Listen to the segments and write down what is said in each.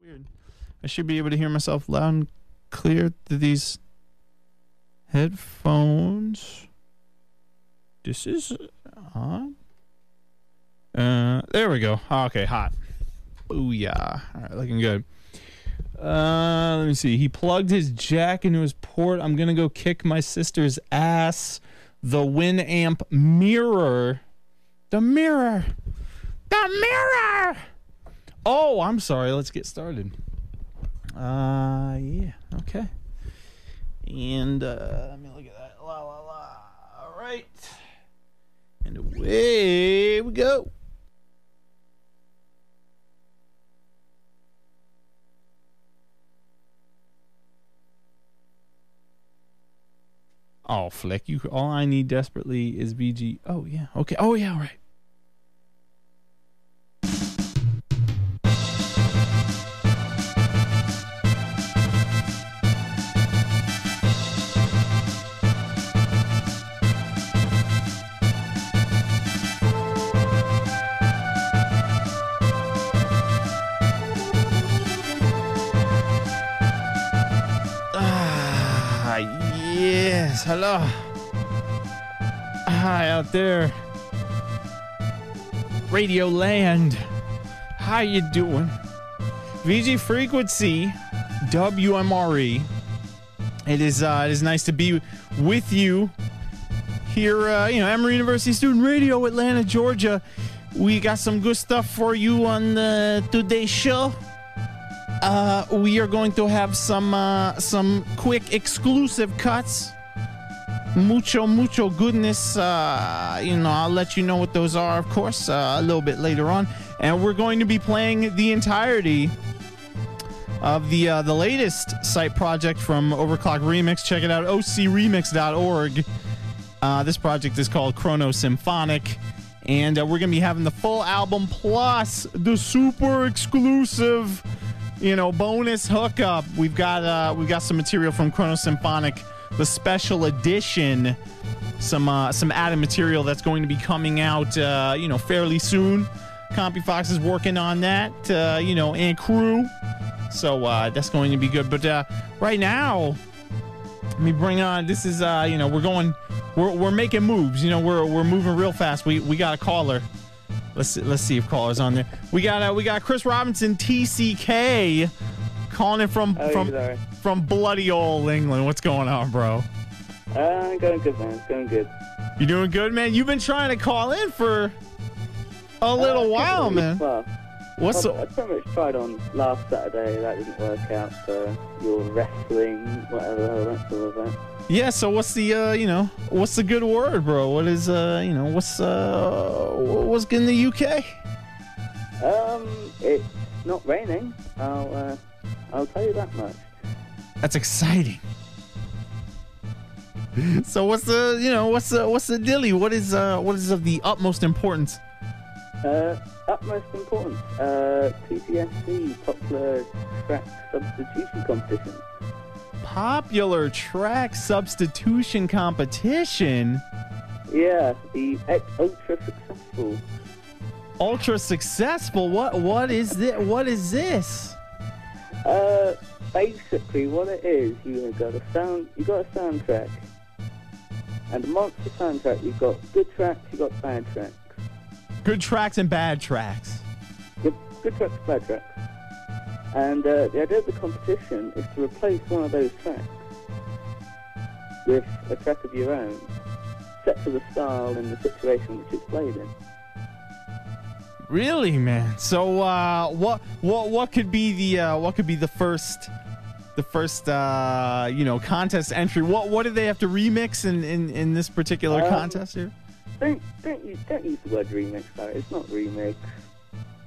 Weird. I should be able to hear myself loud and clear through these headphones. This is on. There we go. Okay, hot. Booyah. All right, looking good. Let me see. He plugged his jack into his port. I'm gonna go kick my sister's ass. The Winamp mirror. The mirror. The mirror. Oh, I'm sorry. Let's get started. Yeah. Okay. And let me look at that. La la la. All right. And away we go. Oh, Flick, you. All I need desperately is BG. Oh yeah. Okay. Oh yeah. All right. Yes, hello. Hi out there. Radio Land. How you doing? VG Frequency, WMRE. It is nice to be with you here, Emory University Student Radio, Atlanta, Georgia. We got some good stuff for you on today's show. We are going to have some quick exclusive cuts. Mucho goodness. I'll let you know what those are, of course, a little bit later on. And we're going to be playing the entirety of the latest site project from Overclock Remix. Check it out, ocremix.org. This project is called Chrono Symphonic. And we're going to be having the full album plus the super exclusive bonus hookup. We've got some material from Chrono Symphonic, the special edition, some added material that's going to be coming out, fairly soon. CompuFox is working on that, and crew. So that's going to be good. But right now, let me bring on. This is we're making moves. We're moving real fast. We got a caller. Let's see if caller's on there. We got Chris Robinson, TCK, calling in from bloody old England. What's going on, bro? Going good, man. Going good. You doing good, man? You've been trying to call in for a little while, man. I pretty much tried on last Saturday. That didn't work out. So your wrestling, whatever the hell that's all about. Yeah, so what's the what's the good word, bro? What is what's good in the UK? It's not raining. I'll tell you that much. That's exciting. So what's the dilly? What is of the utmost importance? Utmost importance. PTSD, Popular Track Substitution Competition. Popular Track Substitution Competition? Yeah, the ultra successful. Ultra successful? What is this? What is this? Basically what it is, you got a soundtrack. And amongst the soundtrack you've got good tracks, you've got bad tracks. Good tracks and bad tracks. Good tracks, bad tracks. And the idea of the competition is to replace one of those tracks with a track of your own, set to the style and the situation which it's played in. Really, man? So what could be the first contest entry? What do they have to remix in this particular contest here? Don't use the word remix, though. It's not remix.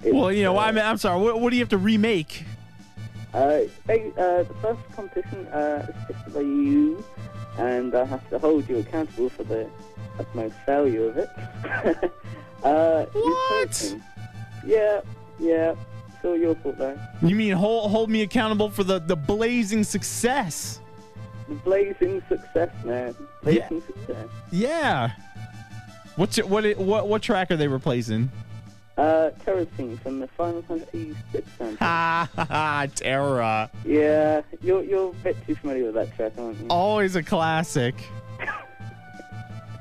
I'm sorry. What do you have to remake? The first competition is just by you, and I have to hold you accountable for the utmost failure of it. What? Yeah. It's all your fault, though. You mean hold me accountable for the blazing success? The blazing success, man. Blazing success. Yeah. What track are they replacing? Terror theme from the Final Fantasy VI soundtrack. Ha ha ha, Terra. Yeah, you're a bit too familiar with that track, aren't you? Always a classic.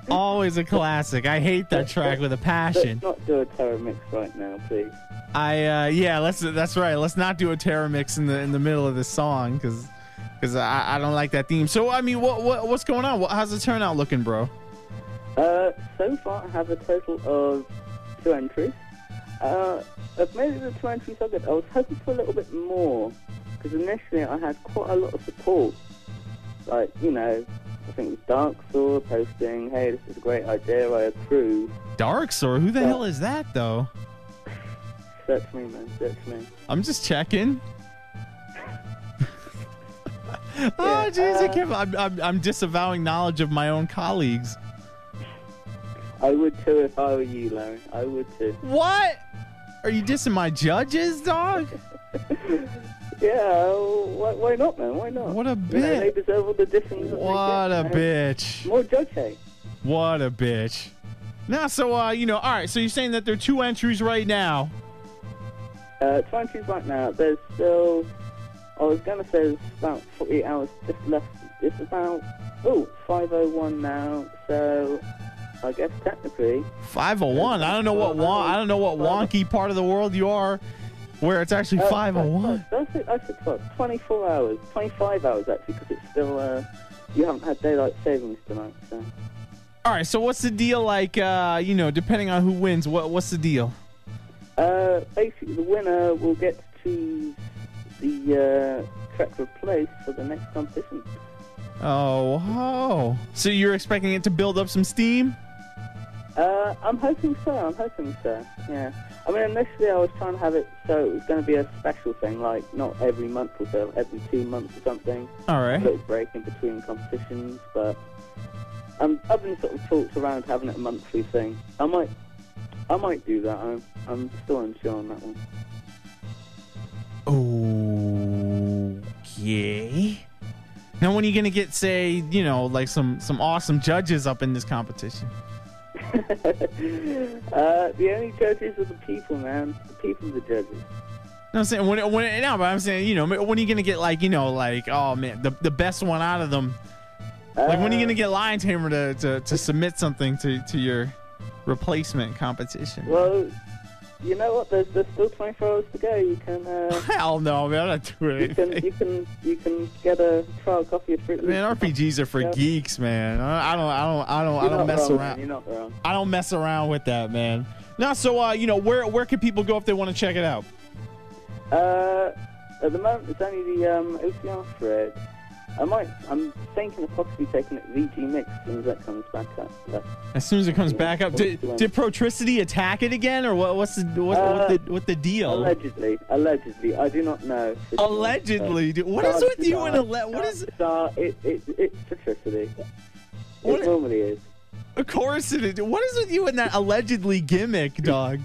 Always a classic. I hate that track with a passion. Let's not do a Terror mix right now, please. That's right. Let's not do a Terror mix in the middle of this song because I don't like that theme. So I mean, what's going on? How's the turnout looking, bro? So far I have a total of 2 entries. Of maybe the 2 entries I got, I was hoping for a little bit more, because initially I had quite a lot of support. Like, you know, I think it was Dark Sword posting, hey, this is a great idea, I approve. Dark Sword? Who the hell is that, though? Search me, man, search me. I'm just checking. Oh, jeez, I'm disavowing knowledge of my own colleagues. I would too if I were you, Larry. I would too. What? Are you dissing my judges, dog? Yeah, why not, man? Why not? What a bitch. You know, they deserve all the dissing. What a bitch. More judge hate. What a bitch. Now, so, you know, all right, so you're saying that there are 2 entries right now. 2 entries right now. There's still, I was going to say there's about 48 hours just left. It's about, 5:01 now, so I guess technically 5:01. I don't know what wonky part of the world you are, where it's actually 5:01. I said 24 hours, 25 hours actually, because it's still you haven't had daylight savings tonight. So. All right. So what's the deal? Like, you know, depending on who wins, what's the deal? Basically, the winner will get to choose the track replaced for the next competition. Oh. So you're expecting it to build up some steam? I'm hoping so. Yeah. I mean, initially I was trying to have it so it was going to be a special thing, like not every month or so, every 2 months or something. All right. A little break in between competitions, but I've been sort of talked around having it a monthly thing. I might do that. I'm still unsure on that one. Okay. Now, when are you going to get, say, you know, like some awesome judges up in this competition? The only judges are the people, man. The people are the judges. No, I'm saying but I'm saying, you know, when are you gonna get like, you know, like, oh man, the best one out of them? Like, when are you gonna get Lion Tamer to submit something to your replacement competition? Well, you know what? There's still 24 hours to go. You can. Hell no, man! I'm not doing anything. You can get a trial copy of Fruit Loops. Man, RPGs are for geeks, man. I don't mess around. Man. You're not wrong. I don't mess around with that, man. Now, so you know, where can people go if they want to check it out? At the moment, it's only the OCR thread. I'm thinking of possibly taking it VG Mix as soon as that comes back up. As soon as it comes back up, did Protricity attack it again, or what's the deal? Allegedly, I do not know. Allegedly, what is with you and what is? It's Protricity. It normally is. Of course it is. What is with you and that allegedly gimmick, dog?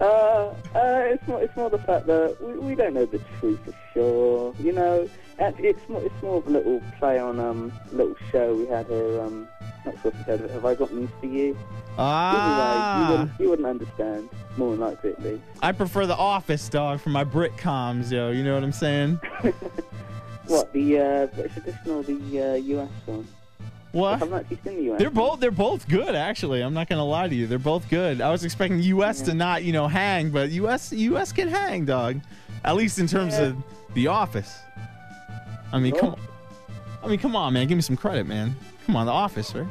It's more the fact that we don't know the truth for sure. You know, it's more of a little play on a little show we had here. Not sure if you've heard of it. Have I got news for you? You wouldn't understand. More than likely, at least. I prefer The Office, dog, for my Brit comms, yo. You know what I'm saying? What, the British edition or the US one? What? I haven't actually seen the US. They're both good, actually. I'm not gonna lie to you. They're both good. I was expecting US to not, you know, hang, but US can hang, dog. At least in terms of The Office. I mean, come on, man. Give me some credit, man. Come on, The Office, right?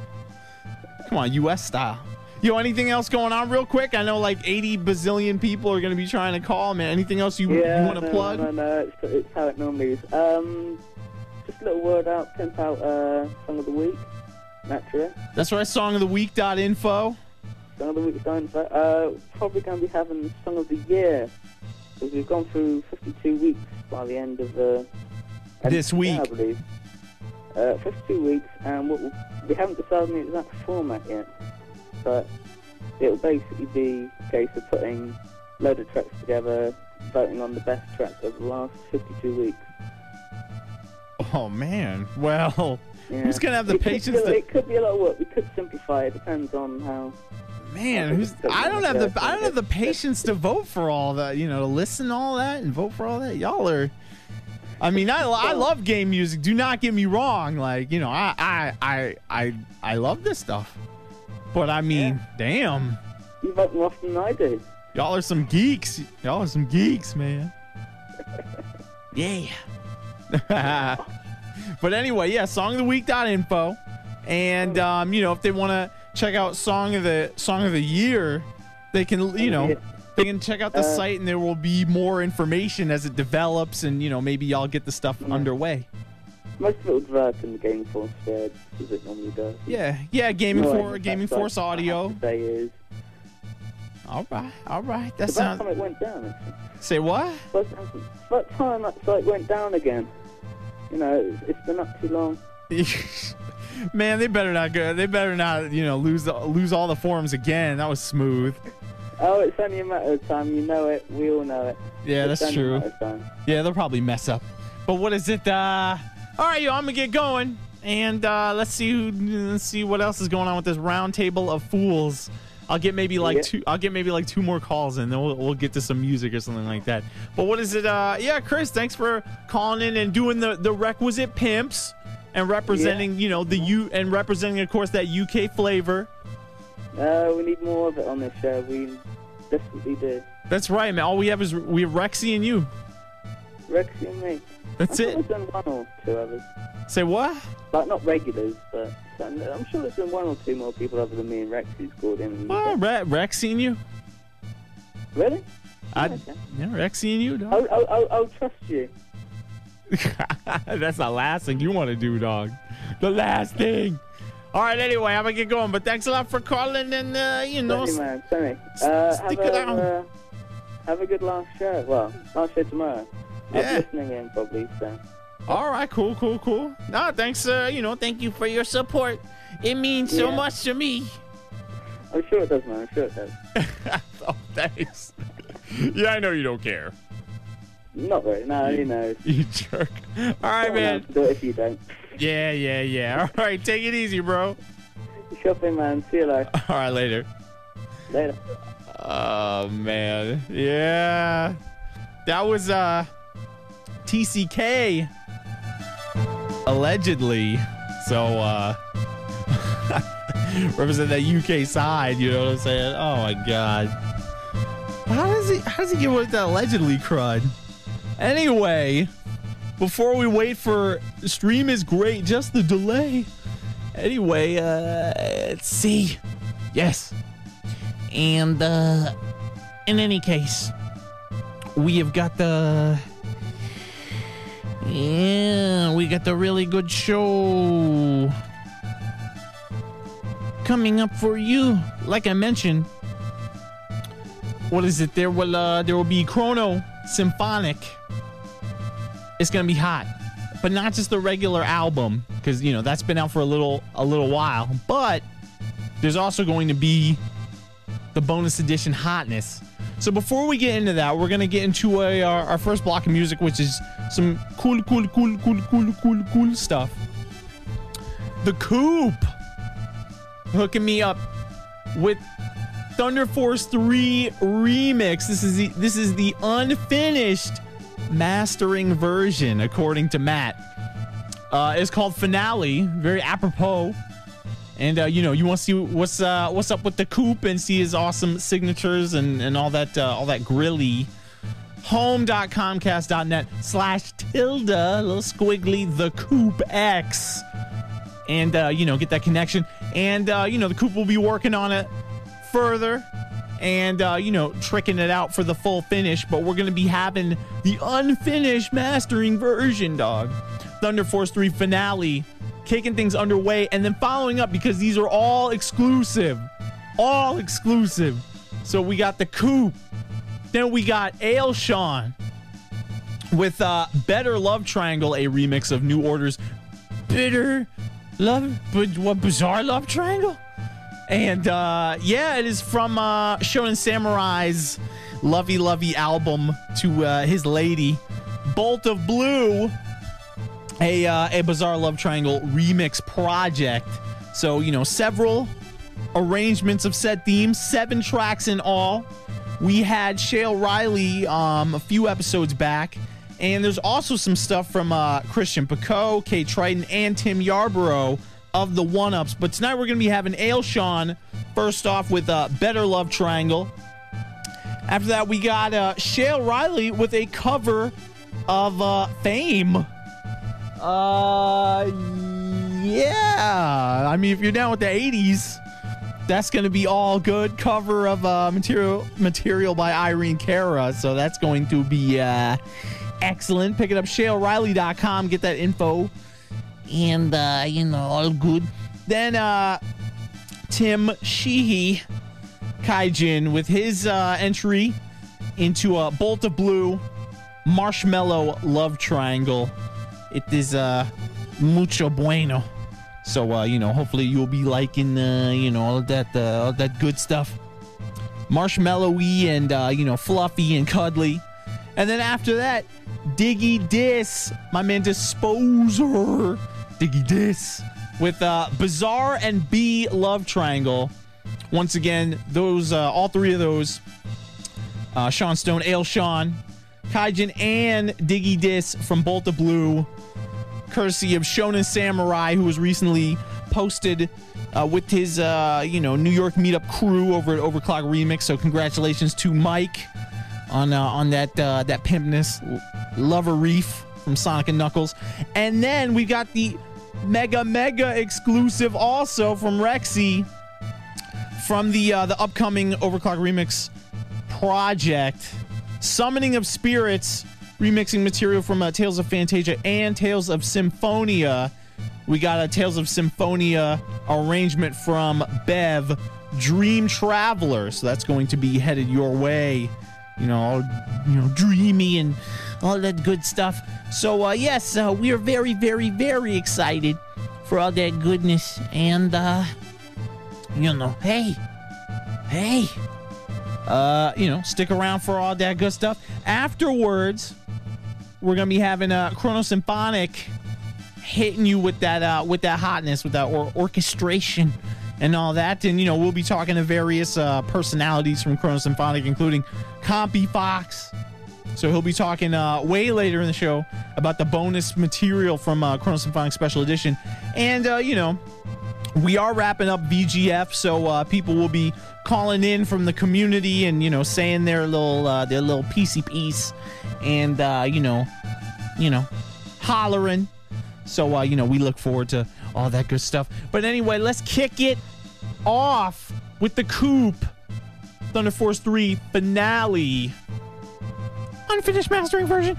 Come on, US style. Yo, anything else going on real quick? I know like 80 bazillion people are gonna be trying to call, man. Anything else you want to plug? No. It's how it normally is. Just a little word out, pimp out Song of the Week, naturally. That's right, songoftheweek.info. Song of the Week.info. Probably going to be having Song of the Year, because we've gone through 52 weeks by the end of this week. I believe. 52 weeks, and we haven't decided the exact format yet, but it'll basically be a case of putting a load of tracks together, voting on the best tracks of the last 52 weeks. Oh, man. Well, who's going to have the patience to... It could be a lot of work. We could simplify it. Depends on how Man, I don't have the patience to vote for all that, to listen to all that and vote for all that. Y'all are, I mean, I love game music. Do not get me wrong. Like, I love this stuff. But I mean, damn. You vote more often than I do. Y'all are some geeks. Y'all are some geeks, man. Yeah. But anyway, yeah, songoftheweek.info. And if they want to check out song of the year, they can they can check out the site, and there will be more information as it develops, and maybe y'all get the stuff underway. Most of it will develop in the Gaming Force thread, as it normally does. Yeah, Gaming Force audio. All right. That sounds. Time it went down. Actually. Say what? About time that site went down again. It's been up too long. Man, they better not go. They better not, lose all the forums again. That was smooth. Oh, it's only a matter of time. You know it. We all know it. Yeah, that's true. Yeah, they'll probably mess up. But what is it? All right, yo, I'm gonna get going, and let's see what else is going on with this round table of fools. I'll get maybe like two more calls, and then we'll get to some music or something like that. But what is it? Yeah, Chris, thanks for calling in and doing the requisite pimps and representing, and representing, of course, that UK flavor. We need more of it on this show. We desperately do. That's right, man. All we have is Rexy and you. Rexy and me. That's it. I've done one or two others. Say what? Like, not regulars, but I'm sure there's been one or two more people other than me and Rex who's called in. Well, Rexy and you. Really? Yeah, Rexy and you, dog. I'll trust you. That's the last thing you want to do, dog. The last thing. All right, anyway, I'm going to get going, but thanks a lot for calling, and, Sorry. Stick it out. Have a good last show. Well, last show tomorrow. Yeah. I'm listening in, probably, so. All right, cool. No, thanks, thank you for your support. It means so much to me. I'm sure it does, man. I'm sure it does. Oh, thanks. Yeah, I know you don't care. Not really. No, you know. You jerk. All right, man. Do it if you don't. Yeah. All right, take it easy, bro. Shopping, man. See you later. All right, later. Later. Oh, man. Yeah. That was, TCK. Allegedly. So, represent that UK side, you know what I'm saying? Oh, my God. How does he get with that allegedly crud? Anyway, before we wait for stream is great, just the delay. Anyway, let's see. Yes. And in any case, we have got the really good show coming up for you. Like I mentioned, what is it? There will be Chrono Symphonic. It's gonna be hot, but not just the regular album, because that's been out for a little while. But there's also going to be the bonus edition hotness. So before we get into that, we're gonna get into our first block of music, which is some cool stuff. The Coop hooking me up with Thunder Force 3 remix. This is the unfinished mastering version, according to Matt. It's called Finale, very apropos. And you want to see what's up with the Coop and see his awesome signatures and all that grilly. home.comcast.net/tilde, little squiggly, the Coop X. And get that connection. And the Coop will be working on it further and tricking it out for the full finish, but we're gonna be having the unfinished mastering version, dog. Thunder Force 3 Finale, kicking things underway, and then following up, because these are all exclusive. So we got the Coop, then we got Ailshawn with Better Love Triangle, a remix of New Order's Bitter Love, but what, Bizarre Love Triangle? And it is from Shonen Samurai's lovey album to his lady, Bolt of Blue, a Bizarre Love Triangle remix project. So several arrangements of said themes, 7 tracks in all. We had Shale Riley a few episodes back, and there's also some stuff from Christian Picot, Kate Triton, and Tim Yarborough of the One-Ups. But tonight we're going to be having Ailshawn first off with Better Love Triangle. After that, we got Shale Riley with a cover of Fame. Yeah. I mean, if you're down with the 80s, that's going to be all good. Cover of material by Irene Cara. So that's going to be excellent. Pick it up, shaleriley.com. Get that info. And, all good. Then Tim Sheehy Kaijin with his entry into a Bolt of Blue Marshmallow Love Triangle. It is mucho bueno. So hopefully you'll be liking all that good stuff. Marshmallowy and fluffy and cuddly. And then after that, Diggy Dis, my man Disposer, Diggy Dis with Bizarre and B Love Triangle. Once again, those all 3 of those, Sean Stone, Ailshawn, Kaijin, and Diggy Dis from Bolt of Blue, courtesy of Shonen Samurai, who was recently posted with his New York meetup crew over at Overclock Remix. So congratulations to Mike on that pimpness, Lover Reef from Sonic and Knuckles. And then we got the mega exclusive also from Rexy from the upcoming Overclock Remix project, Summoning of Spirits, remixing material from Tales of Fantasia and Tales of Symphonia. We got a Tales of Symphonia arrangement from Bev, Dream Traveler. So that's going to be headed your way. All dreamy and all that good stuff. So yes, we are very, very, very excited for all that goodness. And hey, stick around for all that good stuff. Afterwards, we're gonna be having Chrono Symphonic hitting you with that hotness, with that orchestration and all that. And we'll be talking to various personalities from Chrono Symphonic, including Compy Fox. So he'll be talking way later in the show about the bonus material from Chrono Symphonic Special Edition. And we are wrapping up VGF, so people will be calling in from the community and saying their little PC piece and hollering. So we look forward to all that good stuff. But anyway, let's kick it off with the Coop Thunder Force 3 finale, unfinished mastering version.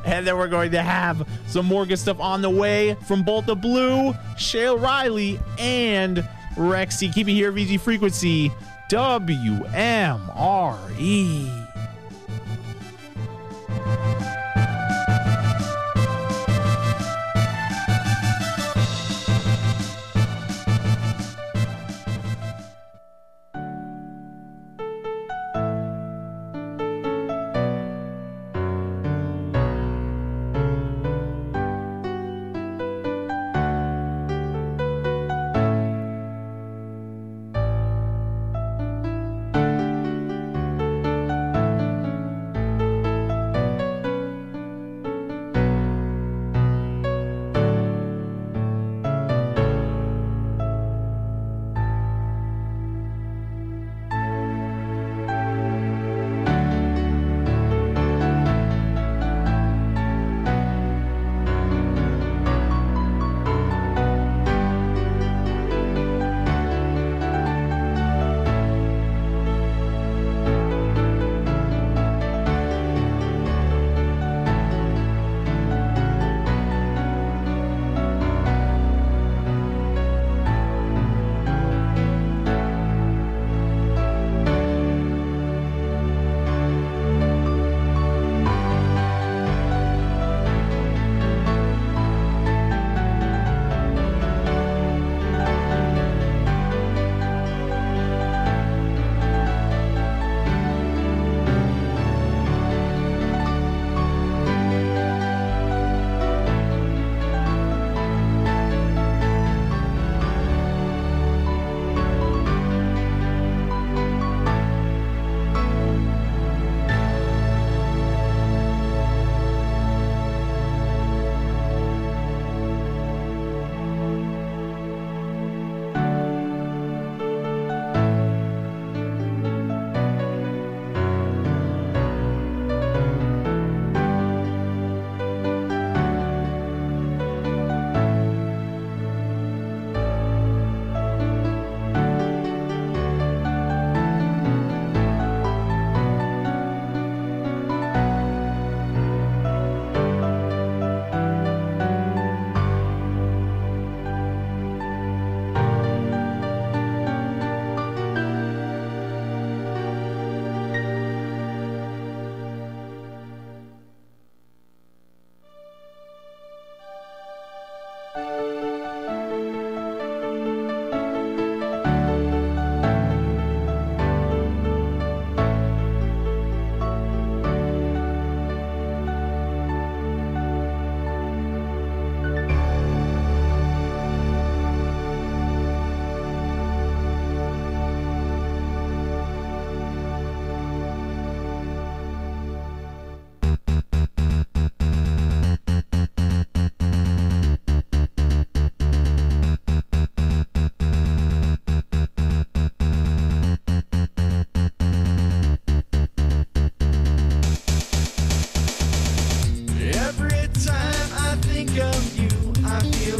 And then we're going to have some more good stuff on the way from Bolt of Blue, Shale Riley, and Rexy. Keep it here, VG Frequency, WMRE.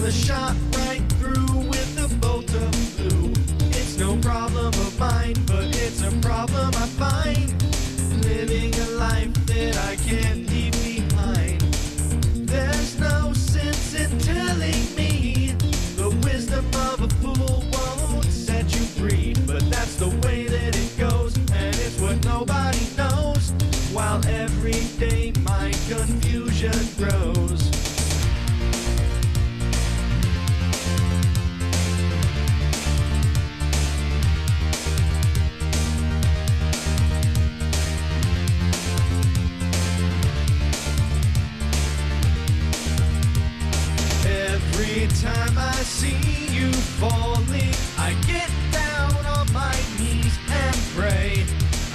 a shot right through with a bolt of blue. It's no problem of mine, but it's a problem I find. Living a life that I can't leave behind. There's no sense in telling me the wisdom of a fool won't set you free. But that's the way that it goes, and it's what nobody knows. While every day my confusion grows. Every time I see you falling, I get down on my knees and pray.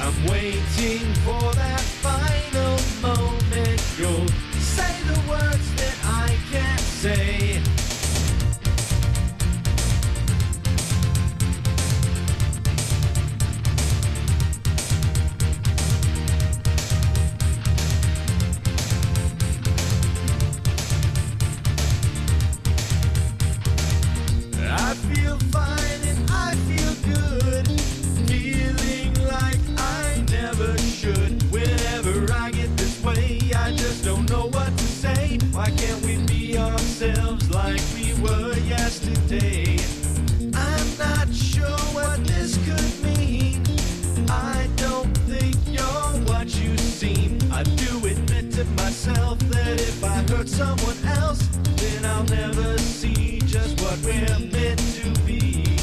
I'm waiting for that final moment. You'll say the words that I can't say. I feel fine and I feel good, feeling like I never should. Whenever I get this way, I just don't know what to say. Why can't we be ourselves like we were yesterday? I'm not sure what this could mean. I don't think you're what you seem. I do admit to myself that if I hurt someone else, then I'll never see just what we're meant to be.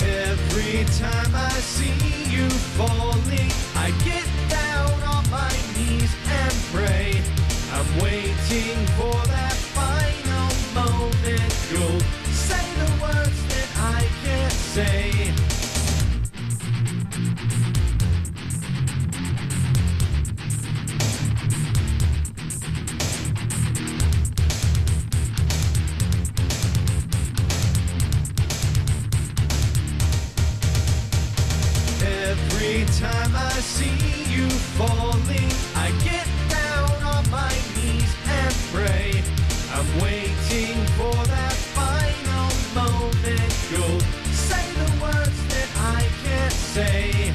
Every time I see you falling, I get down on my knees and pray. I'm waiting for that final moment. You'll say the words that I can't say. Every time I see you falling, I get down on my knees and pray. I'm waiting for that final moment. You'll say the words that I can't say.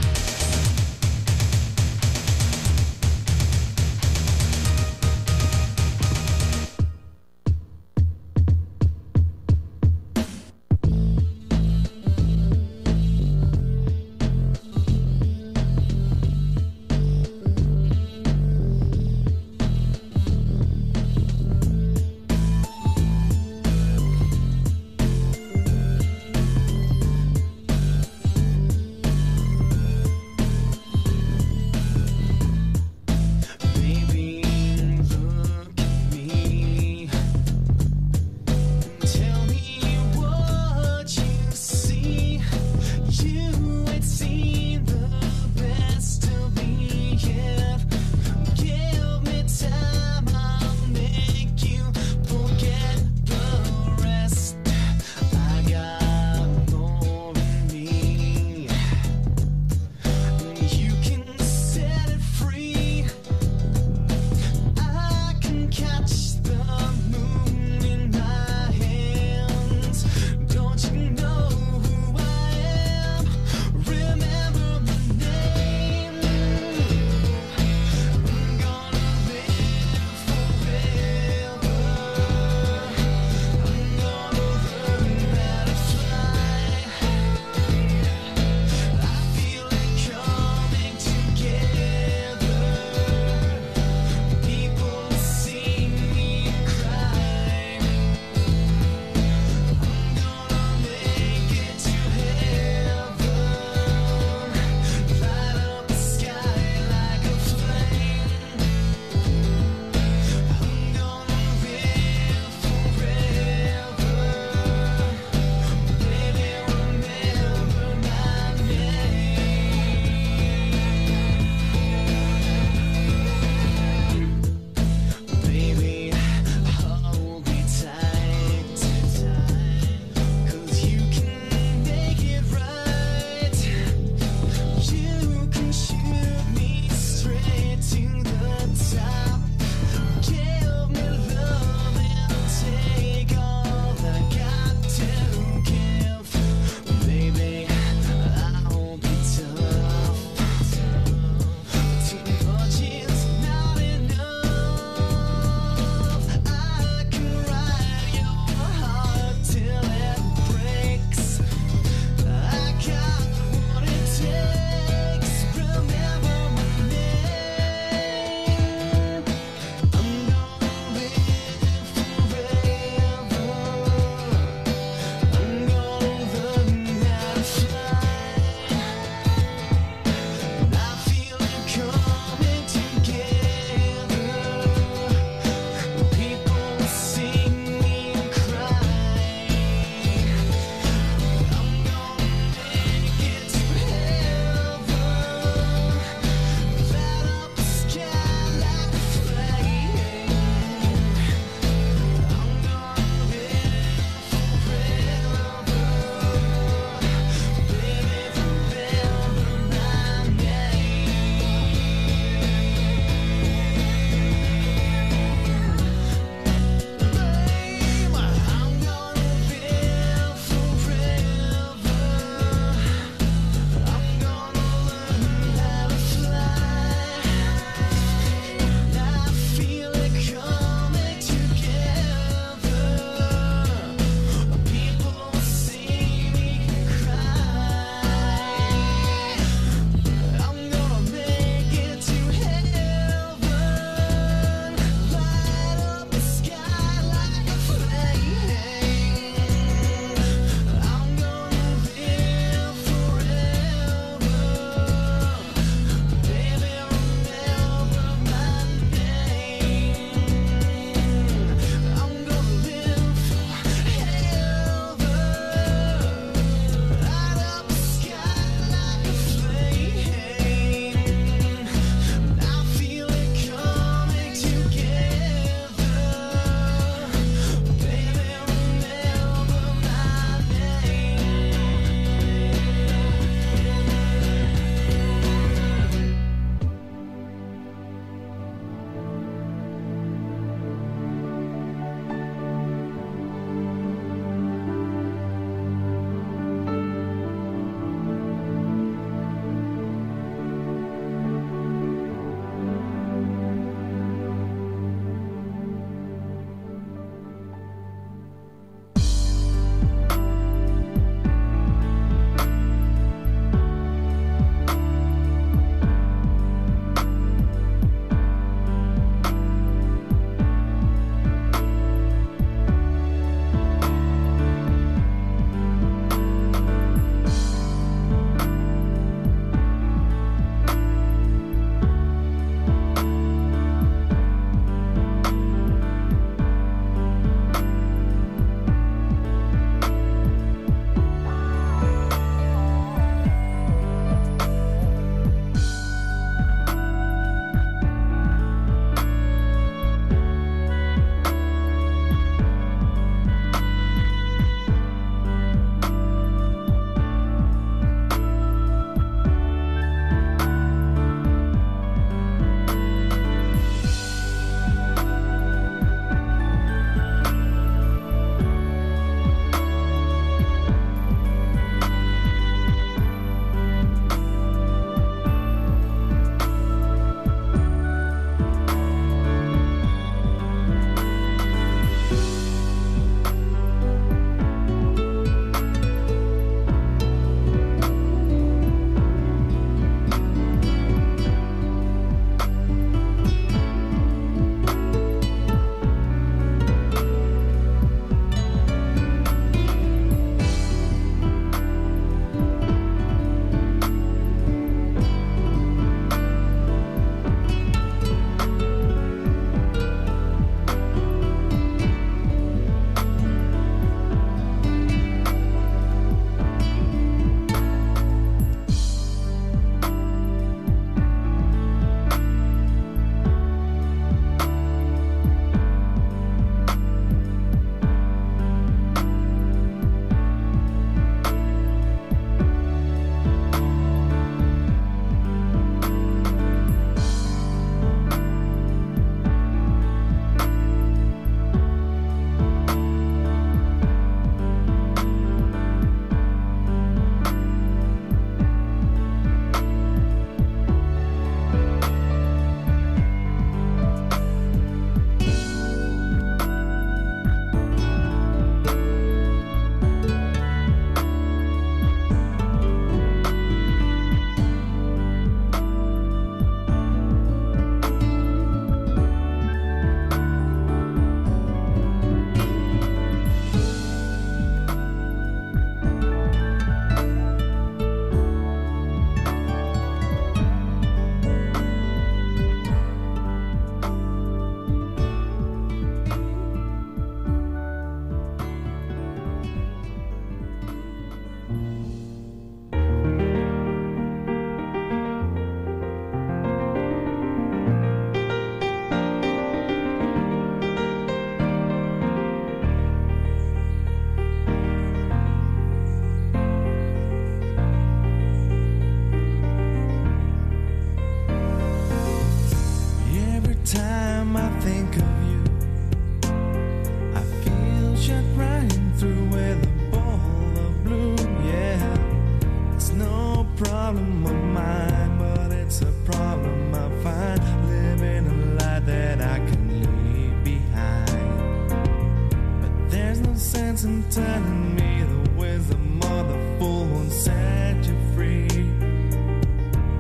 some telling me the wisdom of the fool won't set you free.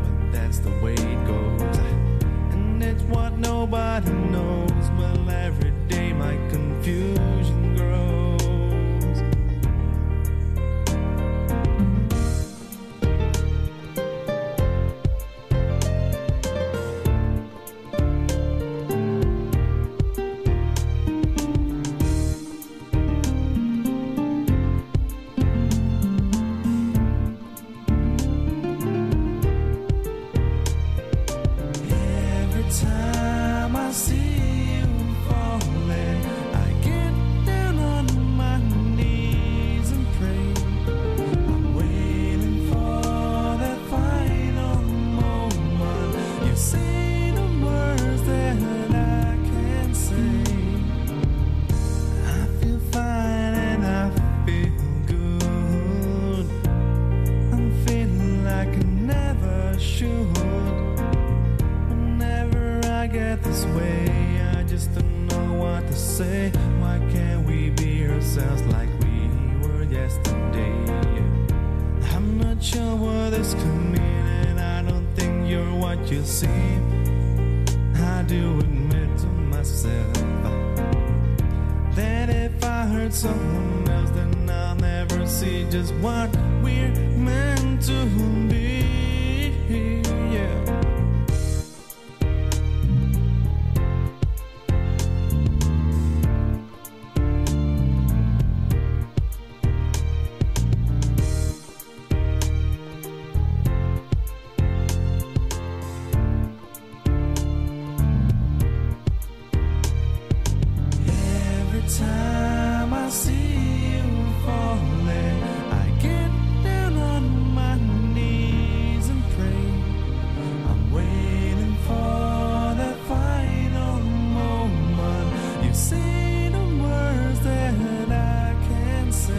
But that's the way it goes, and it's what nobody knows. Well, every day my confusion grows. Time I see you falling, I get down on my knees and pray. I'm waiting for that final moment. You say the words that I can't say. I feel fine and I feel good. I'm feeling like I never should. I get this way, I just don't know what to say. Why can't we be ourselves like we were yesterday? I'm not sure what this could mean, and I don't think you're what you seem. I do admit to myself that if I hurt someone else, then I'll never see just what we're meant to be. Yeah. Time I see you falling, I get down on my knees and pray. I'm waiting for that final moment. You say the words that I can't say.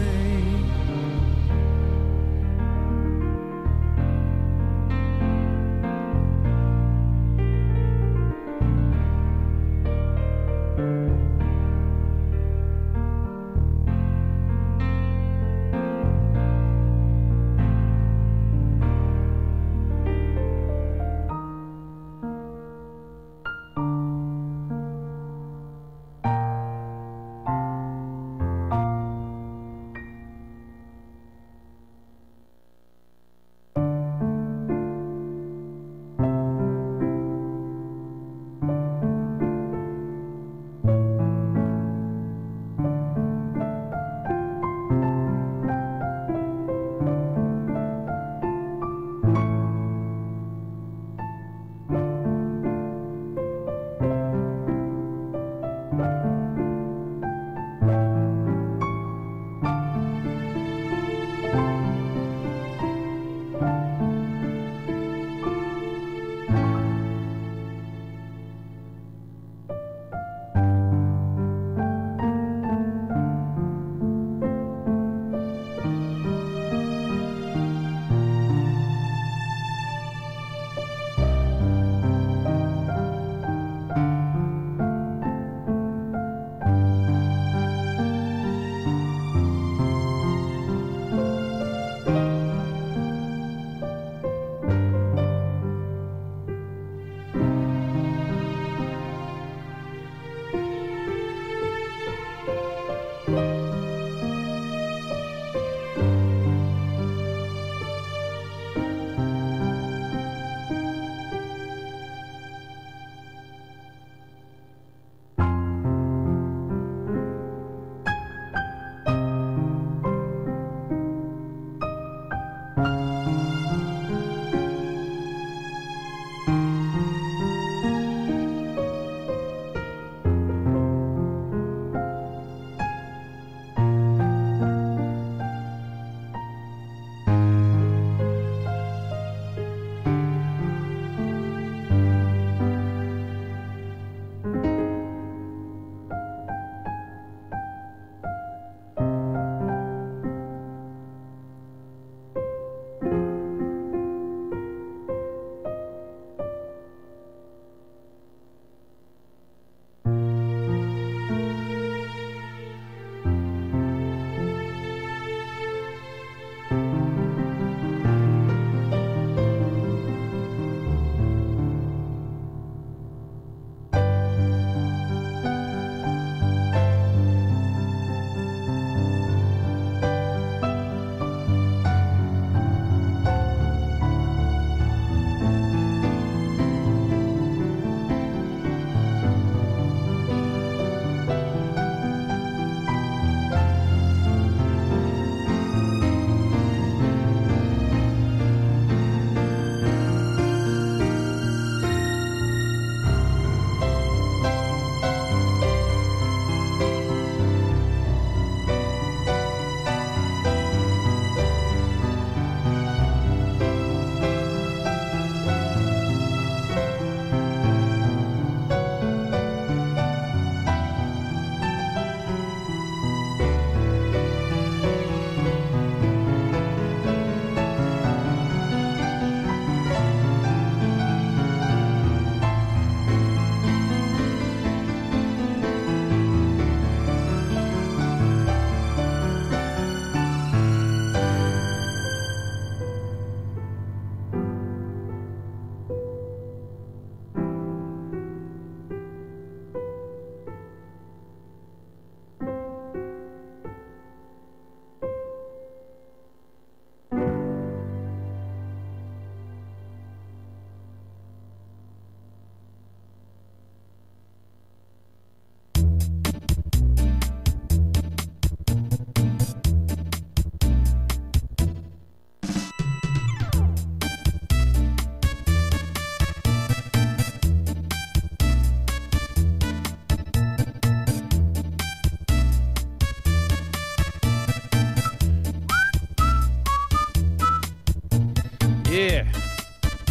yeah.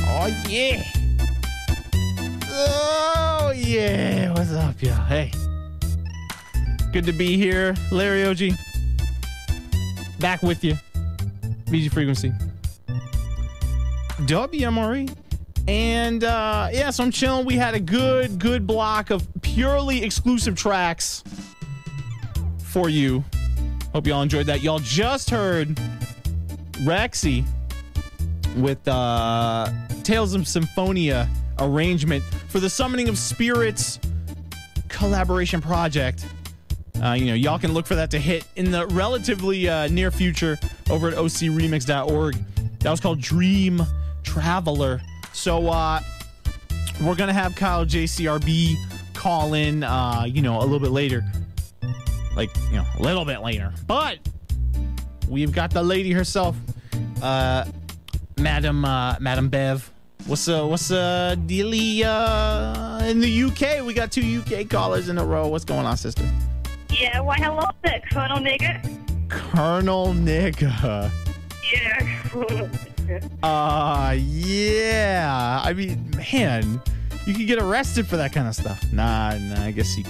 Oh, yeah. Oh, yeah. What's up, y'all? Hey. Good to be here. Larry Oji. Back with you. VG Frequency. WMRE. And, yeah, so I'm chilling. We had a good block of purely exclusive tracks for you. Hope y'all enjoyed that. Y'all just heard Rexy with Tales of Symphonia arrangement for the Summoning of Spirits collaboration project. Y'all can look for that to hit in the relatively near future over at ocremix.org. That was called Dream Traveler. So we're gonna have Kyle JCRB call in, a little bit later, a little bit later. But we've got the lady herself, Madam Bev. What's dealy in the UK? We got 2 UK callers in a row. What's going on, sister? Yeah, why hello there, Colonel Nigger. Colonel Nigger. Yeah. Yeah. I mean, man, you could get arrested for that kind of stuff. Nah, I guess you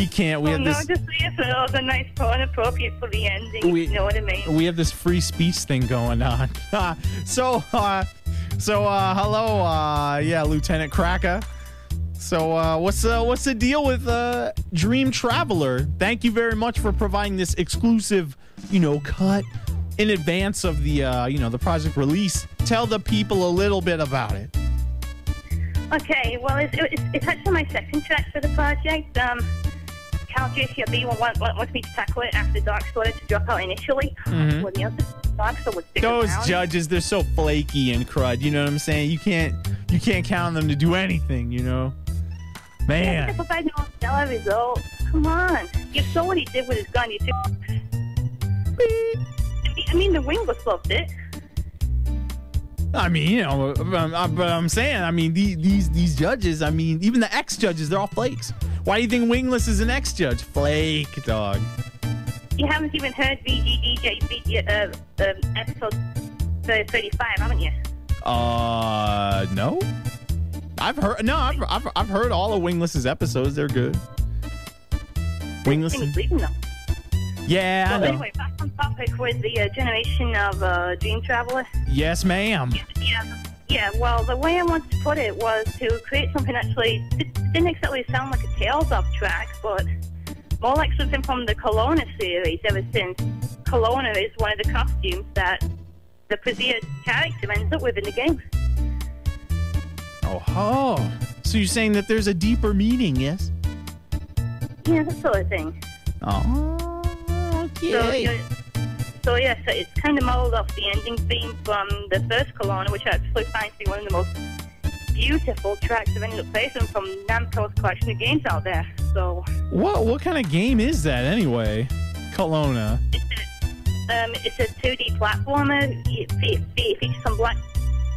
can't. We have this. Just leave it all the nice tone appropriate for the ending. You know what I mean? We have this free speech thing going on. So hello, Lieutenant Cracker. So, what's the deal with Dream Traveler? Thank you very much for providing this exclusive, cut in advance of the, the project release. Tell the people a little bit about it. Okay, well, it's actually my second track for the project. Cal JCRB wants me to tackle it after Dark started to drop out initially. Mm-hmm. Well, the other Dark would stick Those around. judges, they're so flaky and crud. You know what I'm saying? You can't count on them to do anything. Man. Yeah, if I don't stellar results, come on. You saw what he did with his gun. You took. I mean, the wingless loved it. I mean, but I'm saying, these judges, even the ex-judges, they're all flakes. Why do you think Wingless is an ex-judge? Flake, dog. You haven't even heard VGDJ episode 35, haven't you? No. I've heard all of Wingless's episodes. They're good. Wingless. Yeah, I know. Anyway, back on topic with the generation of Dream Traveler. Yes, ma'am. Yeah, well, the way I wanted to put it was to create something actually, it didn't exactly sound like a Tales of track, but more like something from the Kelowna series, ever since Kelowna is one of the costumes that the Brazier character ends up with in the game. Oh, so you're saying that there's a deeper meaning, yes? Yeah, that sort of thing. Oh, okay. So it's kind of modeled off the ending theme from the first Kelowna, which I actually find to be one of the most beautiful tracks I've ended up placing from Namco's collection of games out there. So what kind of game is that anyway? Kelowna. It's a 2D platformer. It features some black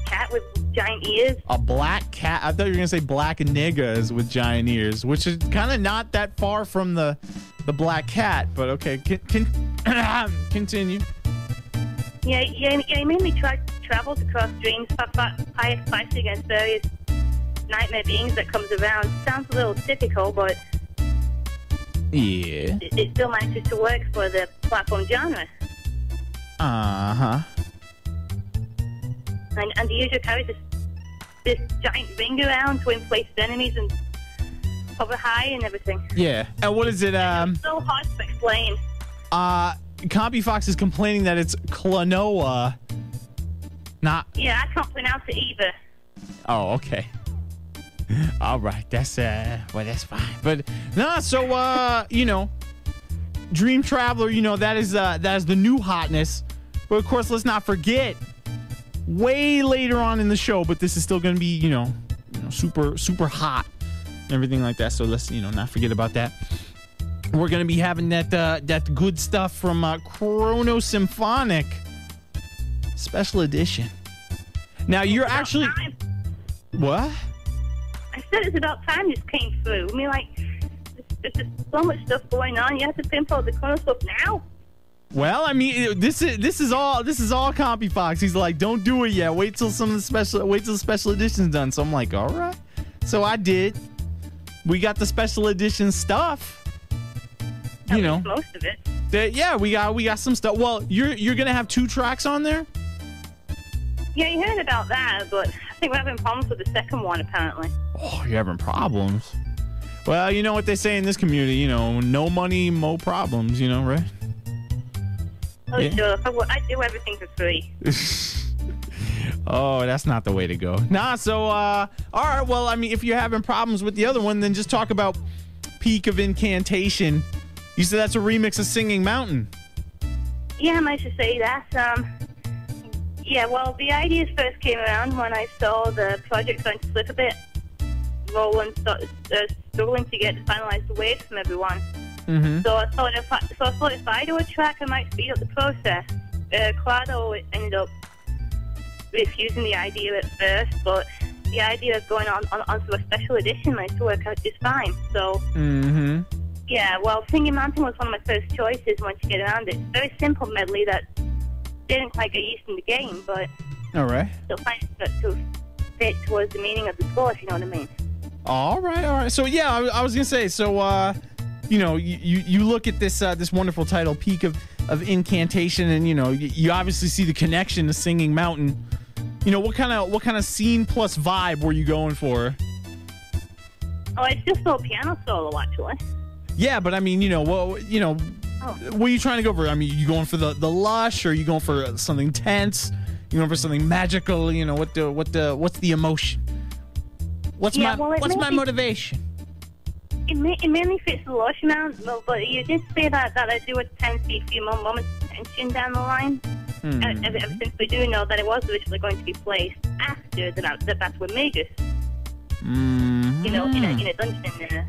cat with giant ears. A black cat? I thought you were gonna say black niggas with giant ears, which is kind of not that far from the black cat. But okay, continue. Yeah. He mainly travels across dreams, fights against various nightmare beings that comes around. Sounds a little typical, but yeah, it still manages to work for the platform genre. Uh-huh. And the usual carries this giant ring around to place enemies and hover high and everything. Yeah. And what is it? It's so hard to explain. Compy Fox is complaining that it's Klonoa. Not. Yeah, I can't pronounce it either. Oh, okay. All right. That's that's fine. But no, so Dream Traveler, that is the new hotness. But of course, let's not forget, way later on in the show, but this is still going to be, super hot and everything like that. So let's, not forget about that. We're going to be having that good stuff from Chrono Symphonic Special Edition. Now, you're actually... Time. What? I said it's about time this came through. I mean, there's just so much stuff going on. You have to pinpoint the Chrono stuff now. Well, I mean, this is all Compy Fox. He's like, don't do it yet. Wait till the special edition's done. So I'm like, all right. So I did. We got the special edition stuff. You know, most of it. We got some stuff. Well, you're gonna have 2 tracks on there. Yeah, you heard about that, but I think we're having problems with the second one apparently. Oh, you're having problems. Well, you know what they say in this community. You know, no money, mo problems. You know, right? Oh, yeah. Sure. I do everything for free. Oh, that's not the way to go. Nah, so, all right, well, I mean, if you're having problems with the other one, then just talk about Peak of Incantation. You said that's a remix of Singing Mountain. Yeah, I might just say that. Yeah, well, the ideas first came around when I saw the project starting to slip a bit. Roland struggling to get finalized waves from everyone. Mm-hmm. So I thought if I do a track, I might speed up the process. Clado ended up refusing the idea at first, but the idea of going onto a special edition managed to work out just fine. So, yeah, well, Singing Mountain was one of my first choices once you get around it. It's a very simple medley that didn't quite get used in the game, but all right, still finds to fit towards the meaning of the score, if you know what I mean. All right. So, yeah, I was going to say, so, you know, you look at this wonderful title, Peak of Incantation, and, you know, you obviously see the connection to Singing Mountain. You know, what kind of scene plus vibe were you going for? Oh, it's just a piano solo, actually. Yeah, but I mean, you know, what are you trying to go for? I mean, you going for the lush, or are you going for something tense? You going for something magical? You know, what's the emotion? What's my motivation? It mainly fits the lush amount, but you did say that I do tend to see a few more moments of tension down the line. Ever since we do know that it was originally going to be placed after the Battle with Magus. You know, in a dungeon.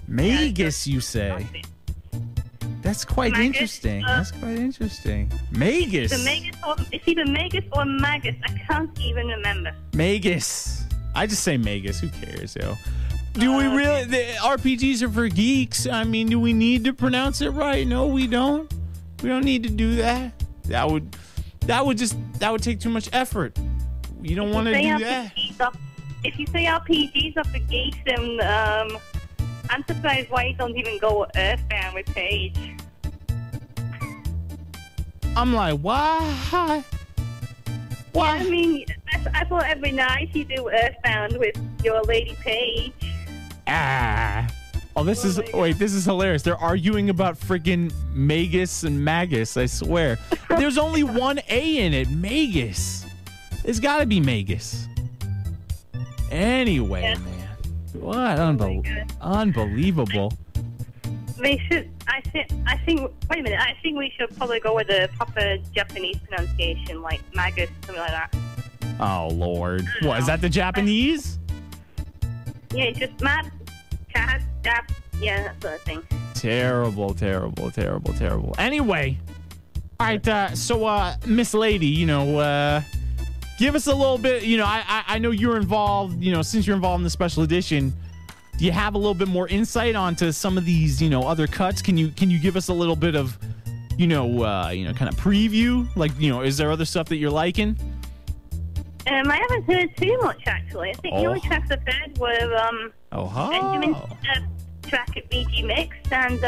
Magus, you say? That's quite interesting. That's quite interesting. Magus. It's either Magus or Magus. I can't even remember. Magus. I just say Magus. Who cares, yo? Do we really? The RPGs are for geeks. I mean, do we need to pronounce it right? No, we don't. We don't need to do that. That would take too much effort. You don't want to do that. If you say RPGs are for geeks, then I'm surprised why you don't even go Earthbound with Paige. I'm like, why? Why? Yeah, I mean, I thought every night you do Earthbound with your lady Paige. Oh, this is hilarious. They're arguing about friggin' Magus and Magus, I swear. There's only one A in it, Magus. It's gotta be Magus. Anyway, man. What? Unbelievable. They should, I think, wait a minute, I think we should probably go with a proper Japanese pronunciation, like Magus, something like that. Oh, Lord. What, is that the Japanese? Yeah, it's just Mad, Cat, Dap, yeah, that sort of thing. Terrible. Anyway, all right, so, Miss Lady, you know, give us a little bit, you know, I know you're involved, you know, since you're involved in the special edition, do you have a little bit more insight onto some of these, you know, other cuts? Can you give us a little bit of, you know, kind of preview? Like, you know, is there other stuff that you're liking? I haven't heard too much, actually. I think the only tracks I've heard were Benjamin's track at BG Mix and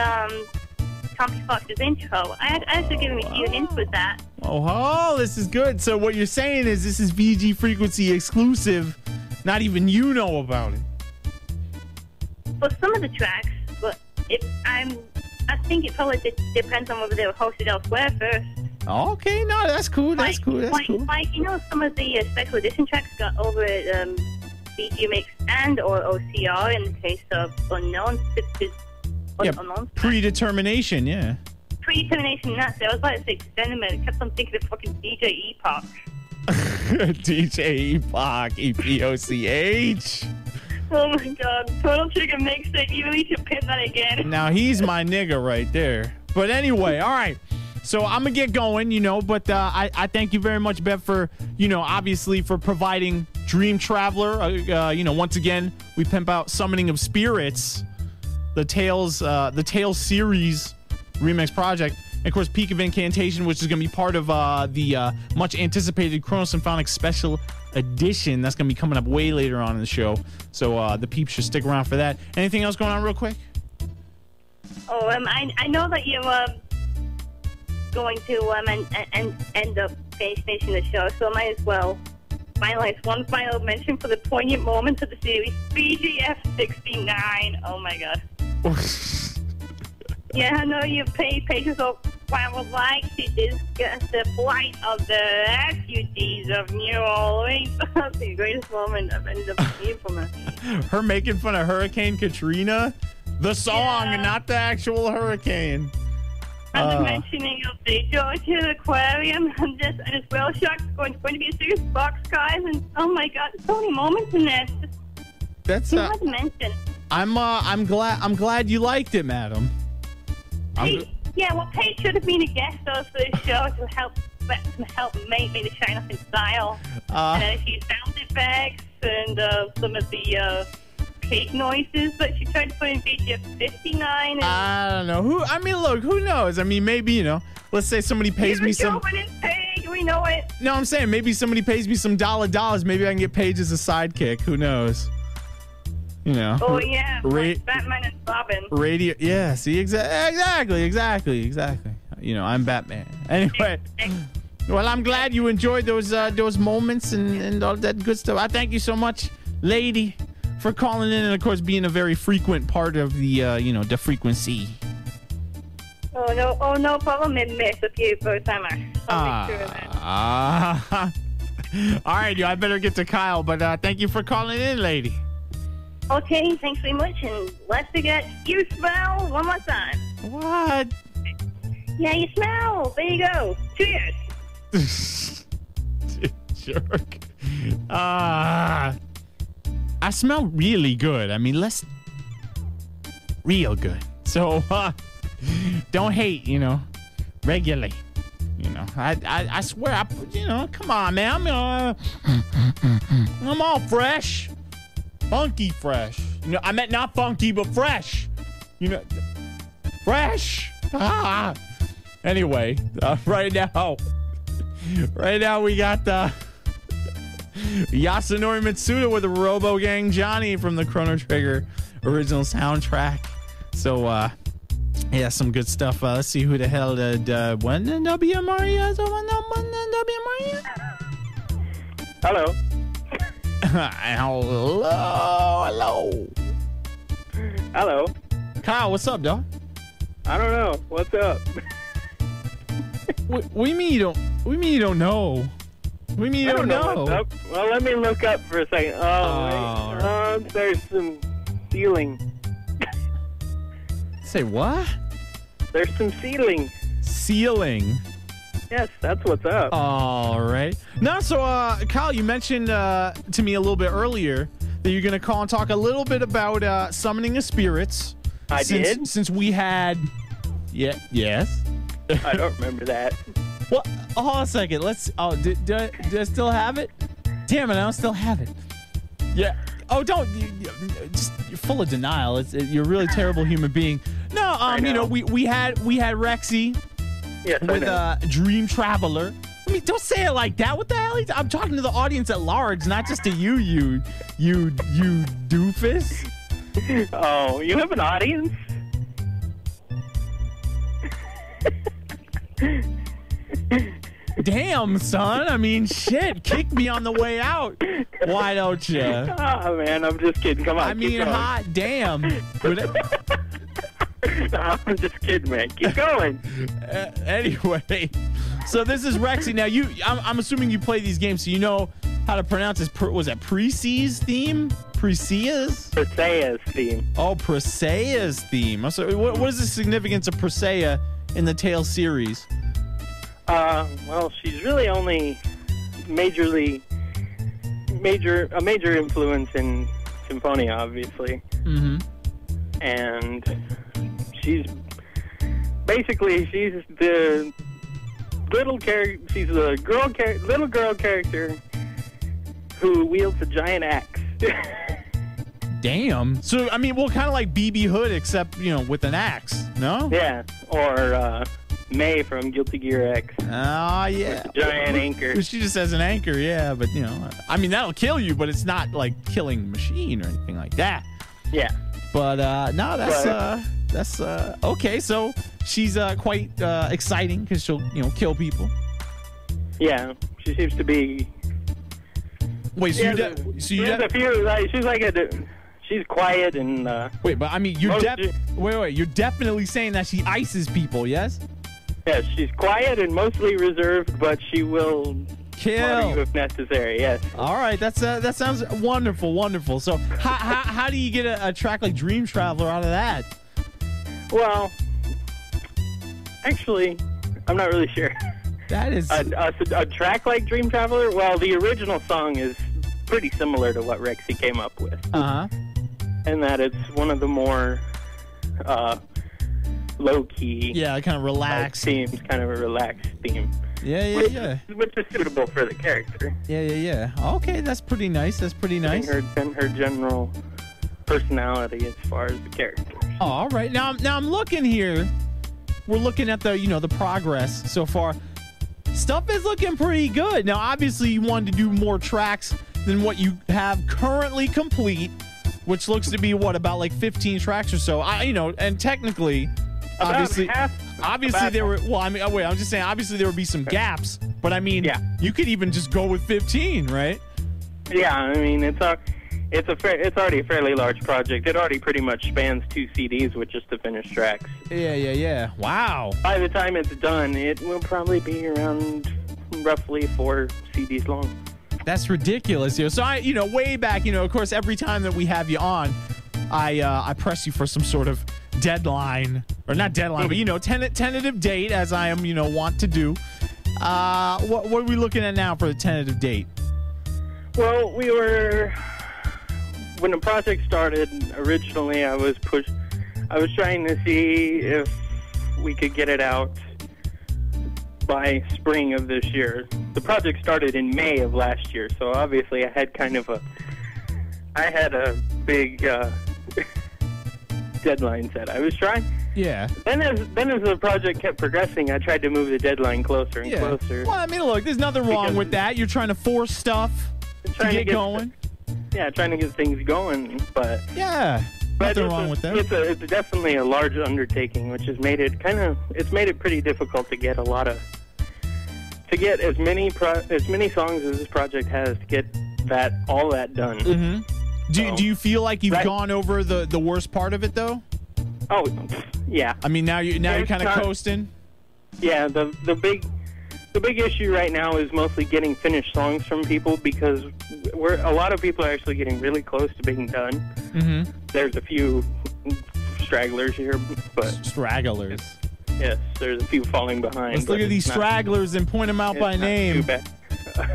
Compy Fox's intro. I actually given me a few hints with that. Oh, this is good. So what you're saying is this is VG Frequency exclusive. Not even you know about it. For some of the tracks, but I think it probably depends on whether they were hosted elsewhere first. Okay, no, that's cool. That's cool. Like, you know, some of the special edition tracks got over at BG Mix and or OCR in the case of Unknown. Predetermination, yeah. Predetermination, that's it. I was about to say Experiment. I kept on thinking of fucking DJ Epoch. DJ Epoch, EPOCH. Oh my god, Total Trigger mixtape. You really should pin that again. Now he's my nigga right there. But anyway, all right. So I'm gonna get going, you know, but I thank you very much, Bev, for, you know, obviously for providing Dream Traveler. You know, once again, we pimp out Summoning of Spirits, the Tales series remix project. And of course, Peak of Incantation, which is going to be part of the much anticipated Chrono Symphonic Special Edition. That's going to be coming up way later on in the show. So the peeps should stick around for that. Anything else going on real quick? Oh, I know that you're going to end up finishing the show, so I might as well finalize one final mention for the poignant moment of the series, BGF 69. Oh my god. Yeah, I know you pay patience of what I would like to discuss the plight of the refugees of New Orleans. That's the greatest moment I've ended up seeing from her. Her making fun of Hurricane Katrina? The song, Yeah. not the actual hurricane. And the mentioning of the Georgia Aquarium and this whale shark is going to be a serious box, guys. And oh my god, so many moments in there. That's Too much to mention. I'm glad you liked it, madam. Yeah, well, Paige should have been a guest host for this show to help make me the shine up in style. And then she sound effects and some of the cake noises, but she tried to put in BGF 59. And I don't know. Look, who knows? I mean, maybe, let's say somebody pays me some. Paige, we know it. No, I'm saying maybe somebody pays me some dollars. Maybe I can get Paige as a sidekick. Who knows? Oh, yeah. Like Batman and Robin. Radio. Yeah, see, exactly. I'm Batman. Anyway. Well, I'm glad you enjoyed those moments and all that good stuff. I thank you so much, lady, for calling in and, of course, being a very frequent part of the, the frequency. Oh, no problem. It missed a few first timers. I'll make sure of that. All right, I better get to Kyle, but thank you for calling in, lady. Okay, thanks very much, and let's forget you smell one more time. What? Yeah, you smell. There you go. Cheers. Jerk. I smell really good. I mean, real good. So, don't hate, regulate. I swear, come on, man. I'm all fresh. Funky fresh. I meant not funky, but fresh. Fresh. Anyway, right now we got Yasunori Mitsuda with Robo Gang Johnny from the Chrono Trigger original soundtrack. So, yeah, some good stuff. Let's see who the hell did when the WMRE is. Hello. Hello. Kyle, what's up, dog? I don't know. What's up? We mean you don't know. We mean you don't know. What's up. Well, let me look up for a second. There's some ceiling. Say what? There's some ceiling. Ceiling. Yes, that's what's up. All right. Now, so Kyle, you mentioned to me a little bit earlier that you're going to call and talk a little bit about summoning of spirits. I did? Since we had... Yes. I don't remember that. Well, hold on a second. Do I still have it? Damn it, I don't still have it. Yeah. Oh, don't. You're full of denial. You're a really terrible human being. No, we had Rexy. Yes, with Dream Traveler. I mean, don't say it like that. What the hell? I'm talking to the audience at large, not just to you doofus. Oh, you have an audience? Damn, son. I mean, shit. Kick me on the way out. Why don't you? Oh, man, I'm just kidding. Come on. I mean, hot damn. No, I'm just kidding, man. Keep going. Anyway, so this is Rexy. Now, I'm assuming you play these games, so you know how to pronounce this. Was it Presea's theme? Presea's theme. Oh, Presea's theme. So, what is the significance of Presea in the Tales series? Well, she's really only a major influence in Symphonia, obviously. Mm-hmm. And she's the little girl character who wields a giant axe. Damn. So I mean, well, kind of like BB Hood, except with an axe. No. Yeah. Or May from Guilty Gear X. Oh, yeah. Giant anchor. Well, she just has an anchor, yeah, but, you know, I mean, that'll kill you, but it's not like killing the machine or anything like that. Yeah. But, no, that's okay. So she's quite exciting because she'll, you know, kill people. Yeah. She seems to be. Wait, so she's quiet and. Wait, but I mean, wait, you're definitely saying that she ices people, yes? Yes, she's quiet and mostly reserved, but she will slaughter you if necessary. Yes. All right, that sounds wonderful. So, how do you get a track like Dream Traveler out of that? Well, actually, I'm not really sure. That is a track like Dream Traveler. Well, the original song is pretty similar to what Rexy came up with. And that it's one of the more low-key, kind of relaxed themes, kind of a relaxed theme. Yeah. Which is suitable for the character. Yeah. Okay, that's pretty nice. And her general personality as far as the character. Oh, all right. Now I'm looking here. We're looking at the progress so far. Stuff is looking pretty good. Now, obviously, you wanted to do more tracks than what you have currently complete, which looks to be about like 15 tracks or so. And technically, obviously there were. Well, I mean, I'm just saying. Obviously, there would be some gaps, but I mean, you could even just go with 15, right? Yeah, I mean, it's already a fairly large project. It already pretty much spans 2 CDs with just the finished tracks. Yeah. Wow. By the time it's done, it will probably be around roughly 4 CDs long. That's ridiculous. So way back, of course, every time that we have you on, I press you for some sort of deadline, or not deadline, but tentative date, as I am want to do. What are we looking at now for the tentative date? Well, when the project started originally, I was trying to see if we could get it out by spring of this year. The project started in May of last year, so obviously I had a big deadline set. I was trying. Yeah. Then as the project kept progressing, I tried to move the deadline closer and closer. Well, I mean, look, there's nothing wrong with that. You're trying to force stuff to get going. Yeah, trying to get things going, but nothing wrong with that. It's definitely a large undertaking, which has made it pretty difficult to get as many songs as this project has to get all that done. Mm-hmm. Do you feel like you've gone over the worst part of it though? Oh, yeah. I mean, now you're kind of coasting. Yeah, the big issue right now is mostly getting finished songs from people, because a lot of people are actually getting really close to being done. Mm-hmm. There's a few stragglers here, but stragglers. Yes, there's a few falling behind. Let's look at these stragglers and point them out by name. Too bad.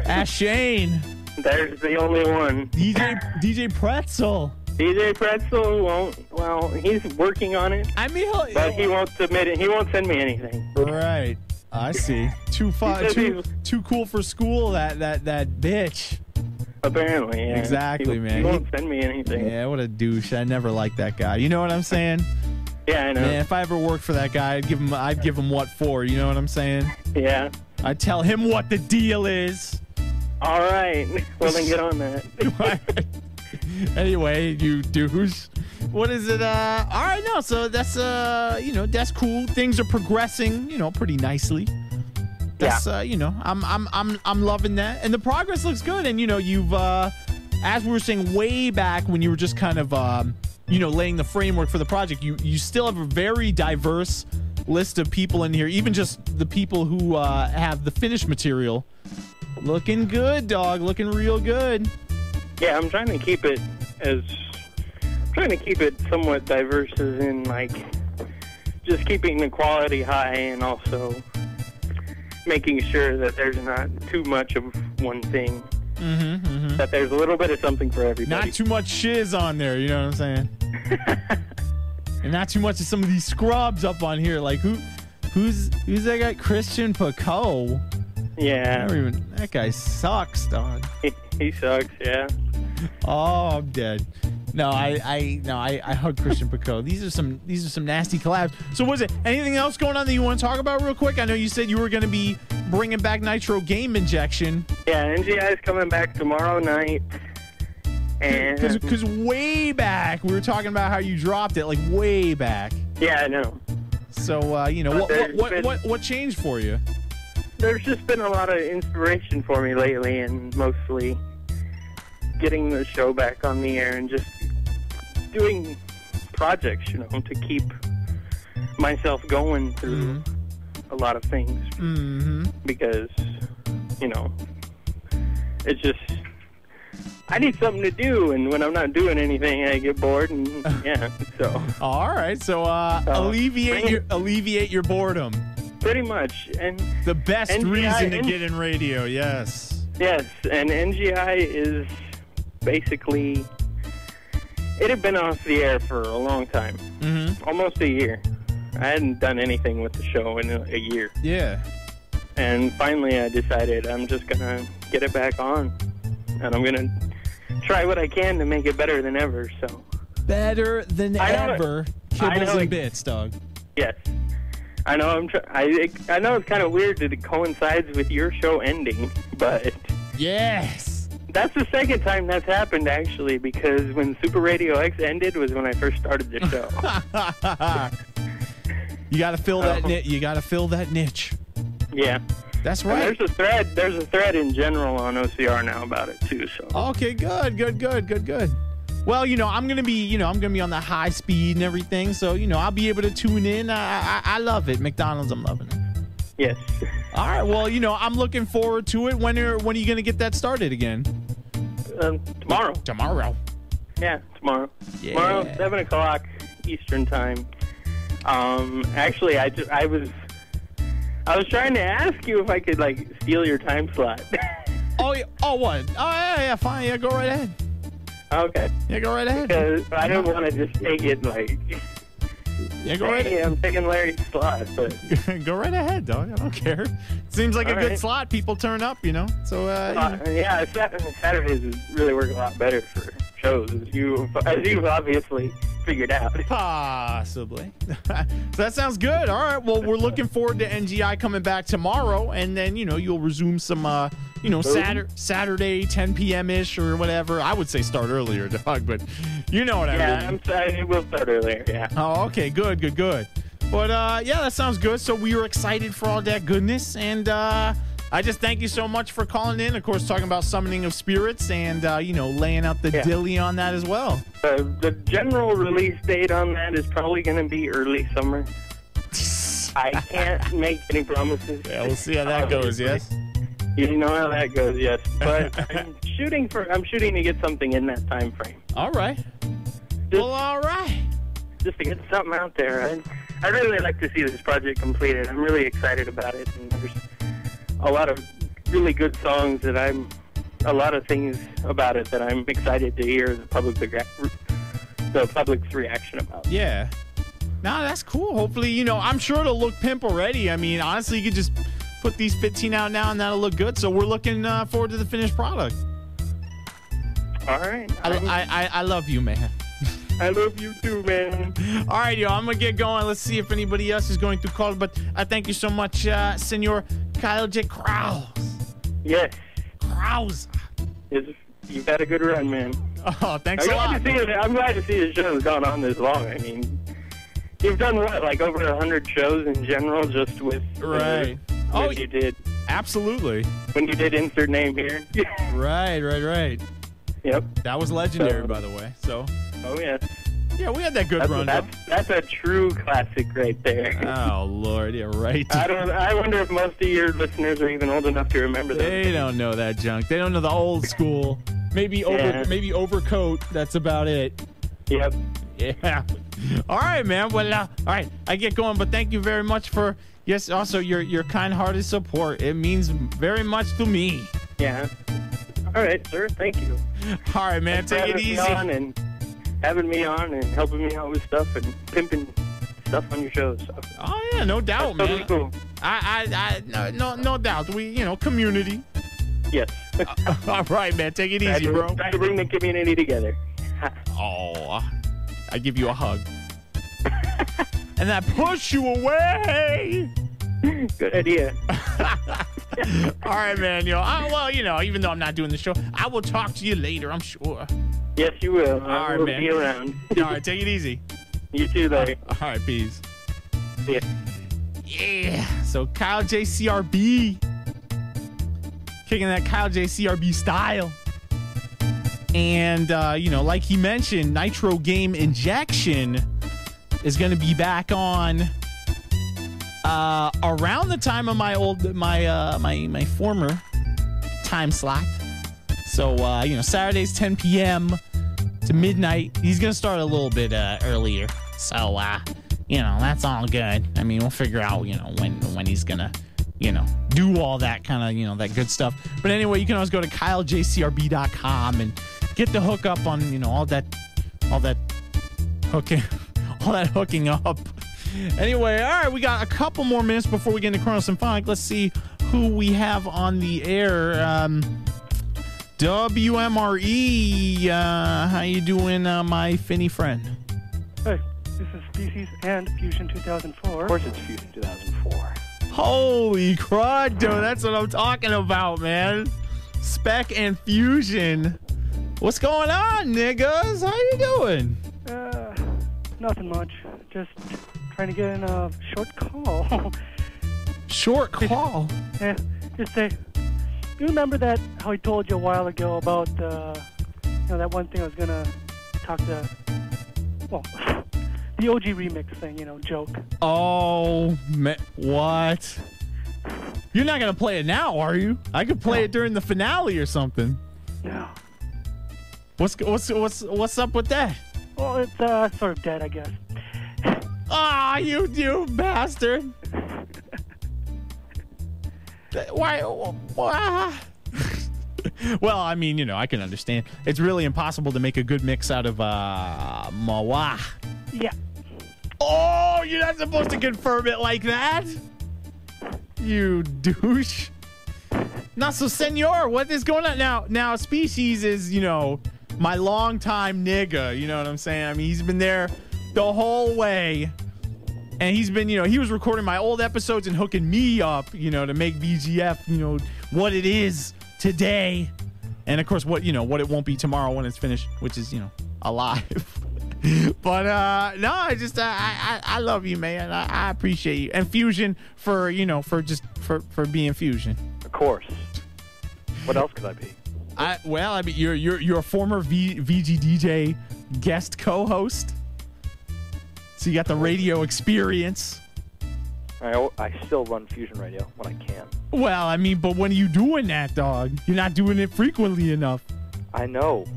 Ash Shane. There's the only one. DJ Pretzel. DJ Pretzel won't. Well, he's working on it. I mean, but he won't submit it. He won't send me anything. Right. I see. Too cool for school. That bitch. Apparently, yeah. Exactly, man. He won't send me anything. Yeah, what a douche. I never liked that guy. You know what I'm saying? Yeah, I know. Man, if I ever worked for that guy, I'd give him what for. You know what I'm saying? Yeah. I'd tell him what the deal is. All right. Well, then get on that. Anyway, you douche. What is it? All right, no. So that's that's cool. Things are progressing, pretty nicely. That's I'm loving that, and the progress looks good. And you've as we were saying way back when you were just kind of laying the framework for the project, you still have a very diverse list of people in here, even just the people who have the finished material. Looking good, dog. Looking real good. Yeah, I'm trying to keep it somewhat diverse, as in like just keeping the quality high, and also making sure that there's not too much of one thing. Mm-hmm. That there's a little bit of something for everybody. Not too much shiz on there, you know what I'm saying? And not too much of some of these scrubs up on here. Like who's that guy? Christian Pico. Yeah. That guy sucks, dog. He sucks, yeah. Oh, I'm dead. No, I hug Christian Pico. These are some nasty collabs. So was it anything else going on that you want to talk about real quick? I know you said you were going to be bringing back Nitro Game Injection. Yeah, NGI is coming back tomorrow night. And because way back we were talking about how you dropped it, like way back. Yeah, I know. So what changed for you? There's just been a lot of inspiration for me lately, and mostly getting the show back on the air and just doing projects, to keep myself going through a lot of things. Because, it's just, I need something to do, and when I'm not doing anything, I get bored, and yeah, so. All right, so alleviate your boredom. Pretty much, and the best NGI reason to get in radio, yes. Yes, and NGI is basically, it had been off the air for a long time, almost a year. I hadn't done anything with the show in a year. Yeah. And finally I decided I'm just going to get it back on, and I'm going to try what I can to make it better than ever, so. Better than ever. Kibbles and bits, dog. Yes. I know I know it's kind of weird that it coincides with your show ending, but yes, that's the second time that's happened actually. Because when Super Radio X ended was when I first started the show. You got to fill that niche. You got to fill that niche. Yeah, that's right. And there's a thread in general on OCR now about it too. So okay, good. Well, I'm gonna be on the high speed and everything, so I'll be able to tune in. I love it. McDonald's, I'm loving it. Yes. All right. Well, I'm looking forward to it. When are you gonna get that started again? Tomorrow. Tomorrow. Yeah, tomorrow. Yeah. Tomorrow, 7:00 Eastern time. Actually, I was trying to ask you if I could steal your time slot. Oh, what? Oh, yeah, fine. Yeah, go right ahead. Okay. Yeah, go right ahead. Because I don't want to just take it Yeah, go right ahead. I'm taking Larry's slot, but... Go right ahead, dog. I don't care. Seems like a good slot. People turn up, So, yeah, Saturdays really work a lot better for shows, as you've obviously figured out. Possibly. So that sounds good. All right. Well, we're looking forward to NGI coming back tomorrow, and then, you'll resume some, Saturday, 10 p.m.-ish or whatever. I would say start earlier, dog, but you know what I mean. Yeah, I'm sorry. It will start earlier, yeah. Oh, okay. Good. But, yeah, that sounds good. So we were excited for all that goodness, and I just thank you so much for calling in. Of course, talking about summoning of spirits and, laying out the dilly on that as well. The general release date on that is probably going to be early summer. I can't make any promises. Yeah, we'll see how that goes, yes? You know how that goes, yes. But I'm shooting to get something in that time frame. All right. All right. Just to get something out there. I'd really like to see this project completed. I'm really excited about it. And there's a lot of really good songs a lot of things about it that I'm excited to hear the public's reaction about. Yeah. No, that's cool. Hopefully, I'm sure it'll look pimp already. I mean, honestly, you could just put these 15 out now and that'll look good. So we're looking forward to the finished product. All right. I love you, man. I love you too, man. All right, yo, I'm going to get going. Let's see if anybody else is going to call. But I thank you so much, Senor Kyle J. Krause. Yes. Krause. You've had a good run, man. Oh, thanks a lot. I'm glad to see the show's gone on this long. I mean, you've done what, over 100 shows in general, just with right. What you did. Absolutely. When you did insert name here. Right. Yep. That was legendary, by the way. So. Oh yeah. Yeah, we had that good run. That's a true classic right there. Oh Lord, yeah, right. I wonder if most of your listeners are even old enough to remember that. They don't know that junk. They don't know the old school. Maybe Overcoat. That's about it. Yep. Yeah. All right, man. Well, all right. I get going, but thank you very much for also your kind-hearted support. It means very much to me. Yeah. All right, sir. Thank you. All right, man. Take it easy. Having me on and helping me out with stuff and pimping stuff on your shows. So. Oh yeah, no doubt, man. Totally cool. No doubt. We, community. Yes. All right, man. Take it easy, bro. Try to bring the community together. Oh, I give you a hug. And I push you away. Good idea. All right, man. Even though I'm not doing the show, I will talk to you later, I'm sure. Yes, you will. All right, will man. be around. All right, take it easy. You too, buddy. All right, peace. Yeah. Yeah. So Kyle JCRB. Kicking that Kyle JCRB style. And, like he mentioned, Nitro Game Injection is going to be back on around the time of my former time slot. So, Saturdays 10 p.m. to midnight. He's going to start a little bit earlier. So, that's all good. I mean, we'll figure out, when he's going to, do all that kind of, that good stuff. But anyway, you can always go to kylejcrb.com and get the hookup on, all that hooking up. Anyway, all right, we got a couple more minutes before we get into Chrono Symphonic. Let's see who we have on the air. WMRE, how you doing, my Finny friend? Hey, this is Species and Fusion 2004. Of course it's Fusion 2004. Holy crud, dude, that's what I'm talking about, man. Spec and Fusion. What's going on, niggas? How you doing? Nothing much. Just trying to get in a short call. Short call? Yeah, just say, you remember that, how I told you a while ago about, that one thing I was going to talk to, the OG remix thing, joke. Oh, what? You're not going to play it now, are you? I could play it during the finale or something. No. What's up with that? Well, it's sort of dead, I guess. Ah, you bastard! Why? Well, I mean, I can understand. It's really impossible to make a good mix out of Mawa. Yeah. Oh, you're not supposed to confirm it like that. You douche. Not so, senor. What is going on now? Species is, my longtime nigga. You know what I'm saying? I mean, he's been there the whole way. And he's been, he was recording my old episodes and hooking me up, to make VGF, what it is today. And of course, what it won't be tomorrow when it's finished, which is, alive. But, no, I love you, man. I appreciate you. And Fusion for being Fusion. Of course. What else could I be? You're a former VGDJ guest co-host. So you got the radio experience. I still run Fusion Radio when I can. Well, I mean, but when are you doing that, dog? You're not doing it frequently enough. I know.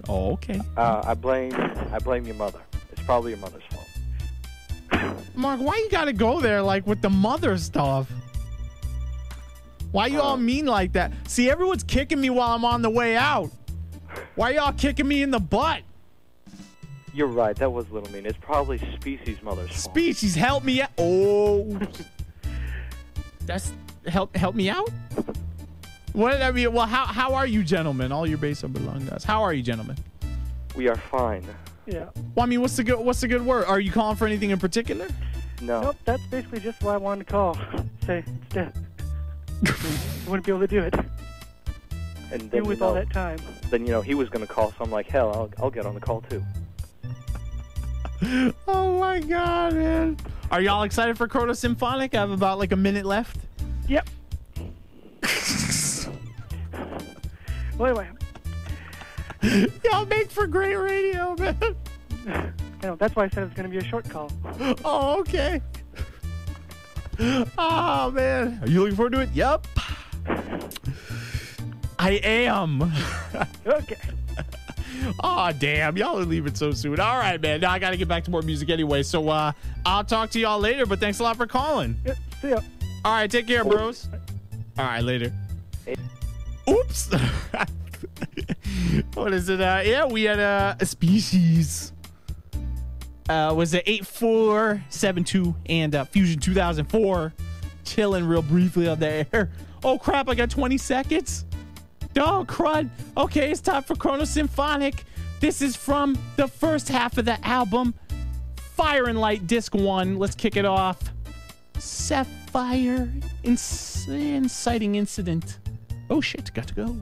Oh, okay. I blame your mother. It's probably your mother's fault. Mark, why you gotta go there with the mother stuff? Why you all mean like that? See, everyone's kicking me while I'm on the way out. Why y'all kicking me in the butt? You're right. That was a little mean. It's probably Species' mother's fault. Species, help me out. Oh. That's help me out? What did I mean? Well, how are you, gentlemen? All your base belong to us. How are you, gentlemen? We are fine. Yeah. Well, I mean, what's the good word? Are you calling for anything in particular? No. Nope, that's basically just why I wanted to call. Say, it's dead. You wouldn't be able to do it. And then, with all that time. Then, he was going to call, so I'm like, hell, I'll get on the call, too. Oh, my God, man. Are y'all excited for Chrono Symphonic? I have about, a minute left. Yep. Well, anyway. Y'all make for great radio, man. I know, that's why I said it was going to be a short call. Oh, okay. Oh, man. Are you looking forward to it? Yep. I am. Okay. Oh, damn. Y'all are leaving so soon. All right, man. Now I got to get back to more music anyway. So I'll talk to y'all later, but thanks a lot for calling. Yep. See ya. All right. Take care, bros. All right. Later. Oops. What is it? Yeah, we had a Species. Was it 8472 and Fusion 2004 chilling real briefly on the air. Oh crap, I got 20 seconds. Oh crud. Okay, it's time for Chrono Symphonic. This is from the first half of the album, Fire and Light, Disc 1. Let's kick it off. Sapphire, inciting incident. Oh shit, got to go.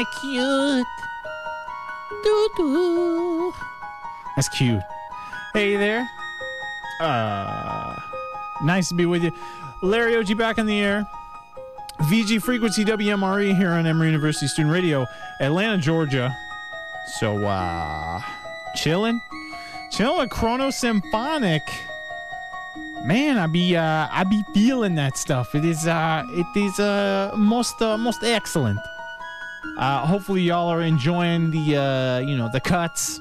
kinda cute. Doo-doo. That's cute. Hey there. Nice to be with you. Larry Oji back on the air. VG Frequency WMRE here on Emory University Student Radio, Atlanta, Georgia. So, chilling with Chrono Symphonic. Man, I be feeling that stuff. It is most excellent. Hopefully y'all are enjoying the cuts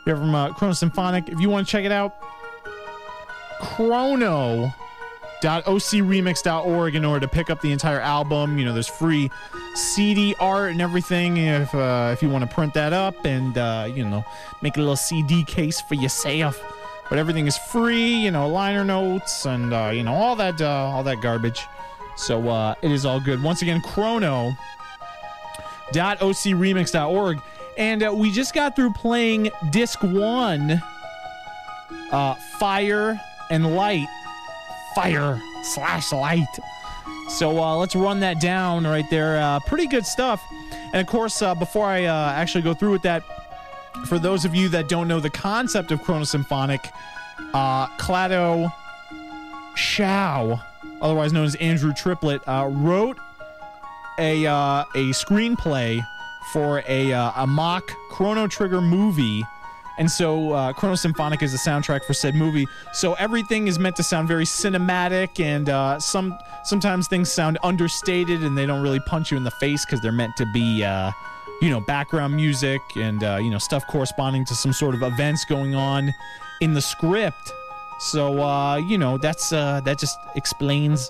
here from Chrono Symphonic. If you want to check it out, chrono.ocremix.org in order to pick up the entire album. There's free CD art and everything if you want to print that up and make a little CD case for yourself. But everything is free, liner notes and all that garbage. So it is all good. Once again, chrono.ocremix.org. And we just got through playing disc 1, Fire and Light. Fire/light. So let's run that down right there. Pretty good stuff. And of course, before I actually go through with that, for those of you that don't know the concept of Chrono Symphonic, Clado Shao, otherwise known as Andrew Triplett, wrote a screenplay for a mock Chrono Trigger movie. And so Chrono Symphonic is the soundtrack for said movie. So everything is meant to sound very cinematic, and sometimes things sound understated and they don't really punch you in the face because they're meant to be background music and stuff corresponding to some sort of events going on in the script. So that just explains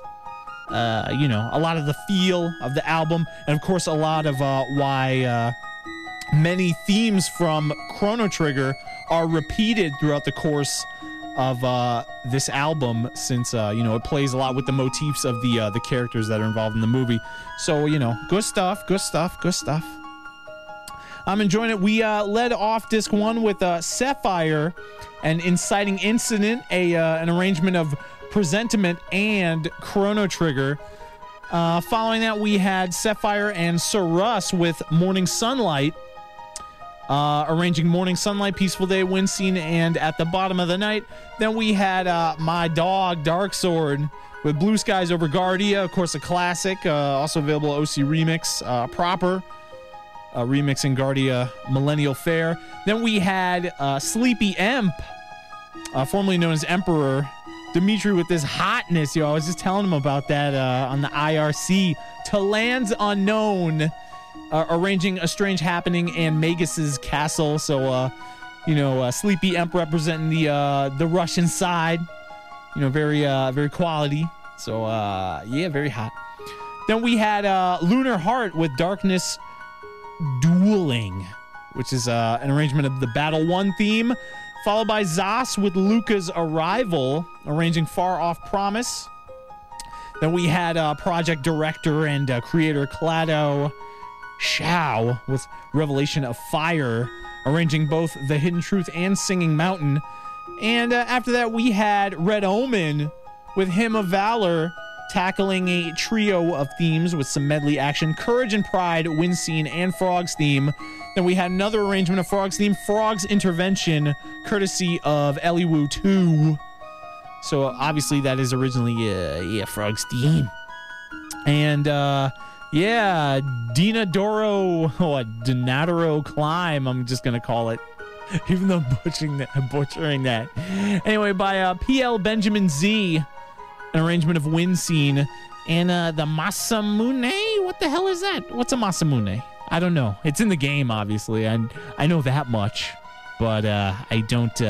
a lot of the feel of the album, and of course a lot of why many themes from Chrono Trigger are repeated throughout the course of this album, since it plays a lot with the motifs of the characters that are involved in the movie. So good stuff. I'm enjoying it. We led off disc 1 with Sapphire, an inciting incident, an arrangement of Presentiment and Chrono Trigger. Following that, we had Sapphire and Sir Russ with Morning Sunlight, arranging Morning Sunlight, Peaceful Day, Wind Scene, and At the Bottom of the Night. Then we had My Dog, Dark Sword, with Blue Skies Over Guardia, of course a classic, also available at OC Remix proper. Remixing Guardia Millennial Fair. Then we had Sleepy Emp, formerly known as Emperor. Dimitri with this hotness, I was just telling him about that on the IRC. To Lands Unknown, arranging A Strange Happening and Magus's Castle. So, Sleepy Emp representing the Russian side. Very quality. So, very hot. Then we had Lunar Heart with Darkness Dueling, which is an arrangement of the Battle 1 theme, followed by Zos with Luca's Arrival, arranging Far Off Promise. Then we had project director and creator Clado Shao with Revelation of Fire, arranging both The Hidden Truth and Singing Mountain. And after that, we had Red Omen with Hymn of Valor, tackling a trio of themes with some medley action: Courage and Pride, Wind Scene, and Frog's theme. Then we had another arrangement of Frog's theme, Frog's Intervention, courtesy of Eliwu 2. So obviously that is originally Frog's theme. And Dinadoro Climb, I'm just gonna call it, even though I'm butchering that. Anyway, by PL Benjamin Z, an arrangement of Wind Scene. And the Masamune, what the hell is that? What's a Masamune? I don't know. It's in the game, obviously. I know that much, but I don't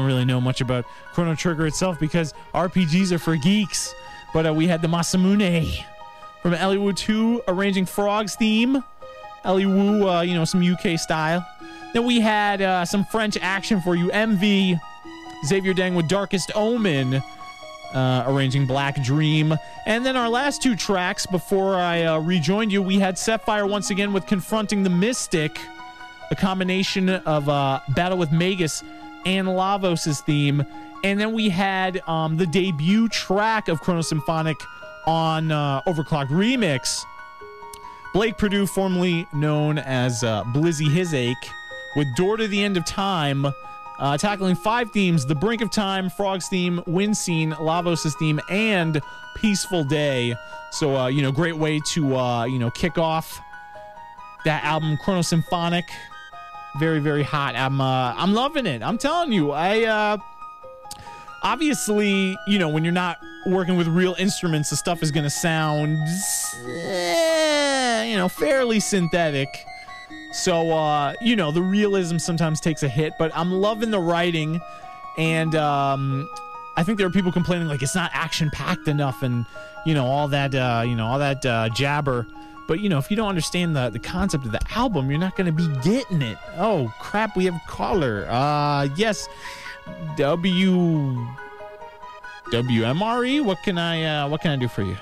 really know much about Chrono Trigger itself, because RPGs are for geeks. But we had the Masamune from Eliwu 2, arranging Frog's theme. Eliwu, some UK style. Then we had some French action for you. MV Xavier Deng with Darkest Omen, arranging Black Dream. And then our last two tracks before I rejoined you, we had Sapphire once again with Confronting the Mystic, a combination of Battle with Magus and Lavos' theme. And then we had the debut track of Chrono Symphonic on Overclocked Remix Blake Perdue, formerly known as Blizzy Hisache, with Door to the End of Time, tackling 5 themes: The Brink of Time, Frog's theme, Wind Scene, Lavos' theme, and Peaceful Day. So, great way to, kick off that album, Chronosymphonic. Very, very hot. I'm loving it. I'm telling you. Obviously, when you're not working with real instruments, the stuff is going to sound, fairly synthetic. So, the realism sometimes takes a hit, but I'm loving the writing. And I think there are people complaining like it's not action-packed enough and, all that jabber. But, if you don't understand the concept of the album, you're not going to be getting it. Oh, crap, we have a caller. Yes, WMRE, what can I do for you?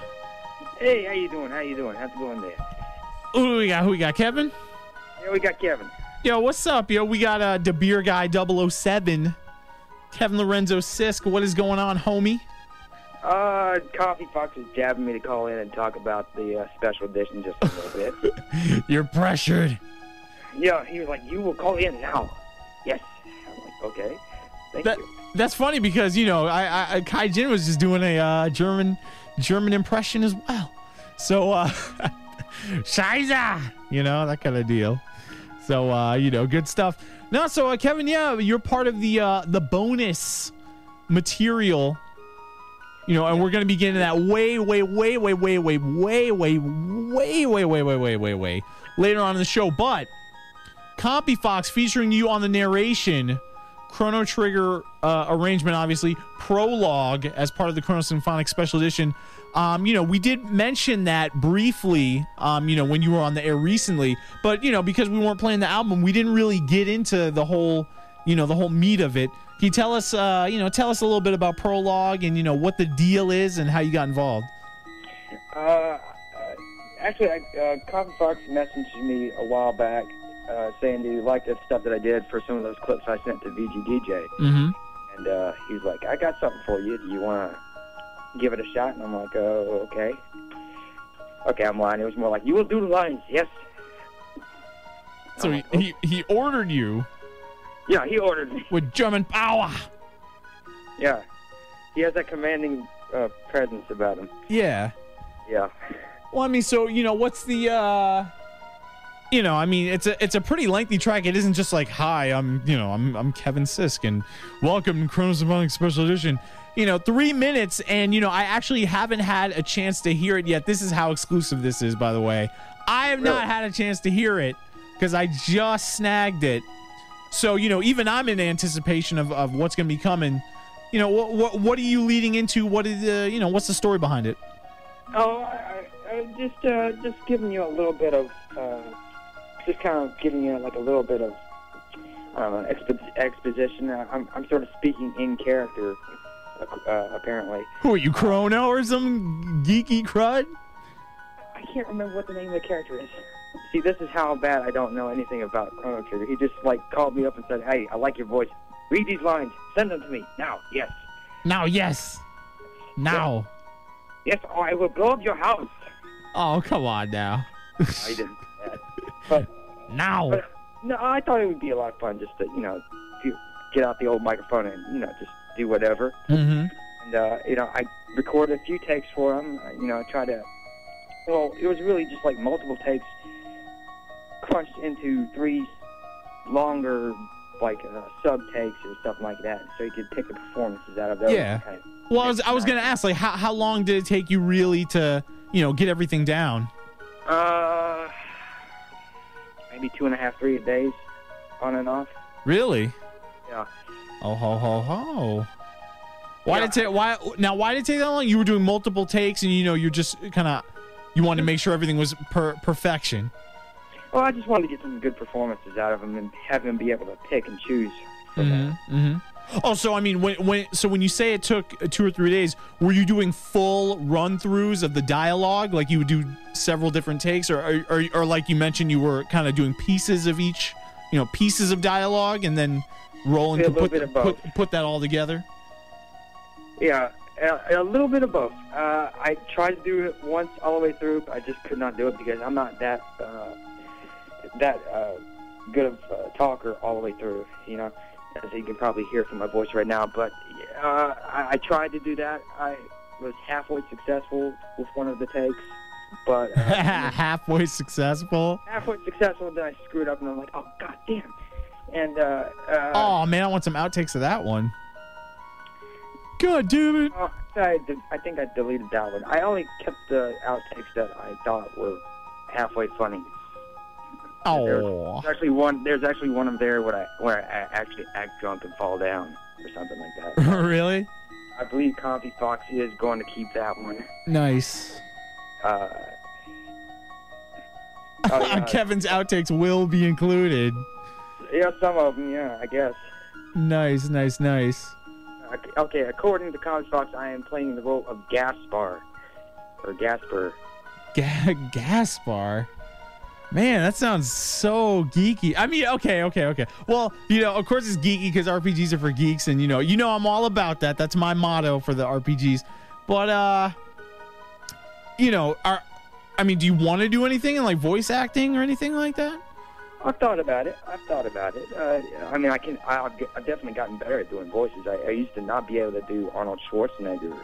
Hey, how you doing? How's it going there? Who we got, Kevin? Yeah, we got Kevin. Yo, what's up, yo? We got the beer guy 007, Kevin Lorenzo Sisk. What is going on, homie? Coffee Fox is jabbing me to call in and talk about the special edition just a little bit. You're pressured. Yeah, he was like, you will call in now. Yes. I'm like, okay. Thank you. That's funny because, Kai Jin was just doing a German impression as well. So, Scheiße, that kind of deal. So, good stuff. No, so, Kevin, yeah, you're part of the bonus material. And we're going to be getting that way later on in the show. But Copy Fox featuring you on the narration, Chrono Trigger arrangement, obviously, prologue as part of the Chrono Symphonic Special Edition. We did mention that briefly, when you were on the air recently. But, because we weren't playing the album, we didn't really get into the whole meat of it. Can you tell us, a little bit about Prologue and, what the deal is and how you got involved? Actually, Coffee Fox messaged me a while back saying that he liked that stuff that I did for some of those clips I sent to VGDJ. Mm-hmm. And he's like, I got something for you. Do you want to give it a shot? And I'm like, okay. Okay, I'm lying. It was more like, you will do the lines, yes. So he ordered you. Yeah, he ordered me. With German power. Yeah. He has that commanding presence about him. Yeah. Yeah. Well, I mean, so, what's the, it's a pretty lengthy track. It isn't just like, hi, I'm Kevin Sisk, and welcome to Chrono Symphonic Special Edition. 3 minutes, and, I actually haven't had a chance to hear it yet. This is how exclusive this is, by the way. I have not had a chance to hear it, because I just snagged it. So, even I'm in anticipation of what's going to be coming. What are you leading into? What is what's the story behind it? Oh, I just giving you a little bit of, just kind of giving you like a little bit of, exposition. I'm sort of speaking in character, apparently. Who are you, Chrono or some geeky crud? I can't remember what the name of the character is. See, this is how bad I don't know anything about Chrono Trigger. He just, called me up and said, hey, I like your voice. Read these lines. Send them to me. Now, yes. Now, yes. Now. Yes, or I will blow up your house. Oh, come on now. I didn't do that. But, now. But, no, I thought it would be a lot of fun just to, get out the old microphone and, just do whatever. Mm-hmm. And, I recorded a few takes for him. I tried to... Well, it was really just multiple takes crunched into 3 longer, sub takes or something like that, so you could pick the performances out of those. Yeah. Well, I was gonna ask, how long did it take you really to, get everything down? Maybe 2.5, 3 days, on and off. Really? Yeah. Oh ho ho ho. Why did it take that long? You were doing multiple takes, and you're just kind of. You wanted to make sure everything was perfection. Well, I just wanted to get some good performances out of him and have him be able to pick and choose from that. Mm-hmm. Oh, so I mean, when you say it took 2 or 3 days, were you doing full run-throughs of the dialogue? Like you would do several different takes, or like you mentioned, you were kind of doing pieces of each, pieces of dialogue, and then rolling to put that all together? Yeah. A little bit of both. I tried to do it once all the way through, but I just could not do it because I'm not that good of a talker all the way through, you know, as you can probably hear from my voice right now. But I tried to do that. I was halfway successful with one of the takes, but halfway successful. Halfway successful, then I screwed up, and I'm like, oh god damn. And oh man, I want some outtakes of that one. God damn it! I think I deleted that one. I only kept the outtakes that I thought were halfway funny. Oh. There's actually one of there where I actually act drunk and fall down or something like that. Really? I believe Comfy Fox is going to keep that one. Nice. Yeah. Kevin's outtakes will be included. Yeah, some of them. Yeah, I guess. Nice. Okay, according to Comfy Fox, I am playing the role of Gaspar. Or Gasper. Gaspar? Man, that sounds so geeky. I mean, okay. Well, you know, of course it's geeky because RPGs are for geeks, and you know I'm all about that. That's my motto for the RPGs. But you know, do you want to do anything in like voice acting or anything like that? I've thought about it. I mean, I've definitely gotten better at doing voices. I used to not be able to do Arnold Schwarzenegger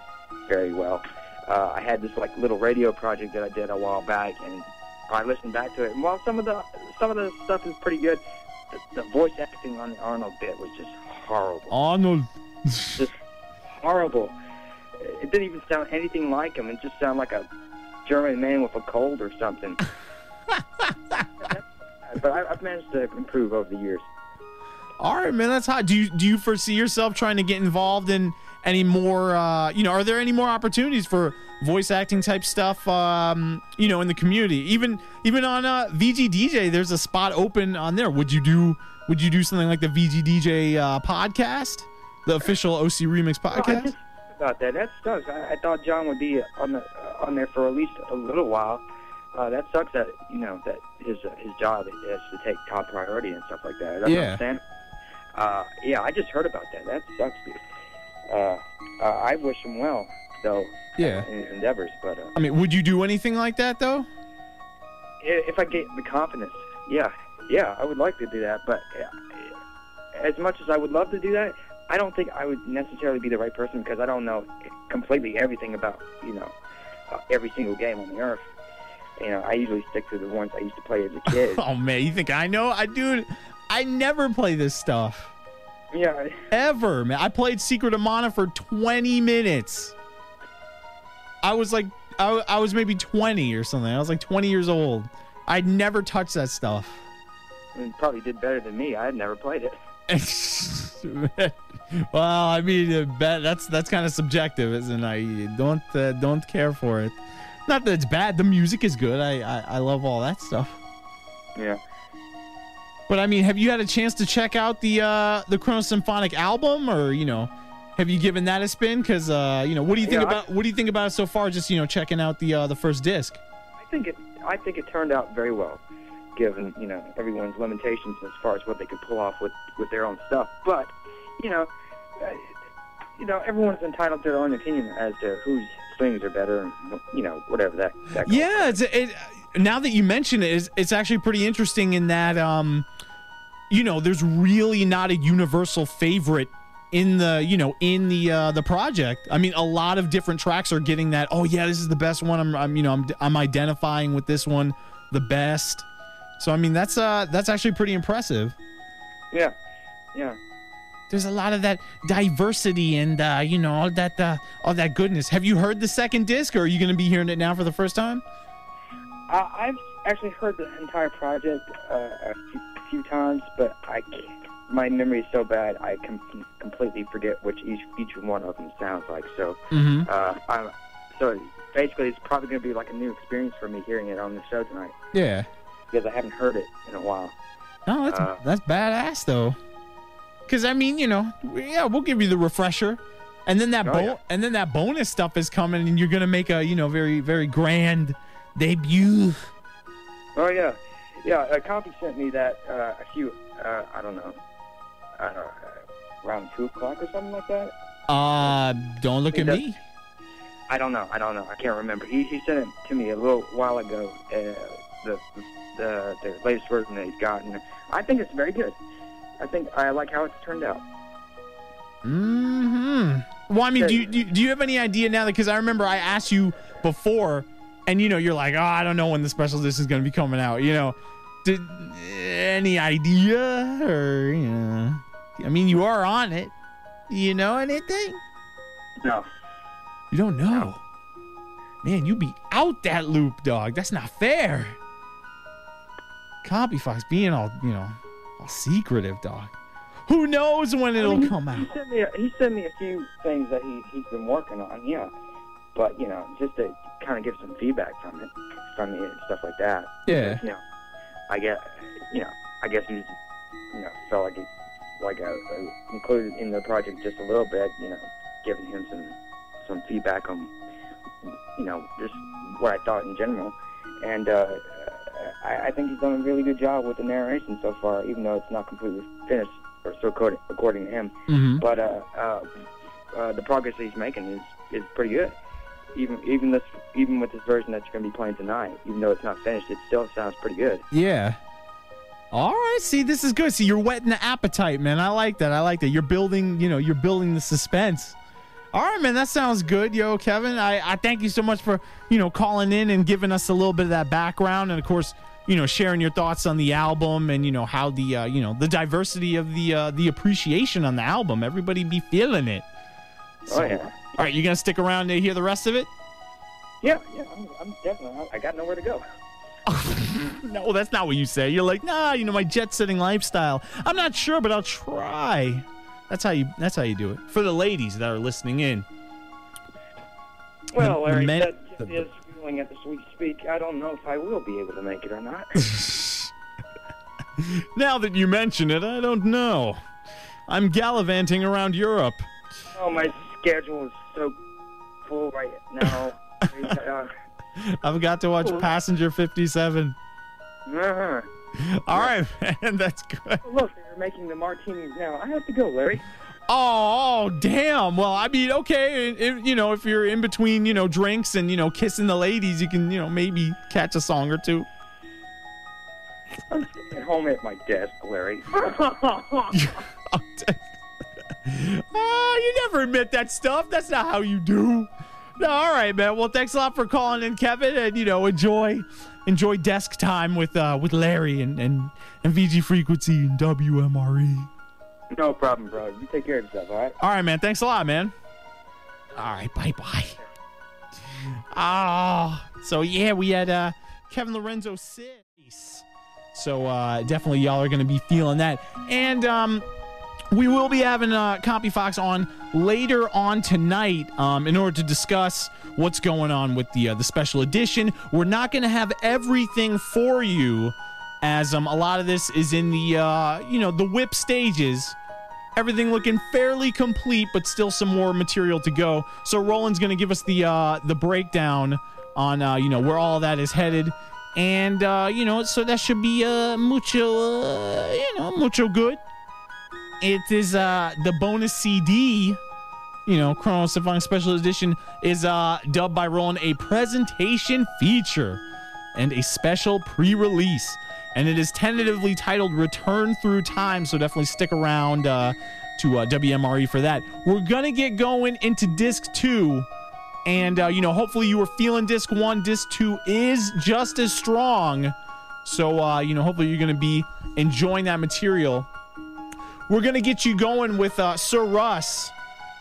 very well. I had this like little radio project that I did a while back, and I listened back to it. And while some of the stuff is pretty good, the voice acting on the Arnold bit was just horrible. Arnold. Just horrible. It didn't even sound anything like him. It just sounded like a German man with a cold or something. But I've managed to improve over the years. All right, man, that's hot. Do you foresee yourself trying to get involved in any more? Are there any more opportunities for voice acting type stuff? In the community, even on VG DJ, there's a spot open on there. Would you do something like the VG DJ podcast, the official OC Remix podcast? I just thought that sucks. I thought John would be on there for at least a little while. That sucks that that his job is to take top priority and stuff like that. I don't understand. Yeah, I just heard about that. That sucks, dude. I wish him well, though. Yeah. In his endeavors, but. I mean, would you do anything like that though? If I get the confidence, yeah, I would like to do that. But as much as I would love to do that, I don't think I would necessarily be the right person because I don't know completely everything about every single game on the earth. I usually stick to the ones I used to play as a kid. Oh man, you think I know? I never play this stuff. Yeah. Ever, man. I played Secret of Mana for 20 minutes. I was like, I was maybe 20 or something. I was like 20 years old. I'd never touched that stuff. You probably did better than me. I had never played it. Well, I mean, that's kind of subjective, isn't it? I don't care for it. Not that it's bad. The music is good. I love all that stuff. Yeah. But I mean, have you had a chance to check out the Chrono Symphonic album, or have you given that a spin? Because what do you think about it so far? Just checking out the first disc. I think it turned out very well, given everyone's limitations as far as what they could pull off with their own stuff. But everyone's entitled to their own opinion as to whose things are better, whatever that yeah, now that you mention it, it's actually pretty interesting in that there's really not a universal favorite in the project. I mean, a lot of different tracks are getting that, oh yeah, this is the best one. I'm identifying with this one the best. So I mean, that's actually pretty impressive. Yeah. There's a lot of that diversity and all that goodness. Have you heard the second disc, or are you going to be hearing it now for the first time? I've actually heard the entire project a few times, but my memory is so bad I can completely forget which each one of them sounds like. So, so basically, it's probably going to be like a new experience for me hearing it on the show tonight. Yeah, because I haven't heard it in a while. No, that's badass though. Because I mean, we'll give you the refresher, and then that bonus stuff is coming, and you're gonna make a very very grand debut. Oh yeah. Copy sent me that a few I don't know, around 2 o'clock or something like that. Don't look at me. I don't know. I can't remember. He sent it to me a little while ago. The latest version that he's gotten. I think it's very good. I like how it's turned out. Well, I mean, do you have any idea now? Because I remember I asked you before, and you're like, oh, I don't know when the special edition is going to be coming out. Any idea, or I mean, you are on it. You know anything? No. You don't know? No. Man, you be out that loop, dog. That's not fair. Copyfox being all secretive, dog. Who knows when it'll come out? He sent me a few things that he's been working on, yeah. But just to kind of get some feedback from me and stuff like that. Yeah. Because, I guess he's felt like I included in the project just a little bit, giving him some feedback on just what I thought in general, and I think he's done a really good job with the narration so far, even though it's not completely finished, or so according to him. Mm-hmm. But the progress that he's making is pretty good. Even with this version that you're going to be playing tonight, even though it's not finished, it still sounds pretty good. Yeah. All right. See, this is good. See, you're whetting the appetite, man. I like that. You're building, you're building the suspense. All right, man. That sounds good, Kevin. I thank you so much for, calling in and giving us a little bit of that background, and of course, sharing your thoughts on the album and how the the diversity of the appreciation on the album. Everybody be feeling it. So, oh yeah. All right, you gonna stick around to hear the rest of it? Yeah, I'm definitely. I got nowhere to go. No, that's not what you say. You're like, nah, my jet-setting lifestyle. I'm not sure, but I'll try. That's how you do it. For the ladies that are listening in. Well, Larry, that is feeling at this week speak. I don't know if I will be able to make it or not. Now that you mention it, I don't know. I'm gallivanting around Europe. Oh, my schedule is so full right now. I've got to watch Passenger 57. Uh-huh. All right, man, that's good. Look, they're making the martinis now. I have to go, Larry. Oh, damn. Well, I mean, okay, if you're in between, drinks and, kissing the ladies, you can, maybe catch a song or two. I'm sitting at home at my desk, Larry. You never admit that stuff. That's not how you do. No, all right, man. Well, thanks a lot for calling in, Kevin, and enjoy desk time with Larry and VG Frequency and WMRE. No problem, bro. You take care of yourself, all right? All right, man. Thanks a lot, man. All right, bye-bye. So yeah, we had Kevin Lorenzo 6. So definitely y'all are going to be feeling that. And we will be having Copyfox on later on tonight in order to discuss what's going on with the special edition. We're not going to have everything for you, as a lot of this is in the the whip stages. Everything looking fairly complete, but still some more material to go. So Roland's going to give us the breakdown on where all that is headed. And so that should be mucho good. It is the bonus CD, Chrono Symphonic Special Edition is dubbed by Roland a presentation feature and a special pre-release. And it is tentatively titled Return Through Time, so definitely stick around to WMRE for that. We're going to get going into Disc 2, and, hopefully you were feeling Disc 1. Disc 2 is just as strong, so, hopefully you're going to be enjoying that material. We're going to get you going with Sir Russ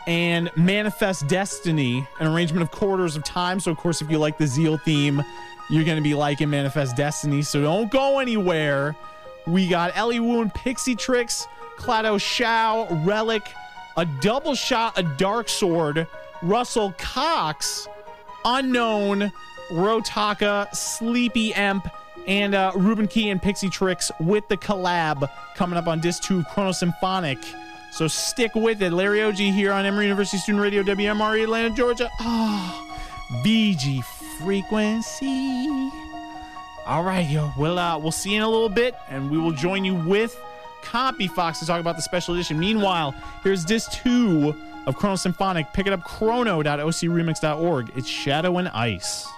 and Manifest Destiny, an arrangement of Corridors of Time. So, of course, if you like the Zeal theme, you're going to be liking Manifest Destiny. So don't go anywhere. We got Ellie Wu and Pixie Tricks, Clado Shao, Relic, a double shot, a Dark Sword, Russell Cox, Unknown, Rotaka, Sleepy Emp, and Ruben Key and Pixie Tricks with the collab coming up on Disc 2 of Chrono Symphonic. So stick with it. Larry Oji here on Emory University Student Radio, WMRE, Atlanta, Georgia. VG Frequency. All right, yo. We'll see you in a little bit, and we will join you with Copyfox to talk about the special edition. Meanwhile, here's Disc 2 of Chrono Symphonic. Pick it up, chrono.ocremix.org. It's Shadow and Ice.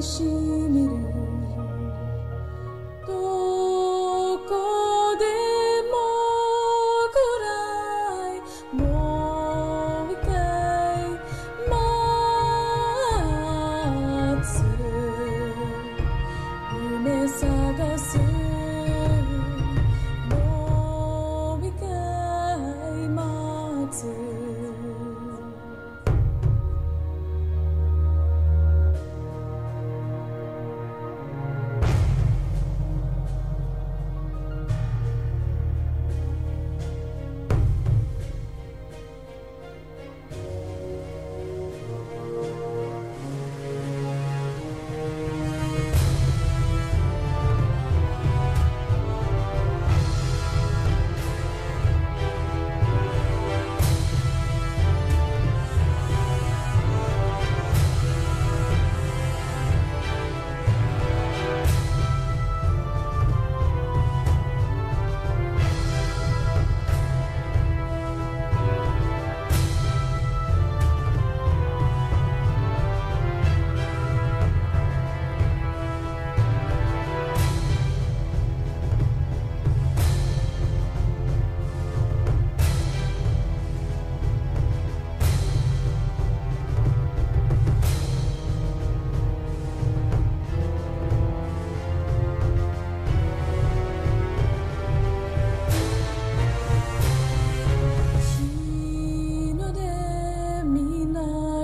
しみるどこで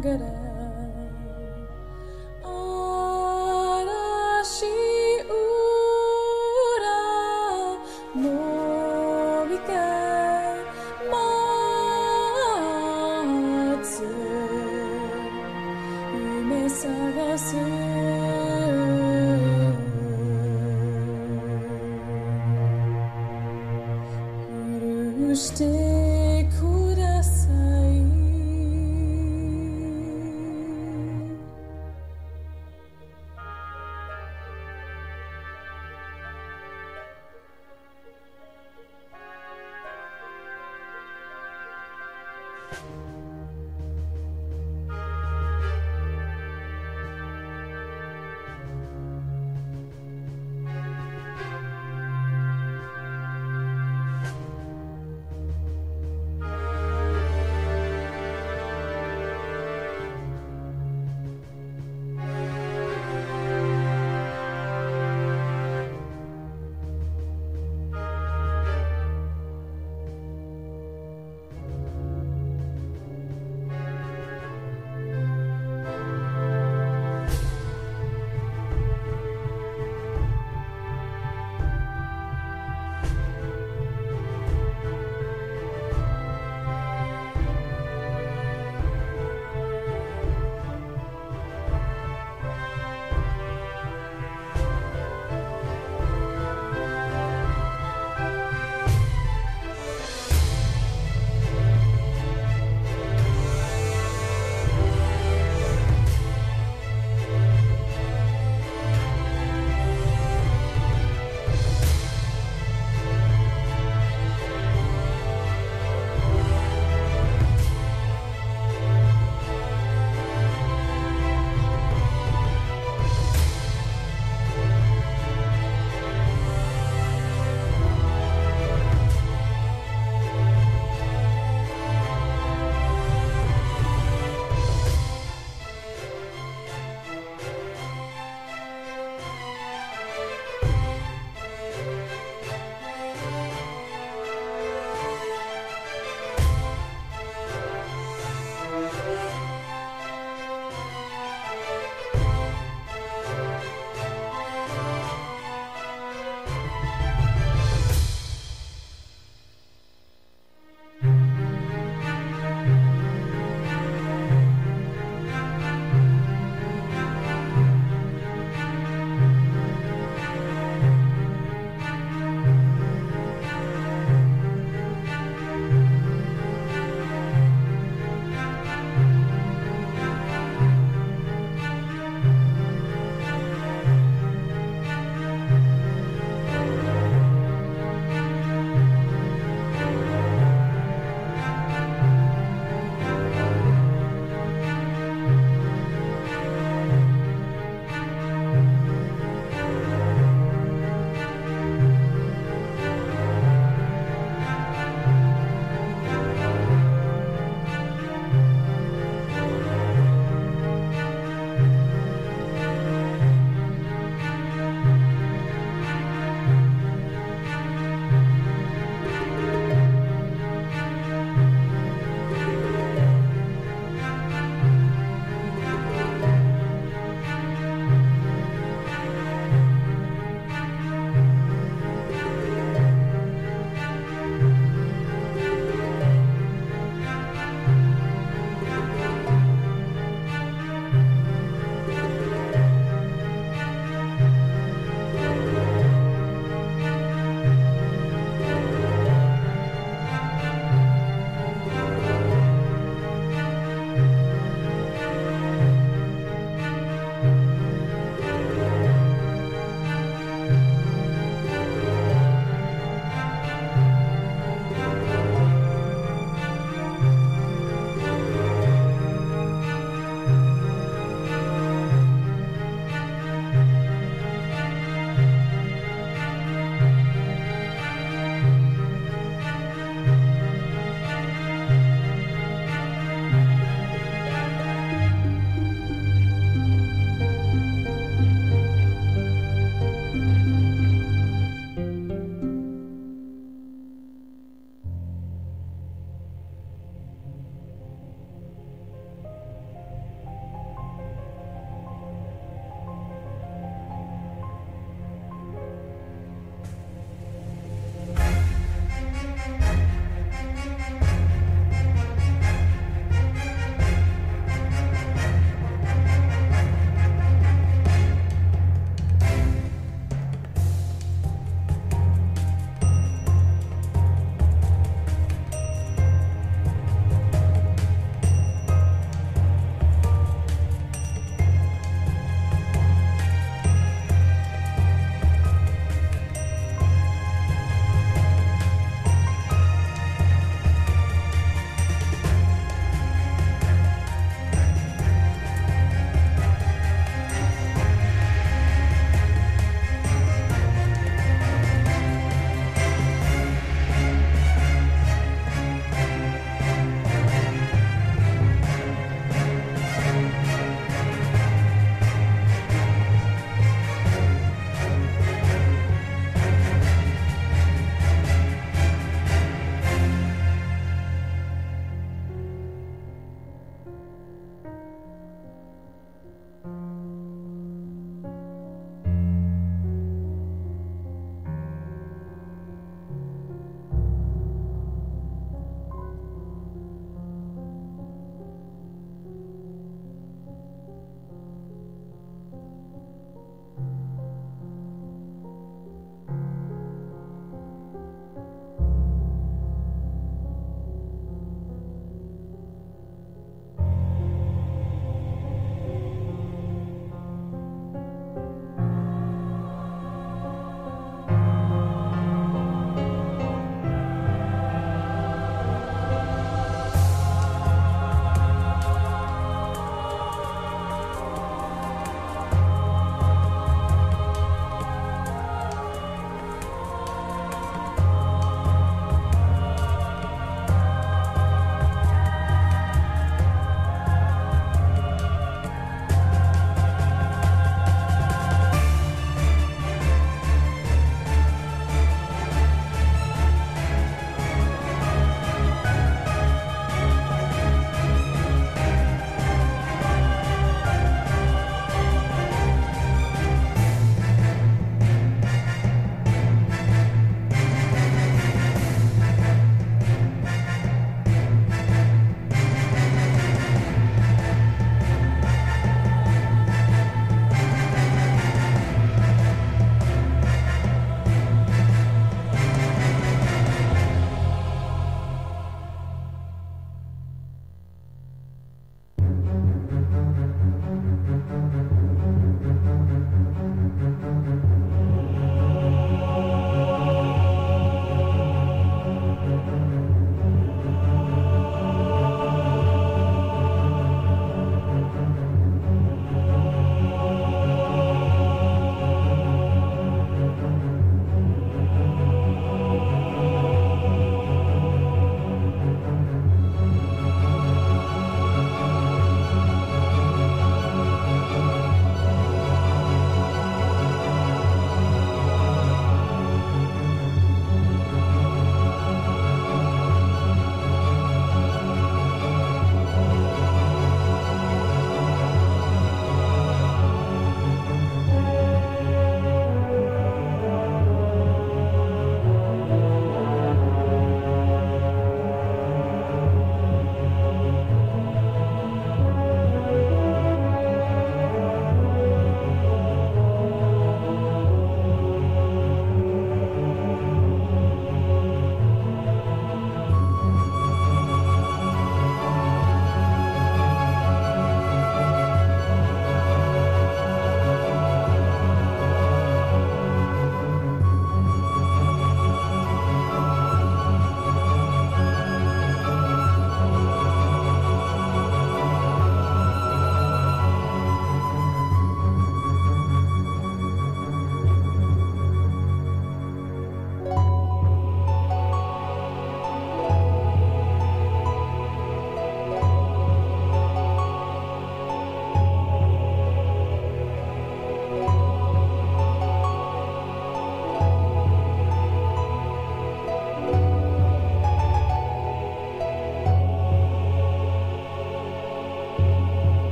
がら嵐裏のびが待つ夢探す許してください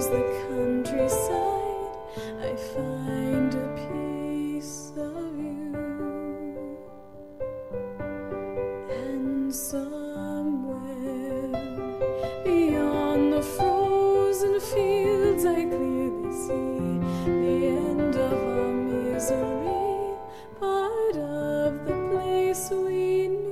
across the countryside, I find a piece of you. And somewhere beyond the frozen fields, I clearly see the end of our misery, part of the place we knew.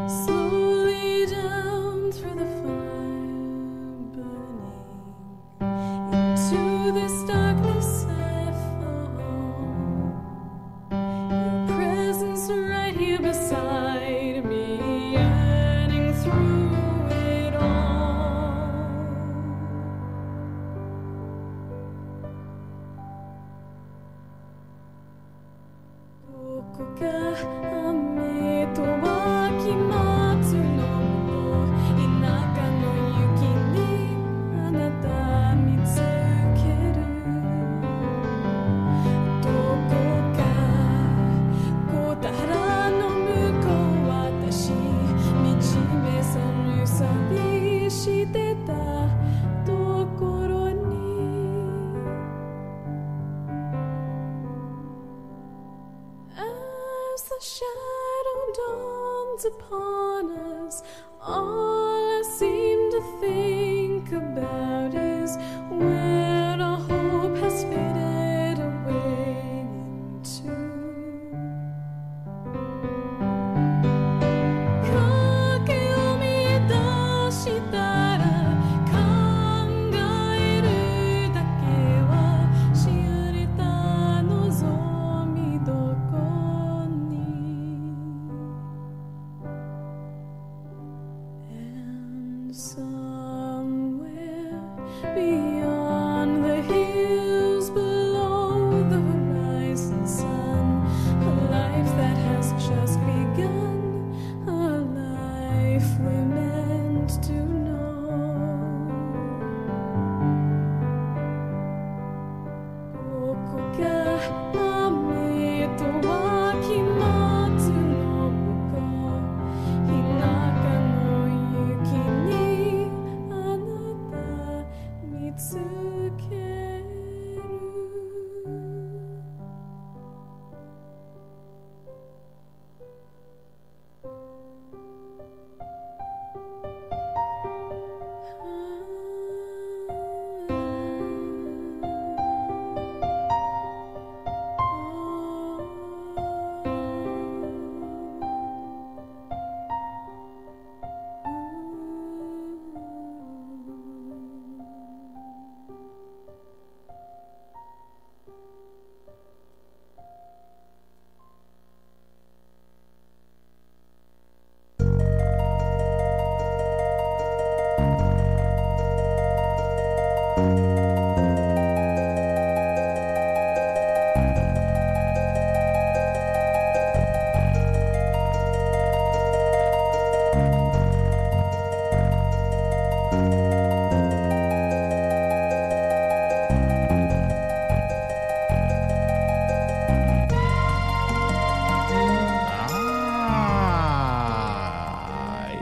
Slowly down through the fire burning, into this darkness I fall. Your presence right here beside me, yearning through it all. どこか雨と秋松の田舎の雪にあなた見つける。どこか小田原の向こう、私惨めさる寂してたところに。As the shadow dawns upon us, all I seem to think about is where our hope has faded away into. 影を見出したら考えるだけは知れた望みどこに。And somewhere beyond the hills, below the horizon sun, a life that has just begun, a life we meant to know. どこか雨と秋松の向こう、田舎の雪にあなた見つける。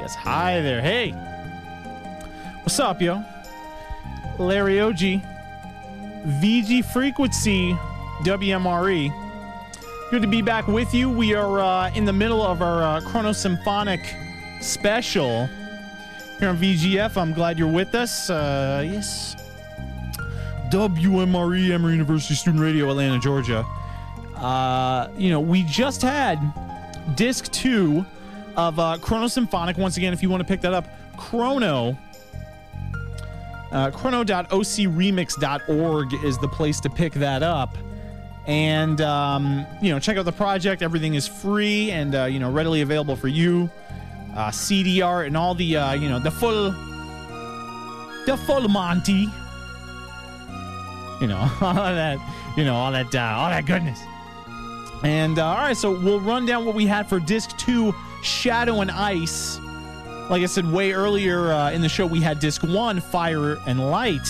Yes, hi there. Hey. What's up, yo? Larry Oji. VG Frequency, WMRE. Good to be back with you. We are in the middle of our Chronosymphonic special here on VGF. I'm glad you're with us. Yes. WMRE, Emory University Student Radio, Atlanta, Georgia. We just had disc 2 of Chronosymphonic. Once again, if you want to pick that up, chrono.ocremix.org is the place to pick that up. And, check out the project. Everything is free and, readily available for you. CD art and all the, the full Monty. All that goodness. And, all right, so we'll run down what we had for disc 2, Shadow and Ice. Like I said way earlier in the show, we had disc 1, Fire and Light.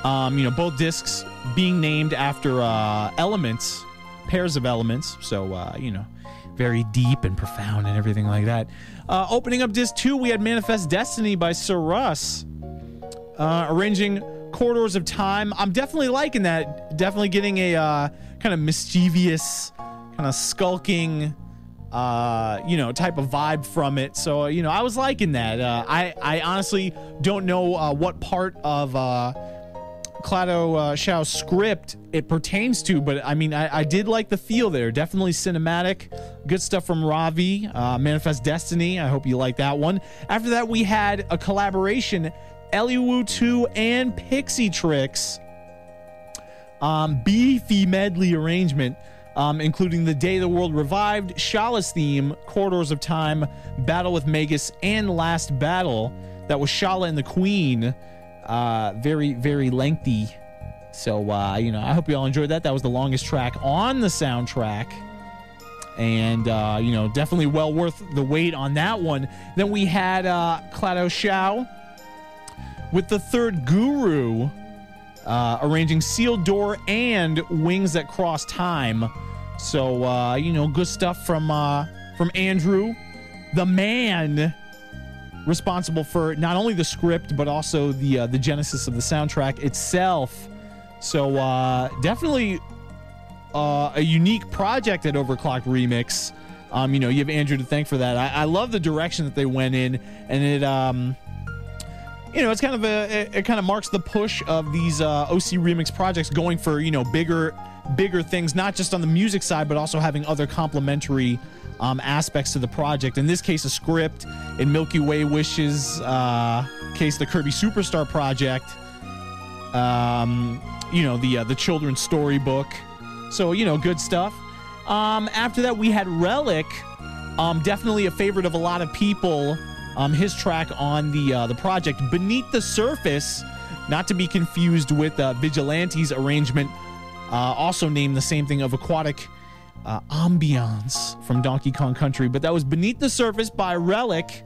Both discs being named after elements, pairs of elements. So, very deep and profound and everything like that. Opening up disc 2, we had Manifest Destiny by Sir Russ. Arranging Corridors of Time. I'm definitely liking that. Definitely getting a kind of mischievous, kind of skulking, type of vibe from it. So, I was liking that. I honestly don't know what part of Clado Xiao's script it pertains to, but I did like the feel there. Definitely cinematic. Good stuff from Ravi. Manifest Destiny. I hope you like that one. After that, we had a collaboration, Eliwu 2 and Pixie Tricks. Beefy medley arrangement, including The Day the World Revived, Shala's Theme, Corridors of Time, Battle with Magus, and Last Battle. That was Shala and the Queen. Very, very lengthy. So, I hope you all enjoyed that. That was the longest track on the soundtrack. And, definitely well worth the wait on that one. Then we had Clado Xiao with the Third Guru, arranging Sealed Door and Wings That Cross Time. So, good stuff from Andrew, the man responsible for not only the script but also the genesis of the soundtrack itself. So definitely a unique project at Overclock Remix. You have Andrew to thank for that. I love the direction that they went in, and it it's kind of it kind of marks the push of these OC Remix projects going for bigger things, not just on the music side but also having other complementary aspects to the project. In this case, a script. In Milky Way Wishes case, the Kirby Superstar project, the children's storybook. So, good stuff. After that, we had Relic, definitely a favorite of a lot of people. His track on the project, Beneath the Surface, not to be confused with Vigilante's arrangement, also named the same thing, of Aquatic Ambiance from Donkey Kong Country, but that was Beneath the Surface by Relic.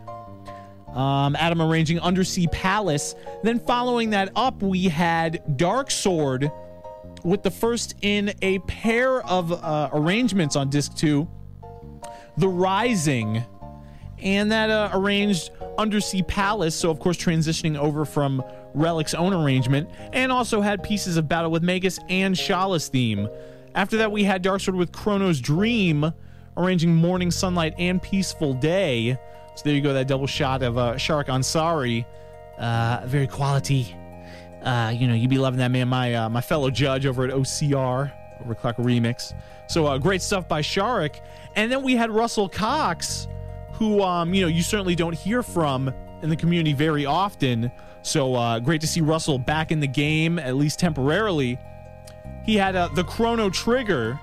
Adam arranging Undersea Palace. Then following that up, we had Dark Sword with the first in a pair of arrangements on disc 2, The Rising, and that arranged Undersea Palace, so of course transitioning over from Relic's own arrangement, and also had pieces of Battle with Magus and Shala's Theme. After that, we had Dark Sword with Chrono's Dream, arranging Morning Sunlight and Peaceful Day. So there you go, that double shot of Sharik Ansari. Very quality. You'd be loving that, man. My fellow judge over at OCR, over Clock Remix. So great stuff by Sharik. And then we had Russell Cox, who, you certainly don't hear from in the community very often. So great to see Russell back in the game, at least temporarily. He had the Chrono Trigger,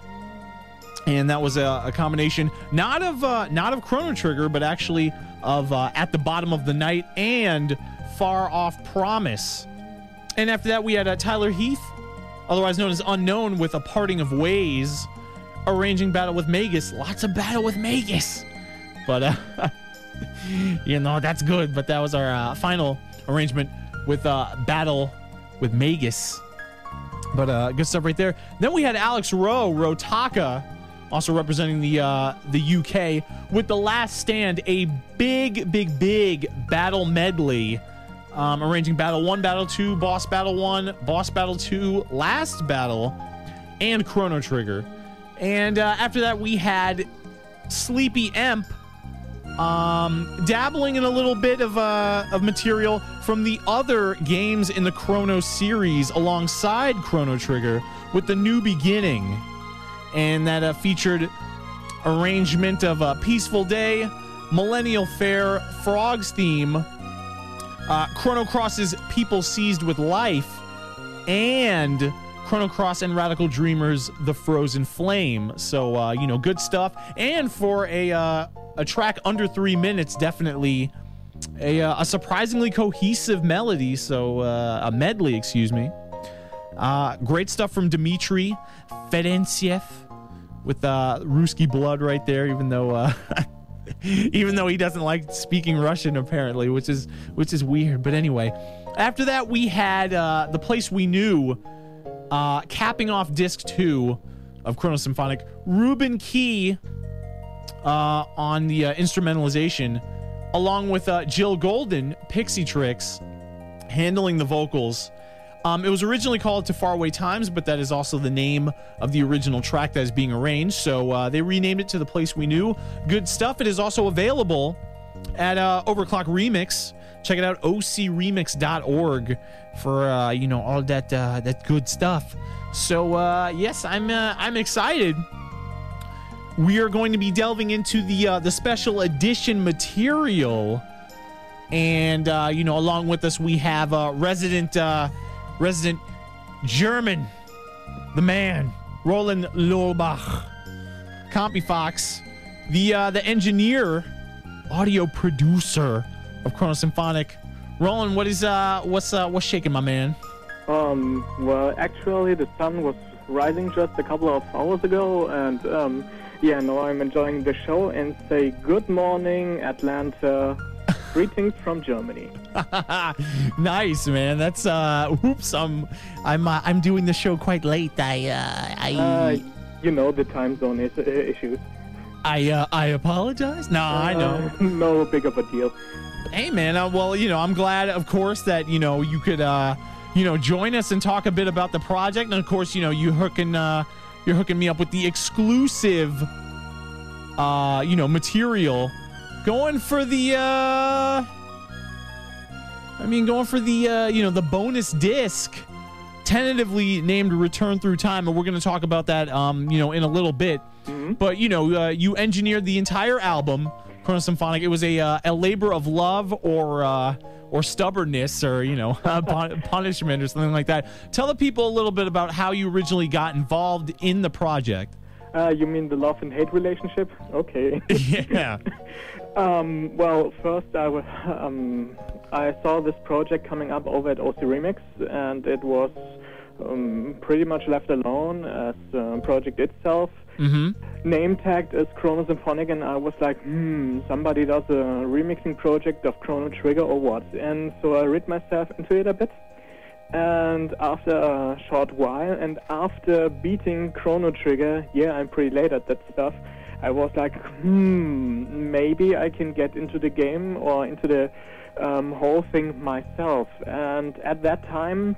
and that was a combination not of Chrono Trigger, but actually of At the Bottom of the Night and Far Off Promise. And after that, we had Tyler Heath, otherwise known as Unknown, with A Parting of Ways, arranging Battle with Magus. Lots of Battle with Magus, but that's good. But that was our final arrangement with Battle with Magus. But good stuff right there. Then we had Alex Rotaka, also representing the UK, with The Last Stand, a big battle medley, arranging Battle 1, Battle 2, Boss Battle 1, Boss Battle 2, Last Battle, and Chrono Trigger. And after that, we had Sleepy Emp, dabbling in a little bit of material from the other games in the Chrono series alongside Chrono Trigger, with The New Beginning. And that featured arrangement of Peaceful Day, Millennial Fair, Frog's Theme, Chrono Cross's People Seized with Life, and Chrono Cross and Radical Dreamers, The Frozen Flame. So, good stuff. And for a track under 3 minutes, definitely a surprisingly cohesive melody. So, a medley, excuse me. Great stuff from Dmitry Ferenciev with Ruski blood right there, even though he doesn't like speaking Russian apparently, which is weird. But anyway, after that we had The Place We Knew, capping off disc 2 of Chrono Symphonic, Ruben Key on the instrumentalization, along with Jill Golden, Pixie Tricks, handling the vocals. It was originally called To Faraway Times, but that is also the name of the original track that is being arranged. So they renamed it To the Place We Knew. Good stuff. It is also available at Overclock Remix. Check it out, ocremix.org for all that good stuff. So yes, I'm excited. We are going to be delving into the special edition material, and along with us we have resident German, the man, Roland Lolbach, Compy Fox, the engineer, audio producer of Chrono Symphonic. Roland, what's shaking, my man? Well, actually, the sun was rising just a couple of hours ago, and now I'm enjoying the show and say good morning, Atlanta. Greetings from Germany. Nice, man. That's oops. I'm doing the show quite late. The time zone issues. I apologize. No, I know. No big of a deal. Hey, man. I'm glad, of course, that you could join us and talk a bit about the project. And of course, you're hooking me up with the exclusive material. Going for the the bonus disc, tentatively named Return Through Time, and we're going to talk about that in a little bit. Mm-hmm. But you engineered the entire album, Chrono Symphonic. It was a labor of love or stubbornness or punishment or something like that. Tell the people a little bit about how you originally got involved in the project. You mean the love and hate relationship? Okay. Yeah. Well, first I saw this project coming up over at OC Remix, and it was pretty much left alone as the project itself. Mm-hmm. Name tagged as Chrono Symphonic, and I was like, somebody does a remixing project of Chrono Trigger or what? And so I read myself into it a bit. And after a short while, and after beating Chrono Trigger, I'm pretty late at that stuff, I was like, maybe I can get into the game or into the whole thing myself. And at that time,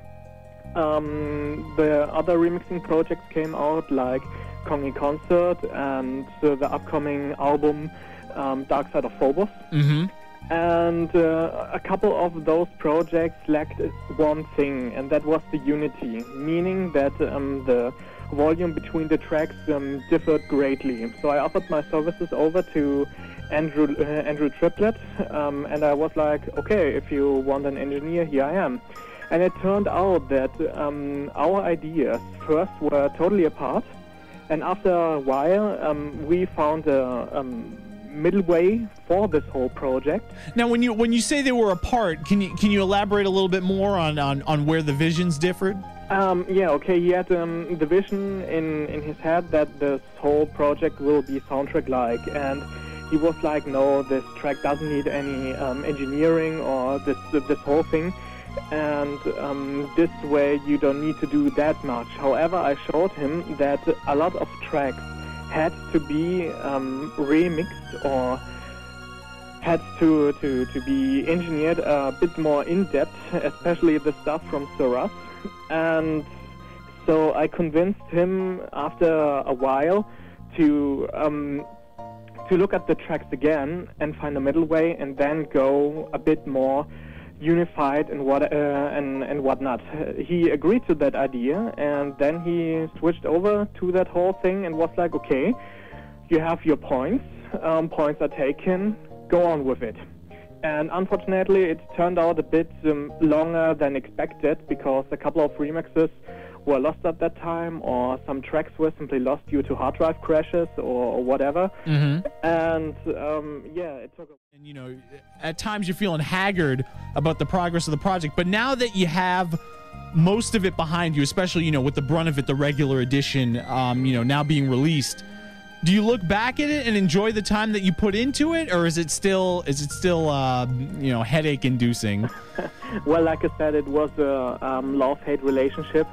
the other remixing projects came out, like Kongi Concert and the upcoming album Dark Side of Phobos. Mm-hmm. And a couple of those projects lacked one thing, and that was the unity, meaning that the volume between the tracks differed greatly. So I offered my services over to Andrew Triplett, and I was like, okay, if you want an engineer, here I am. And it turned out that our ideas first were totally apart, and after a while we found a middle way for this whole project. Now, when you say they were apart, can you elaborate a little bit more on where the visions differed? He had the vision in his head that this whole project will be soundtrack-like, and he was like, no, this track doesn't need any engineering or this whole thing, and this way you don't need to do that much. However, I showed him that a lot of tracks had to be remixed or had to be engineered a bit more in-depth, especially the stuff from Suras. And so I convinced him after a while to look at the tracks again and find a middle way, and then go a bit more unified and whatnot. He agreed to that idea, and then he switched over to that whole thing and was like, okay, you have your points. Points are taken. Go on with it. And unfortunately, it turned out a bit longer than expected, because a couple of remixes were lost at that time, or some tracks were simply lost due to hard drive crashes or whatever. Mm-hmm. And it took. And at times you're feeling haggard about the progress of the project, but now that you have most of it behind you, especially with the brunt of it, the regular edition, now being released. Do you look back at it and enjoy the time that you put into it, or is it still headache inducing? Well, like I said, it was a love-hate relationship.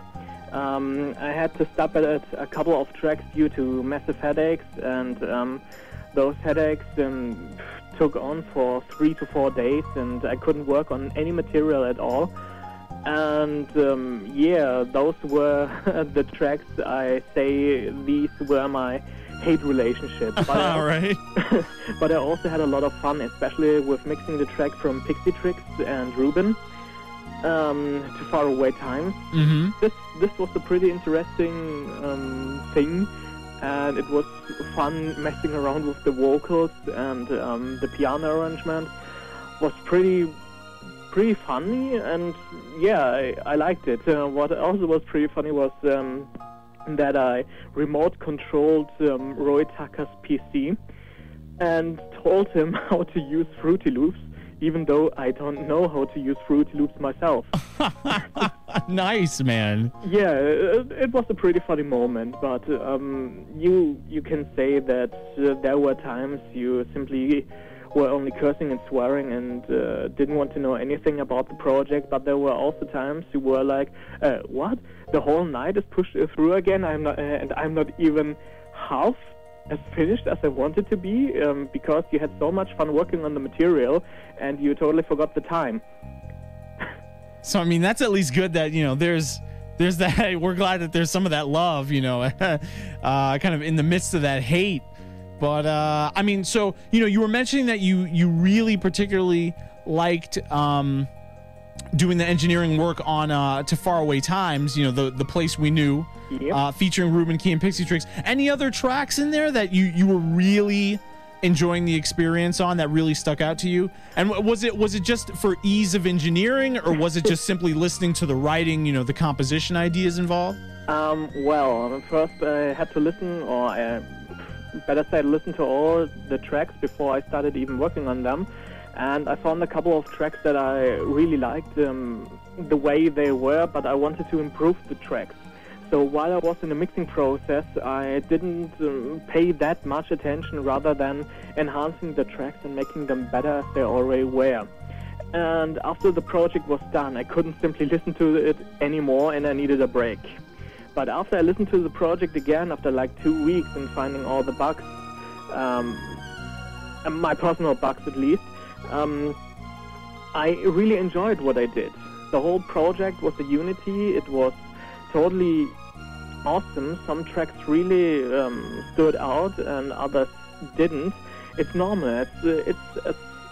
I had to stop at a couple of tracks due to massive headaches, and those headaches took on for 3 to 4 days, and I couldn't work on any material at all. And yeah, those were the tracks. I say these were my hate relationship. But Right. but I also had a lot of fun, especially with mixing the track from Pixie Tricks and Ruben to Faraway Times. Mm-hmm. This was a pretty interesting thing, and it was fun messing around with the vocals, and the piano arrangement was pretty funny, and yeah, I liked it. What also was pretty funny was that I remote controlled Roy Tucker's PC and told him how to use Fruity Loops, even though I don't know how to use Fruity Loops myself. Nice, man. Yeah, it was a pretty funny moment, but you can say that there were times you simply were only cursing and swearing and didn't want to know anything about the project, but there were also times you were like, what? The whole night is pushed through again, I'm not even half as finished as I wanted to be, because you had so much fun working on the material and you totally forgot the time. So I mean, that's at least good that, you know, there's that. We're glad that there's some of that love, you know, kind of in the midst of that hate. But I mean, so, you know, you were mentioning that you really particularly liked doing the engineering work on To Faraway Times, you know, the place we knew, Yep. featuring Ruben Key and Pixie Tricks. Any other tracks in there that you were really enjoying the experience on that really stuck out to you? And was it just for ease of engineering, or was it just simply listening to the writing, you know, the composition ideas involved? Well, first I had to listen, or better said, listen to all the tracks before I started even working on them. And I found a couple of tracks that I really liked the way they were, but I wanted to improve the tracks. So while I was in the mixing process, I didn't pay that much attention, rather than enhancing the tracks and making them better as they already were. And after the project was done, I couldn't simply listen to it anymore, and I needed a break. But after I listened to the project again, after like 2 weeks, and finding all the bugs, my personal bugs at least, I really enjoyed what I did. The whole project was a unity. It was totally awesome. Some tracks really stood out and others didn't. It's normal. It's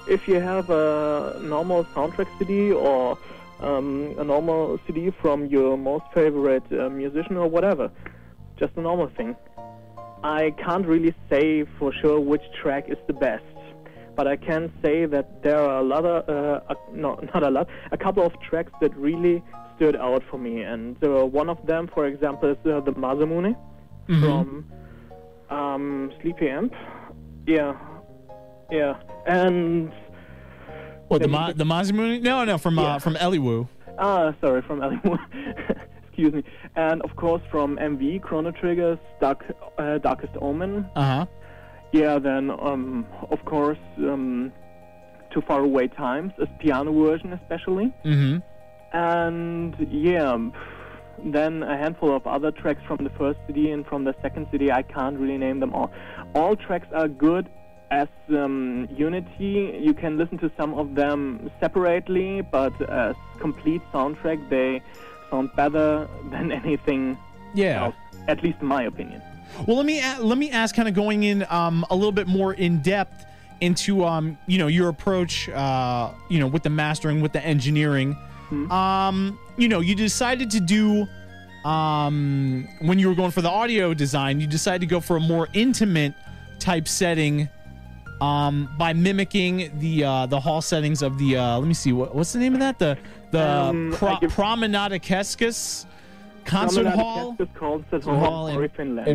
if you have a normal soundtrack CD, or a normal CD from your most favorite musician or whatever. Just a normal thing. I can't really say for sure which track is the best, but I can say that there are a couple of tracks that really stood out for me, and one of them, for example, is the Masamune from Sleepy Amp. Yeah, and What, the Masamune? No, from Eliwu. Sorry, from Eliwu. Excuse me. And of course from MV, Chrono Trigger's Darkest Omen. Yeah, then of course To Faraway Times, a piano version especially. And yeah, then a handful of other tracks from the first CD and from the second CD. I can't really name them all. All tracks are good as unity. You can listen to some of them separately, but as complete soundtrack, they sound better than anything else, at least in my opinion. Well, let me ask, kind of going in a little bit more in depth into you know, your approach, you know, with the mastering, with the engineering. You know, you decided to do when you were going for the audio design, you decided to go for a more intimate type setting by mimicking the hall settings of the let me see, what's the name of that, the Promenadakeskus concert hall in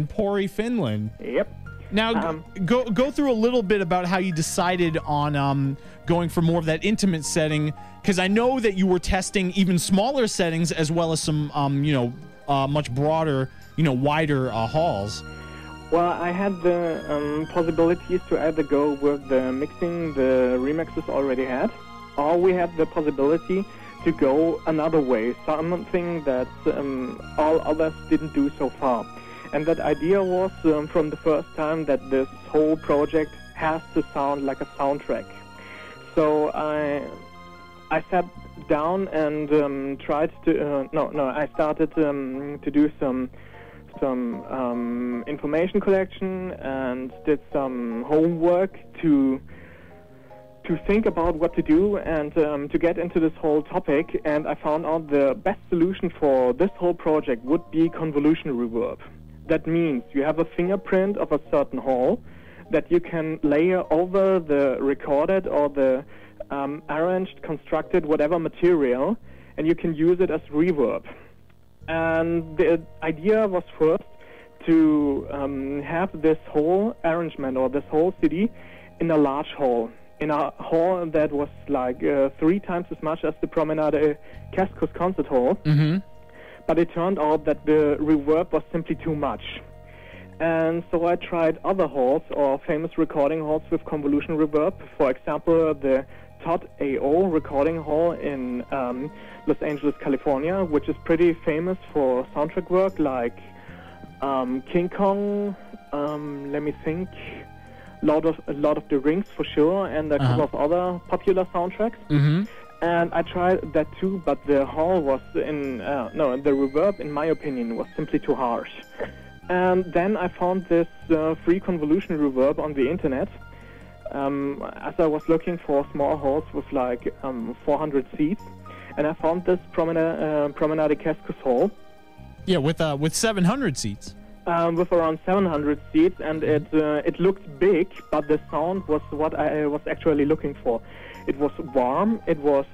Pori, Finland. Yep. Now go through a little bit about how you decided on going for more of that intimate setting, because I know that you were testing even smaller settings as well as some you know, much broader, you know, wider halls. Well, I had the possibilities to either go with the mixing the remixes already had, or we had the possibility to go another way, something that all others didn't do so far. And that idea was from the first time that this whole project has to sound like a soundtrack. So I sat down and tried to I started to do some information collection and did some homework to think about what to do and to get into this whole topic. And I found out the best solution for this whole project would be convolution reverb. That means you have a fingerprint of a certain hall that you can layer over the recorded or the arranged, constructed, whatever material, and you can use it as reverb. And the idea was first to have this whole arrangement or this whole CD in a large hall, in a hall that was like 3 times as much as the Promenade Cascos Concert Hall. Mm-hmm. But it turned out that the reverb was simply too much. And so I tried other halls or famous recording halls with convolution reverb. For example, the Todd A.O. recording hall in Los Angeles, California, which is pretty famous for soundtrack work like King Kong, let me think, Lord of the Rings for sure, and a couple of other popular soundtracks. Mm-hmm. And I tried that too, but the hall was the reverb, in my opinion, was simply too harsh. And then I found this free convolution reverb on the internet. As I was looking for small halls with like 400 seats, and I found this Promenade Cascos Hall. Yeah, with 700 seats. With around 700 seats, and it looked big, but the sound was what I was actually looking for. It was warm. It was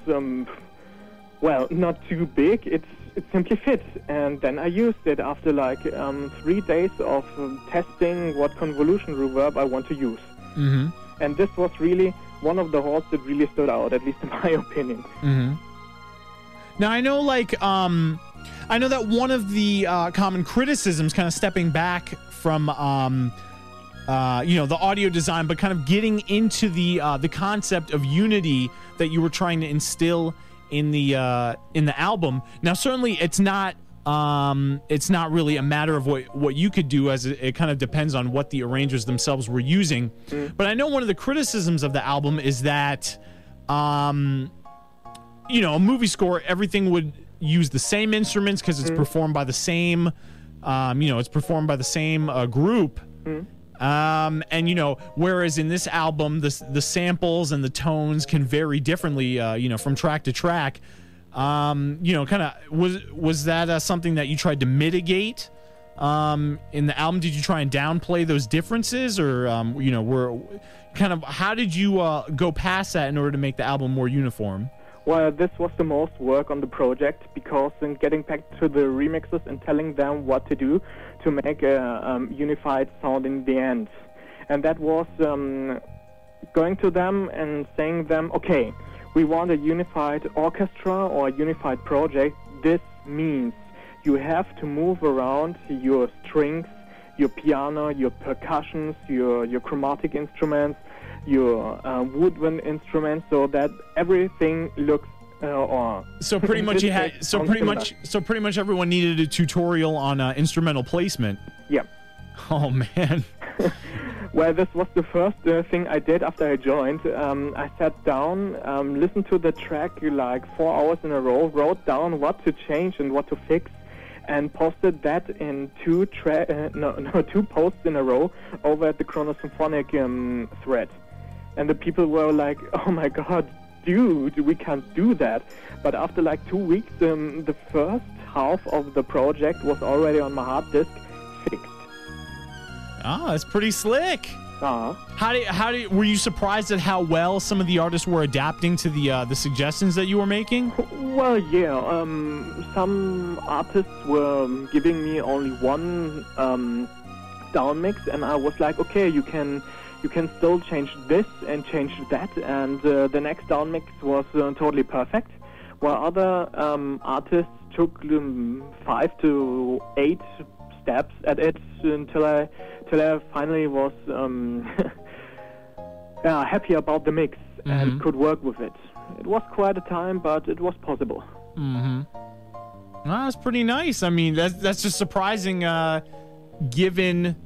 not too big. It simply fit. And then I used it after like 3 days of testing what convolution reverb I want to use. Mm-hmm. And this was really one of the halls that really stood out, at least in my opinion. Mm-hmm. Now I know, I know that one of the common criticisms, kind of stepping back from, the audio design, but kind of getting into the concept of unity that you were trying to instill in the album. Now, certainly, it's not really a matter of what you could do, as it kind of depends on what the arrangers themselves were using. But I know one of the criticisms of the album is that, a movie score, everything would use the same instruments because it's performed by the same, group. Whereas in this album, the samples and the tones can vary differently, from track to track. Was that something that you tried to mitigate in the album? Did you try and downplay those differences, or how did you go past that in order to make the album more uniform? Well, this was the most work on the project, because in getting back to the remixes and telling them what to do to make a unified sound in the end. And that was going to them and saying them, okay, we want a unified orchestra or a unified project. This means you have to move around your strings, your piano, your percussions, your chromatic instruments, your woodwind instruments, so that everything looks so pretty much everyone needed a tutorial on instrumental placement. Yeah. Oh man. Well, this was the first thing I did after I joined. I sat down, listened to the track like 4 hours in a row, wrote down what to change and what to fix, and posted that in 2 posts in a row over at the Chronosymphonic thread. And the people were like, oh my god, dude, we can't do that. But after like 2 weeks, the first half of the project was already on my hard disk, fixed. Ah, that's pretty slick. Uh-huh. Were you surprised at how well some of the artists were adapting to the suggestions that you were making? Well, yeah. Some artists were giving me only one down mix, and I was like, okay, you can still change this and change that, and the next down mix was totally perfect. While other artists took 5 to 8 steps at it until I finally was happy about the mix and could work with it. It was quite a time, but it was possible. Mm-hmm. Well, that's pretty nice. I mean, that's just surprising. given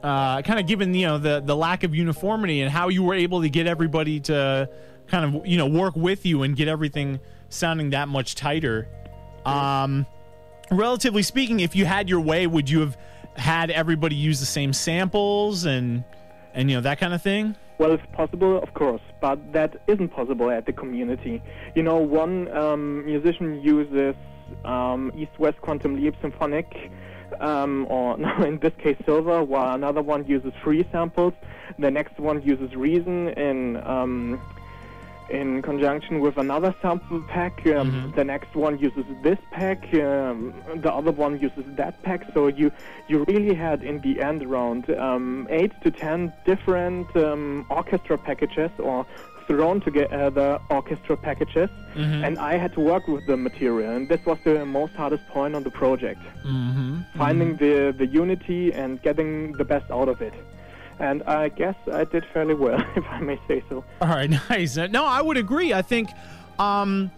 the lack of uniformity and how you were able to get everybody to kind of work with you and get everything sounding that much tighter. Relatively speaking, if you had your way, would you have had everybody use the same samples and that kind of thing? Well, it's possible, of course, but that isn't possible at the community. One musician uses East-West Quantum Leap Symphonic, or no, in this case Silver, while another one uses free samples. The next one uses Reason in conjunction with another sample pack. The next one uses this pack. The other one uses that pack. So you really had in the end around 8 to 10 different orchestra packages or thrown together orchestra packages, and I had to work with the material, and this was the most hardest point on the project. Finding the unity and getting the best out of it. And I guess I did fairly well, if I may say so. All right, nice. No, I would agree. I think, I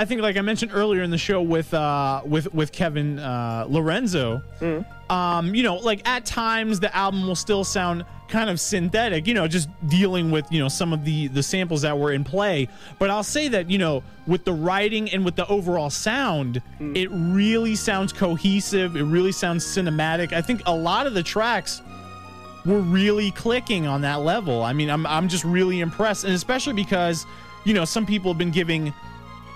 think like I mentioned earlier in the show with Kevin Lorenzo, like at times the album will still sound kind of synthetic, just dealing with, some of the samples that were in play. But I'll say that, with the writing and with the overall sound, it really sounds cohesive. It really sounds cinematic. I think a lot of the tracks were really clicking on that level. I mean, I'm just really impressed, and especially because, some people have been giving,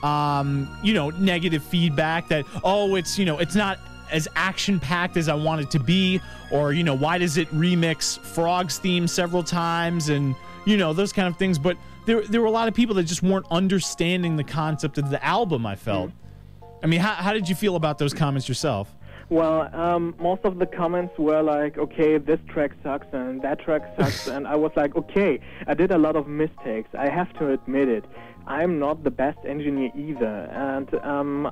negative feedback that, it's not as action-packed as I want it to be, or, why does it remix Frog's theme several times, and, those kind of things. But there were a lot of people that just weren't understanding the concept of the album, I felt. I mean, how did you feel about those comments yourself? Well, most of the comments were like, okay, this track sucks and that track sucks, and I was like, okay, I did a lot of mistakes. I have to admit it. I'm not the best engineer either, and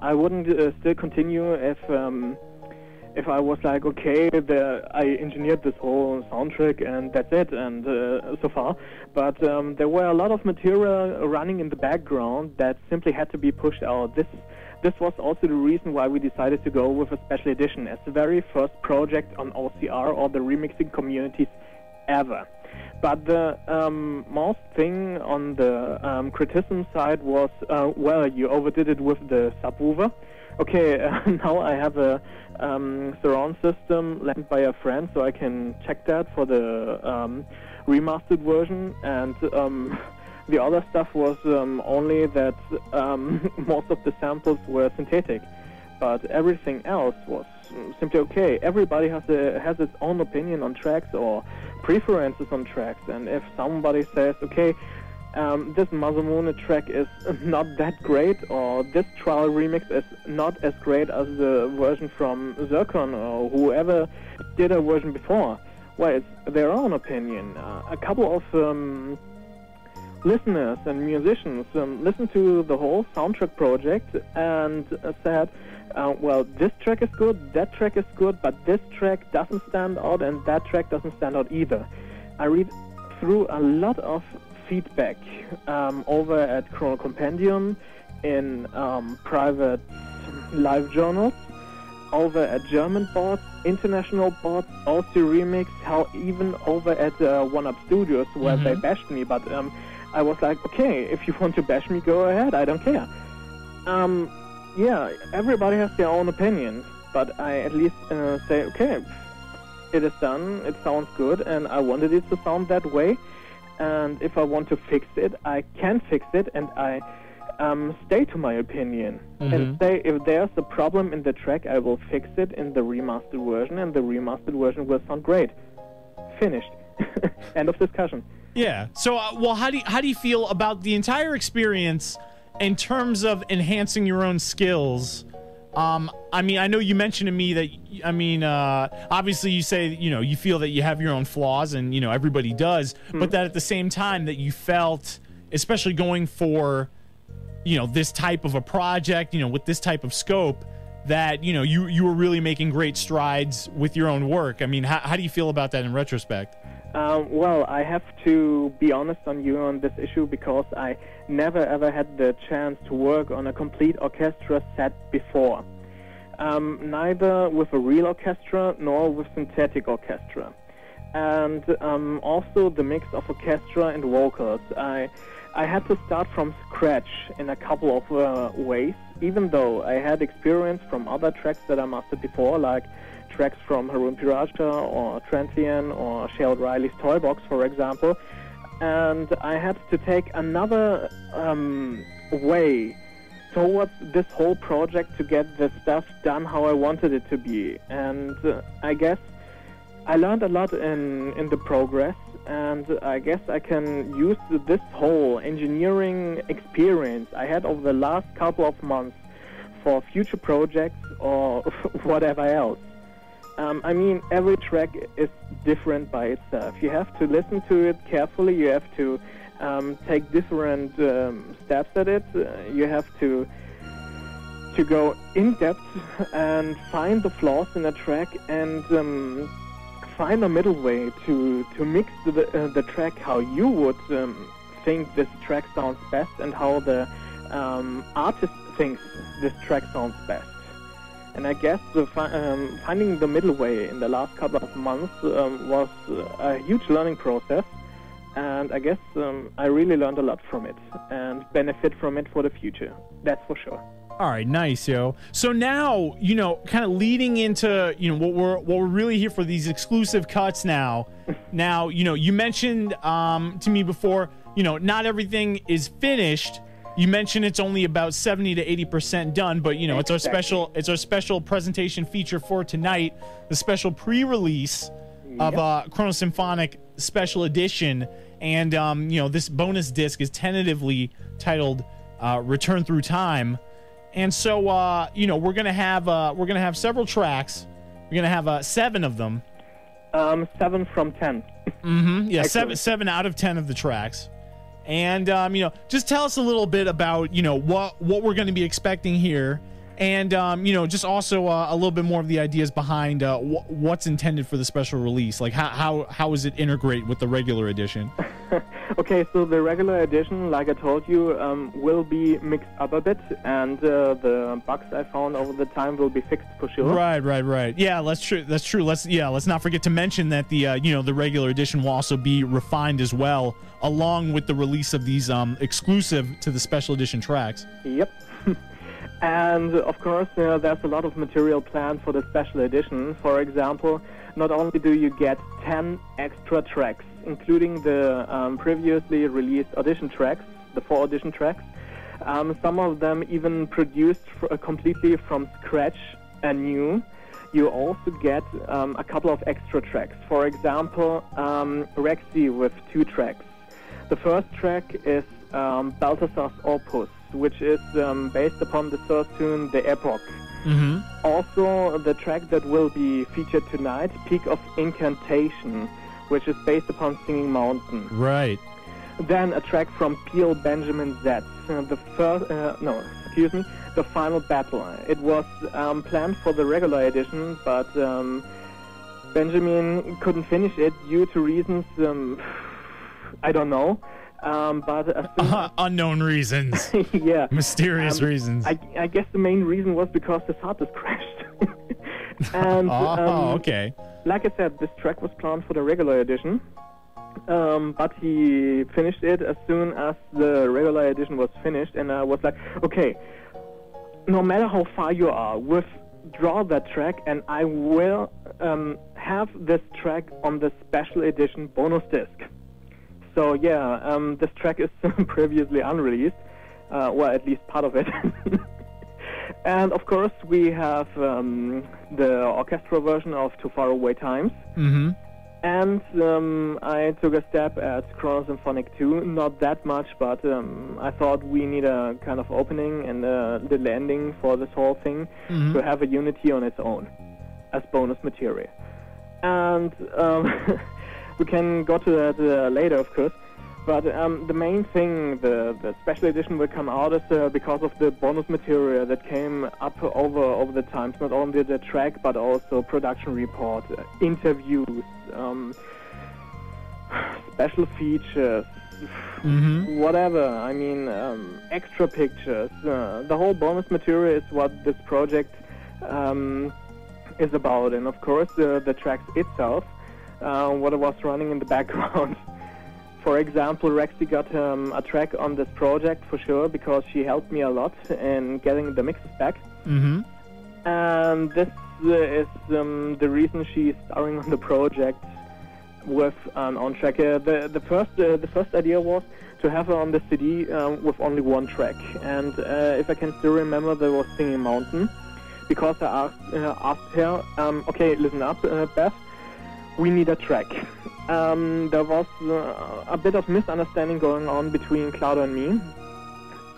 I wouldn't still continue if I was like, okay, I engineered this whole soundtrack and that's it, and so far. But there were a lot of material running in the background that simply had to be pushed out. This was also the reason why we decided to go with a special edition as the very first project on OCR or the remixing communities ever. But the most thing on the criticism side was, well, you overdid it with the subwoofer. Okay, now I have a surround system lent by a friend, so I can check that for the remastered version, and the other stuff was only that most of the samples were synthetic, but everything else was simply okay. Everybody has its own opinion on tracks or preferences on tracks, and if somebody says, okay, this Masamune track is not that great, or this trial remix is not as great as the version from Zircon or whoever did a version before, well, it's their own opinion. A couple of listeners and musicians listened to the whole soundtrack project and said, well, this track is good, that track is good, but this track doesn't stand out and that track doesn't stand out either. I read through a lot of feedback over at Chrono Compendium, in private live journals, over at German boards, international boards, also Remix, how even over at One Up Studios where they bashed me, but I was like, okay, if you want to bash me, go ahead, I don't care. Yeah, everybody has their own opinion, but I at least say, okay, it is done, it sounds good, and I wanted it to sound that way, and if I want to fix it, I can fix it, and I stay to my opinion, and say if there's a problem in the track, I will fix it in the remastered version, and the remastered version will sound great. Finished. End of discussion. Yeah. So, well, how do you feel about the entire experience in terms of enhancing your own skills? I mean, I know you mentioned to me that, I mean, obviously you say, you feel that you have your own flaws, and, everybody does, but that at the same time that you felt, especially going for, this type of a project, with this type of scope, that, you were really making great strides with your own work. I mean, how do you feel about that in retrospect? Well, I have to be honest on you on this issue, because I never ever had the chance to work on a complete orchestra set before. neither with a real orchestra nor with synthetic orchestra. And also the mix of orchestra and vocals. I had to start from scratch in a couple of ways, even though I had experience from other tracks that I mastered before, like tracks from Harun Piraja or Trentlian or Sheryl Riley's Toy Box, for example. And I had to take another way towards this whole project to get the stuff done how I wanted it to be. And I guess I learned a lot in the progress, and I guess I can use this whole engineering experience I had over the last couple of months for future projects or whatever else. I mean, every track is different by itself. You have to listen to it carefully. You have to take different steps at it. You have to go in depth and find the flaws in a track and find a middle way to mix the track how you would think this track sounds best and how the artist thinks this track sounds best. And I guess finding the middle way in the last couple of months was a huge learning process, and I guess I really learned a lot from it and benefit from it for the future. That's for sure. All right, nice, yo. So now, you know, kind of leading into, you know, what we're really here for, these exclusive cuts now. Now, you know, you mentioned to me before, you know, not everything is finished. You mentioned it's only about 70 to 80% done, but you know, it's our special presentation feature for tonight, the special pre-release of Chrono Symphonic Special Edition, and you know, this bonus disc is tentatively titled Return Through Time. And so you know, we're gonna have several tracks. We're gonna have 7 of them. 7 from 10. Mm-hmm. Yeah, 7 out of 10 of the tracks. And you know, just tell us a little bit about, you know, what we're going to be expecting here, and you know, just also a little bit more of the ideas behind what's intended for the special release. Like how does it integrate with the regular edition? Okay, so the regular edition, like I told you, will be mixed up a bit, and the bugs I found over the time will be fixed for sure. Right. Yeah, that's true. Let's not forget to mention that the you know, the regular edition will also be refined as well, along with the release of these exclusive to the special edition tracks. Yep. And of course, there's a lot of material planned for the special edition. For example, not only do you get 10 extra tracks, including the previously released audition tracks, the 4 audition tracks, some of them even produced completely from scratch and new. You also get a couple of extra tracks. For example, Rexy with 2 tracks. The first track is Balthasar's Opus, which is based upon the source tune The Epoch. Mm-hmm. Also, the track that will be featured tonight, Peak of Incantation, which is based upon Singing Mountain. Right. Then a track from P.L. Benjamin Zetz, The Final Battle. It was planned for the regular edition, but Benjamin couldn't finish it due to reasons I don't know. But unknown reasons. Yeah. Mysterious reasons. I guess the main reason was because his hard disk crashed. And okay. Like I said, this track was planned for the regular edition, but he finished it as soon as the regular edition was finished, and I was like, okay, no matter how far you are, withdraw that track, and I will have this track on the special edition bonus disc. So yeah, this track is previously unreleased, well, at least part of it. And of course, we have the orchestra version of Too Far Away Times. Mm-hmm. And I took a step at Chrono Symphonic 2, not that much, but I thought we need a kind of opening and a little ending for this whole thing to have a unity on its own as bonus material. And we can go to that later, of course. But the main thing, the special edition will come out is because of the bonus material that came up over the times. Not only the track, but also production report, interviews, special features, whatever. I mean, extra pictures. The whole bonus material is what this project is about. And of course, the tracks itself, what was running in the background. For example, Rexy got a track on this project for sure because she helped me a lot in getting the mixes back. Mm-hmm. And this is the reason she's starring on the project with an on track. The first idea was to have her on the CD with only one track. And if I can still remember, there was Singing Mountain, because I asked her, okay, listen up, Beth, we need a track. There was a bit of misunderstanding going on between Claudio and me,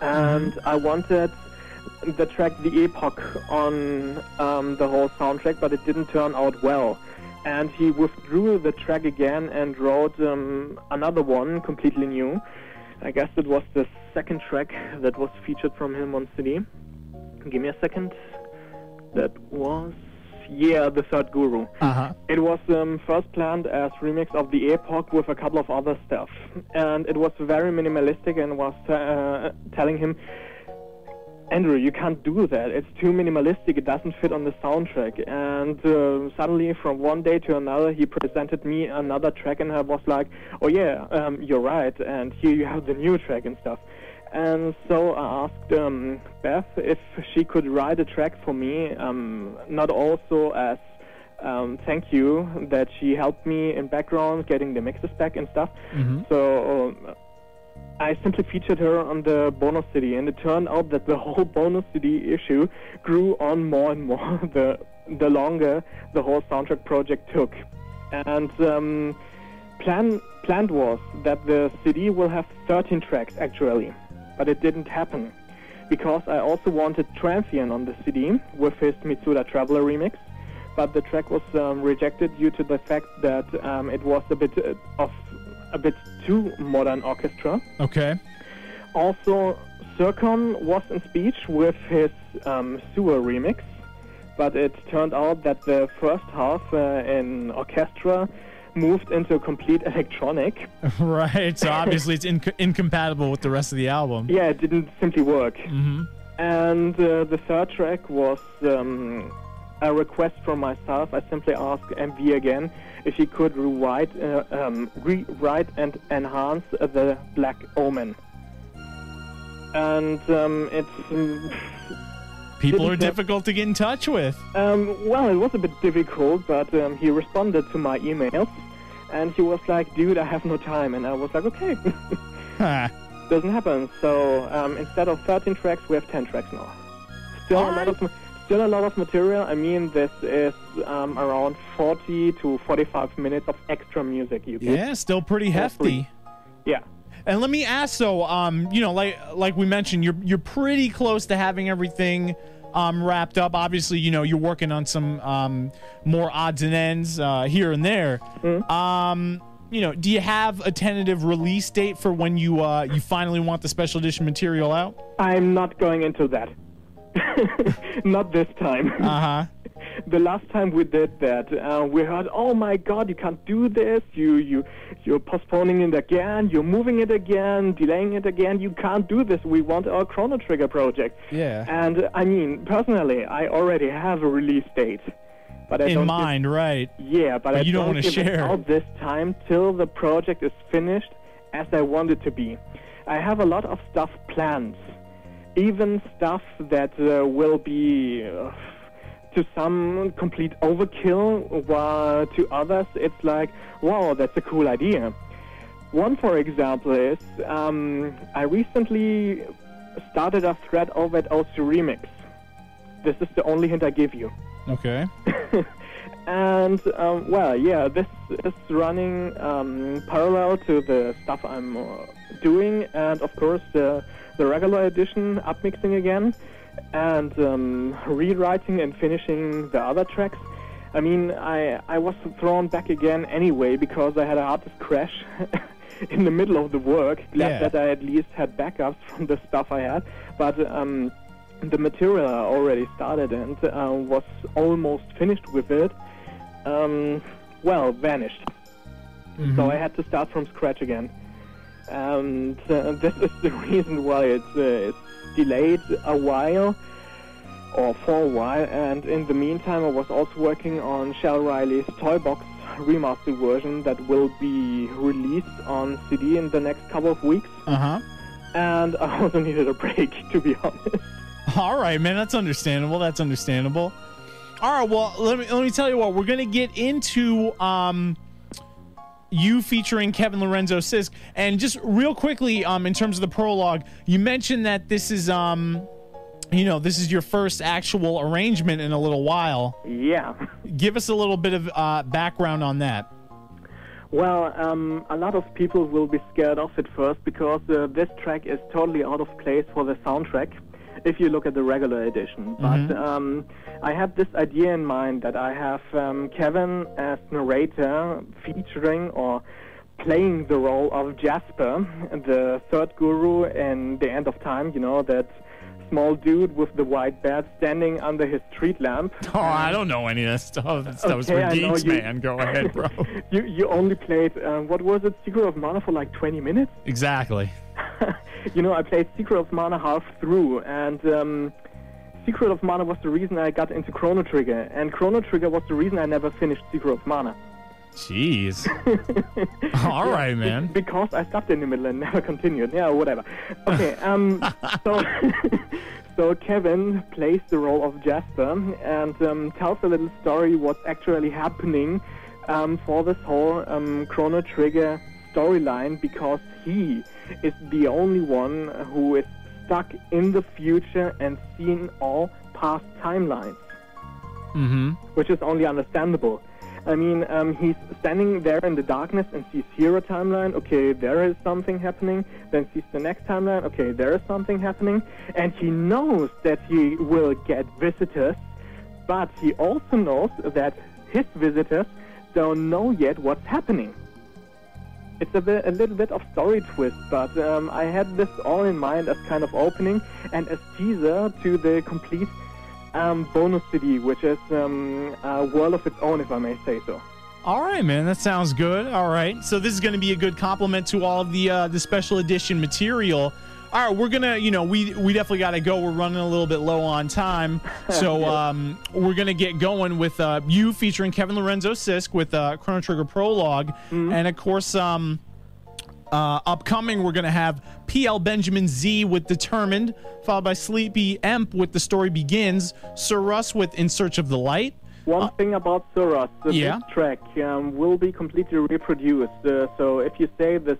and I wanted the track The Epoch on the whole soundtrack, but it didn't turn out well. And he withdrew the track again and wrote another one, completely new. I guess it was the second track that was featured from him on CD. Give me a second. That was... yeah, The Third Guru. Uh-huh. It was first planned as remix of The Epoch with a couple of other stuff. And it was very minimalistic, and was telling him, Andrew, you can't do that. It's too minimalistic. It doesn't fit on the soundtrack. And suddenly, from one day to another, he presented me another track, and I was like, oh yeah, you're right. And here you have the new track and stuff. And so I asked Beth if she could write a track for me, not also as thank you that she helped me in background, getting the mixes back and stuff. Mm-hmm. So I simply featured her on the bonus CD, and it turned out that the whole bonus CD issue grew on more and more the longer the whole soundtrack project took. And planned was that the CD will have 13 tracks actually. But it didn't happen, because I also wanted Transient on the CD with his Mitsuda Traveler remix, but the track was rejected due to the fact that it was a bit too modern orchestra. Okay. Also, Zircon was in speech with his Sewer remix, but it turned out that the first half in orchestra moved into complete electronic. Right, so obviously it's incompatible with the rest of the album. Yeah, it didn't simply work. Mm-hmm. And the third track was a request from myself. I simply asked MV again if he could rewrite and enhance the Black Omen. And it's... people are difficult to get in touch with. Well, it was a bit difficult, but he responded to my emails, and he was like, dude, I have no time. And I was like, okay. Doesn't happen. So instead of 13 tracks, we have 10 tracks now. Still a lot of material. I mean, this is around 40 to 45 minutes of extra music. Yeah, still pretty hefty. Yeah. And let me ask, so, you know, like we mentioned, you're pretty close to having everything wrapped up. Obviously, you know, you're working on some more odds and ends here and there. Mm-hmm. You know, do you have a tentative release date for when you finally want the special edition material out? I'm not going into that. Not this time. Uh-huh. The last time we did that, we heard, oh my god, you can't do this, you're postponing it again, you're moving it again, delaying it again, you can't do this, we want our Chrono Trigger project. Yeah. And, I mean, personally, I already have a release date. But I in mind, right. Yeah, but I you don't want to share it out this time till the project is finished as I want it to be. I have a lot of stuff planned, even stuff that will be... to some complete overkill, while to others it's like, wow, that's a cool idea. One, for example, is I recently started a thread over at OC Remix. This is the only hint I give you. Okay. And, well, yeah, this is running parallel to the stuff I'm doing, and of course the regular edition, upmixing again, and rewriting and finishing the other tracks. I mean, I was thrown back again anyway because I had a hard disk crash in the middle of the work. Glad that I at least had backups from the stuff I had, but the material I already started and was almost finished with it, well, vanished. Mm-hmm. So I had to start from scratch again. And this is the reason why it's delayed a while. or for a while, and in the meantime I was also working on Shel Riley's Toy Box remastered version that will be released on CD in the next couple of weeks. And I also needed a break, to be honest. All right, man, that's understandable. That's understandable. All right, well, let me tell you what. We're gonna get into you featuring Kevin Lorenzo Sisk, and just real quickly, in terms of the prologue, you mentioned that this is this is your first actual arrangement in a little while. Yeah. Give us a little bit of background on that. Well, a lot of people will be scared off at first because this track is totally out of place for the soundtrack if you look at the regular edition. But I had this idea in mind that I have Kevin as narrator featuring or playing the role of Jasper, the third guru in The End of Time, that small dude with the white beard standing under his street lamp. Oh, I don't know any of that stuff. That stuff was for geeks, man. Go ahead, bro. You only played, what was it, Secret of Mana for like 20 minutes? Exactly. I played Secret of Mana half through, and Secret of Mana was the reason I got into Chrono Trigger, and Chrono Trigger was the reason I never finished Secret of Mana. Jeez. All right, man. Because I stopped in the middle and never continued. Yeah, whatever. Okay, so Kevin plays the role of Jasper and tells a little story what's actually happening for this whole Chrono Trigger storyline, because he is the only one who is stuck in the future and seen all past timelines. Which is only understandable. I mean, he's standing there in the darkness and sees here a timeline. Okay, there is something happening. Then sees the next timeline. Okay, there is something happening. And he knows that he will get visitors, but he also knows that his visitors don't know yet what's happening. It's a little bit of story twist, but I had this all in mind as kind of opening and as teaser to the complete bonus CD, which is a world of its own, if I may say so. All right, man, that sounds good. All right, so this is going to be a good complement to all of the special edition material. All right, we're gonna, we definitely got to go. We're running a little bit low on time, so we're gonna get going with you featuring Kevin Lorenzo Sisk with Chrono Trigger Prologue, and of course, upcoming we're gonna have PL Benjamin Z with Determined, followed by Sleepy Emp with The Story Begins, Sir Russ with In Search of the Light. One thing about Sir Russ, this track will be completely reproduced. So if you say this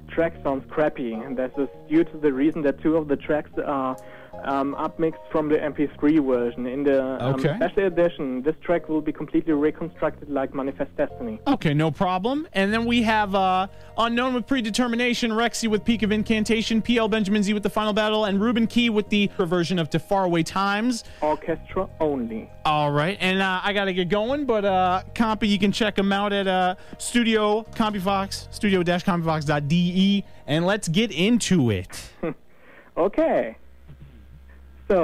track sounds crappy, and this is due to the reason that two of the tracks are upmixed from the MP3 version. In the special edition, this track will be completely reconstructed like Manifest Destiny. Okay, no problem. And then we have Unknown with Predetermination, Rexy with Peak of Incantation, PL Benjamin Z with The Final Battle, and Ruben Key with the version of To Faraway Times. Orchestra only. All right, and I got to get going, but Compy, you can check them out at Studio CompuFox, studio-compufox.de, and let's get into it. Okay. So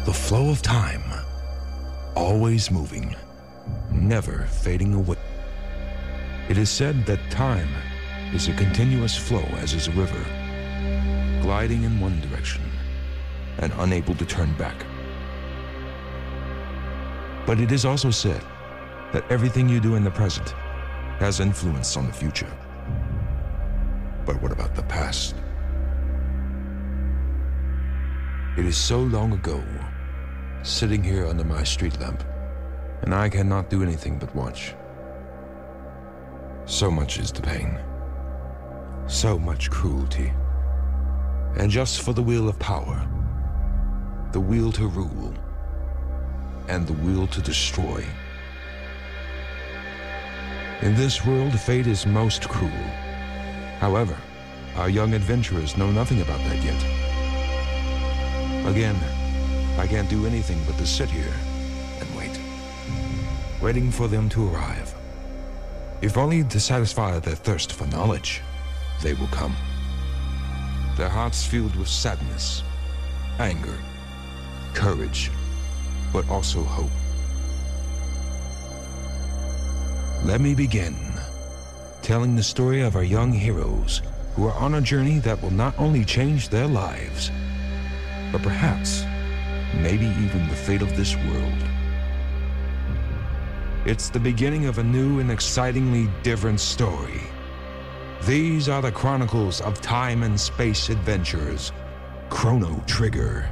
The flow of time, always moving, never fading away. It is said that time is a continuous flow as is a river, gliding in one direction and unable to turn back. But it is also said that everything you do in the present has influence on the future. But what about the past? It is so long ago, sitting here under my street lamp, and I cannot do anything but watch. So much is the pain, so much cruelty, and just for the wheel of power, the will to rule, and the will to destroy. In this world, fate is most cruel. However, our young adventurers know nothing about that yet. Again, I can't do anything but to sit here and wait, waiting for them to arrive. If only to satisfy their thirst for knowledge, they will come. Their hearts filled with sadness, anger, courage, but also hope. Let me begin telling the story of our young heroes who are on a journey that will not only change their lives, but perhaps, maybe even the fate of this world. It's the beginning of a new and excitingly different story. These are the chronicles of time and space adventures, Chrono Trigger.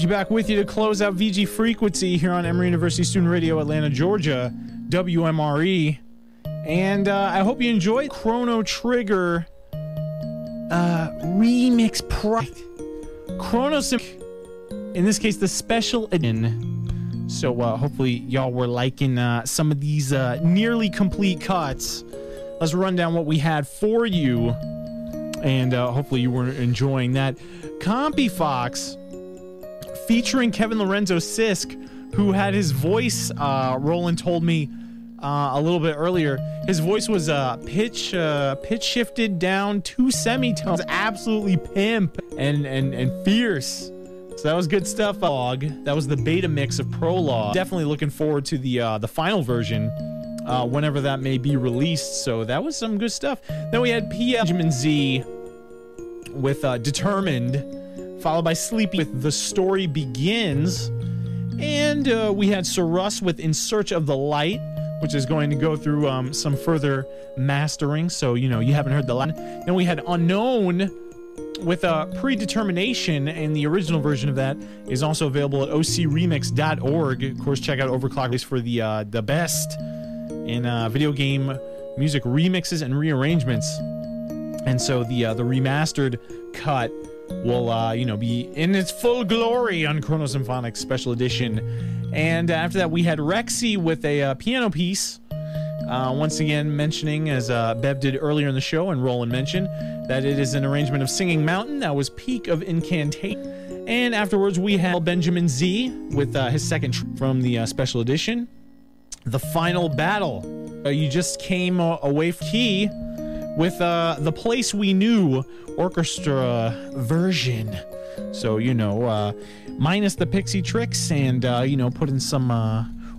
back with you to close out VG Frequency here on Emory University Student Radio, Atlanta, Georgia, WMRE. And I hope you enjoyed Chrono Trigger remix Chrono Sim, in this case, the special edition. So hopefully y'all were liking some of these nearly complete cuts. Let's run down what we had for you, and hopefully you were enjoying that. Compy Fox, featuring Kevin Lorenzo Sisk, who had his voice, Roland told me a little bit earlier, his voice was pitch shifted down 2 semitones, absolutely pimp and fierce. So that was good stuff. That was the beta mix of Prologue. Definitely looking forward to the final version whenever that may be released. So that was some good stuff. Then we had Benjamin Z with Determined, followed by Sleepy with The Story Begins. And we had Sir Russ with In Search of the Light, which is going to go through some further mastering. So, you know, you haven't heard the line. Then we had Unknown with Predetermination, and the original version of that is also available at ocremix.org. Of course, check out Overclock for the best in video game music remixes and rearrangements. And so the remastered cut will you know, be in its full glory on Chrono Symphonic Special Edition. And after that, we had Rexy with a piano piece. Once again, mentioning, as Bev did earlier in the show and Roland mentioned, that it is an arrangement of Singing Mountain. That was Peak of Incantation. And afterwards, we had Benjamin Z with his second from the Special Edition, The Final Battle. You just came away from Key with The Place We Knew orchestra version. So, you know, minus the pixie tricks and, you know, put in some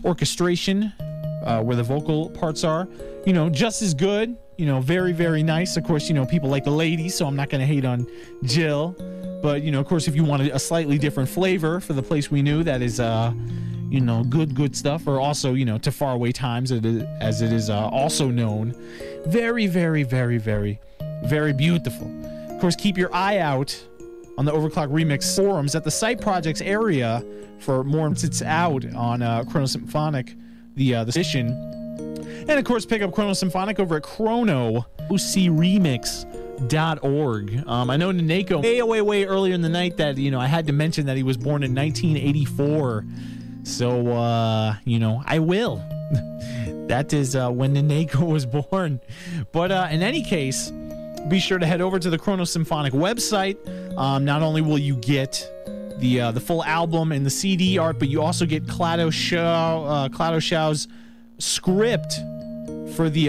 orchestration where the vocal parts are, you know, just as good, you know, very, very nice. Of course, you know, people like the ladies, so I'm not going to hate on Jill. But, you know, of course, if you wanted a slightly different flavor for The Place We Knew, that is, you know, good stuff. Or also, you know, To Faraway Times, as it is also known. Very, very, very, very, very beautiful. Of course, keep your eye out on the Overclock Remix forums at the Site Projects area for more. It's out on Chrono Symphonic, the edition. And of course, pick up Chrono Symphonic over at ocremix.org. I know Naneko way earlier in the night that, you know, I had to mention that he was born in 1984. So, you know, I will. That is when Naneko was born. But in any case, be sure to head over to the Chrono Symphonic website. Not only will you get the full album and the CD art, but you also get Clado Xiao's script for the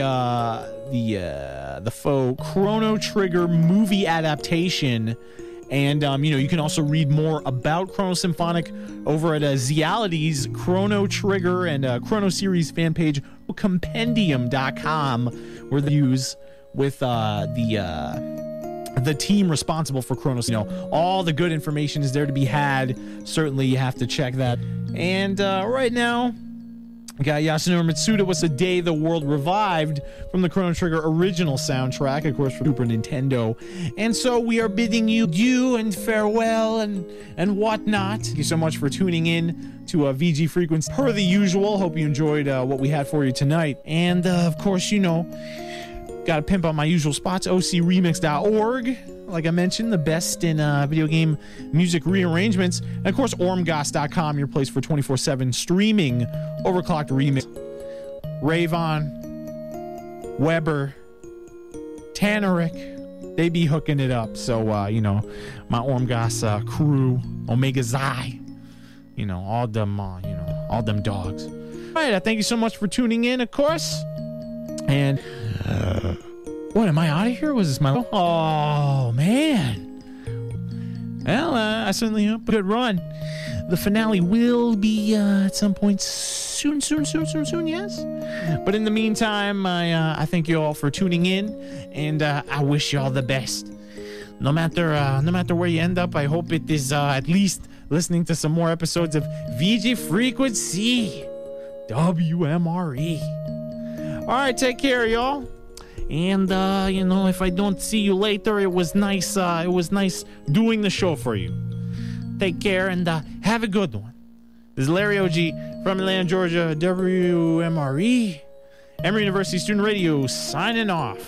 faux Chrono Trigger movie adaptation. And, you know, you can also read more about Chrono Symphonic over at Zeality's Chrono Trigger and Chrono Series fan page, compendium.com, where they use with the team responsible for Chrono. You know, all the good information is there to be had. Certainly, you have to check that. And right now, we got Yasunori Mitsuda was The Day the World Revived from the Chrono Trigger original soundtrack, of course, for Super Nintendo. And so we are bidding you adieu and farewell and whatnot. Thank you so much for tuning in to VG Frequency. Per the usual, hope you enjoyed what we had for you tonight. And, of course, you know, got to pimp on my usual spots, ocremix.org. Like I mentioned, the best in video game music rearrangements. And, of course, ormgas.com, your place for 24/7 streaming overclocked remix. Ravon, Weber, Tannerik, they be hooking it up. So, you know, my Ormgas crew, Omega Xi, you know, all them, you know, all them dogs. All right, thank you so much for tuning in, of course. And... what, am I out of here? Was this my... Oh, man. Well, I certainly hope a good run. The finale will be at some point soon, yes? But in the meantime, I thank you all for tuning in, and I wish you all the best. No matter where you end up, I hope it is at least listening to some more episodes of VG Frequency, WMRE. All right, take care, y'all. And, you know, if I don't see you later, it was nice doing the show for you. take care, and have a good one. This is Larry Oji from Atlanta, Georgia, WMRE, Emory University Student Radio, signing off.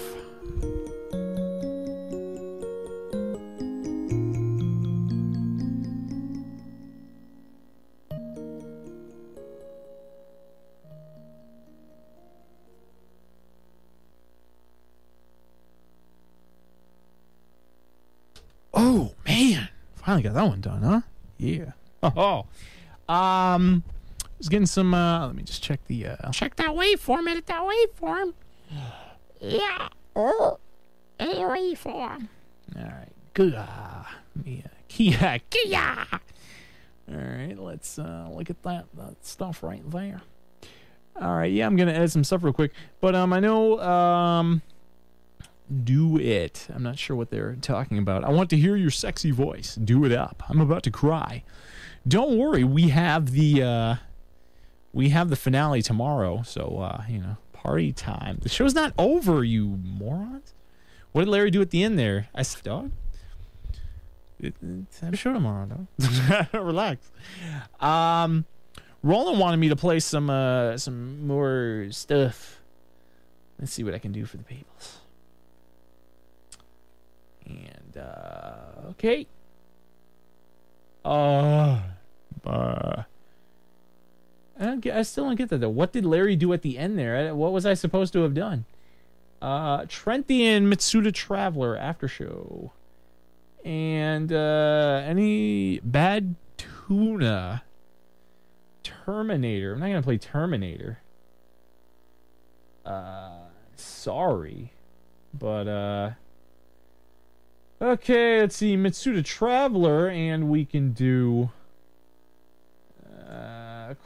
Oh, man. Finally got that one done, huh? Yeah. Oh. I was getting some, let me just check the, check that waveform, edit that waveform. Yeah. Oh. Edit waveform. All right. Good. Kia. All right. Let's, look at that stuff right there. All right. Yeah, I'm going to edit some stuff real quick. But, I know, do it. I'm not sure what they're talking about. I want to hear your sexy voice. Do it up. I'm about to cry. Don't worry. We have the finale tomorrow. So, party time. The show's not over, you morons. What did Larry do at the end there? I said, dog. It's a show tomorrow, dog. Relax. Roland wanted me to play some more stuff. Let's see what I can do for the peoples. And, okay. I still don't get that, though. What did Larry do at the end there? What was I supposed to have done? Trentian Mitsuda Traveler after show. And, any bad tuna. Terminator. I'm not going to play Terminator. Sorry. But, okay, let's see, Mitsuda Traveler, and we can do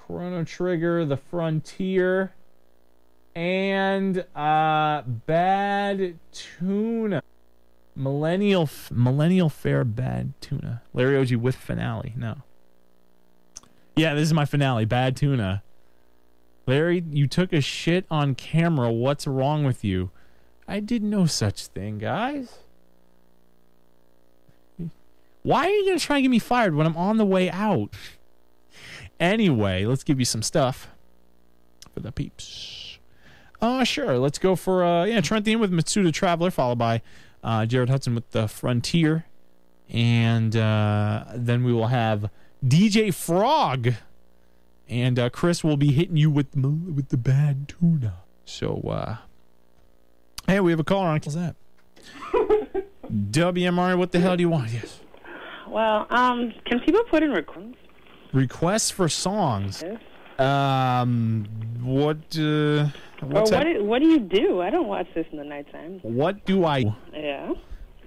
Chrono Trigger, The Frontier, and Bad Tuna. Millennial Fair Bad Tuna. Larry Oji with finale. No. Yeah, this is my finale, Bad Tuna. Larry, you took a shit on camera. What's wrong with you? I did no such thing, guys. Why are you going to try and get me fired when I'm on the way out? Anyway, let's give you some stuff for the peeps. Sure. Let's go for, Trentian with Mitsuda Traveler, followed by Jared Hudson with The Frontier. And then we will have DJ Frog. And Chris will be hitting you with the Bad Tuna. So, hey, we have a caller on. What's that? WMR, what the hell do you want? Yes. Well, can people put in requests for songs? Yes. What do you do? I don't watch this in the nighttime. What do I? Yeah.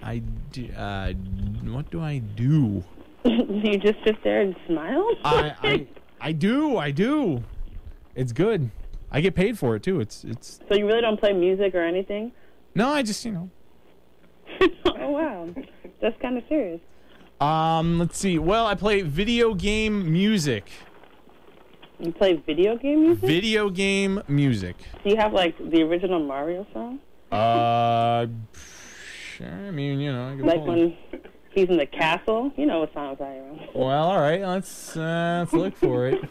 I do. What do I do? You just sit there and smile? I do. It's good. I get paid for it too. It's. So you really don't play music or anything? No, I just Oh wow, that's kind of serious. Let's see. Well, I play video game music. You play video game music? Video game music. Do you have like the original Mario song? Sure. I mean, I can like when he's in the castle. You know what songs I am. Well, all right. Let's look for it.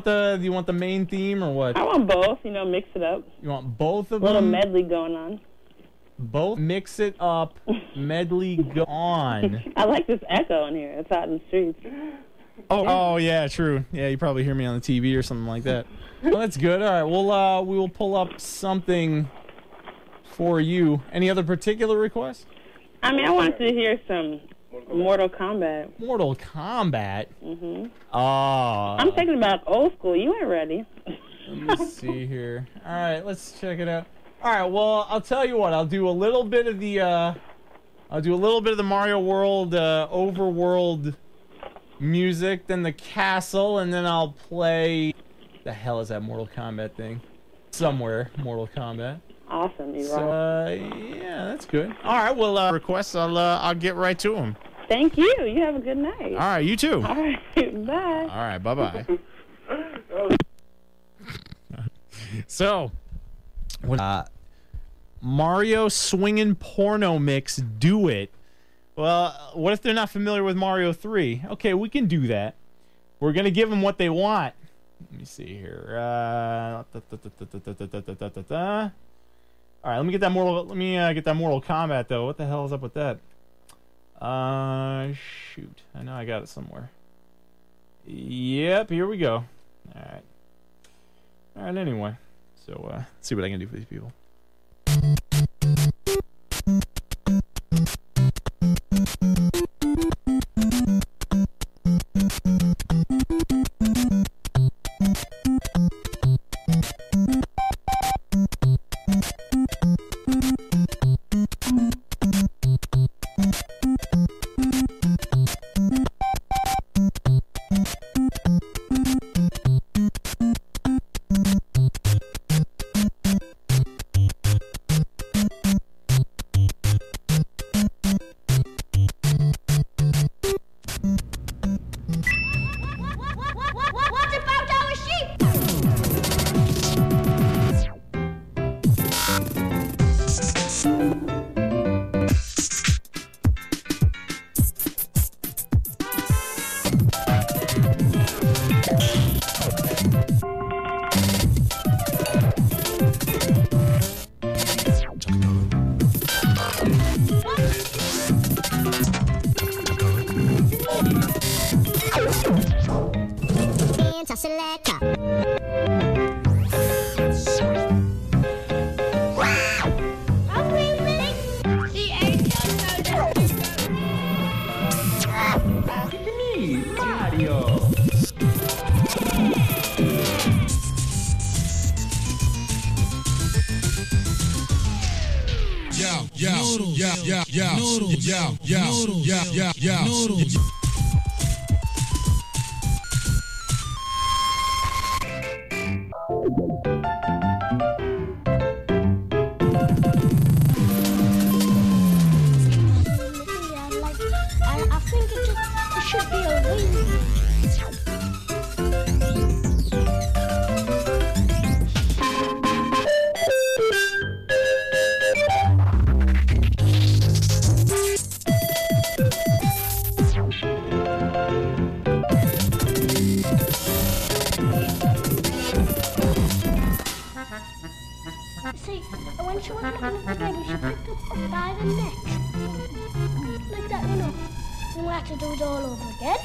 Do you want the main theme or what? I want both. Mix it up. You want both of them? A little medley going on. Both mix it up, medley go on. I like this echo in here. It's out in the streets. Oh yeah, true. Yeah, you probably hear me on the TV or something like that. Well, that's good. All right, we will pull up something for you. Any other particular requests? I mean, I wanted to hear some Mortal Kombat. Mortal Kombat? Mm-hmm. Oh. I'm thinking about old school. You ain't ready. Let me see here. All right, let's check it out. All right, well, I'll tell you what. I'll do a little bit of the Mario World overworld music, then the castle, and then I'll play. The hell is that Mortal Kombat thing? Somewhere, Mortal Kombat. Awesome, you yeah, that's good. All right, well, requests. I'll get right to them. Thank you. You have a good night. All right, you too. All right, bye. All right, bye. So. Mario swinging porno mix, do it Well, what if they're not familiar with Mario 3? Okay, we can do that. We're gonna give them what they want. Let me see here. All right, let me get that Mortal. Let me get that Mortal Kombat though. What the hell is up with that? Shoot. I know I got it somewhere. Yep, here we go. All right. All right. Anyway, so let's see what I can do for these people. I think it should be a wing. See, when she was looking at the baby, she picked up by the neck. Like that, you know. And we'll have to do it all over again.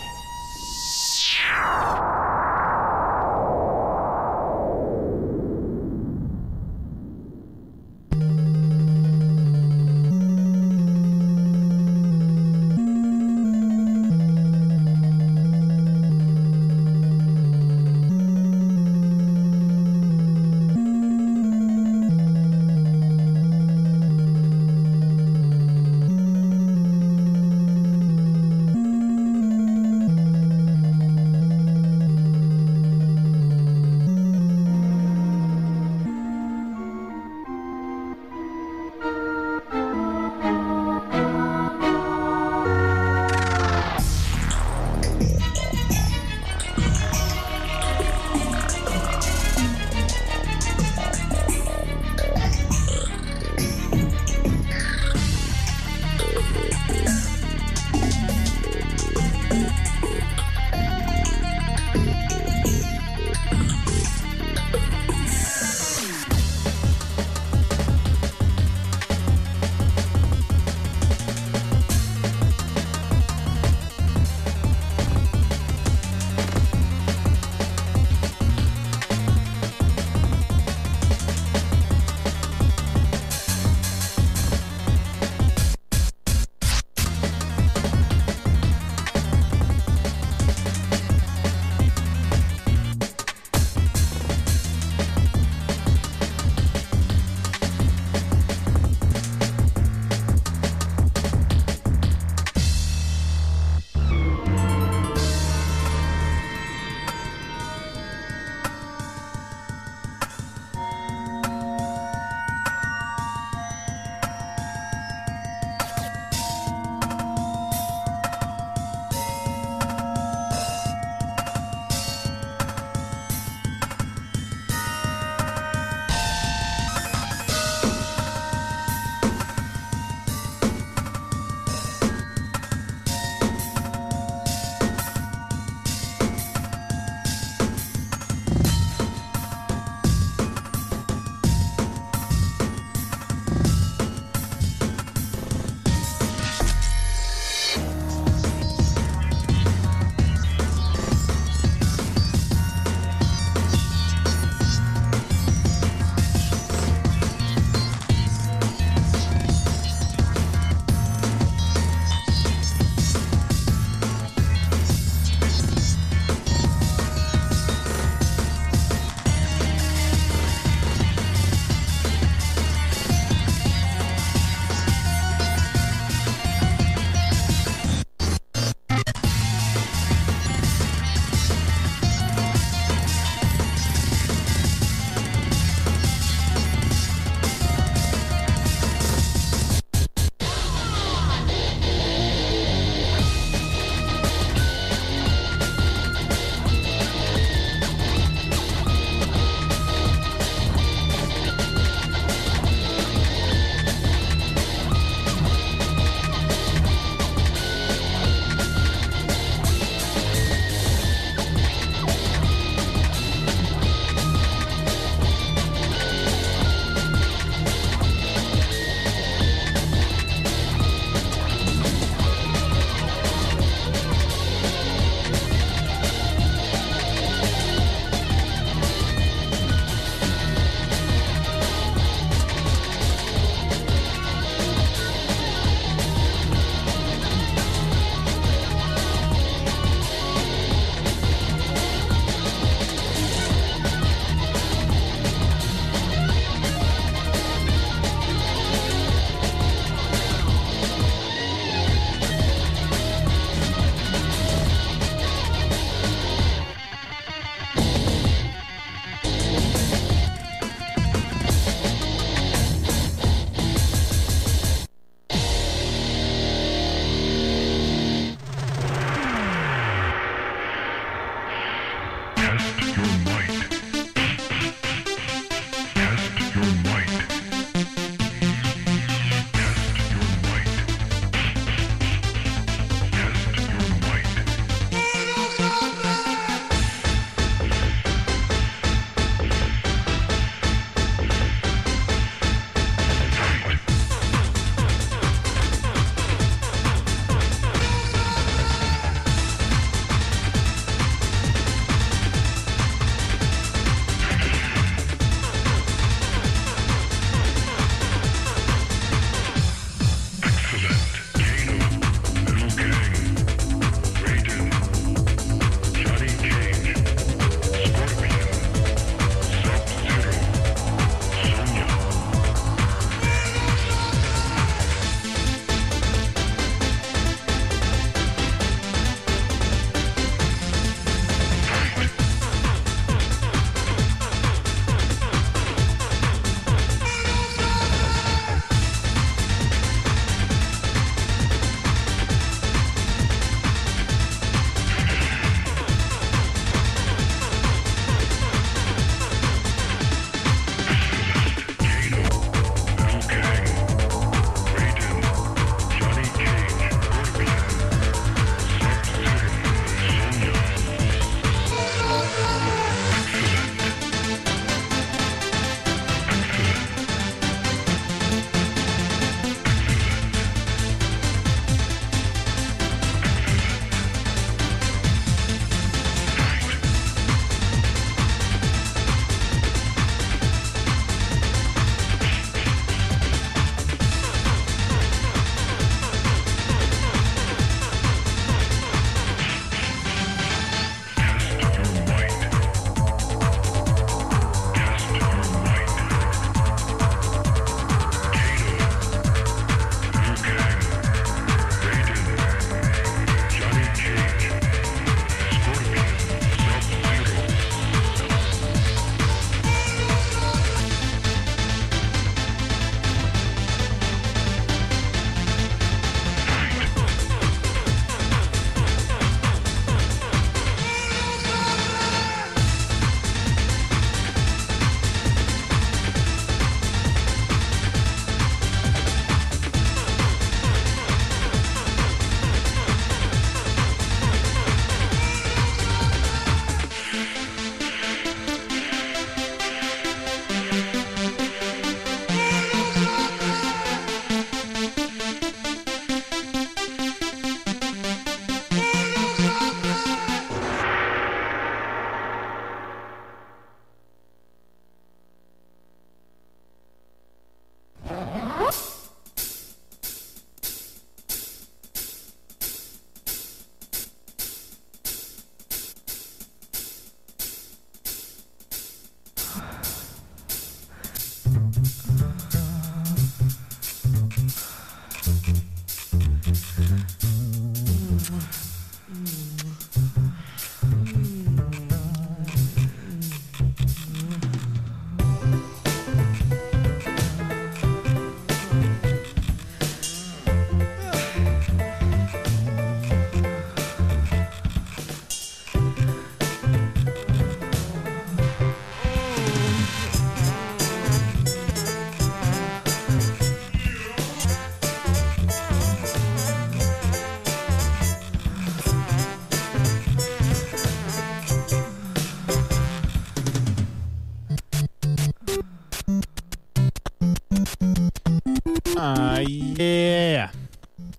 Yeah.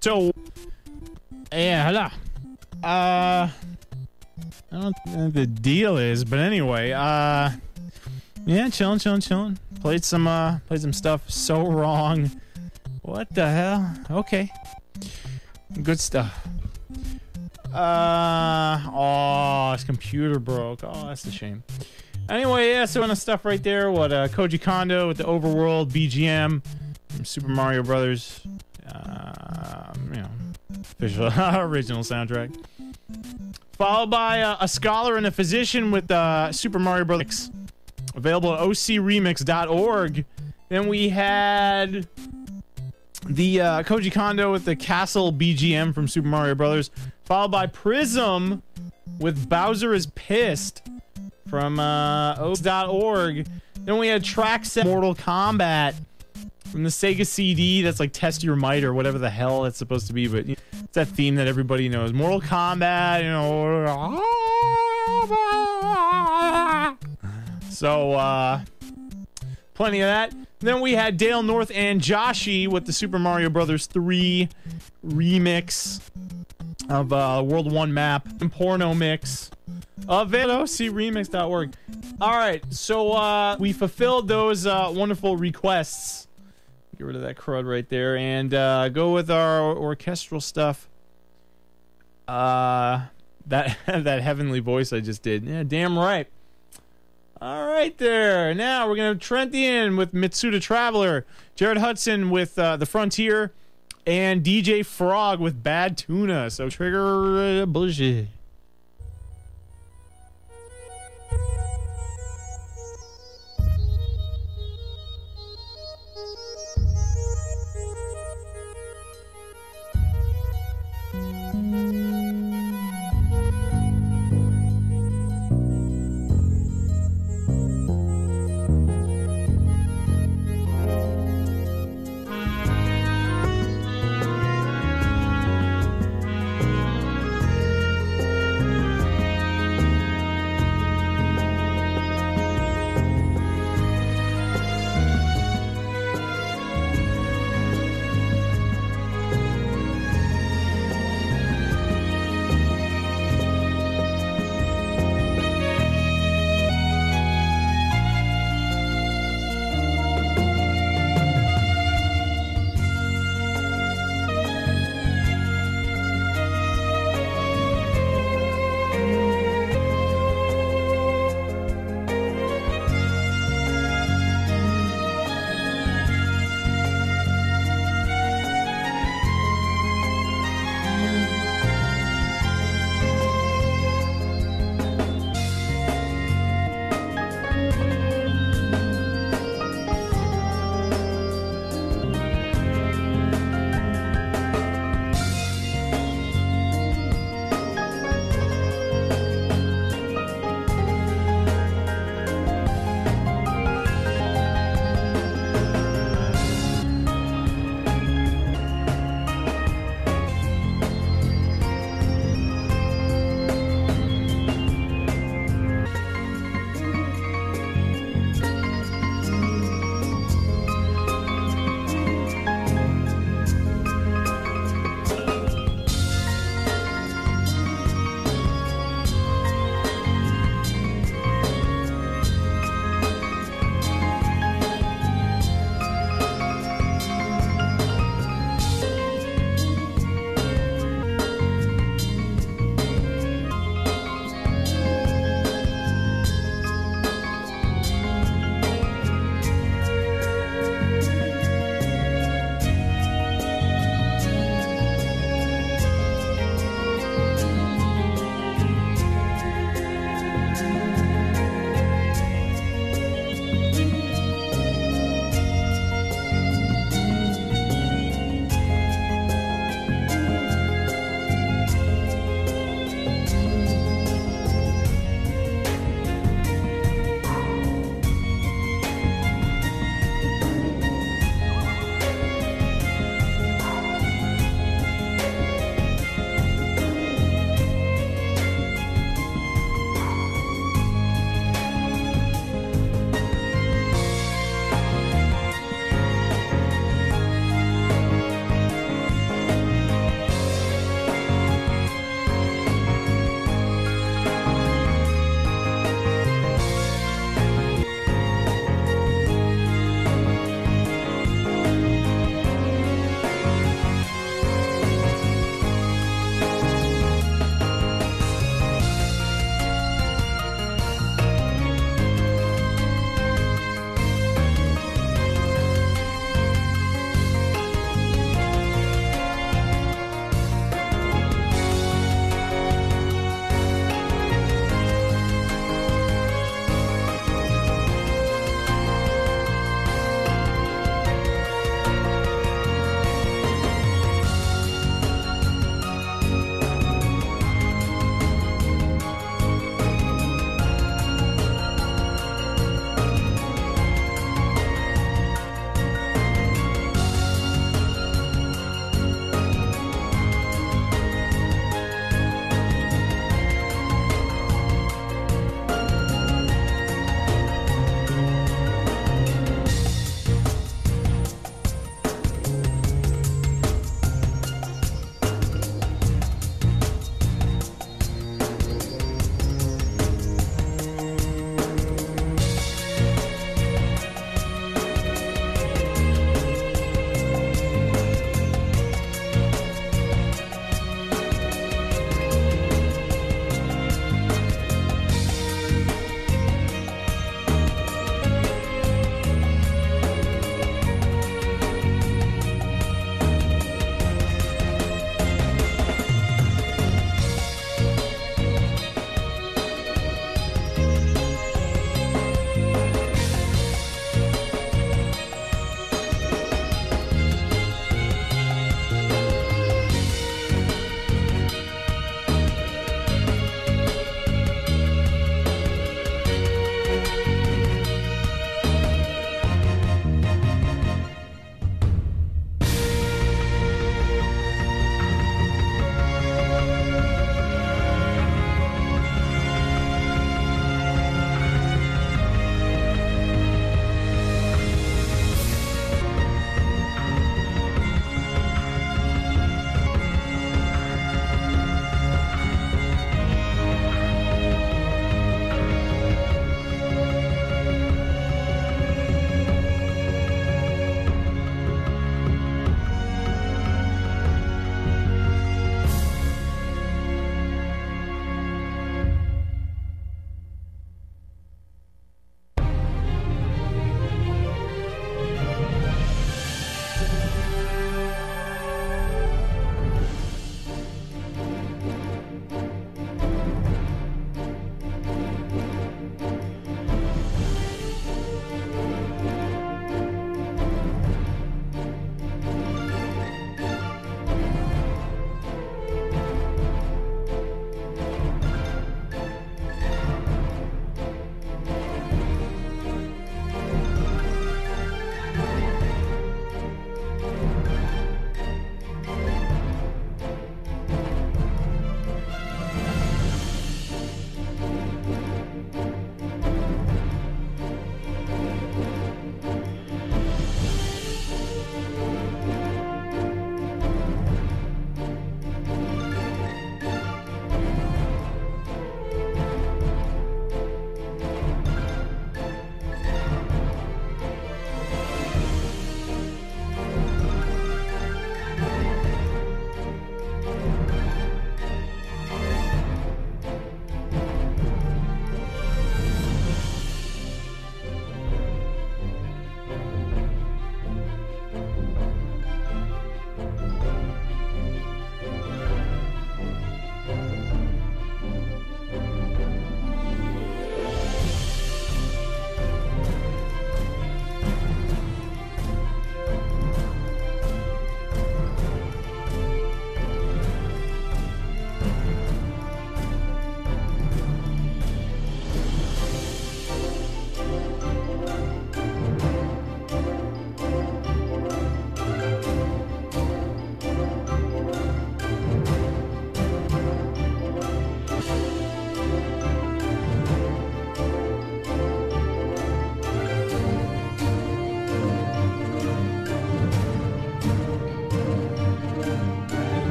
So, yeah, hello. I don't know what the deal is, but anyway, yeah, chilling. Played some stuff so wrong. What the hell? Okay. Good stuff. Oh, his computer broke. Oh, that's a shame. Anyway, yeah, so in the stuff right there, what, Koji Kondo with the Overworld BGM from Super Mario Brothers, official original soundtrack. Followed by A Scholar and a Physician with Super Mario Brothers, available at ocremix.org. Then we had the Koji Kondo with the Castle BGM from Super Mario Brothers, followed by Prism with Bowser is Pissed from oaks.org. Then we had track set Mortal Kombat from the Sega CD. That's like Test Your Might or whatever the hell it's supposed to be, but it's that theme that everybody knows. Mortal Kombat, you know. So, plenty of that. Then we had Dale North and Joshi with the Super Mario Brothers 3 remix of World 1 map and porno mix of it. OCRemix.org. Alright, so we fulfilled those wonderful requests. Get rid of that crud right there and go with our orchestral stuff. That heavenly voice I just did. Yeah, damn right. Alright there. Now we're going to Trentian with Mitsuda Traveler, Jared Hudson with The Frontier, and DJ Frog with Bad Tuna. So trigger bullshit.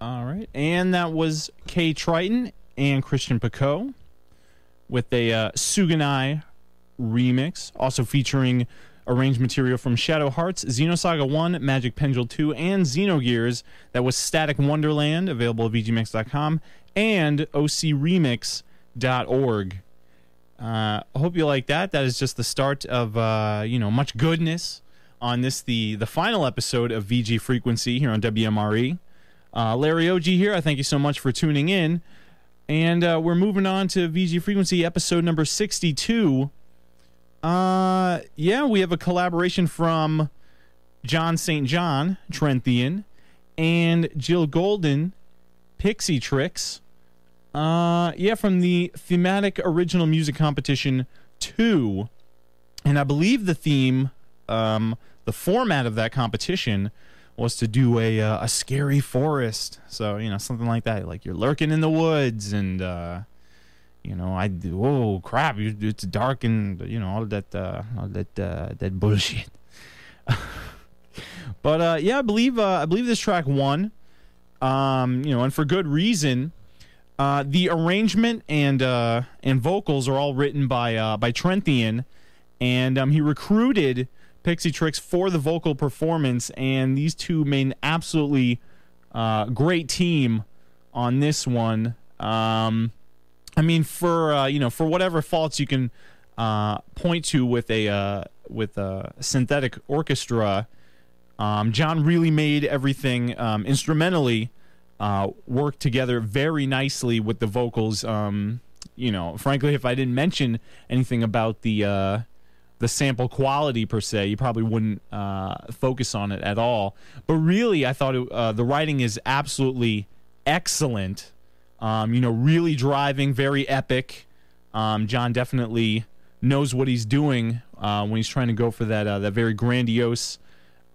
All right. And that was Kay Triton and Christian Picot with a Suganai remix, also featuring arranged material from Shadow Hearts, Xenosaga 1, Magic Pendule 2, and Xenogears. That was Static Wonderland, available at VGMix.com, and OCRemix.org. I hope you like that. That is just the start of, much goodness on this, the final episode of VG Frequency here on WMRE. Larry Oji here. I thank you so much for tuning in. And we're moving on to VG Frequency episode number 62. We have a collaboration from John St. John, Trenthian, and Jill Golden, Pixie Tricks. From the Thematic Original Music Competition 2. And I believe the theme, the format of that competition was to do a scary forest. So, something like that. Like you're lurking in the woods and, oh crap, it's dark and, all that bullshit. But, I believe this track won. And for good reason. The arrangement and vocals are all written by Trenthian, and he recruited Pixie Tricks for the vocal performance, and these two made an absolutely great team on this one. For whatever faults you can point to with a synthetic orchestra, John really made everything instrumentally work together very nicely with the vocals. Frankly, if I didn't mention anything about the sample quality per se, you probably wouldn't focus on it at all. But really, I thought the writing is absolutely excellent. Really driving, very epic. John definitely knows what he's doing when he's trying to go for that very grandiose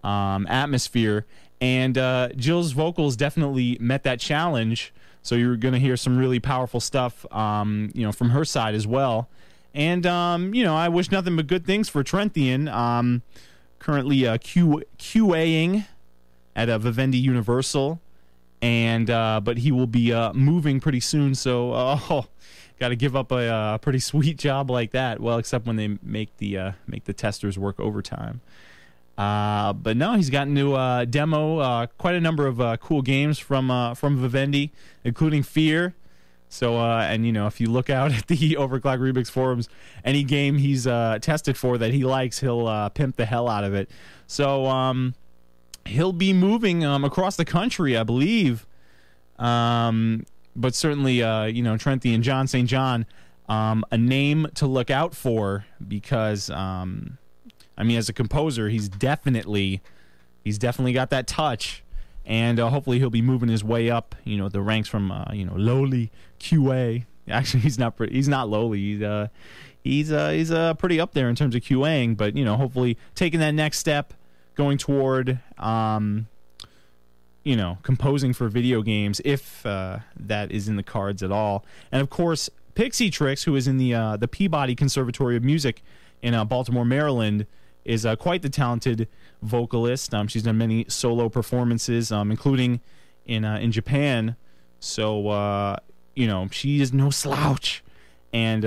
atmosphere. And Jill's vocals definitely met that challenge. So you're going to hear some really powerful stuff, from her side as well. And, I wish nothing but good things for Trenthian. Currently QAing at Vivendi Universal. And but he will be moving pretty soon. So, got to give up a pretty sweet job like that. Well, except when they make the testers work overtime. But no, he's gotten to demo quite a number of cool games from Vivendi, including Fear. So, if you look out at the Overclock Remix forums, any game he's tested for that he likes, he'll pimp the hell out of it. So, he'll be moving across the country, I believe. But certainly, Trenthian, John St. John, a name to look out for because... as a composer, he's definitely got that touch, and hopefully he'll be moving his way up, the ranks from lowly QA. Actually, he's not lowly. He's pretty up there in terms of QAing, but hopefully taking that next step, going toward composing for video games, if that is in the cards at all. And of course, Pixie Tricks, who is in the Peabody Conservatory of Music in Baltimore, Maryland, is quite the talented vocalist. She's done many solo performances, including in Japan. So, she is no slouch and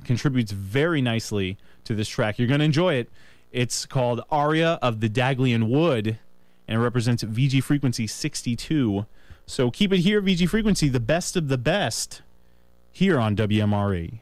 contributes very nicely to this track. You're going to enjoy it. It's called Aria of the Daglian Wood, and it represents VG Frequency 62. So keep it here, VG Frequency, the best of the best, here on WMRE.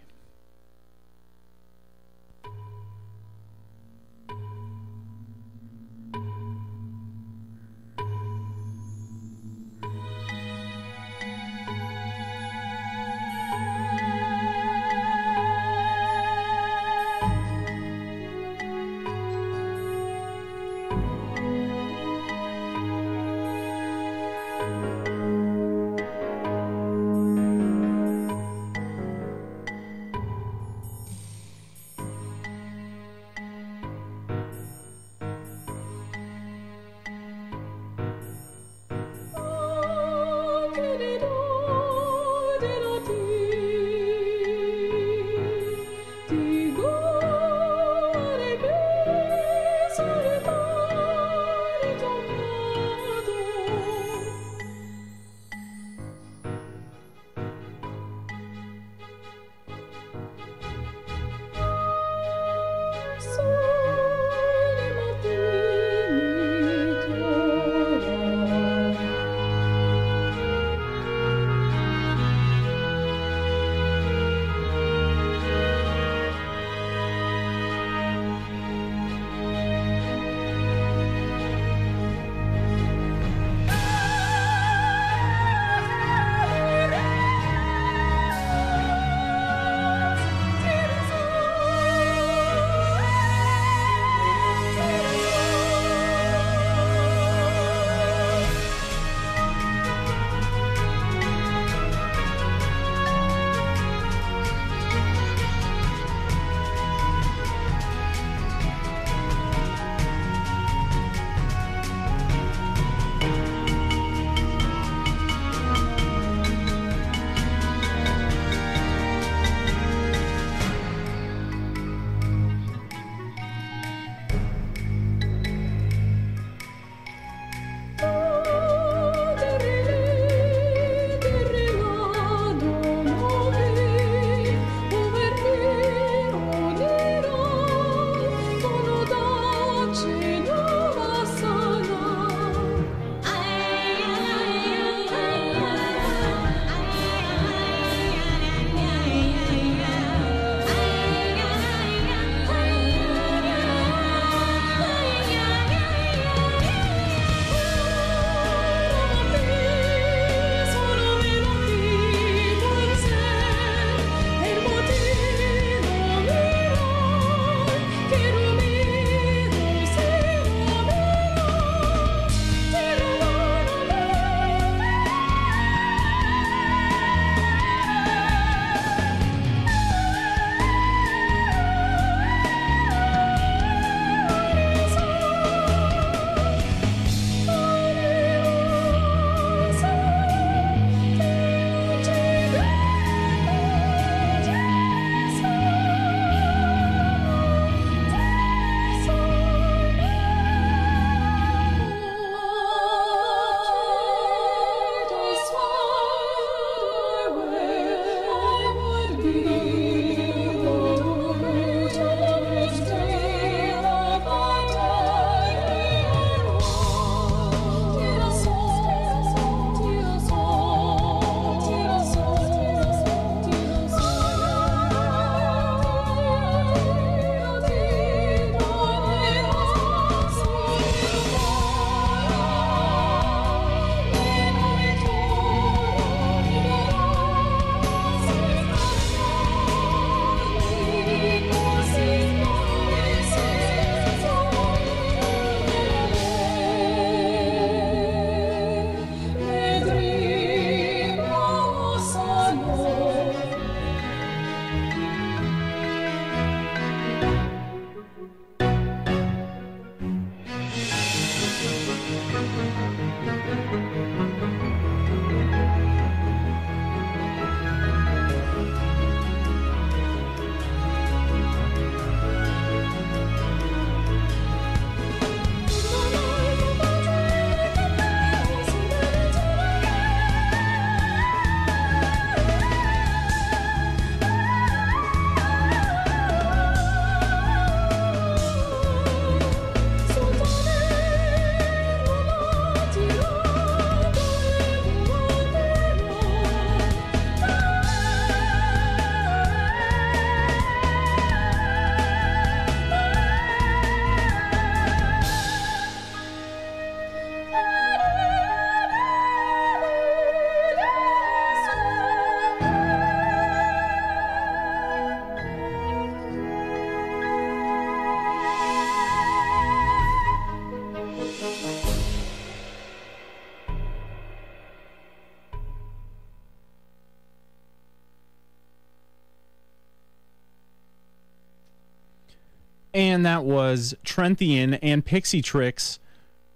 And that was Trenthian and Pixie Tricks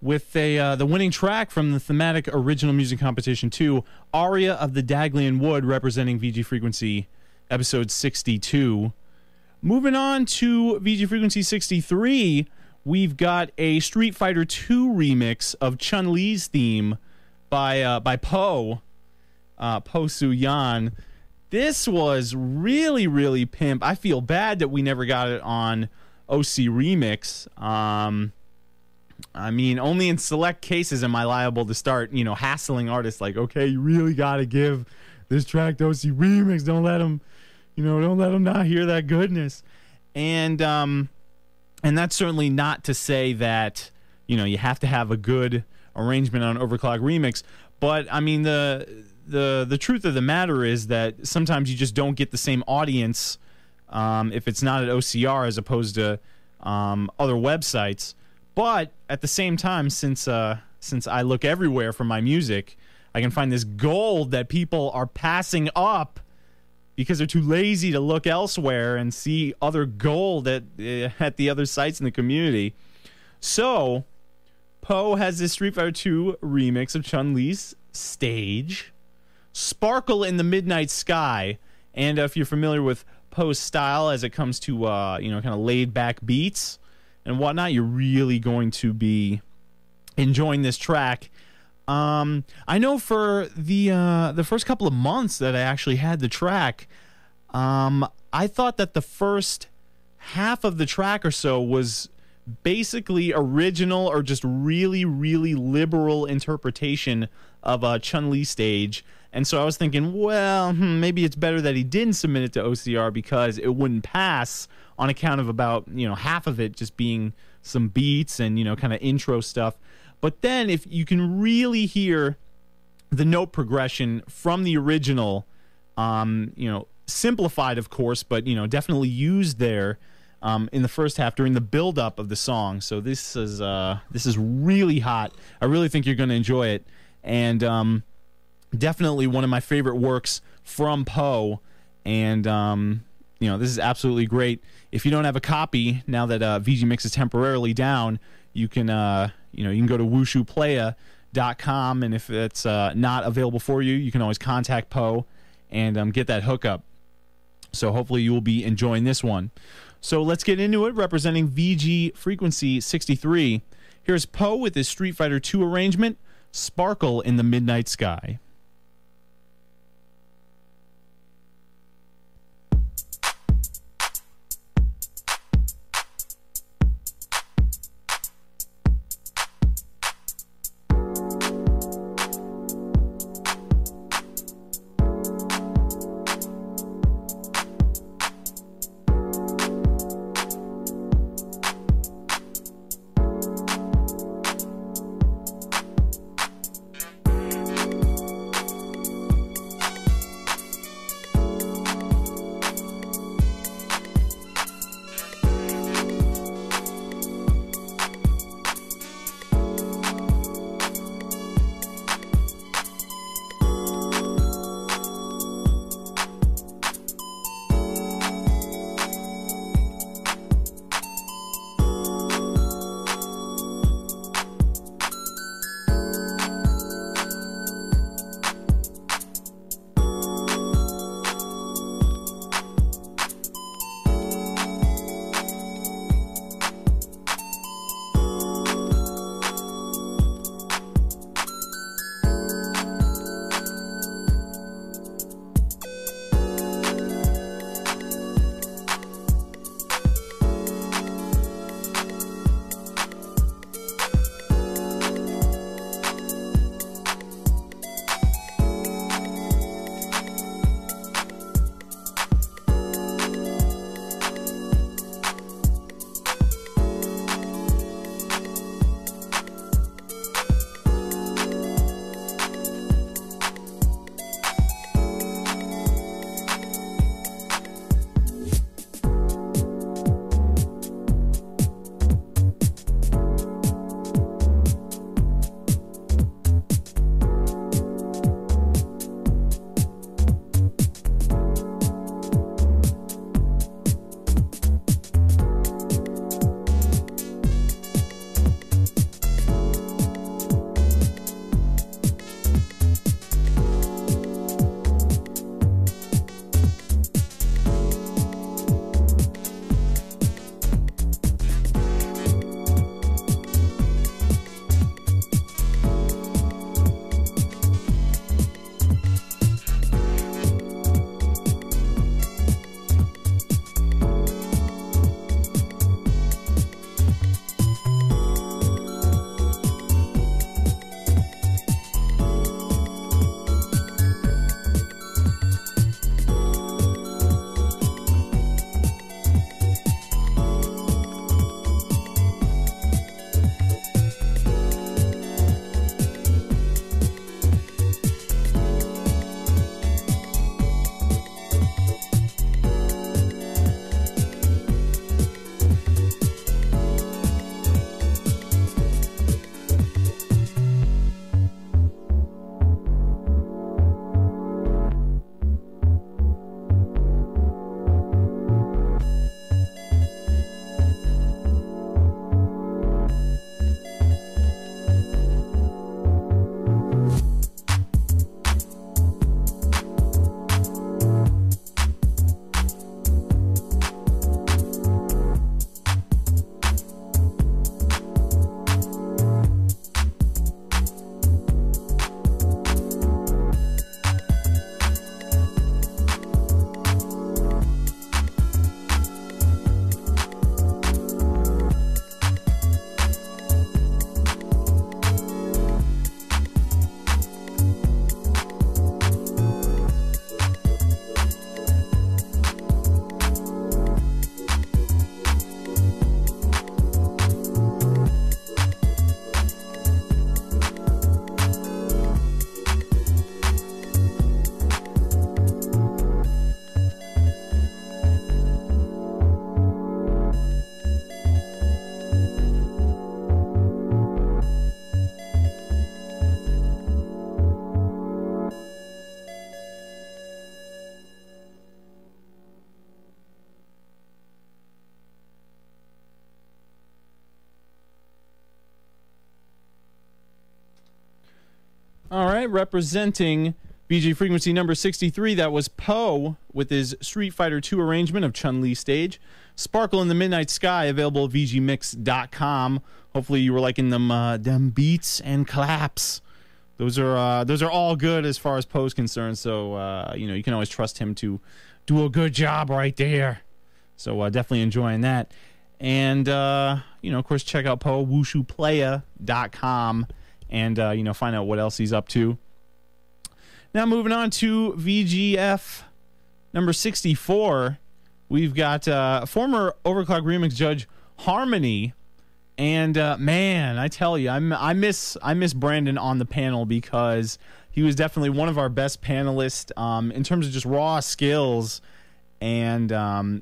with the winning track from the thematic original music competition 2, Aria of the Daglian Wood, representing VG Frequency episode 62. Moving on to VG Frequency 63, we've got a Street Fighter 2 remix of Chun-Li's theme by Poe Su-yan. This was really, really pimp. I feel bad that we never got it on OC Remix. I mean, only in select cases am I liable to start, hassling artists like, okay, you really got to give this track to OC Remix. Don't let them not hear that goodness. And that's certainly not to say that, you have to have a good arrangement on Overclock Remix. But, I mean, the truth of the matter is that sometimes you just don't get the same audience if it's not at OCR as opposed to other websites. But at the same time, since I look everywhere for my music, I can find this gold that people are passing up because they're too lazy to look elsewhere and see other gold at the other sites in the community. So, Poe has this Street Fighter 2 remix of Chun-Li's Stage, Sparkle in the Midnight Sky. And if you're familiar with Poe's style as it comes to kind of laid back beats and whatnot, you're really going to be enjoying this track. I know for the first couple of months that I actually had the track, I thought that the first half of the track or so was basically original or just really, really liberal interpretation of Chun-Li Stage. And so I was thinking, well, maybe it's better that he didn't submit it to OCR because it wouldn't pass on account of about, half of it just being some beats and, kind of intro stuff. But then if you can really hear the note progression from the original, simplified, of course, but, definitely used there in the first half during the build-up of the song. So this is really hot. I really think you're going to enjoy it. And definitely one of my favorite works from Poe. And, this is absolutely great. If you don't have a copy, now that VG Mix is temporarily down, you can you can go to wushuplaya.com, and if it's not available for you, you can always contact Poe and get that hookup. So hopefully you will be enjoying this one. So let's get into it. Representing VG Frequency 63, here's Poe with his Street Fighter 2 arrangement, Sparkle in the Midnight Sky. All right, representing VG Frequency number 63, that was Poe with his Street Fighter II arrangement of Chun-Li stage. Sparkle in the Midnight Sky, available at VGMix.com. Hopefully you were liking them beats and claps. Those are all good as far as Poe's concerned, so you can always trust him to do a good job right there. So definitely enjoying that. And, of course, check out Poe, wushuplaya.com, and, find out what else he's up to. Now moving on to VGF number 64, we've got former Overclock Remix judge Harmony, and man, I tell you, I miss Brandon on the panel because he was definitely one of our best panelists in terms of just raw skills and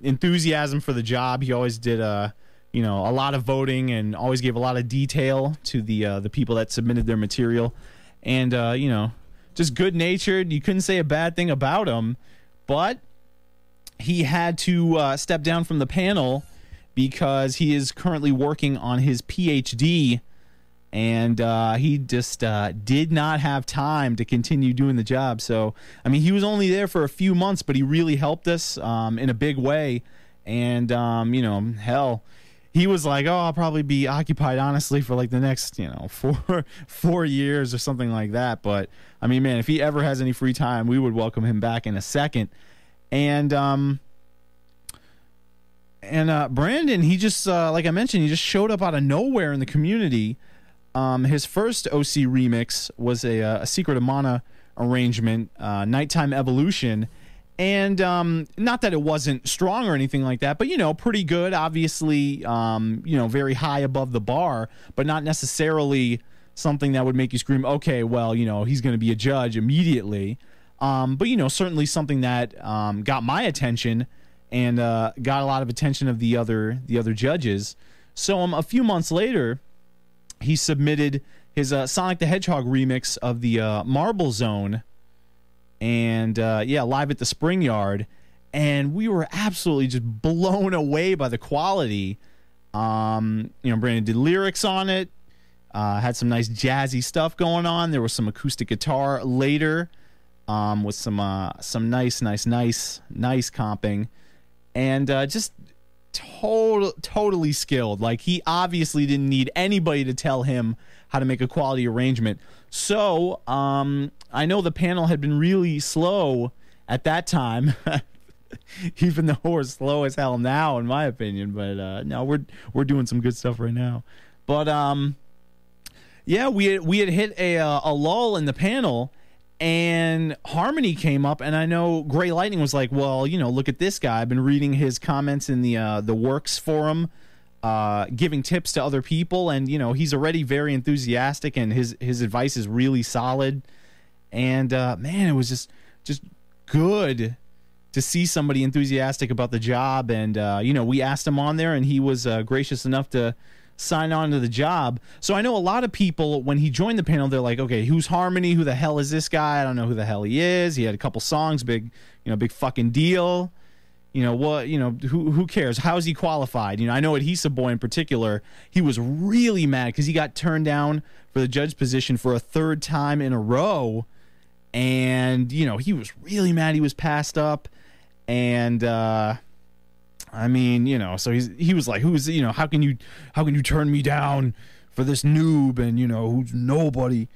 enthusiasm for the job. He always did a lot of voting and always gave a lot of detail to the people that submitted their material, and just good-natured. You couldn't say a bad thing about him, but he had to step down from the panel because he is currently working on his PhD, and he just did not have time to continue doing the job. So, I mean, he was only there for a few months, but he really helped us in a big way, and, hell, he was like, oh, I'll probably be occupied, honestly, for like the next, 4 years or something like that. But, I mean, man, if he ever has any free time, we would welcome him back in a second. And Brandon, he just, like I mentioned, he just showed up out of nowhere in the community. His first OC remix was a Secret of Mana arrangement, Nighttime Evolution. And not that it wasn't strong or anything like that, but, pretty good, obviously, very high above the bar, but not necessarily something that would make you scream, okay, well, he's going to be a judge immediately. But, certainly something that got my attention and got a lot of attention of the other judges. So a few months later, he submitted his Sonic the Hedgehog remix of the Marble Zone, and live at the Spring Yard, and we were absolutely just blown away by the quality. Brandon did lyrics on it, had some nice jazzy stuff going on. There was some acoustic guitar later, with some nice comping, and just totally skilled. Like, he obviously didn't need anybody to tell him how to make a quality arrangement. So, I know the panel had been really slow at that time, even though we're slow as hell now, in my opinion. But no, we're doing some good stuff right now. But we had hit a lull in the panel, and Harmony came up, and I know Gray Lightning was like, well, look at this guy. I've been reading his comments in the Works forum, giving tips to other people, and he's already very enthusiastic, and his advice is really solid. And man, it was just good to see somebody enthusiastic about the job. And we asked him on there, and he was gracious enough to sign on to the job. So I know a lot of people, when he joined the panel, they're like, okay, who's Harmony? Who the hell is this guy? I don't know who the hell he is. He had a couple songs, big fucking deal. Who cares? How's he qualified? I know Adhesive Boy in particular, he was really mad because he got turned down for the judge position for a third time in a row. And, he was really mad he was passed up. And, so he was like, how can you turn me down for this noob and, who's nobody.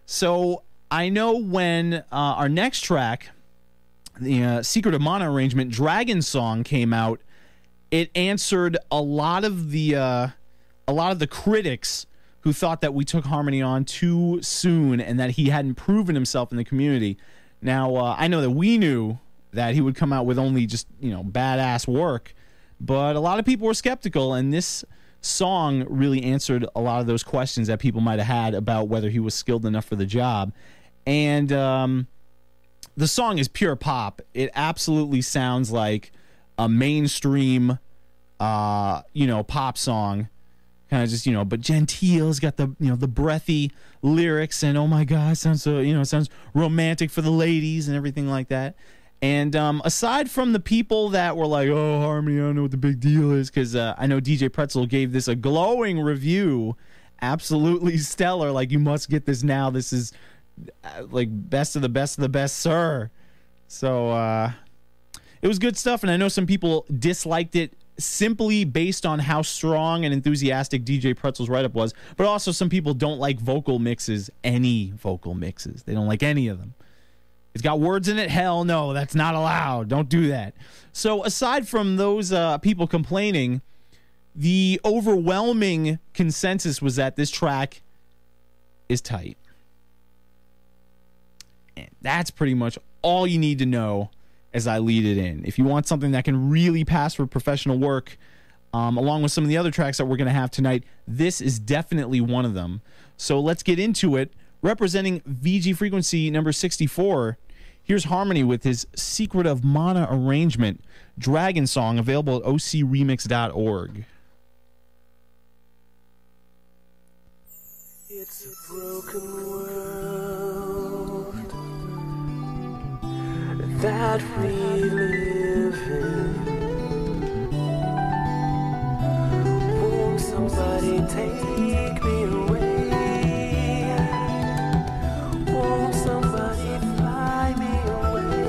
So I know when our next track, the Secret of Mana arrangement, Dragon Song, came out, it answered a lot of the critics who thought that we took Harmony on too soon and that he hadn't proven himself in the community. Now, I know that we knew that he would come out with only just, badass work, but a lot of people were skeptical, and this song really answered a lot of those questions that people might have had about whether he was skilled enough for the job. And the song is pure pop. It absolutely sounds like a mainstream, pop song. Kind of just, but genteel's got the, the breathy lyrics, and oh my God, sounds so, it sounds romantic for the ladies and everything like that. And aside from the people that were like, oh, Harmony, I don't know what the big deal is, because I know DJ Pretzel gave this a glowing review, absolutely stellar, like, you must get this now, this is like best of the best, sir. So it was good stuff, and I know some people disliked it simply based on how strong and enthusiastic DJ Pretzel's write-up was, but also some people don't like vocal mixes, any vocal mixes. They don't like any of them. It's got words in it? Hell no, that's not allowed. Don't do that. So aside from those people complaining, the overwhelming consensus was that this track is tight. And that's pretty much all you need to know as I lead it in. If you want something that can really pass for professional work, along with some of the other tracks that we're going to have tonight, this is definitely one of them. So let's get into it. Representing VG Frequency number 64, here's Harmony with his Secret of Mana arrangement, Dragon Song, available at ocremix.org. It's a broken world that we live in. Won't somebody take me away? Won't somebody fly me away?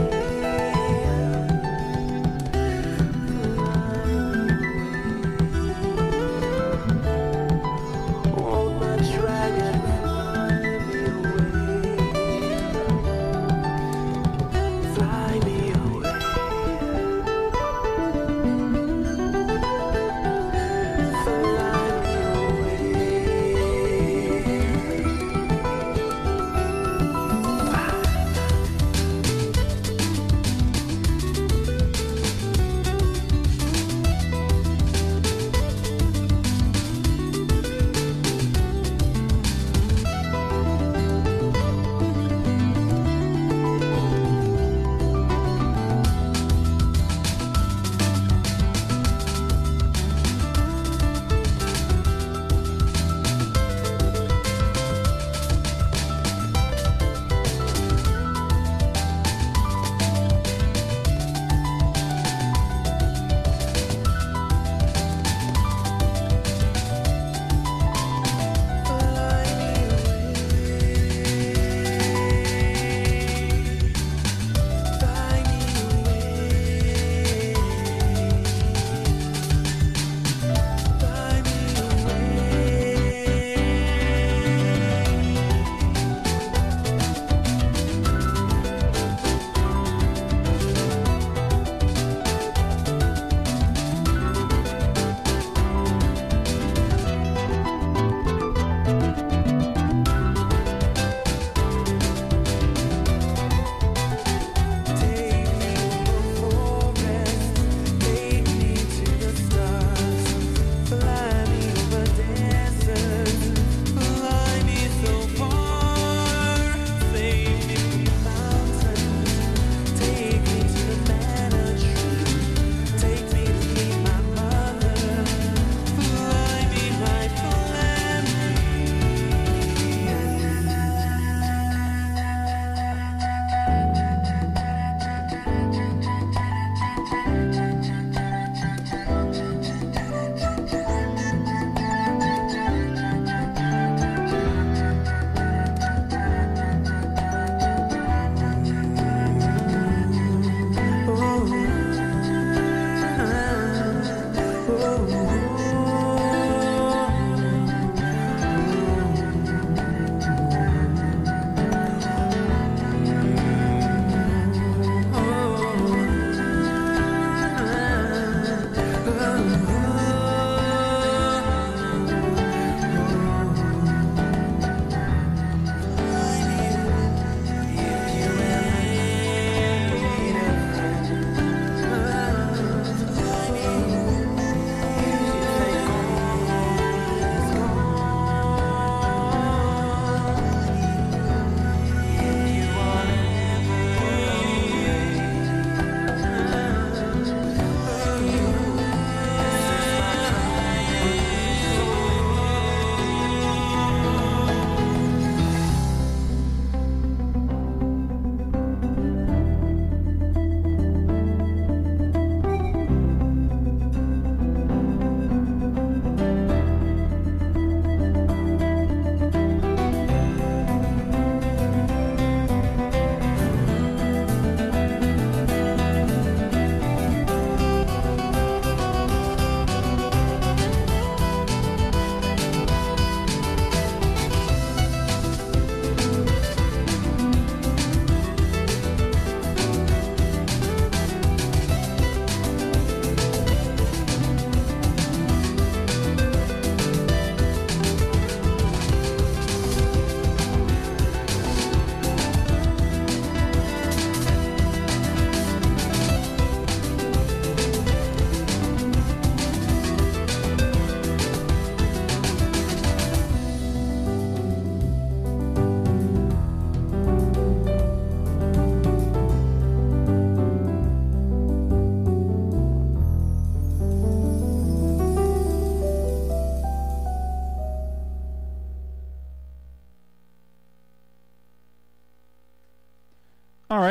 Won't my dragon fly me away? Fly me away. Fly me away.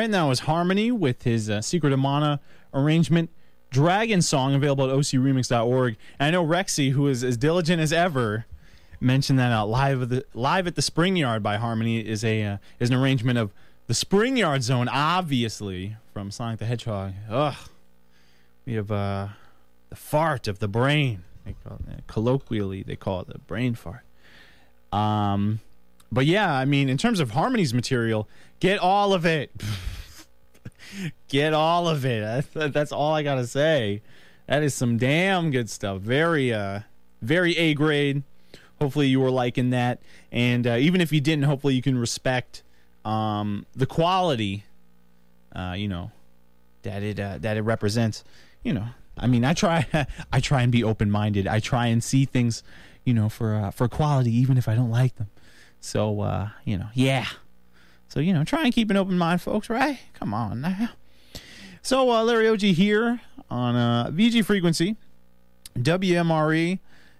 right, now is Harmony with his Secret of Mana arrangement. Dragon Song, available at ocremix.org. And I know Rexy, who is as diligent as ever, mentioned that Live at the Spring Yard by Harmony is an arrangement of the Spring Yard Zone, obviously, from Sonic the Hedgehog. Ugh. We have the fart of the brain. They call it, colloquially, they call it the brain fart. But yeah, I mean, in terms of Harmony's material, get all of it. Get all of it. That's all I gotta say. That is some damn good stuff. Very A grade. Hopefully you were liking that, and even if you didn't, hopefully you can respect the quality, that it represents. I mean, I try and be open-minded. I try and see things, for quality, even if I don't like them. So, yeah. So, try and keep an open mind, folks, right? Come on now. So, Larry Oji here on VG Frequency, WMRE,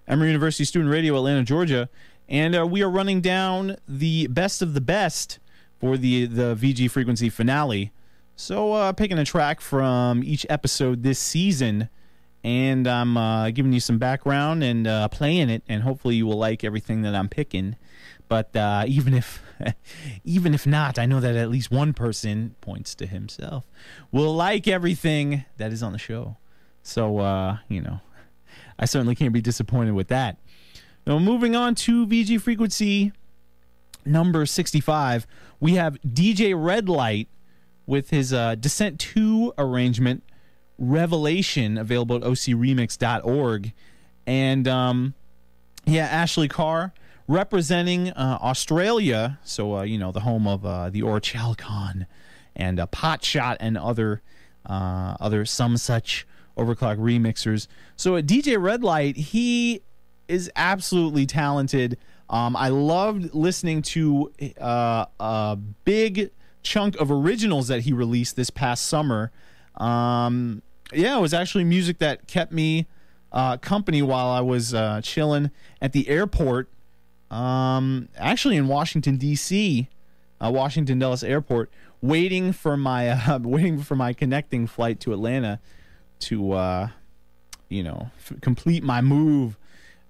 Emory University Student Radio, Atlanta, Georgia. And we are running down the best of the best for the VG Frequency finale. So, picking a track from each episode this season, and I'm giving you some background and playing it, and hopefully you will like everything that I'm picking. But even if not, I know that at least one person, points to himself, will like everything that is on the show. So, I certainly can't be disappointed with that. Now, moving on to VG Frequency number 65, we have DJ Redlight with his Descent 2 arrangement, Revelation, available at ocremix.org. And, Ashley Carr, representing Australia, so the home of the Orchalcon and Potshot and other some such overclock remixers. So DJ Redlight, he is absolutely talented. I loved listening to a big chunk of originals that he released this past summer. It was actually music that kept me company while I was chilling at the airport. Actually in Washington D.C., Washington Dulles Airport, waiting for my connecting flight to Atlanta to complete my move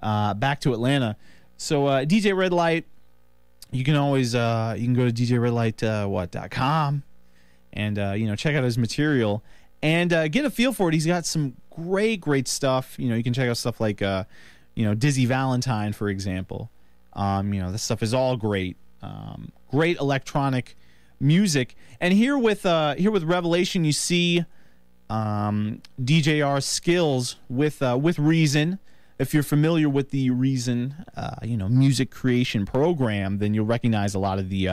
back to Atlanta. So DJ Redlight, you can always you can go to djredlight.com and check out his material and get a feel for it. He's got some great stuff. You can check out stuff like Dizzy Valentine, for example. This stuff is all great. Great electronic music. And here with Revelation, you see DJR's skills with Reason. If you're familiar with the Reason, music creation program, then you'll recognize a lot of the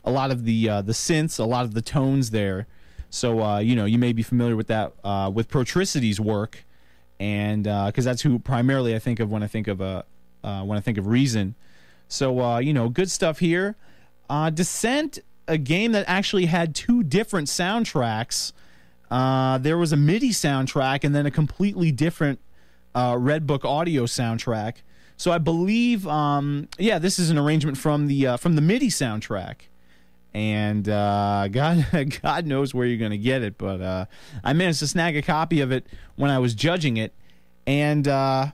synths, a lot of the tones there. So you may be familiar with that with Protricity's work, and because that's who primarily I think of when I think of Reason. So, good stuff here. Descent, a game that actually had two different soundtracks. There was a MIDI soundtrack and then a completely different Red Book audio soundtrack. So I believe, this is an arrangement from the MIDI soundtrack. And God knows where you're going to get it, but I managed to snag a copy of it when I was judging it. And, a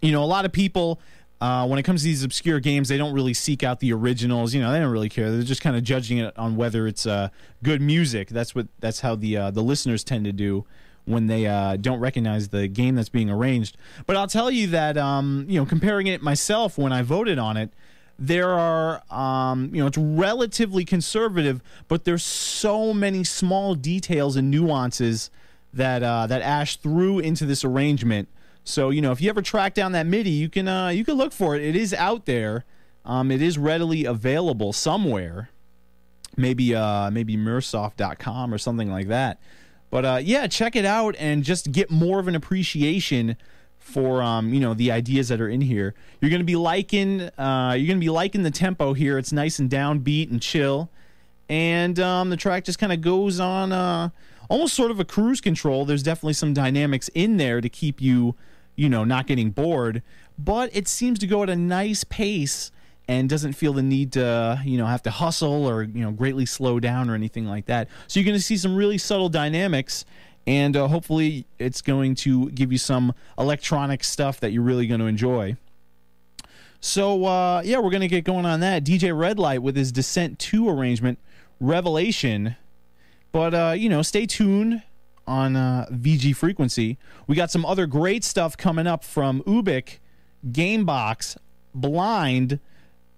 lot of people, when it comes to these obscure games, they don't really seek out the originals. They don't really care. They're just kind of judging it on whether it's good music. That's how the listeners tend to do when they don't recognize the game that's being arranged. But I'll tell you that, comparing it myself when I voted on it, there are, it's relatively conservative, but there's so many small details and nuances that Ash threw into this arrangement. So, if you ever track down that MIDI, you can look for it. It is out there. It is readily available somewhere. Maybe Mursoft.com or something like that. But check it out and just get more of an appreciation for the ideas that are in here. You're gonna be liking the tempo here. It's nice and downbeat and chill, and the track just kind of goes on almost sort of a cruise control. There's definitely some dynamics in there to keep you not getting bored, but it seems to go at a nice pace and doesn't feel the need to, have to hustle or, greatly slow down or anything like that. So you're going to see some really subtle dynamics, and hopefully it's going to give you some electronic stuff that you're really going to enjoy. So, we're going to get going on that. DJ Redlight with his Descent 2 arrangement, Revelation. But, stay tuned on VG Frequency. We got some other great stuff coming up from Ubik, Gamebox, Blind,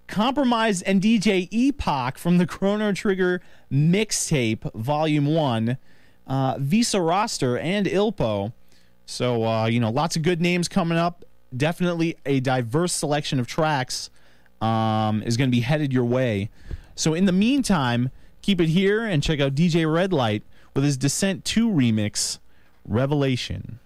Compromise, and DJ Epoch from the Chrono Trigger Mixtape, Volume 1, Visa Roster, and Ilpo. So, lots of good names coming up. Definitely a diverse selection of tracks is going to be headed your way. So in the meantime, keep it here and check out DJ Redlight with his Descent 2 remix, Revelation.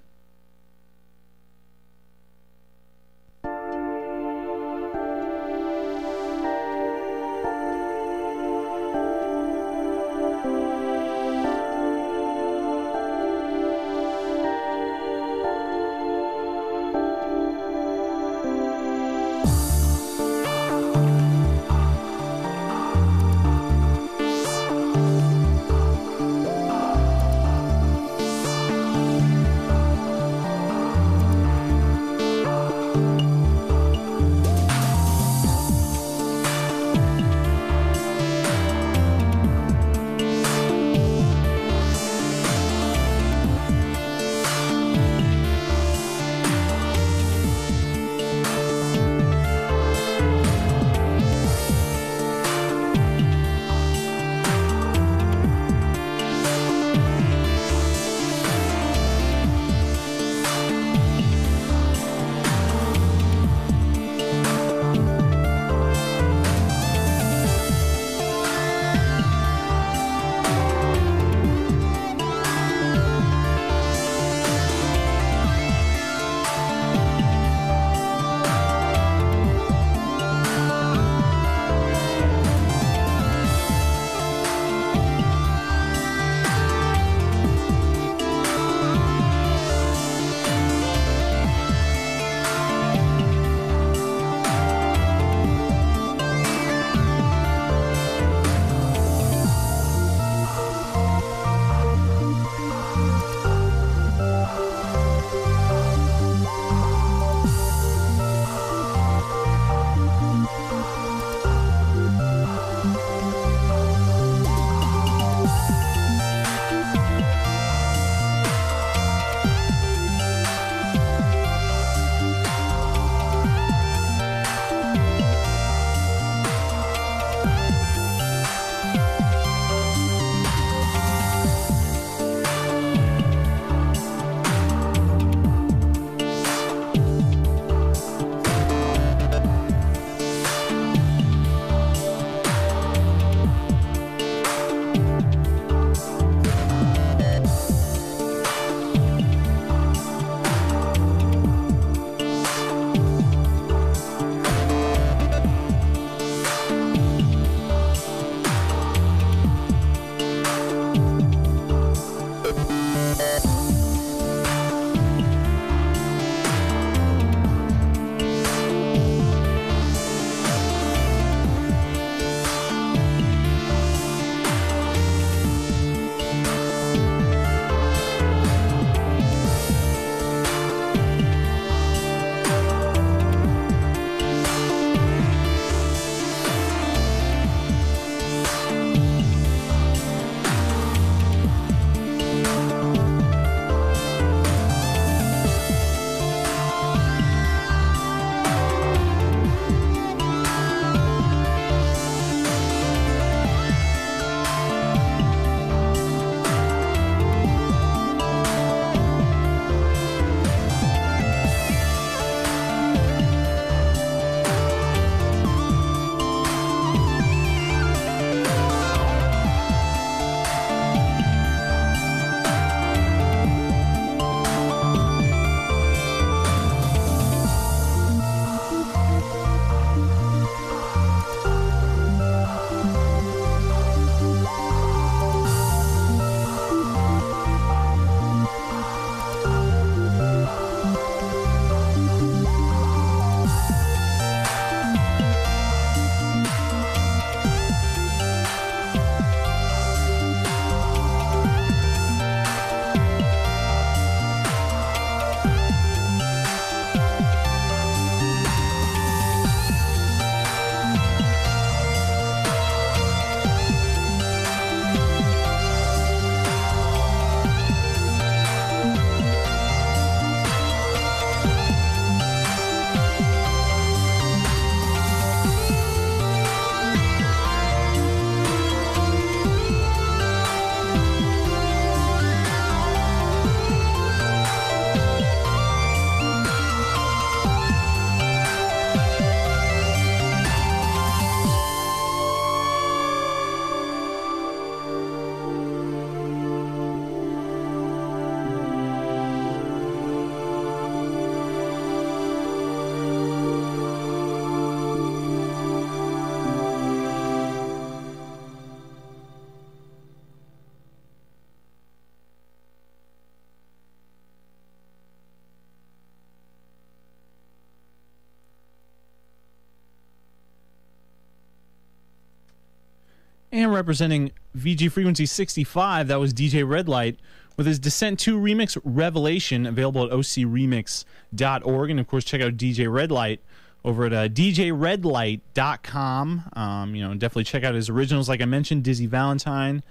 And representing VG Frequency 65, that was DJ Redlight with his Descent 2 remix, Revelation, available at ocremix.org. And, of course, check out DJ Redlight over at djredlight.com. Definitely check out his originals, like I mentioned, Dizzy Valentine,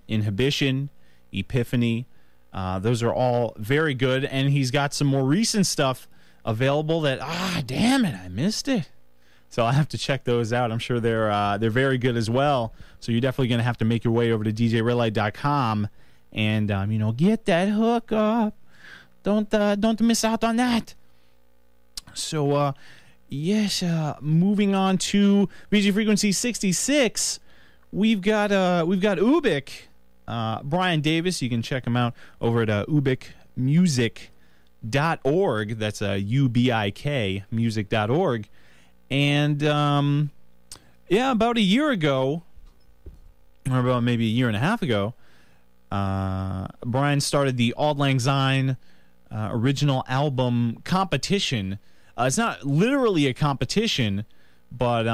Inhibition, Epiphany. Those are all very good. And he's got some more recent stuff available that, damn it, I missed it. So I'll have to check those out. I'm sure they're very good as well. So you're definitely going to have to make your way over to djredlight.com and get that hook up. Don't miss out on that. So moving on to VG Frequency 66, we've got Ubik, Brian Davis. You can check him out over at ubikmusic.org. That's UBIK music.org. And, about a year ago, or about maybe a year and a half ago, Brian started the Auld Lang Syne original album competition. It's not literally a competition, but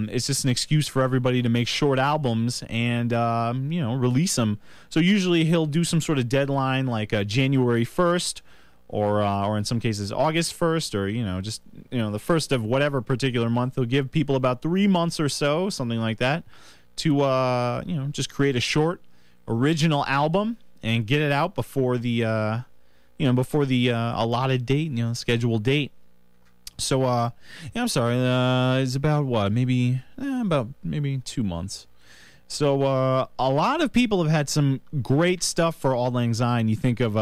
it's just an excuse for everybody to make short albums and, release them. So usually he'll do some sort of deadline like January 1st, or in some cases August 1st, or the first of whatever particular month. They'll give people about 3 months or so, something like that, to just create a short original album and get it out before the allotted date, scheduled date. So I'm sorry, it's about maybe 2 months. So a lot of people have had some great stuff for Auld Lang Syne. You think of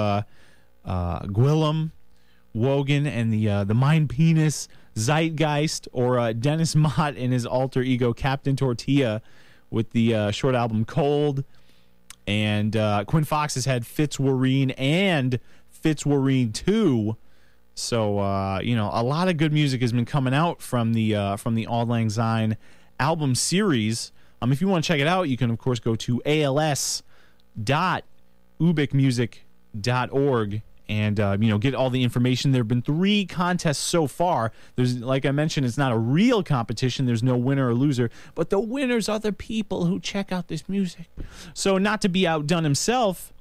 Gwillem, Wogan, and the Mind Penis Zeitgeist, or Dennis Mott and his alter ego Captain Tortilla with the short album Cold. And Quinn Fox has had Fitzwarreen and Fitzwarreen 2. So a lot of good music has been coming out from the Auld Lang Syne album series. If you want to check it out, you can of course go to als.ubikmusic.org and get all the information. There have been 3 contests so far. There's, like I mentioned, it's not a real competition. There's no winner or loser, but the winners are the people who check out this music. So not to be outdone himself,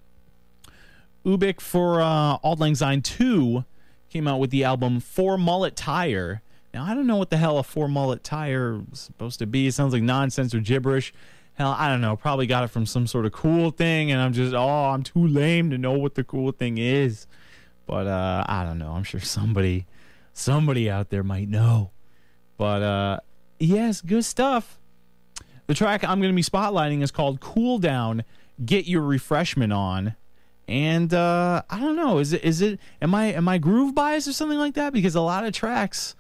Ubik for Auld Lang Syne 2 came out with the album 4 Mullet Tire. Now, I don't know what the hell a 4 Mullet Tire is supposed to be. It sounds like nonsense or gibberish. Hell, I don't know. Probably got it from some sort of cool thing, and I'm too lame to know what the cool thing is. But I don't know. I'm sure somebody out there might know. But yes, good stuff. The track I'm going to be spotlighting is called Cool Down, Get Your Refreshment On. And I don't know. Am I groove biased or something like that? Because a lot of tracks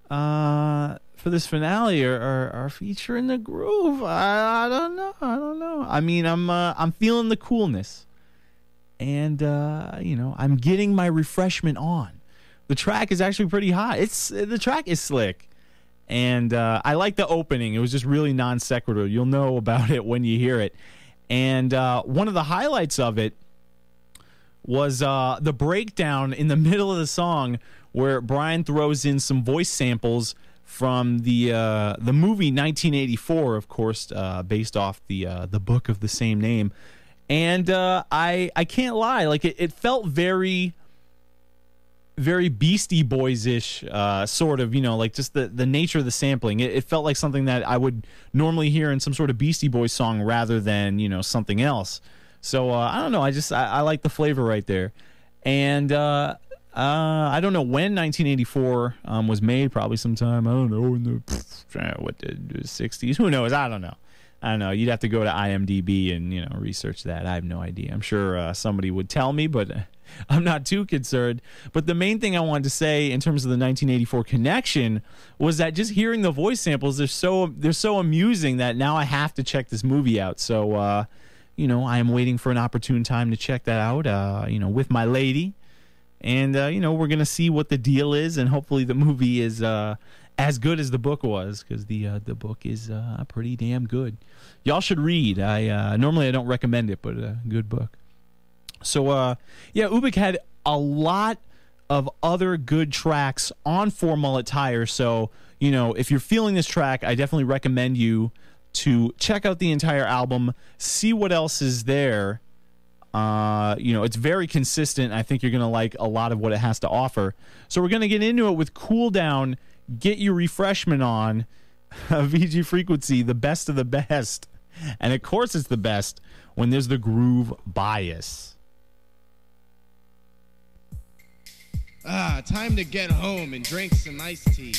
for this finale are featuring the groove. I don't know. I mean, I'm feeling the coolness, and I'm getting my refreshment on. The track is actually pretty hot. The track is slick, and I like the opening. It was just really non sequitur. You'll know about it when you hear it. And one of the highlights of it was the breakdown in the middle of the song where Brian throws in some voice samples from the movie 1984, of course, based off the book of the same name. And I can't lie, like it felt very, very Beastie Boys-ish, sort of, like just the nature of the sampling. It felt like something that I would normally hear in some sort of Beastie Boys song rather than, something else. So I don't know. I like the flavor right there. And I don't know when 1984 was made. Probably sometime, I don't know, in the 60s. Who knows? I don't know. You'd have to go to IMDb and research that. I have no idea. I'm sure somebody would tell me, but I'm not too concerned. But the main thing I wanted to say in terms of the 1984 connection was that just hearing the voice samples, they're so amusing that now I have to check this movie out. So I am waiting for an opportune time to check that out, with my lady. And, we're going to see what the deal is, and hopefully the movie is as good as the book was, because the book is pretty damn good. Y'all should read. Normally I don't recommend it, but a good book. So, Ubik had a lot of other good tracks on 4 Mullet Tire. So, if you're feeling this track, I definitely recommend you to check out the entire album, see what else is there. It's very consistent. I think you're going to like a lot of what it has to offer. So we're going to get into it with Cool Down, Get Your Refreshment On, VG Frequency, the best of the best. And of course it's the best when there's the groove bias. Time to get home and drink some iced tea.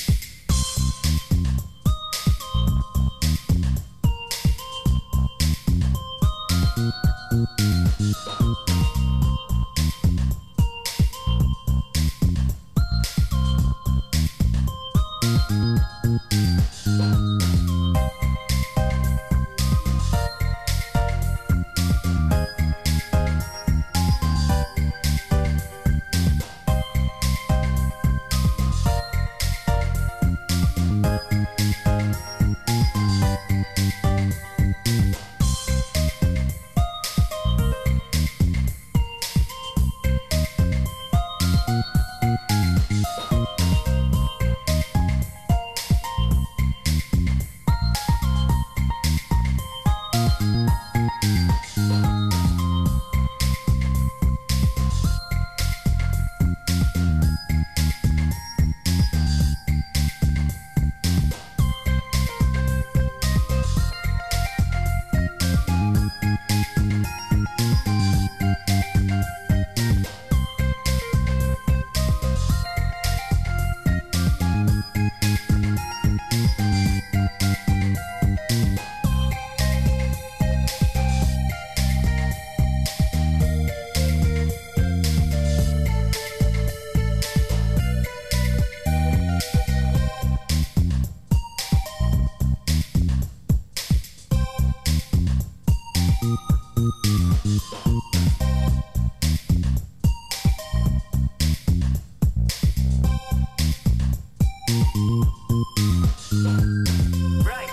Right.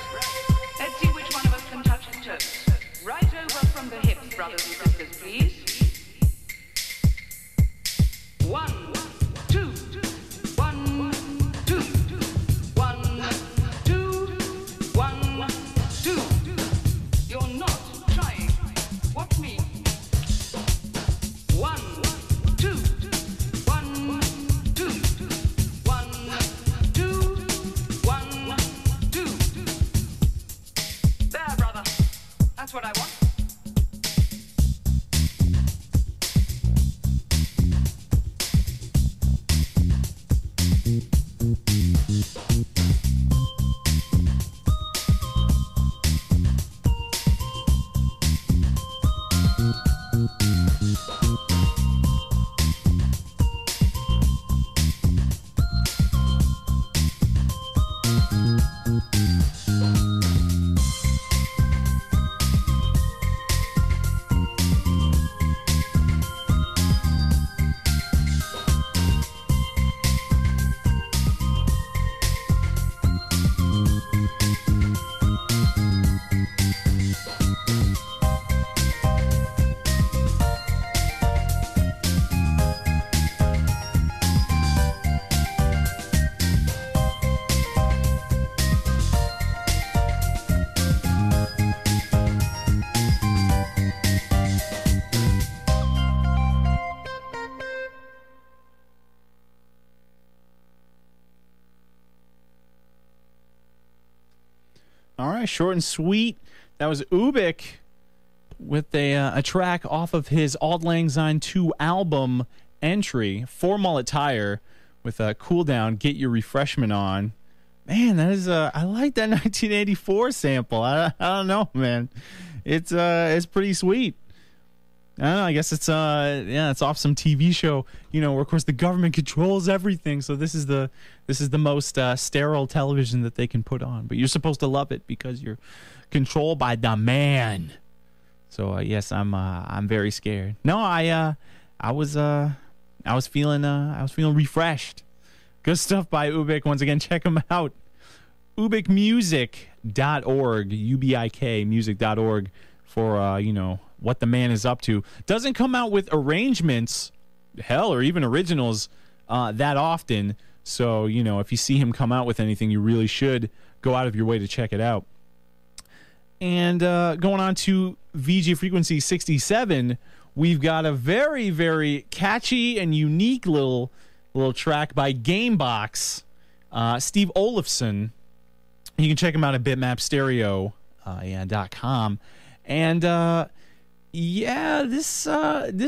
Let's see which one of us can touch his toes. Right over from the hips, brothers and sisters, please. 1, 2, 1, 2, 1, 2, 1, 2. You're not trying. Watch me. 1, 2, 1, 2, 1, 2, 1, 2. There, brother. That's what I want. All right, short and sweet. That was Ubik with a track off of his Auld Lang Syne 2 album entry, For Mullet Tire, with a Cool Down, Get Your Refreshment On. Man, that is I like that 1984 sample. I don't know, man. It's pretty sweet. I don't know. I guess it's off some TV show, where of course the government controls everything. So this is the most sterile television that they can put on. But you're supposed to love it because you're controlled by the man. So yes, I'm very scared. No, I was feeling refreshed. Good stuff by Ubik. Once again, check him out. ubikmusic.org, UBIK music.org for what the man is up to. Doesn't come out with arrangements, hell, or even originals that often. So, if you see him come out with anything, you really should go out of your way to check it out. And going on to VG Frequency 67, we've got a very, very catchy and unique little track by Gamebox, Steve Olafson. You can check him out at bitmapstereo.com. And this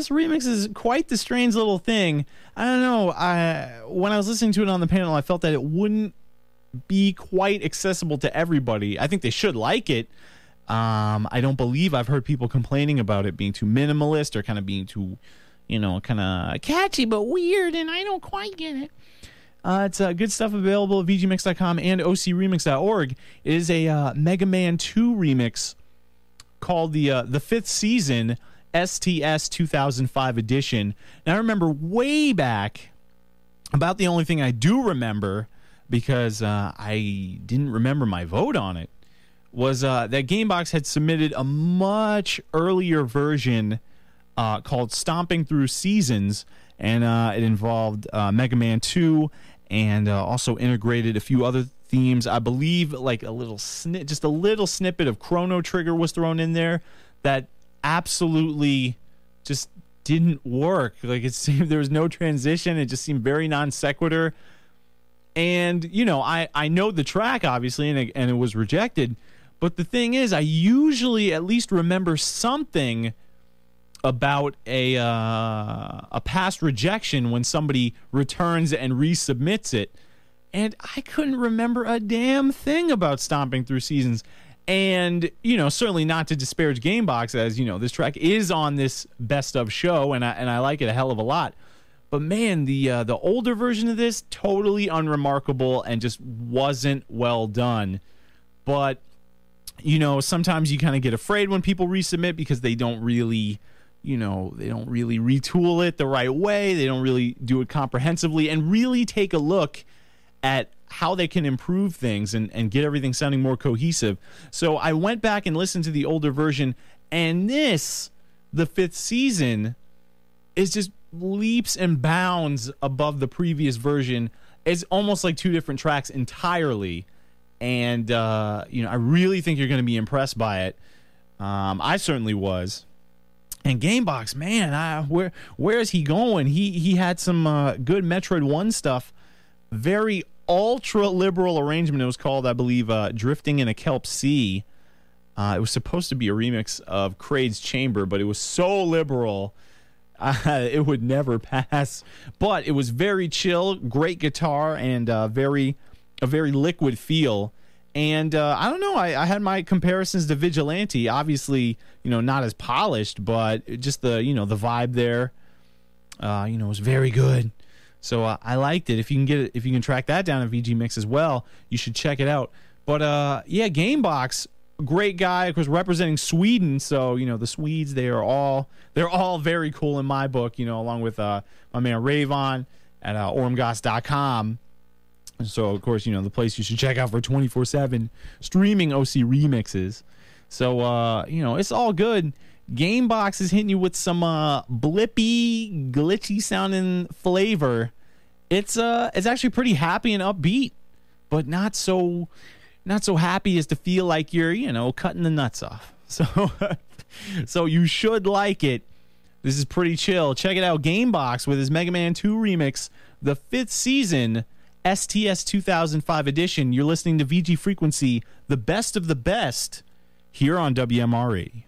remix is quite the strange little thing. I don't know. When I was listening to it on the panel, I felt that it wouldn't be quite accessible to everybody. I think they should like it. I don't believe I've heard people complaining about it being too minimalist or kind of being too, kind of catchy but weird, and I don't quite get it. It's good stuff available at vgmix.com and ocremix.org. It is a Mega Man 2 remix called the fifth season STS 2005 edition. Now, I remember way back, about the only thing I do remember, because I didn't remember my vote on it, was that Gamebox had submitted a much earlier version called Stomping Through Seasons, and it involved Mega Man 2 and also integrated a few other themes. I believe like a little snippet of Chrono Trigger was thrown in there that absolutely just didn't work. Like, it seemed there was no transition. It just seemed very non sequitur. And, I know the track, obviously, and it was rejected. But the thing is, I usually at least remember something about a past rejection when somebody returns and resubmits it. And I couldn't remember a damn thing about Stomping Through Seasons. And, certainly not to disparage Gamebox, as, this track is on this best of show, and I like it a hell of a lot. But, man, the older version of this, totally unremarkable and just wasn't well done. But, sometimes you kind of get afraid when people resubmit because they don't really, retool it the right way. They don't really do it comprehensively and really take a look at how they can improve things and get everything sounding more cohesive. So I went back and listened to the older version, and the fifth season, is just leaps and bounds above the previous version. It's almost like two different tracks entirely. And, I really think you're going to be impressed by it. I certainly was. And Gamebox, man, where is he going? He had some good Metroid 1 stuff. Very ultra-liberal arrangement. It was called, I believe, Drifting in a Kelp Sea. It was supposed to be a remix of Kraid's Chamber, but it was so liberal, it would never pass. But it was very chill, great guitar, and a very liquid feel. And I don't know, I had my comparisons to Vigilante. Obviously, not as polished, but just the the vibe there, was very good. So I liked it. If you can track that down at VG Mix as well, you should check it out. But Gamebox, great guy, of course, representing Sweden. So the Swedes, they're all very cool in my book. Along with my man Ravon at ormgoss.com. So of course the place you should check out for 24/7 streaming OC remixes. So it's all good. Gamebox is hitting you with some blippy, glitchy sounding flavor. It's actually pretty happy and upbeat, but not so happy as to feel like you're cutting the nuts off. So you should like it. This is pretty chill. Check it out, Gamebox with his Mega Man 2 remix, the fifth season STS 2005 edition. You're listening to VG Frequency, the best of the best, here on WMRE.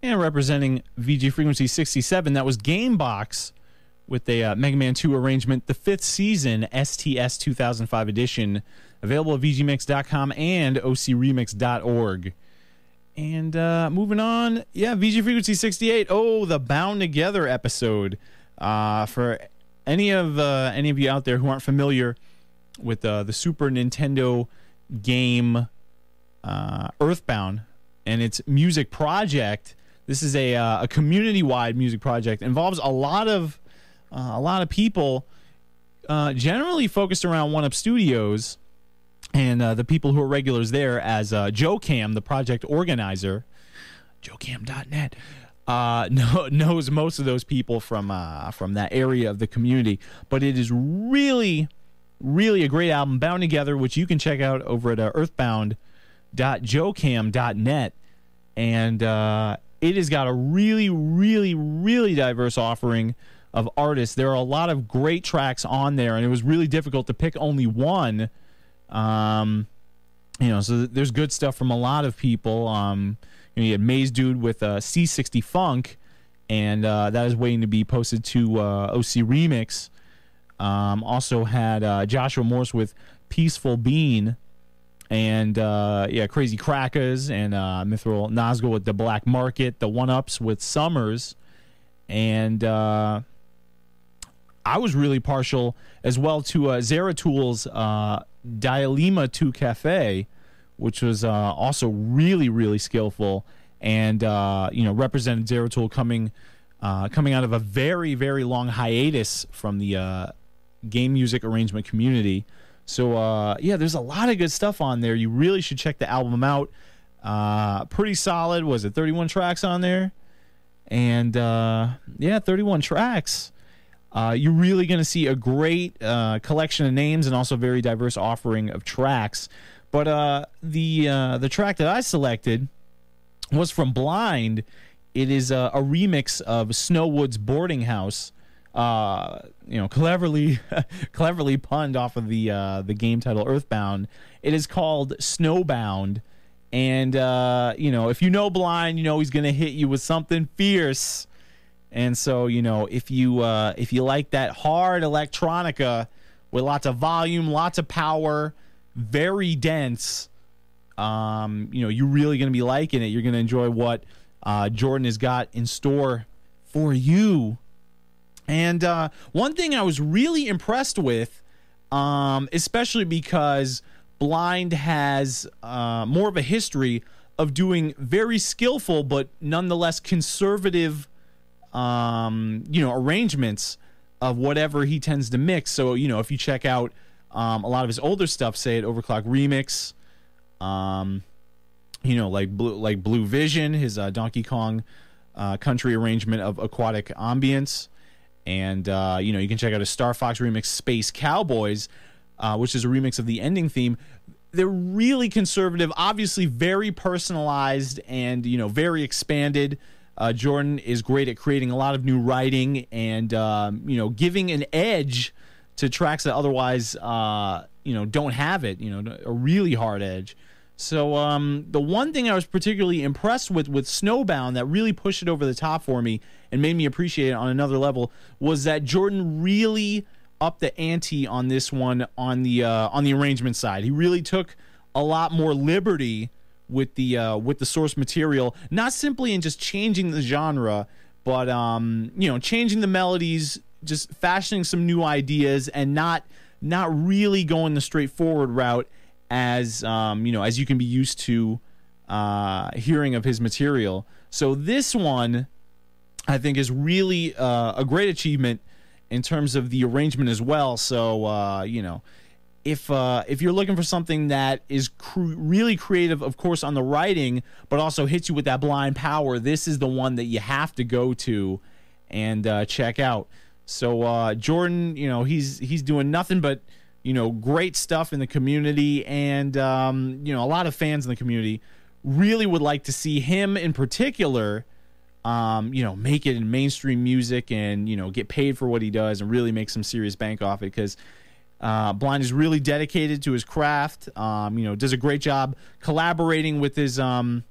And representing VG Frequency 67, that was Gamebox with a Mega Man 2 arrangement, the 5th season STS 2005 edition, available at VGMix.com and OCRemix.org. And moving on, VG Frequency 68. Oh, the Bound Together episode. For any of you out there who aren't familiar with the Super Nintendo game Earthbound and its music project, this is a community-wide music project. It involves a lot of people, generally focused around One Up Studios, and the people who are regulars there as Joe Cam, the project organizer, JoeCam.net, knows most of those people from that area of the community. But it is really, really a great album, Bound Together, which you can check out over at earthbound.joecam.net. And it has got a really, really, really diverse offering of artists. There are a lot of great tracks on there, and it was really difficult to pick only one. So there's good stuff from a lot of people. You had Maze Dude with C60 Funk, and that is waiting to be posted to OC Remix. Also had Joshua Morse with Peaceful Bean, and Crazy Crackers, and Mithril Nazgul with The Black Market, the One-Ups with Summers, and I was really partial as well to Zaratool's Dialema 2 Cafe, which was also really, really skillful, and represented Zaratool coming out of a very, very long hiatus from the game music arrangement community. So there's a lot of good stuff on there. You really should check the album out. Pretty solid. Was it 31 tracks on there? And 31 tracks. You're really going to see a great collection of names and also very diverse offering of tracks. But the track that I selected was from Blind. It is a remix of Snowwood's Boarding House. Cleverly punned off of the game title Earthbound. It is called Snowbound. And if you know Blind, he's going to hit you with something fierce. And so, if you like that hard electronica with lots of volume, lots of power, very dense, you're really going to be liking it. You're going to enjoy what Jordan has got in store for you. And one thing I was really impressed with, especially because Blind has more of a history of doing very skillful but nonetheless conservative arrangements of whatever he tends to mix. So, if you check out a lot of his older stuff, say at Overclock Remix, like Blue Vision, his Donkey Kong country arrangement of Aquatic Ambience, and you can check out a Star Fox remix, Space Cowboys, which is a remix of the ending theme. They're really conservative, obviously very personalized, and very expanded. Jordan is great at creating a lot of new writing and giving an edge to tracks that otherwise don't have it, a really hard edge. So the one thing I was particularly impressed with Snowbound that really pushed it over the top for me and made me appreciate it on another level was that Jordan really upped the ante on this one on the arrangement side. He really took a lot more liberty with the source material, not simply in just changing the genre, but changing the melodies, just fashioning some new ideas, and not really going the straightforward route as you can be used to hearing of his material. So this one, I think, is really a great achievement in terms of the arrangement as well. So if you're looking for something that is really creative, of course, on the writing, but also hits you with that blind power, this is the one that you have to go to and check out. So Jordan, he's doing nothing but great stuff in the community, and a lot of fans in the community really would like to see him in particular make it in mainstream music and get paid for what he does and really make some serious bank off it, because Blind is really dedicated to his craft. Does a great job collaborating with his friend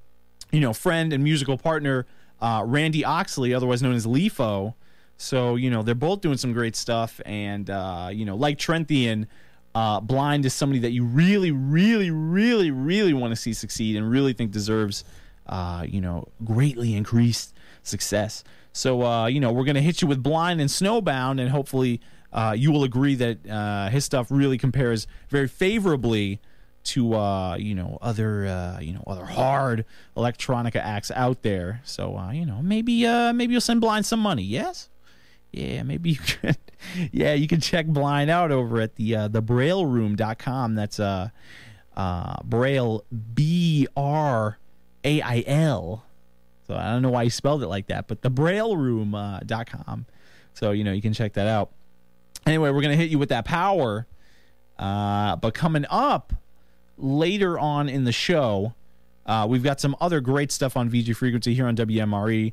and musical partner Randy Oxley, otherwise known as Lefo. So, they're both doing some great stuff. And, like Trenthian, Blind is somebody that you really, really, really, really want to see succeed and really think deserves, greatly increased success. So, we're going to hit you with Blind and Snowbound, and hopefully you will agree that his stuff really compares very favorably to, other hard electronica acts out there. So, maybe you'll send Blind some money, yes? Yeah, maybe you could. Yeah, you can check Blind out over at the brailleroom.com. That's Braille, B-R-A-I-L. So I don't know why you spelled it like that, but the brailleroom.com. So, you can check that out. Anyway, we're going to hit you with that power. But coming up later on in the show, we've got some other great stuff on VG Frequency here on WMRE.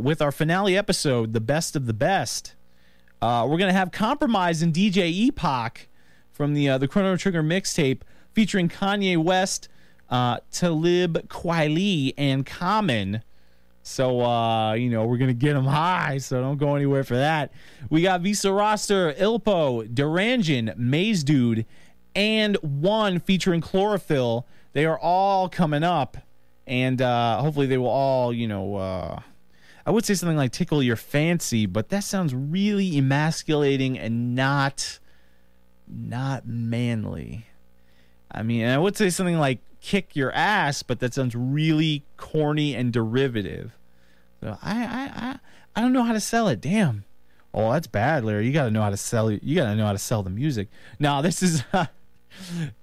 With our finale episode, The Best of the Best, we're going to have Compromise and DJ Epoch from the Chrono Trigger mixtape featuring Kanye West, Talib Kweli, and Common. So, we're going to get them high, so don't go anywhere for that. We got Visa Roster, Ilpo, Durangan, Maze Dude, and One featuring Chlorophyll. They are all coming up, and hopefully they will all, I would say something like tickle your fancy, but that sounds really emasculating and not manly. I mean, I would say something like kick your ass, but that sounds really corny and derivative. So I don't know how to sell it. Damn. Oh, that's bad, Larry. You got to know how to sell it. You got to know how to sell the music. Now, this is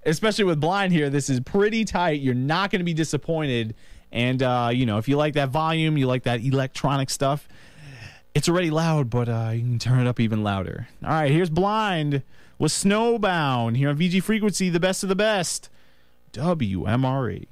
especially with Blind here, this is pretty tight. You're not going to be disappointed. And, if you like that volume, you like that electronic stuff, it's already loud, but you can turn it up even louder. All right, here's Blind with Snowbound here on VG Frequency, the best of the best, WMRE.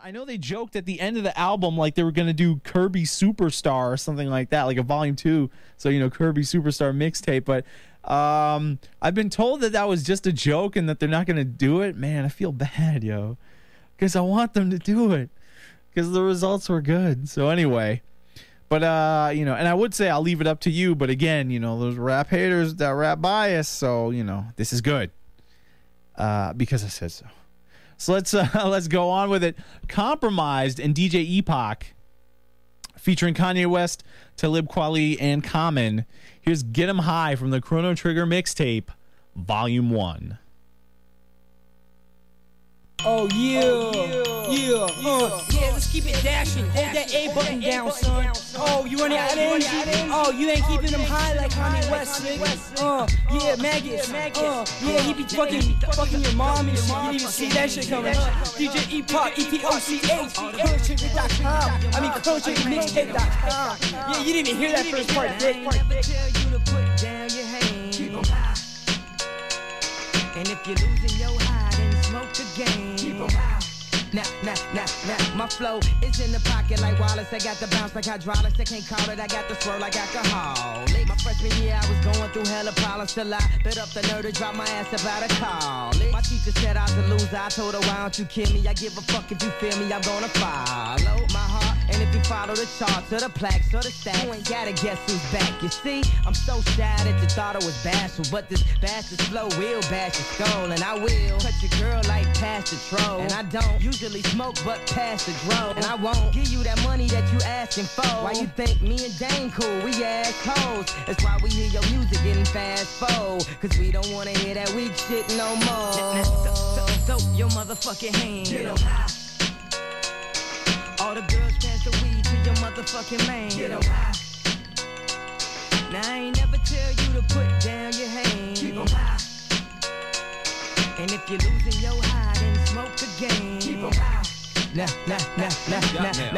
I know they joked at the end of the album like they were going to do Kirby Superstar or something like that, like a volume 2. So, Kirby Superstar mixtape. But I've been told that was just a joke and that they're not going to do it. Man, I feel bad, yo. Because I want them to do it. Because the results were good. So anyway. But, and I would say I'll leave it up to you. But again, those rap haters, that rap bias. So, this is good. Because I said so. So let's go on with it. Compromised and DJ Epoch featuring Kanye West, Talib Kweli, and Common. Here's Get 'Em High from the Chrono Trigger mixtape, Volume 1. Oh yeah, let's keep it dashing. Hold that A button down, son. Oh, you running out of energy? Oh, you ain't keeping them high like Kanye West, nigga. Yeah, maggots. Yeah, he be fucking your mom and shit. You didn't even see that shit coming. DJ Epoch, EPOCH, ChronoTrigger.com. I mean ChronoTriggerMixtape.com. Yeah, you didn't even hear that first part, dick. Never tell you to put down your hand. Keep 'em high. And if you're losing your high, then smoke again. Keep 'em high. Nah, my flow is in the pocket like Wallace. I got the bounce like hydraulics. I can't call it, I got the swirl like alcohol. Late my freshman year, I was going through hella problems till I bit up the nerve to drop my ass about a call. My teacher said I was a loser. I told her, why don't you kill me? I give a fuck if you feel me, I'm gonna follow my heart. And if you follow the charts or the plaques or the stacks, you ain't gotta guess who's back. You see, I'm so shy that you thought I was bashful, but this bastard flow will bash your skull. And I will cut your girl like past the troll. And I don't usually smoke but pass the dro. And I won't give you that money that you asking for. Why you think me and Dane cool? We assholes. That's why we hear your music getting fast forward. Cause we don't wanna hear that weak shit no more. Throw your motherfucking hand. Get 'em high. All the girls pass the weed to your motherfucking man. Get 'em high. Now I ain't never tell you to put down your hand. Keep 'em high. And if you're losing your high, then smoke again. Keep 'em high. Now,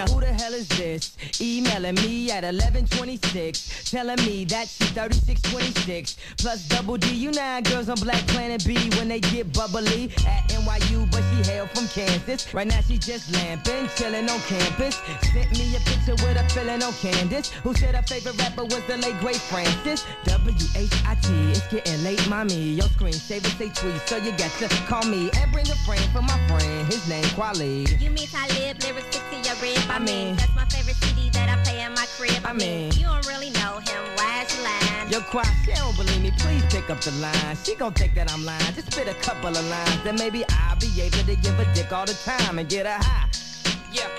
who the hell is this? Emailing me at 11:26, telling me that she's 3626 plus double D. You know girls on Black Planet B when they get bubbly at NYU, but she hail from Kansas. Right now she just lamping, chilling on campus. Sent me a picture with a feeling on Candace, who said her favorite rapper was the late great Francis. WHIT, it's getting late, mommy. Your screensaver say tweet, so you got to call me and bring a friend for my friend. His name Kweli. You mean Talib, lyrics stick to your rib. I mean, that's my favorite CD that I play in my crib. I mean, you don't really know him. Why is you lying? Yo, Quash, she don't believe me. Please pick up the line. She gon' think that I'm lying. Just spit a couple of lines, then maybe I'll be able to give a dick all the time and get a high. Yeah.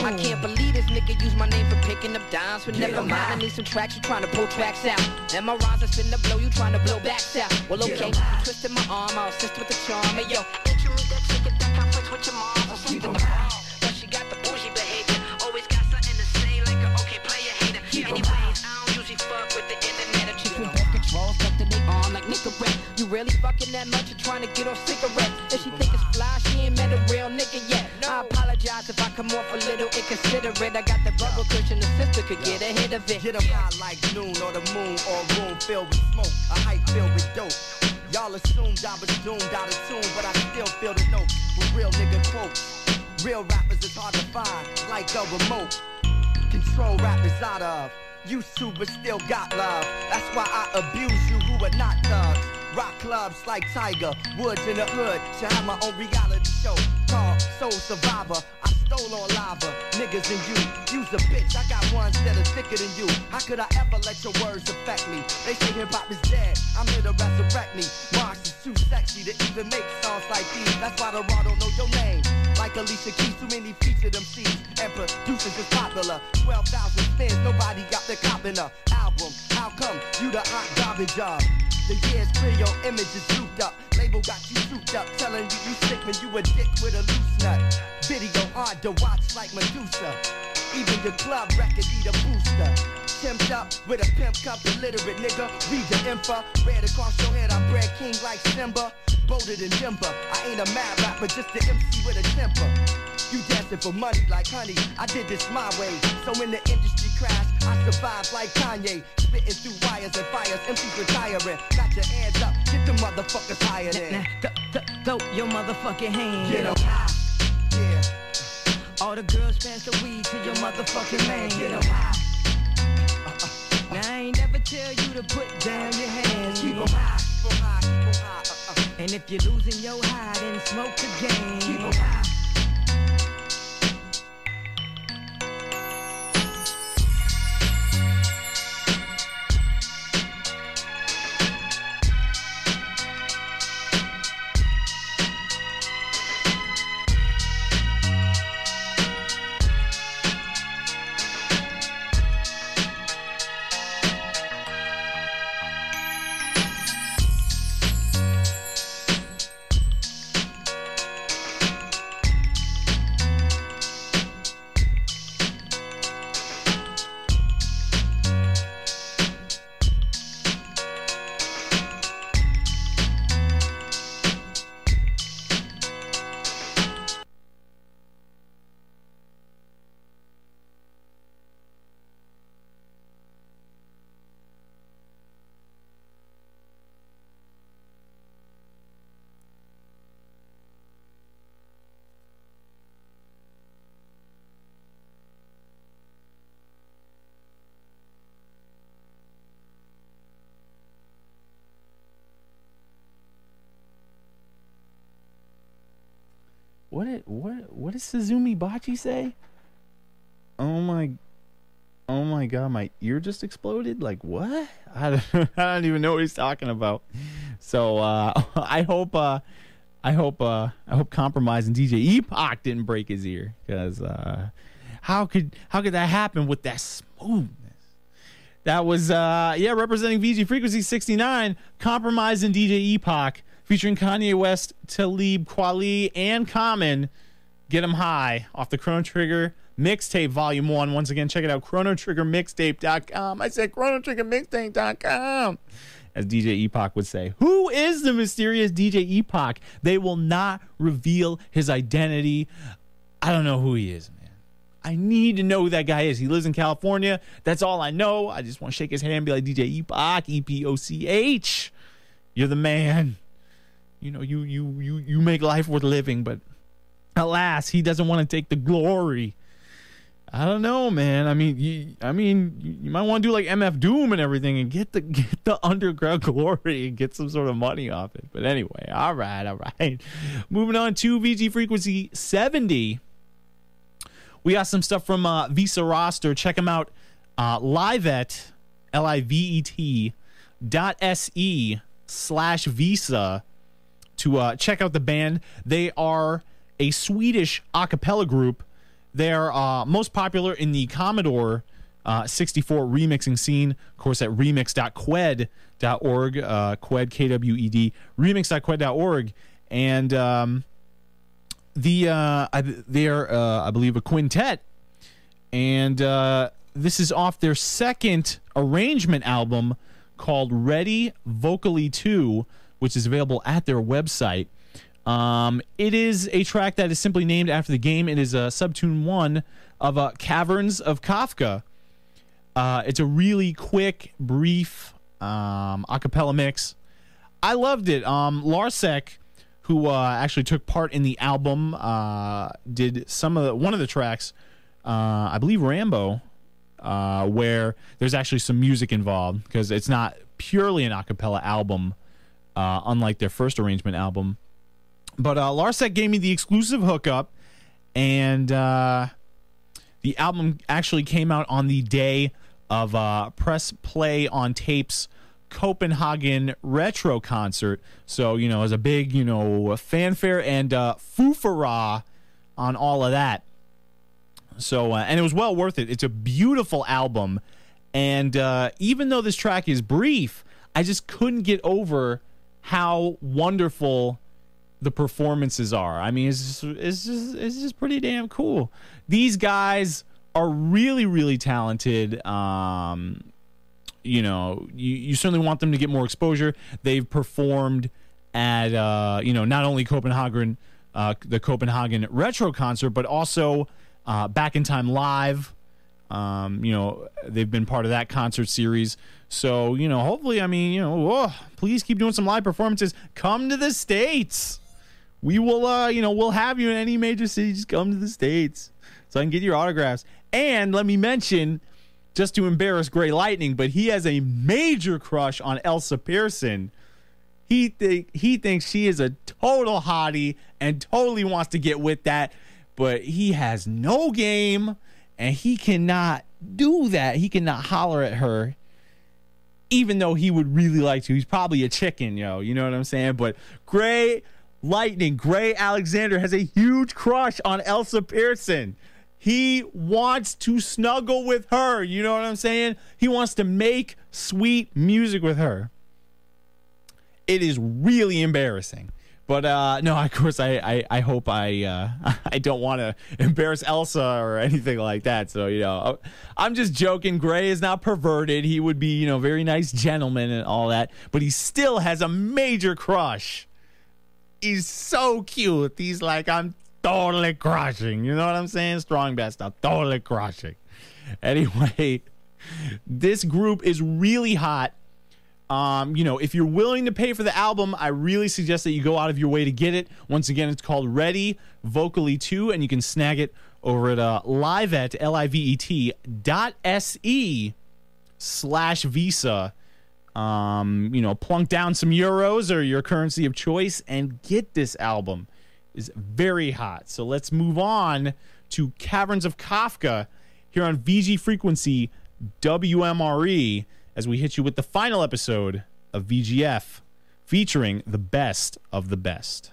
I can't believe this nigga use my name for picking up dimes. But never mind, I need some tracks, you trying to pull tracks out. And my rhymes are finna blow, you trying to blow backs out. Well, okay, you twisted my arm, I'll assist with the charm. Hey, yo, ain't you meet that chick at that conference with your mom? Or something the ball, but she got the bougie behavior. Always got something to say, like a okay player hater. Anyways, I don't usually fuck with the internet. Or chicks with birth control, stuff to they arm like Nicorette. You really fucking that much, you're trying to get off cigarettes. If she think it's fly, she ain't met a real nigga yet. I apologize if I come off a little inconsiderate. I got the bubble cushion, the sister could get ahead of it. Get 'em high like noon or the moon or room filled with smoke. A hype filled with dope. Y'all assumed I was doomed out of tune, but I still feel the note with real nigga quotes. Real rappers is hard to find, like a remote. Control rappers out of. Used to, but still got love. That's why I abuse you who are not thugs. Rock clubs like Tiger, Woods in the hood. Should have my own reality show called Soul Survivor. I stole on lava, niggas and you. You's a bitch, I got ones that are thicker than you. How could I ever let your words affect me? They say hip hop is dead, I'm here to resurrect me. Mars is too sexy to even make songs like these. That's why the raw don't know your name. Like Alicia Keys, too many featured MCs and producers is popular. 12,000 spins, nobody got the cop in a album. How come you the hot garbage job? The years clear, your image is souped up. Label got you souped up, telling you sick when you a dick with a loose nut. Video hard to watch like Medusa. Even your club record need a booster. Timped up with a pimp cup, illiterate nigga. Read the info, red across your head, I'm bred king like Simba. Bolted in Denver, I ain't a mad rapper, just an MC with a temper. You dancing for money like honey, I did this my way. So when the industry crashed, I survived like Kanye. Spitting through wires and fires, MCs retiring. Got your hands up, get the motherfuckers higher than. Throw your motherfucking hands. Get 'em high, yeah. the girls pass the weed to your motherfucking man. Get 'em high. Now I ain't never tell you to put down your hands. Keep 'em high, keep 'em high, keep 'em high. And if you're losing your high, then smoke again. Keep 'em high. What does Suzumi Bachi say? Oh my god, my ear just exploded. Like what? I don't even know what he's talking about. So I hope Compromise and DJ Epoch didn't break his ear, because how could that happen with that smoothness? That was representing VG Frequency 69, Compromise and DJ Epoch, featuring Kanye West, Talib Kweli, and Common. Get 'em high off the Chrono Trigger Mixtape Volume 1. Once again, check it out, chronotriggermixtape.com. I said chronotriggermixtape.com, as DJ Epoch would say. Who is the mysterious DJ Epoch? They will not reveal his identity. I don't know who he is, man. I need to know who that guy is. He lives in California. That's all I know. I just want to shake his hand and be like, DJ Epoch, E-P-O-C-H. You're the man. You know, you make life worth living, but alas, he doesn't want to take the glory. I don't know, man. I mean, you might want to do like MF Doom and everything and get the underground glory and get some sort of money off it. But anyway, all right. Moving on to VG Frequency 70. We got some stuff from Visa Roster. Check them out. Livet, livet.se/Visa to check out the band. They are a Swedish a cappella group. They're most popular in the Commodore 64 remixing scene, of course, at remix.kwed.org, Kwed, K-W-E-D, remix.kwed.org. And they are, I believe, a quintet. And this is off their second arrangement album called Ready Vocally 2, which is available at their website. It is a track that is simply named after the game. It is Subtune 1 of Caverns of Kafka. It's a really quick, brief a cappella mix. I loved it. Larsek, who actually took part in the album, did one of the tracks, I believe Rambo, where there's actually some music involved, because it's not purely an a cappella album, unlike their first arrangement album. But Larsek gave me the exclusive hookup, and the album actually came out on the day of Press Play on Tape's Copenhagen Retro Concert. So, it was a big, fanfare and foofara on all of that. So, and it was well worth it. It's a beautiful album. And even though this track is brief, I just couldn't get over how wonderful the performances are. I mean, it's just pretty damn cool. These guys are really, really talented. You certainly want them to get more exposure. They've performed at not only Copenhagen, the Copenhagen Retro Concert, but also Back in Time Live. They've been part of that concert series. So, hopefully, please keep doing some live performances. Come to the States. we will, we'll have you in any major city. Just come to the States so I can get your autographs. And let me mention, just to embarrass Gray Lightning, but he has a major crush on Elsa Pearson. He thinks she is a total hottie and totally wants to get with that, but he has no game and he cannot do that. He cannot holler at her, even though he would really like to. He's probably a chicken, you know what I'm saying? But Gray Alexander has a huge crush on Elsa Pearson. He wants to snuggle with her, you know what I'm saying? He wants to make sweet music with her. It is really embarrassing. But no, of course, I hope I don't want to embarrass Elsa or anything like that. So, I'm just joking. Gray is not perverted. He would be, very nice gentleman and all that. But he still has a major crush. He's so cute. He's like, I'm totally crushing. You know what I'm saying? Strong bad stuff. Totally crushing. Anyway, this group is really hot. If you're willing to pay for the album, I really suggest that you go out of your way to get it. Once again, it's called Ready Vocally 2, and you can snag it over at livet, livet.se/Visa. Plunk down some euros or your currency of choice and get this album. It's very hot. So let's move on to Caverns of Kafka here on VG Frequency WMRE. As we hit you with the final episode of VGF, featuring the best of the best.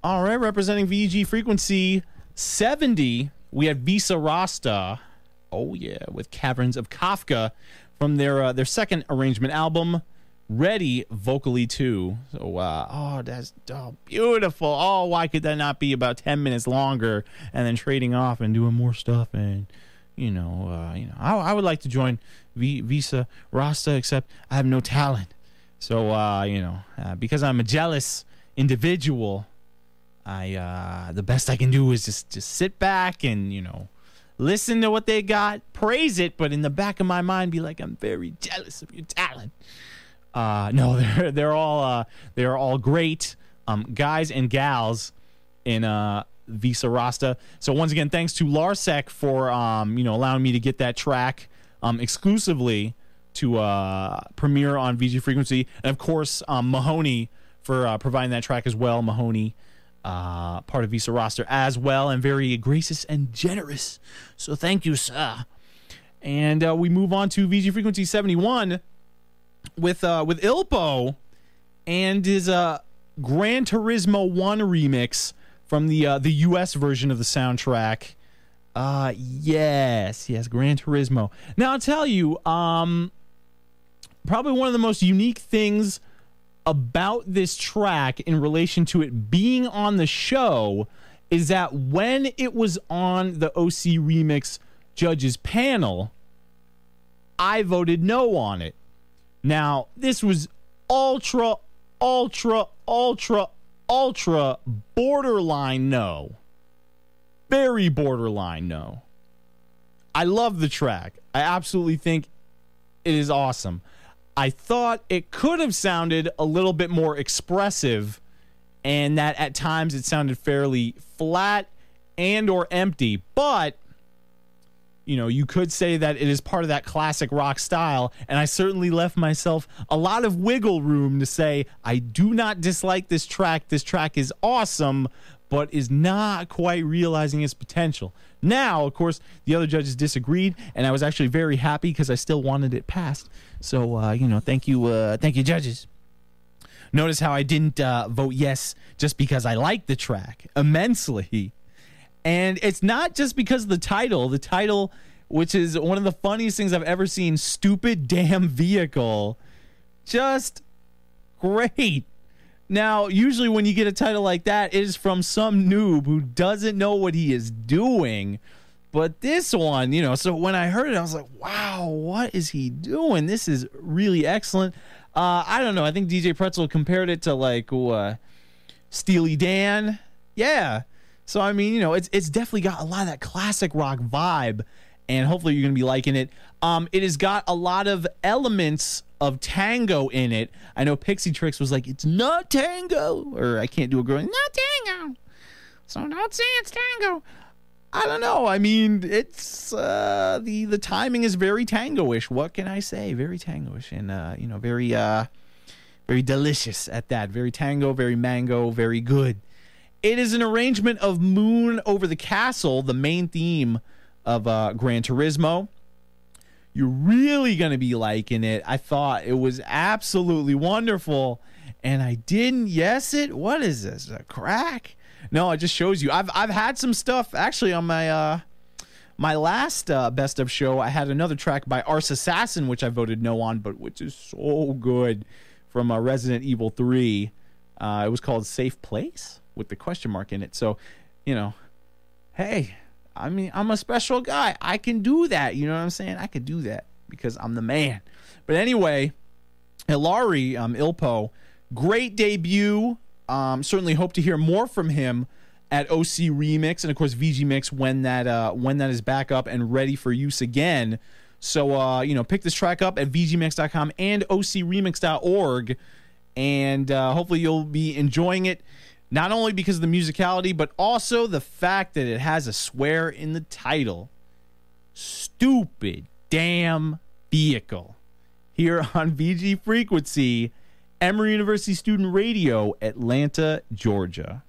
All right, representing VG Frequency 70, we have Visa Rasta. Oh, yeah, with Caverns of Kafka from their second arrangement album, Ready Vocally 2. So, that's beautiful. Oh, why could that not be about 10 minutes longer and then trading off and doing more stuff? And, I would like to join Visa Rasta, except I have no talent. So, because I'm a jealous individual, the best I can do is just sit back and, listen to what they got, praise it, but in the back of my mind be like, I'm very jealous of your talent. No, they're all great guys and gals in Visa Rasta. So once again, thanks to Larsec for allowing me to get that track exclusively to premiere on VG Frequency, and of course Mahoney for providing that track as well. Mahoney. part of Visa roster as well, and very gracious and generous. So thank you, sir. And we move on to VG Frequency 71 with Ilpo and his Gran Turismo 1 remix from the US version of the soundtrack. Yes, Gran Turismo. Now I'll tell you, probably one of the most unique things about this track in relation to it being on the show is that when it was on the OC Remix judges panel, I voted no on it. Now, this was ultra borderline no. Very borderline no. I love the track. I absolutely think it is awesome. I thought it could have sounded a little bit more expressive, and that at times it sounded fairly flat and or empty, but you know, you could say that it is part of that classic rock style, and I certainly left myself a lot of wiggle room to say I do not dislike this track. This track is awesome, but is not quite realizing its potential. Now, of course, the other judges disagreed, and I was actually very happy because I still wanted it passed. So, you know, thank you, judges. Notice how I didn't vote yes just because I like the track immensely. And it's not just because of the title, which is one of the funniest things I've ever seen, Stupid Damn Vehicle. Just great. Now, usually when you get a title like that, it is from some noob who doesn't know what he is doing. But this one, you know, so when I heard it, I was like, wow, what is he doing? This is really excellent. I don't know. I think DJ Pretzel compared it to like Steely Dan. Yeah. So, I mean, you know, it's definitely got a lot of that classic rock vibe, and hopefully you're going to be liking it. It has got a lot of elements of tango in it. I know Pixie Tricks was like, it's not tango, or I can't do a girl, not tango, so don't say it's tango. I don't know. I mean, it's the timing is very tango-ish. What can I say? Very tango-ish, and you know, very delicious at that. Very tango, very mango, very good. It is an arrangement of Moon Over the Castle, the main theme of Gran Turismo. You're really going to be liking it. I thought it was absolutely wonderful, and I didn't yes it. What is this, a crack? No, it just shows you. I've had some stuff, actually, on my my last Best of show. I had another track by Arse Assassin, which I voted no on, but which is so good, from Resident Evil 3. It was called Safe Place, with the question mark in it. So, you know, hey, I mean, I'm a special guy. I can do that. You know what I'm saying? I could do that because I'm the man. But anyway, Larry Ilpo, great debut. Certainly hope to hear more from him at OC Remix and of course VG Mix when that is back up and ready for use again. So you know, pick this track up at vgmix.com and ocremix.org, and hopefully you'll be enjoying it. Not only because of the musicality, but also the fact that it has a swear in the title. Stupid damn vehicle. Here on VG Frequency, Emory University Student Radio, Atlanta, Georgia.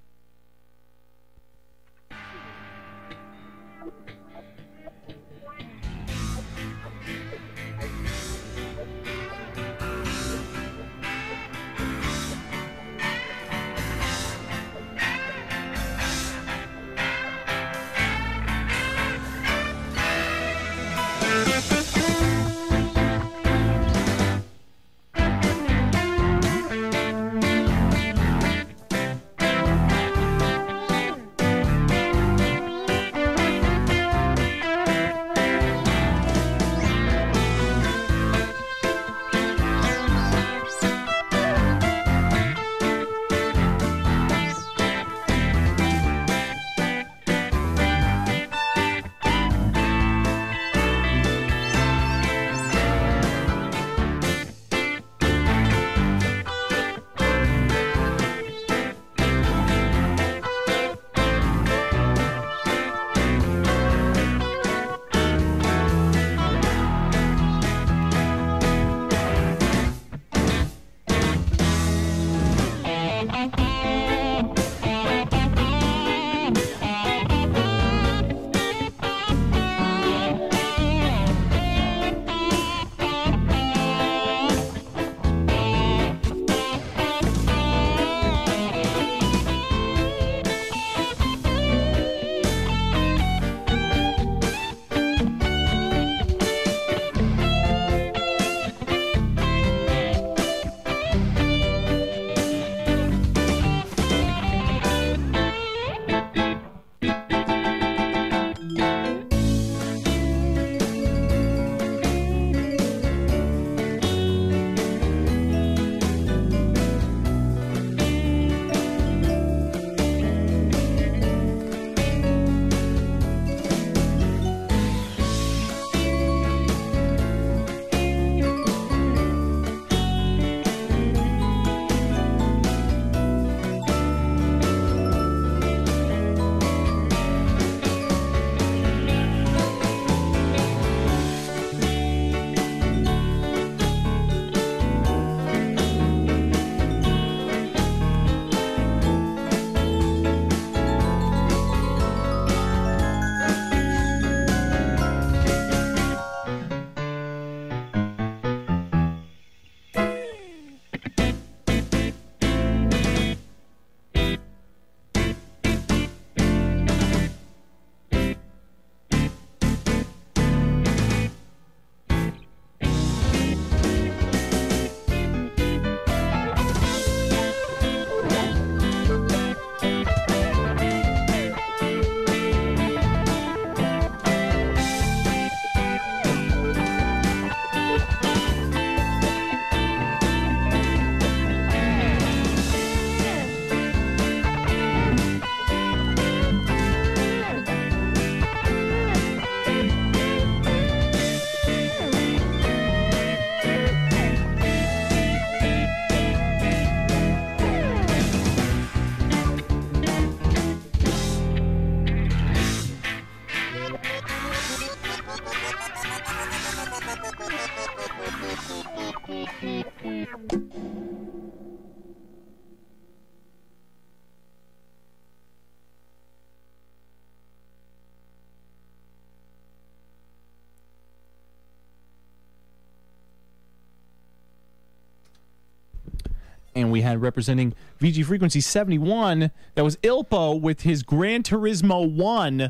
And we had representing VG Frequency 71, that was Ilpo with his Gran Turismo 1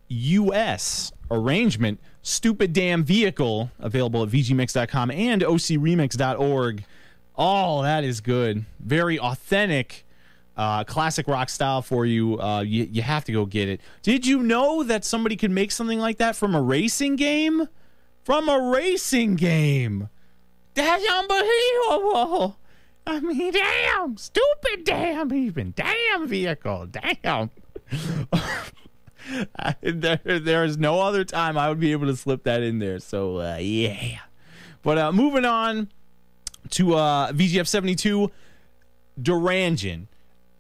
US arrangement, Stupid Damn Vehicle, available at VGMix.com and OCRemix.org. Oh, that is good. Very authentic, classic rock style for you. You have to go get it. Did you know that somebody could make something like that from a racing game? From a racing game! That's unbelievable! I mean, damn, stupid damn even, damn vehicle, damn. There is no other time I would be able to slip that in there, so yeah. But moving on to VGF 72, Durangen.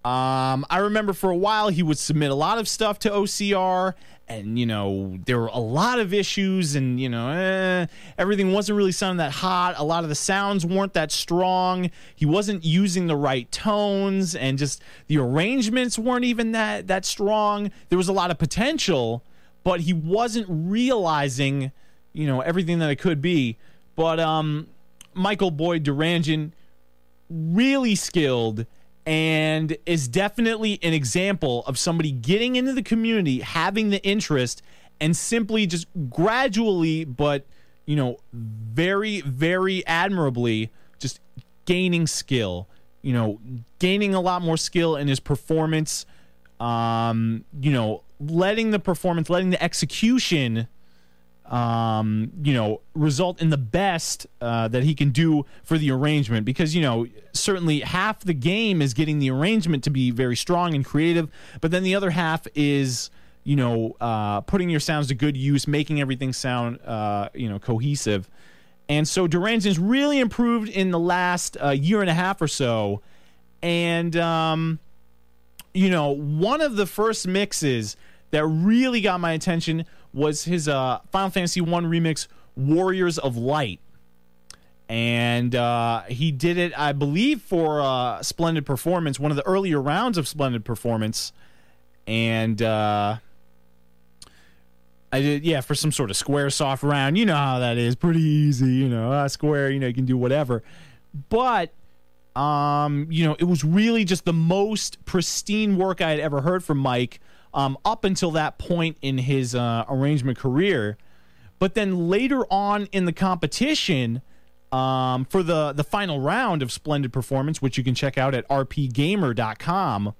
I remember for a while he would submit a lot of stuff to OCR, and, you know, there were a lot of issues, and, you know, everything wasn't really sounding that hot. A lot of the sounds weren't that strong. He wasn't using the right tones, and just the arrangements weren't even that strong. There was a lot of potential, but he wasn't realizing, you know, everything that it could be. But Michael Boyd Durangen, really skilled, and is definitely an example of somebody getting into the community, having the interest, and simply just gradually, but, you know, very, very admirably, just gaining skill, you know, gaining a lot more skill in his performance, you know, letting the execution, you know, result in the best that he can do for the arrangement, because, you know, certainly half the game is getting the arrangement to be very strong and creative, but then the other half is, you know, putting your sounds to good use, making everything sound, you know, cohesive. And so Durangen's really improved in the last year and a half or so, and you know, one of the first mixes that really got my attention was his Final Fantasy I remix, Warriors of Light. And he did it, I believe, for Splendid Performance, one of the earlier rounds of Splendid Performance. And I did, yeah, for some sort of Squaresoft round. You know how that is, pretty easy, you know, Square, you know, you can do whatever. But, you know, it was really just the most pristine work I had ever heard from Mike, up until that point in his arrangement career. But then later on in the competition, for the final round of Splendid Performance, which you can check out at rpgamer.com,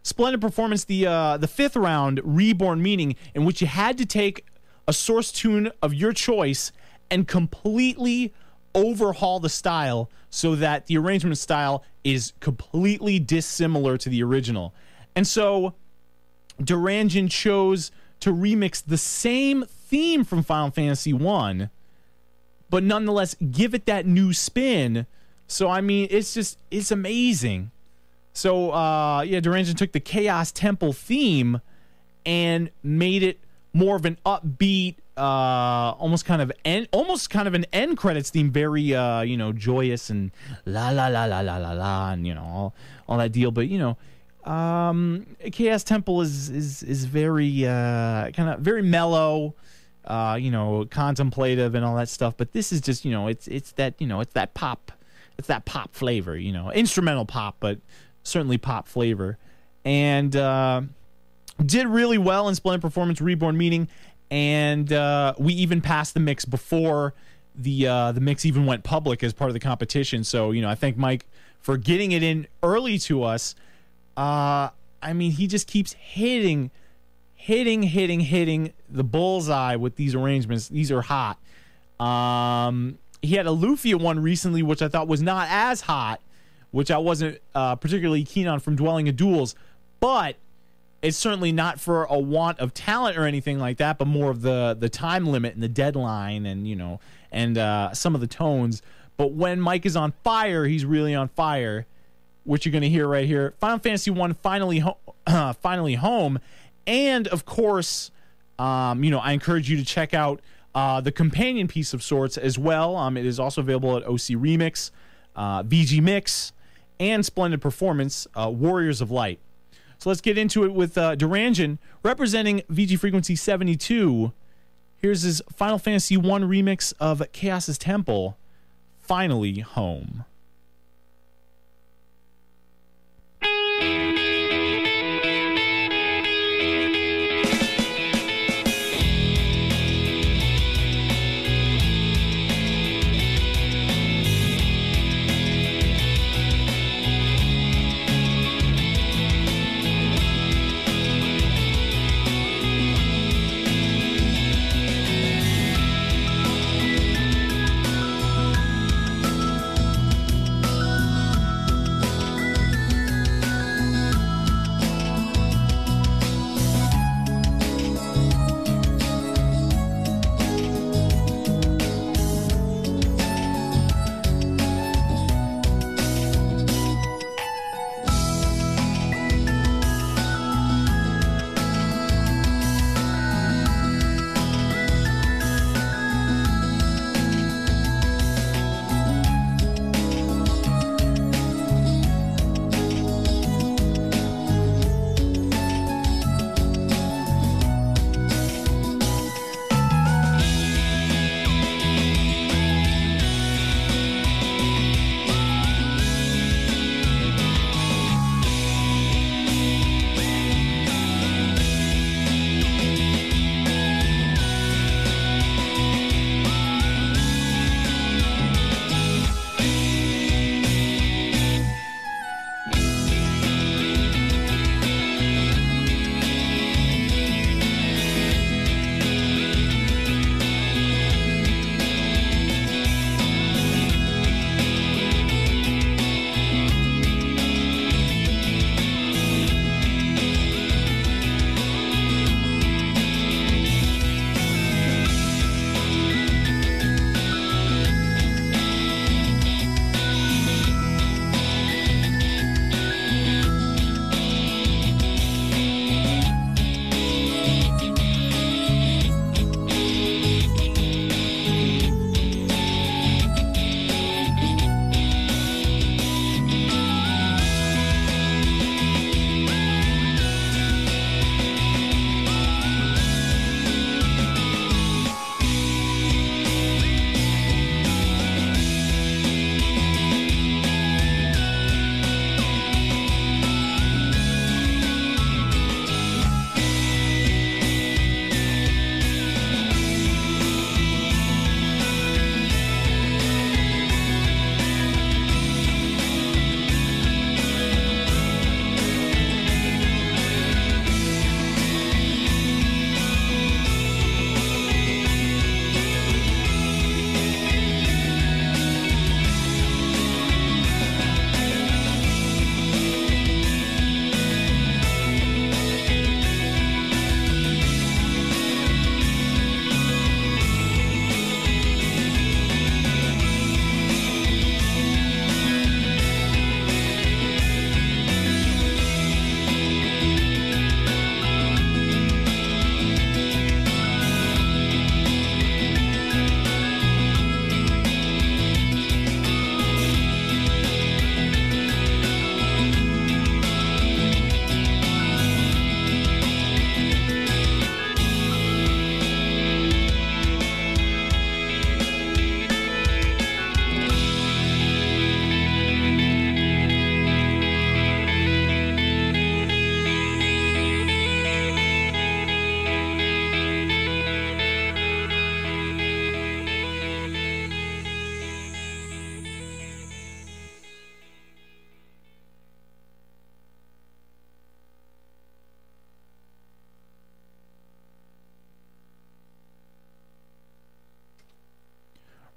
Splendid Performance, the fifth round, Reborn Meaning, in which you had to take a source tune of your choice and completely overhaul the style so that the arrangement style is completely dissimilar to the original. And so Durangen chose to remix the same theme from Final Fantasy I, but nonetheless give it that new spin. So, I mean, it's amazing. So, yeah, Durangen took the Chaos Temple theme and made it more of an upbeat, almost kind of an end credits theme, very, you know, joyous and la la la la la la la, and, you know, all that deal. But, you know, Chaos Temple is very kind of very mellow, you know, contemplative and all that stuff. But this is just, you know, it's that, you know, it's that pop flavor, you know, instrumental pop, but certainly pop flavor, and did really well in Splendid Performance, Reborn Meaning, and we even passed the mix before the mix even went public as part of the competition. So, you know, I thank Mike for getting it in early to us. I mean, he just keeps hitting the bullseye with these arrangements. These are hot. He had a Lufia one recently, which I thought was not as hot, which I wasn't particularly keen on, from Dwelling of Duels, but it's certainly not for a want of talent or anything like that, but more of the time limit and the deadline, and, you know, and some of the tones. But when Mike is on fire, he's really on fire, which you're going to hear right here. Final Fantasy I finally home. And, of course, you know, I encourage you to check out the companion piece of sorts as well. It is also available at OC Remix. VG Mix, and Splendid Performance, Warriors of Light. So let's get into it with Duranjan representing VG Frequency 72. Here's his Final Fantasy 1 remix of Chaos's Temple, Finally Home.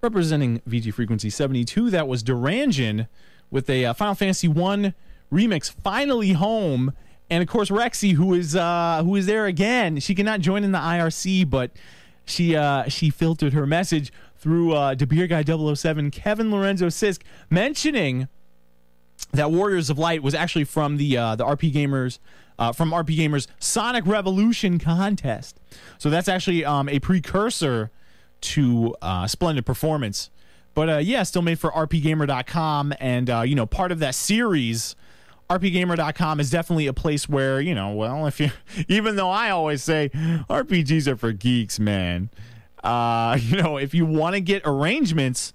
Representing VG Frequency 72, that was Duranjan with a Final Fantasy 1 remix, Finally Home. And, of course, Rexy, who is there again. She cannot join in the IRC, but she filtered her message through De Beer Guy 007, Kevin Lorenzo Sisk, mentioning that Warriors of Light was actually from the RP Gamers, from RP Gamers Sonic Revolution contest. So that's actually a precursor to Splendid Performance. But yeah, still made for rpgamer.com, and you know, part of that series, rpgamer.com is definitely a place where, you know, well, if you, even though I always say RPGs are for geeks, man, you know, if you want to get arrangements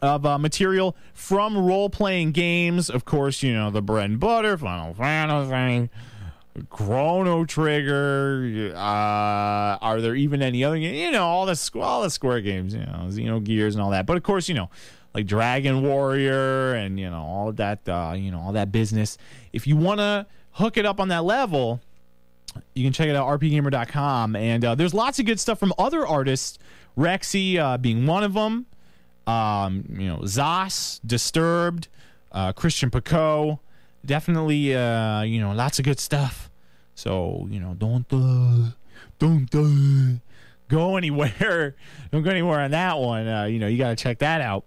of material from role-playing games, of course, you know, the bread and butter, Final Fantasy, Chrono Trigger, are there even any other games? You know, all the Square games, you know, Xenogears and all that. But of course, you know, like Dragon Warrior and, you know, all of that, you know, all that business. If you want to hook it up on that level, you can check it out, rpgamer.com. And there's lots of good stuff from other artists, Rexy being one of them. You know, Zos, Disturbed, Christian Picot, definitely, you know, lots of good stuff. So, you know, don't go anywhere. Don't go anywhere on that one. You know, you got to check that out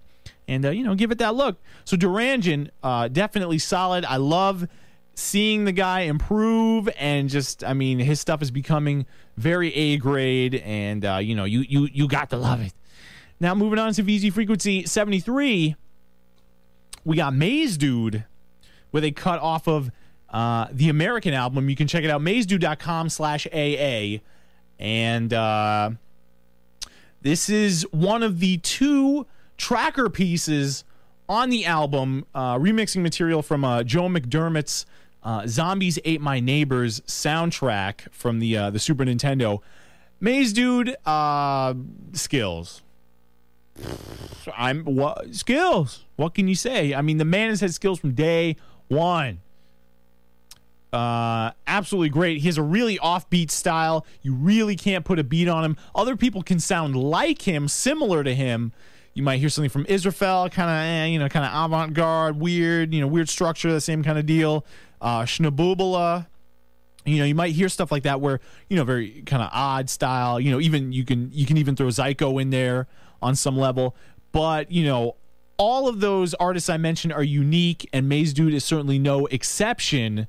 and, you know, give it that look. So Durangen, definitely solid. I love seeing the guy improve, and just, I mean, his stuff is becoming very A grade, and, you know, you got to love it. Now, moving on to VG Frequency 73, we got Maze Dude with a cut off of the American album. You can check it out, mazedude.com/AA. And this is one of the 2 tracker pieces on the album, remixing material from Joe McDermott's Zombies Ate My Neighbors soundtrack from the Super Nintendo. Maze Dude, skills. Skills. What can you say? I mean, the man has had skills from day one. Absolutely great. He has a really offbeat style. You really can't put a beat on him. Other people can sound like him, similar to him. You might hear something from Israfel, kind of, you know, kind of avant-garde, weird, you know, weird structure, the same kind of deal. Schnabubala. You know, you might hear stuff like that where, you know, very kind of odd style. You know, even you can even throw Zyko in there on some level. But, you know, all of those artists I mentioned are unique, and Maze Dude is certainly no exception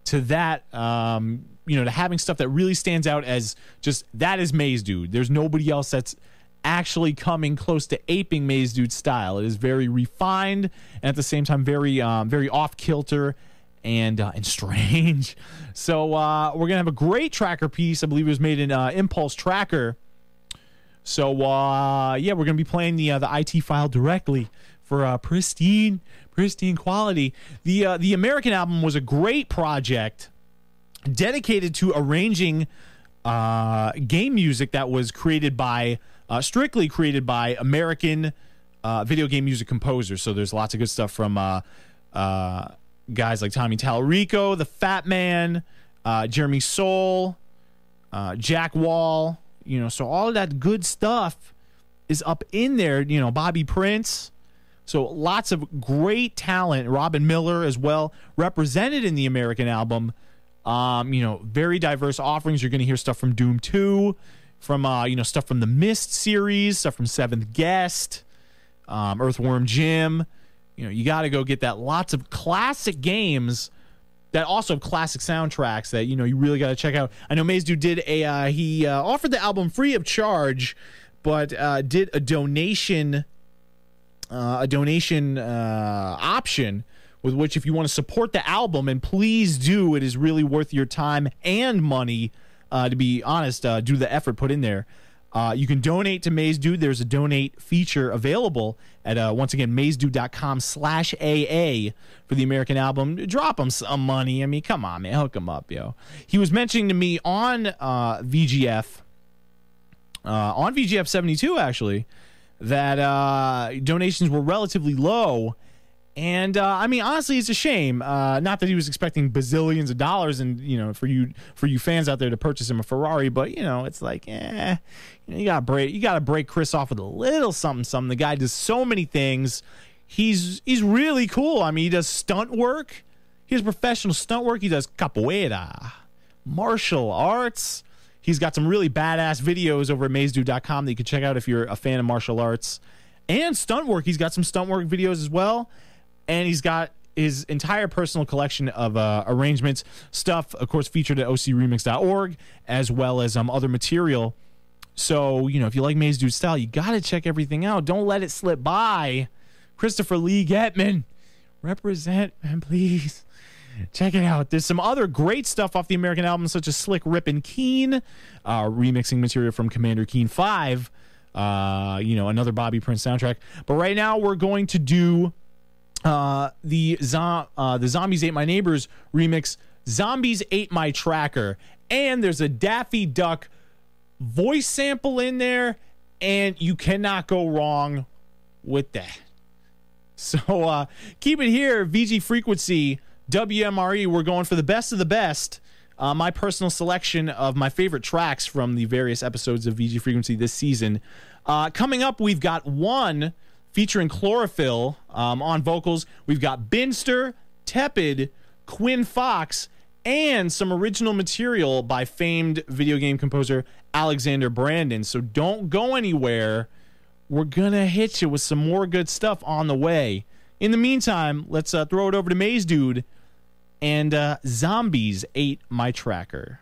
to that. You know, to having stuff that really stands out as just, that is Maze Dude. There's nobody else that's actually coming close to aping Maze Dude's style. It is very refined, and at the same time very off kilter and strange. So we're gonna have a great tracker piece. I believe it was made in Impulse Tracker. So yeah, we're gonna be playing the IT file directly for pristine quality. The American album was a great project dedicated to arranging game music that was created by strictly created by American video game music composers. So there's lots of good stuff from guys like Tommy Tallarico, the Fat Man, Jeremy Soule, Jack Wall. You know, so all of that good stuff is up in there. You know, Bobby Prince. So lots of great talent. Robin Miller as well, represented in the American album. You know, very diverse offerings. You're going to hear stuff from Doom 2, from you know, stuff from the Myst series, stuff from Seventh Guest, Earthworm Jim. You know, you got to go get that. Lots of classic games that also have classic soundtracks that, you know, you really got to check out. I know Maze Dude did a he offered the album free of charge, but did a donation option with which, if you want to support the album, and please do, it is really worth your time and money, to be honest, due to the effort put in there. You can donate to Maze Dude. There's a donate feature available at, once again, mazedude.com/AA for the American album. Drop him some money. I mean, come on, man. Hook him up, yo. He was mentioning to me on VGF 72, actually, that donations were relatively low. And I mean, honestly, it's a shame. Not that he was expecting bazillions of dollars, and, you know, for you fans out there to purchase him a Ferrari, but, you know, it's like, you know, you gotta break Chris off with a little something. The guy does so many things. He's really cool. I mean, he does stunt work. He has professional stunt work. He does capoeira, martial arts. He's got some really badass videos over at mazedude.com that you can check out if you're a fan of martial arts and stunt work. He's got some stunt work videos as well. And he's got his entire personal collection of arrangements, stuff, of course, featured at ocremix.org, as well as other material. So, if you like Maze Dude style, you got to check everything out. Don't let it slip by. Christopher Lee Getman, represent, man, please. Check it out. There's some other great stuff off the American album, such as Slick Rippin' Keen, remixing material from Commander Keen 5, another Bobby Prince soundtrack. But right now we're going to do the Zombies Ate My Neighbors remix, Zombies Ate My Tracker. And there's a Daffy Duck voice sample in there, and you cannot go wrong with that. So keep it here, VG Frequency, WMRE. We're going for the best of the best. My personal selection of my favorite tracks from the various episodes of VG Frequency this season. Coming up, we've got one featuring Chlorophyll on vocals. We've got Binster, Tepid, Quinn Fox, and some original material by famed video game composer Alexander Brandon. So don't go anywhere. We're going to hit you with some more good stuff on the way. In the meantime, let's throw it over to Maze Dude and Zombies Ate My Tracker.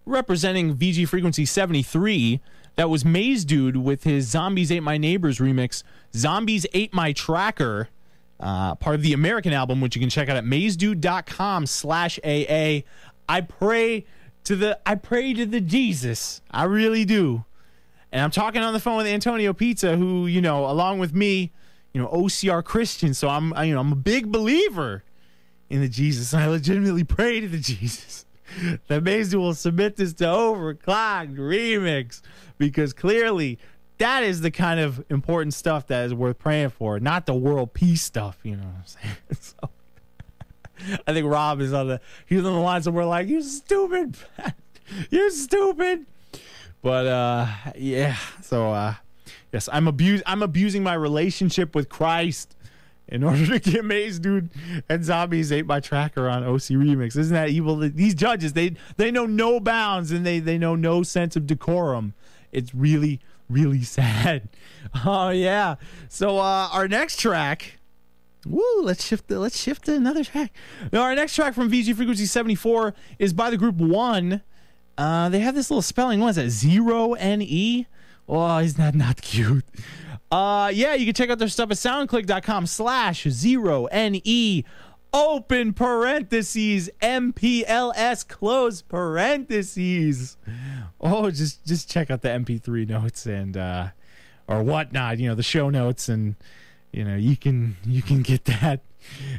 representing VG Frequency 73. That was Maze Dude with his Zombies Ate My Neighbors remix. Zombies Ate My Tracker, part of the American album, which you can check out at mazedude.com/AA. I pray to the Jesus. I really do. And I'm talking on the phone with Antonio Pizza, who, you know, along with me, you know, OCR Christian. So I'm a big believer in the Jesus. And I legitimately pray to the Jesus that Maze Dude will submit this to Overclocked Remix, because clearly that is the kind of important stuff that is worth praying for, not the world peace stuff, you know what I'm saying? So, I think Rob is he's on the line somewhere like, you stupid, you're stupid. But yeah, so yes, I'm abusing my relationship with Christ in order to get Maze Dude and Zombies Ate My Tracker on OC Remix. Isn't that evil? These judges, they know no bounds, and they know no sense of decorum. It's really, really sad. Oh yeah. So our next track, let's shift to another track. Now our next track from VG Frequency 74 is by the group One. They have this little spelling. What is that? 0NE? Oh, isn't that not cute? Yeah, you can check out their stuff at soundclick.com/0NE open parentheses MPLS close parentheses. Oh, just check out the MP3 notes and or whatnot, you know, the show notes, and you know, you can get that,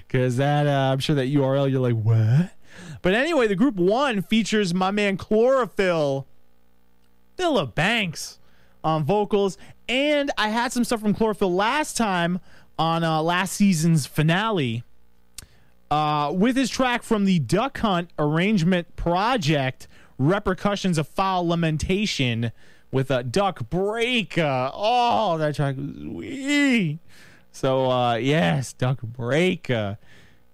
because that I'm sure that URL you're like, what? But anyway, the group One features my man Chlorophyll, Philip Banks on vocals, and I had some stuff from Chlorophyll last time on last season's finale with his track from the Duck Hunt arrangement project, Repercussions of Foul Lamentation, with a Duck Breaker. Oh, that track was sweet. So yes, Duck Breaker.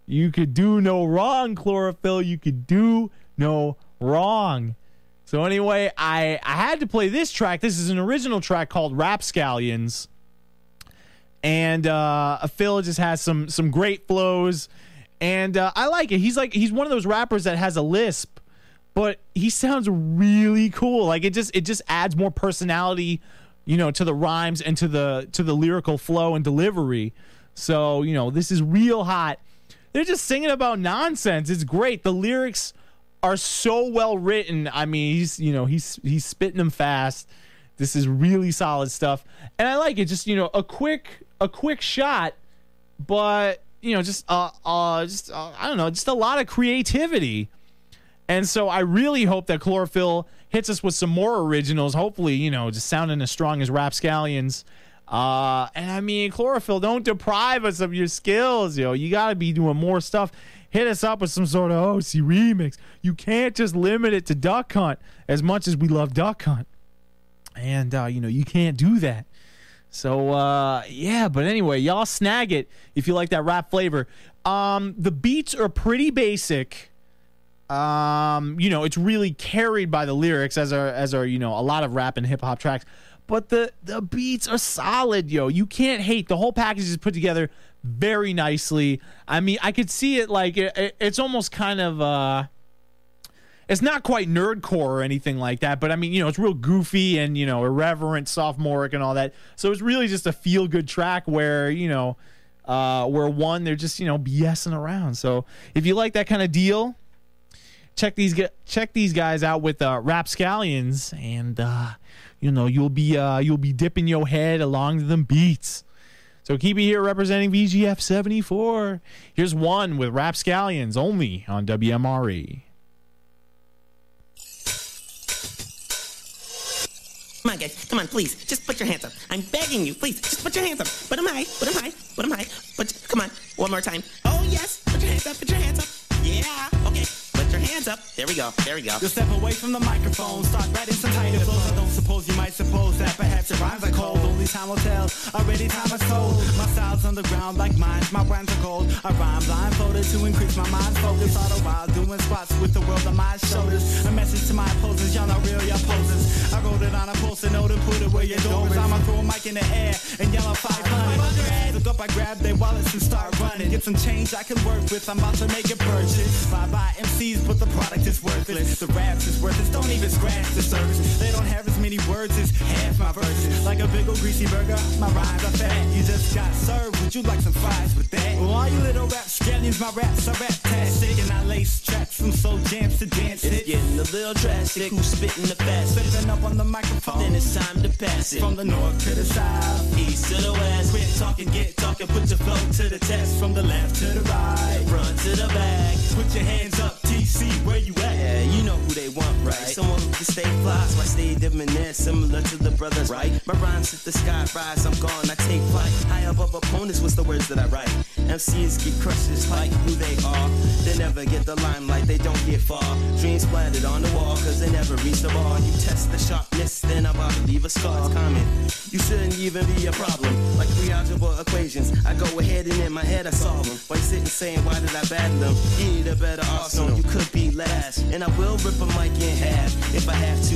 You could do no wrong, Chlorophyll. You could do no wrong. So anyway, I had to play this track. This is an original track called Rapscallions. And Phil just has some great flows. And I like it. He's one of those rappers that has a lisp, but he sounds really cool. Like it just adds more personality, you know, to the rhymes and to the lyrical flow and delivery. So, you know, this is real hot. They're just singing about nonsense. It's great. The lyrics are so well written. I mean, he's spitting them fast. This is really solid stuff, and I like it. Just, you know, a quick shot, but you know, I don't know, just a lot of creativity. And so I really hope that Chlorophyll hits us with some more originals. Hopefully, you know, just sounding as strong as Rapscallions. And I mean, Chlorophyll, don't deprive us of your skills, yo. You got to be doing more stuff. Hit us up with some sort of OC remix. You can't just limit it to Duck Hunt, as much as we love Duck Hunt. And, you know, you can't do that. So, yeah, but anyway, y'all snag it if you like that rap flavor. The beats are pretty basic. You know, it's really carried by the lyrics, as are, you know, a lot of rap and hip hop tracks. But the beats are solid, yo. You can't hate. The whole package is put together very nicely. I mean, I could see it like it's almost kind of it's not quite nerdcore or anything like that, but I mean, you know, it's real goofy and, you know, irreverent, sophomoric and all that. So it's really just a feel good track where, you know, where One, they're just, you know, BSing around. So if you like that kind of deal, check these guys out with Rapscallions, and you know, you'll be dipping your head along to them beats. So keep it here representing VGF 74. Here's One with Rapscallions, only on WMRE. Come on, guys. Come on, please. Just put your hands up. I'm begging you. Please, just put your hands up. Put them high. Put them high. Put them high. Come on. One more time. Oh, yes. Put your hands up. Put your hands up. Yeah. Okay. Put your hands up. There we go. There we go. You'll step away from the microphone. Start writing some tighter flows. I don't suppose you might suppose that perhaps your rhymes are cold. Only time will tell. Already time has told. My style's underground like mine. My rhymes are cold. I rhyme blindfolded to increase my mind's focus. All the while doing spots with the world on my shoulders. message to my opposers, y'all not real, y'all posers. I wrote it on a post-it note and put it where your door is. I'ma throw a mic in the air and yell out 500. Look up, I grab their wallets and start running. Get some change I can work with, I'm about to make a purchase. Bye-bye MCs, but the product is worthless. The raps is worthless, don't even scratch the surface. They don't have as many words as half my verses. Like a big old greasy burger, my rhymes are fat. You just got served, would you like some fries with that? Well, all you little rap scallions, my raps are rap-tastic. And I lace tracks from soul jams to dance it. It's getting a little drastic, who's spitting the fastest? Stepping up on the microphone, then it's time to pass it. From the north to the south, east to the west. Quit talking, get talking, put your flow to the test. From the left to the right, front to the back. Put your hands up, TC, where you at? Yeah, you know who they want, right? Someone who can stay fly, so I stay debonair, similar to the brothers, right? My rhymes hit the sky, rise, I'm gone, I take flight. High above opponents, what's the words that I write? MCs get crushed just like who they are. They never get the limelight, they don't get far. Dreams splattered on the wall, cause they never reach the bar. You test the sharpness, then I'm about to leave a scar. It's common, you shouldn't even be a problem. Like three algebra equations, I go ahead and in my head I solve them. Why you sitting saying, why did I battle them? You need a better arsenal, you could be last. And I will rip a mic in half if I have to.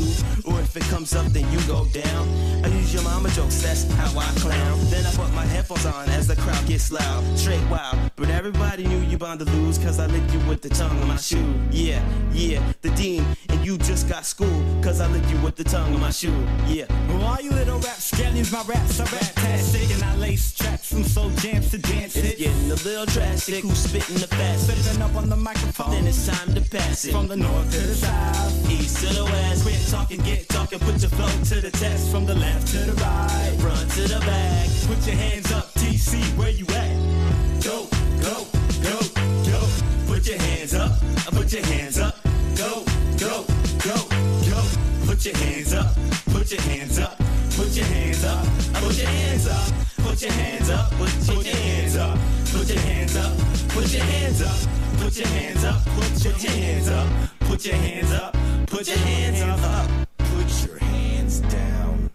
Or if it comes up, then you go down. I use your mama jokes, that's how I clown. Then I put my headphones on as the crowd gets loud. Straight wild, but everybody knew you bound to lose, cause I licked you with the tongue of my shoe. Yeah, the dean, and you just got schooled, cause I licked you with the tongue of my shoe. Yeah. Well, all you little rap scallions, my raps are rap-tastic. And I lace tracks from soul jams to dance it. It's getting a little drastic, who's spitting the fastest? Stepping up on the microphone, then it's time to pass it. From the north to the south, east to the west. Quit talking, get talking, put your flow to the test. From the left to the right, front to the back. Put your hands up, TC, where you at? Go, go, go, go. Put your hands up, put your hands up. Go, go, go, go. Put your hands up, put your hands up. Put your hands up, put your hands up. Put your hands up, put your hands up. Put your hands up, put your hands up. Put your hands up, put your hands up. Put your hands up, put your hands up. Put your hands down.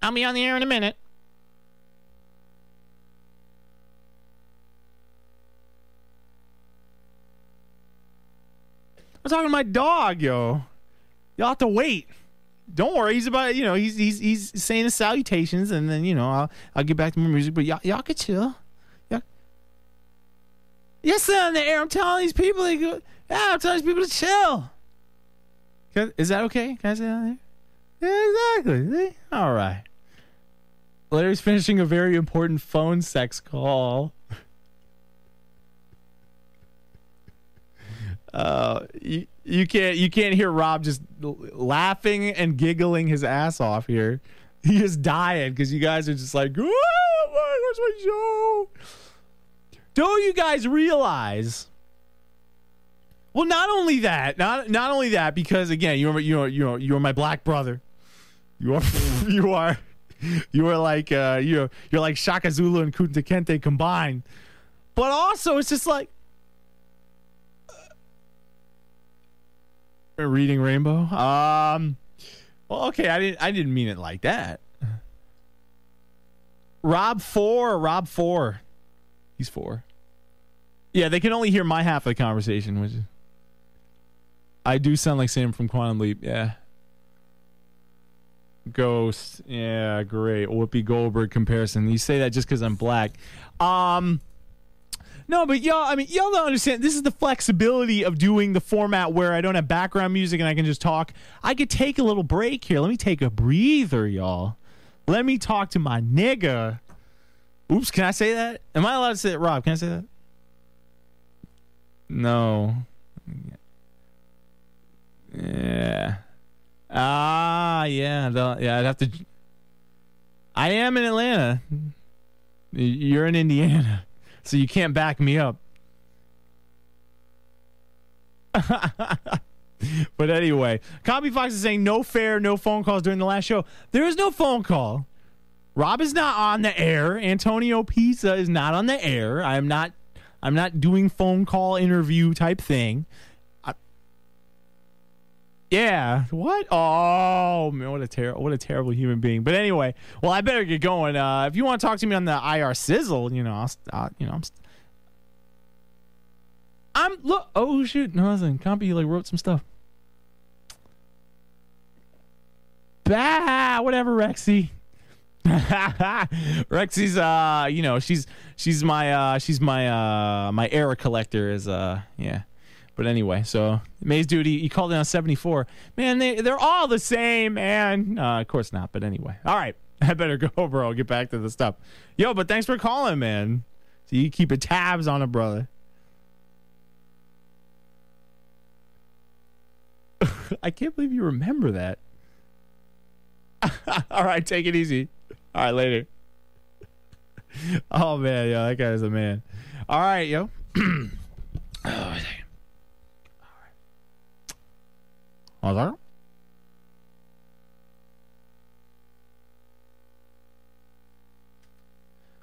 I'll be on the air in a minute. I'm talking to my dog, yo. Y'all have to wait. Don't worry. He's about, he's saying his salutations, and then, I'll get back to my music. But y'all can chill. Yes, on the air. I'm telling these people. I'm telling these people to chill. Is that okay? Can I say that on there? Yeah, exactly. See? All right. Larry's finishing a very important phone sex call. You can't hear Rob just laughing and giggling his ass off here. He is dying because you guys are just like, oh, where's my show? Don't you guys realize? Well, not only that, not only that, because again, you're my black brother. You are like you're like Shaka Zulu and Kunta Kinte combined. But also, it's just like reading Rainbow. Well, okay, I didn't mean it like that. Rob 4. He's 4. Yeah, they can only hear my half of the conversation, which is I do sound like Sam from Quantum Leap. Yeah. Ghost. Yeah, great. Whoopi Goldberg comparison. You say that just because I'm black. No, but y'all don't understand. This is the flexibility of doing the format where I don't have background music and I can just talk. I could take a little break here. Let me take a breather, y'all. Let me talk to my nigga. Oops, can I say that? Am I allowed to say that? Rob, can I say that? No. Atlanta. Yeah, I'd have to. I am in Atlanta. You're in Indiana, so you can't back me up. But anyway, Copy Fox is saying no fair, no phone calls during the last show. There is no phone call. Rob is not on the air. Antonio Pizza is not on the air. I'm not doing phone call interview type thing. Yeah. What? Oh man, what a terrible human being. But anyway, well, I better get going. If you want to talk to me on the IR Sizzle, look. Oh shoot, no, listen. Compy wrote some stuff. Bah, whatever, Rexy. Rexy's she's my error collector is yeah. But anyway, so Maze Dude, he called in on 74. Man, they're all the same, man. Of course not, but anyway. All right, I better go, bro. Get back to the stuff. Yo, but thanks for calling, man. So you keep tabs on it, brother. I can't believe you remember that. All right, take it easy. All right, later. Oh, man. Yo, that guy's a man. All right, yo. Oh, all right. Hold on.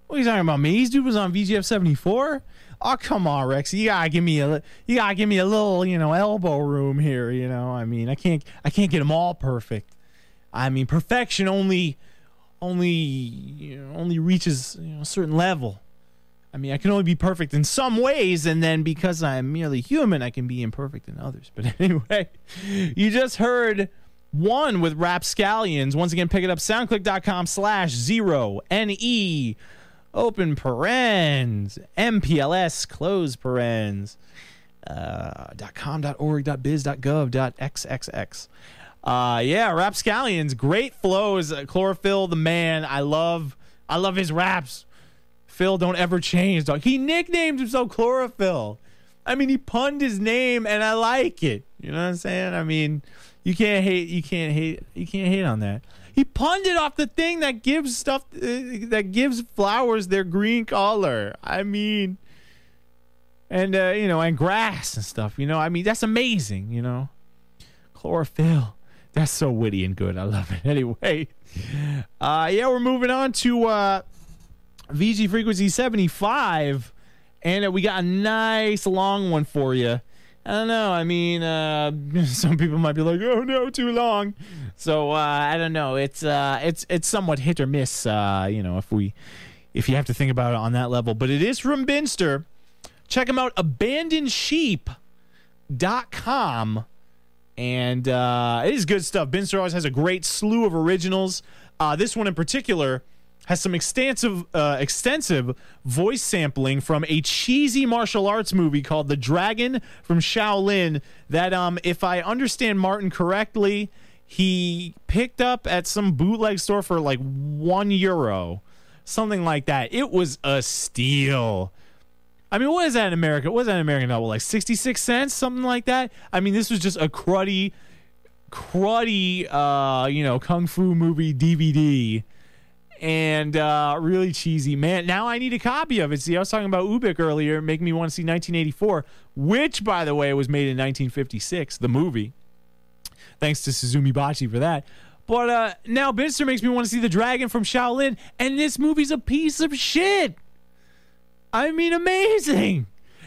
What are you talking about? Maze Dude was on VGF 74? Oh, come on, Rex. You gotta give me a little, elbow room here. I mean, I can't get them all perfect. I mean, perfection only reaches a certain level. I mean, I can only be perfect in some ways, and then because I'm merely human, I can be imperfect in others. But anyway, you just heard one with Rapscallions. Once again, pick it up, soundclick.com/0NE, open parens, MPLS, close parens, .com.org.biz.gov.xxx. Yeah, Rapscallions, great flows. Chlorophyll, the man. I love his raps. Phil, don't ever change, dog. He nicknamed himself Chlorophyll. I mean, he punned his name, and I like it. You know what I'm saying? I mean, you can't hate on that. He punned it off the thing that gives stuff, that gives flowers their green color. I mean, and and grass and stuff. I mean, that's amazing. Chlorophyll. That's so witty and good. I love it. Anyway, yeah, we're moving on to VG Frequency 75, and we got a nice long one for you. I don't know. I mean, some people might be like, "Oh no, too long." So I don't know. It's somewhat hit or miss. If you have to think about it on that level, but it is from Binster. Check them out, AbandonedSheep.com. And it is good stuff. Binster always has a great slew of originals. This one in particular has some extensive voice sampling from a cheesy martial arts movie called The Dragon from Shaolin that, if I understand Martin correctly, he picked up at some bootleg store for like €1, something like that. It was a steal. I mean, what is that in America? What is that in American novel? Like 66 cents, something like that? I mean, this was just a cruddy, kung fu movie DVD. And really cheesy. Man, now I need a copy of it. See, I was talking about Ubik earlier, making me want to see 1984, which, by the way, was made in 1956, the movie. Thanks to Suzumi Bachi for that. But now Binster makes me want to see The Dragon from Shaolin, and this movie's a piece of shit. I mean, amazing.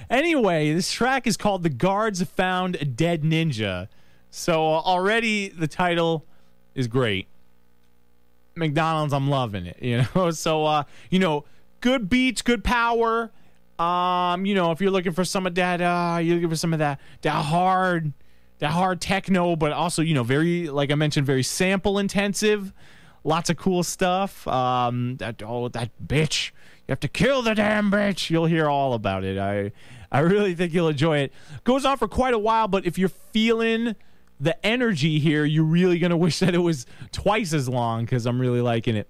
Anyway, this track is called The Guards Found a Dead Ninja. So already the title is great. McDonald's, I'm loving it, So, good beats, good power. If you're looking for some of that, you're looking for some of that hard techno, but also, very, like I mentioned, very sample intensive. Lots of cool stuff. That bitch. You have to kill the damn bitch. You'll hear all about it. I really think you'll enjoy it. Goes on for quite a while, but if you're feeling the energy here, you're really going to wish that it was twice as long because I'm really liking it.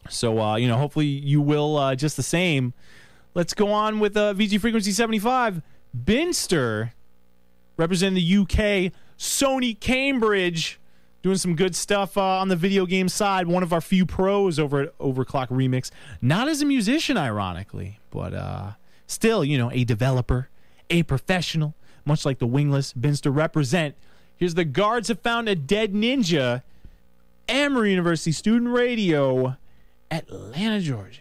So, hopefully you will just the same. Let's go on with VG Frequency 75. Binster, representing the UK, Sony Cambridge. doing some good stuff on the video game side. One of our few pros over at Overclock Remix. Not as a musician, ironically, but still, you know, a developer, a professional, much like the Wingless Binster represent. Here's The Guards Have Found a Dead Ninja, Emory University Student Radio, Atlanta, Georgia.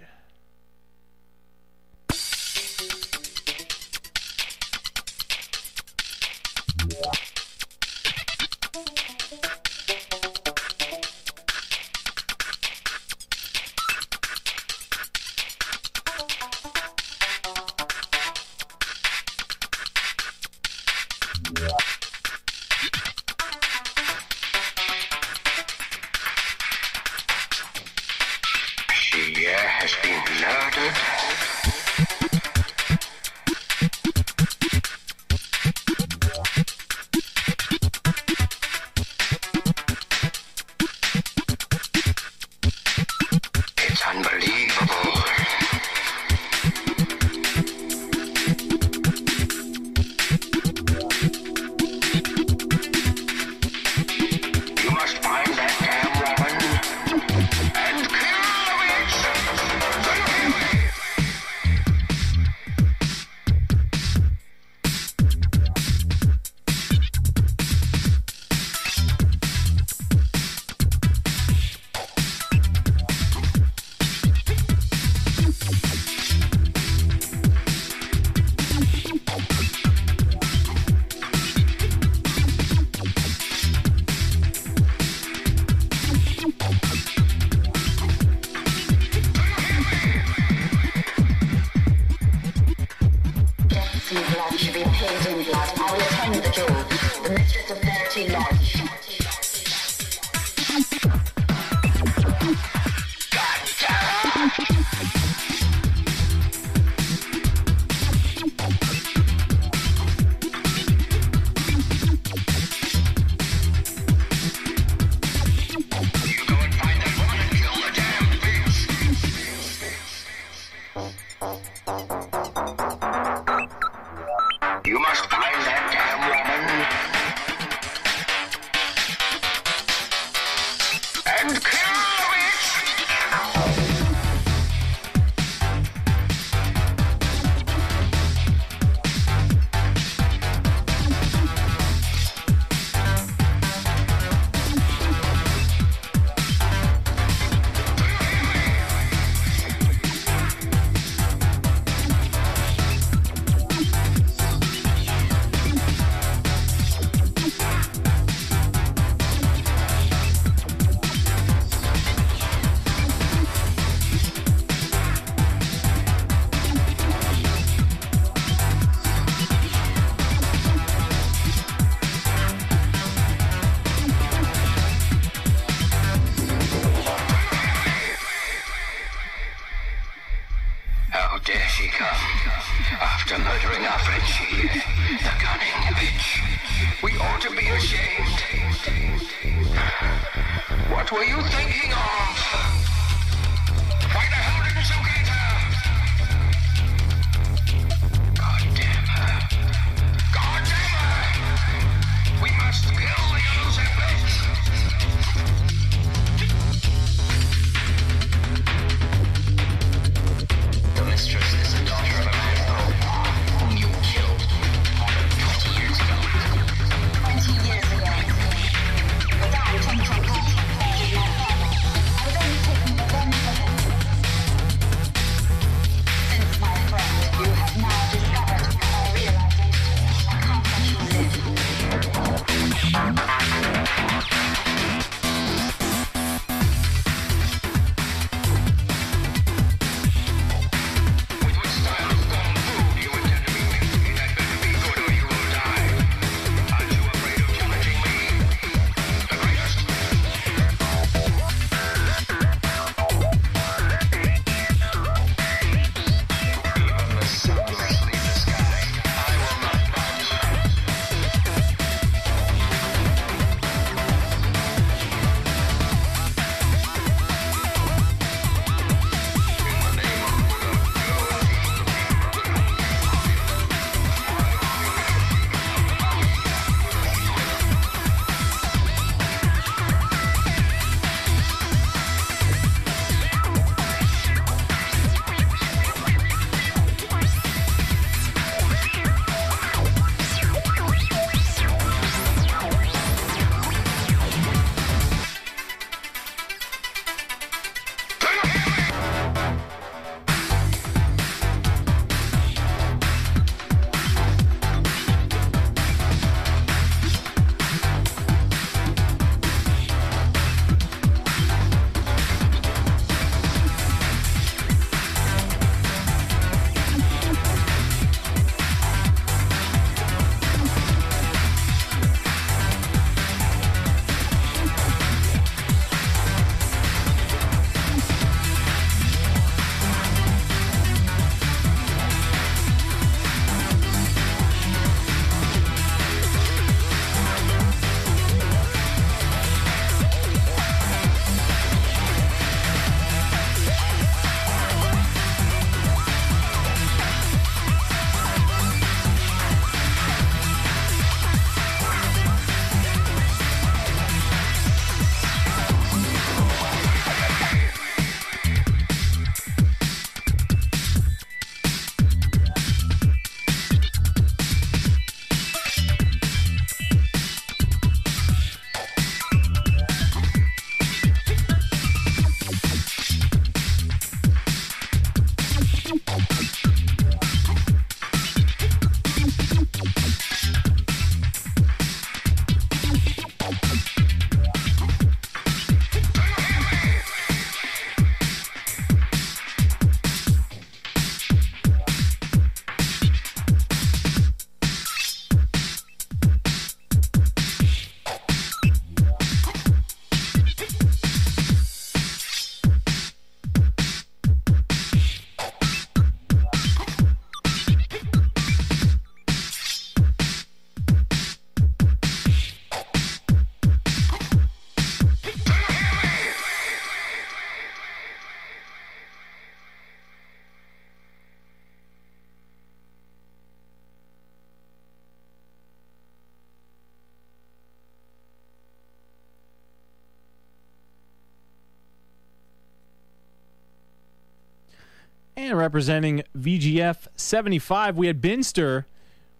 And representing VGF 75, we had Binster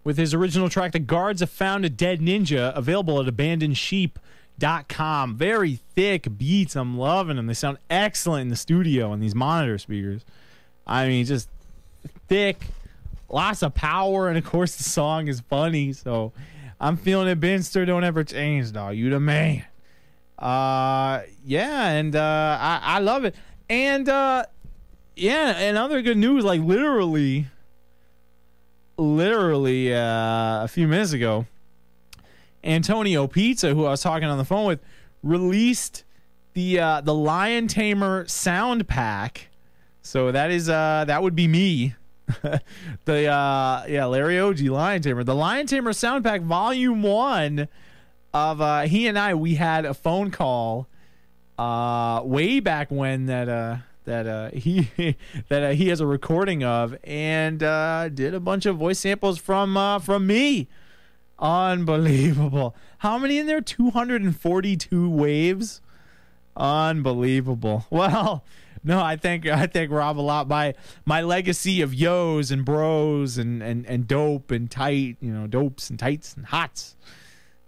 with his original track, The Guards Have Found a Dead Ninja, available at AbandonedSheep.com. Very thick beats. I'm loving them. They sound excellent in the studio on these monitor speakers. I mean, just thick, lots of power, and of course the song is funny. So I'm feeling it, Binster. Don't ever change, dog. You the man. I love it. And and other good news, like literally a few minutes ago, Antonio Pizza, who I was talking on the phone with, released the Lion Tamer sound pack. So that would be me. Larry Oji Lion Tamer. The Lion Tamer sound pack volume 1 of he and I, we had a phone call way back when that he has a recording of, and did a bunch of voice samples from me. Unbelievable. How many in there? 242 waves. Unbelievable. Well, no, I thank Rob a lot. My legacy of yos and bros and dope and tight, dopes and tights and hots.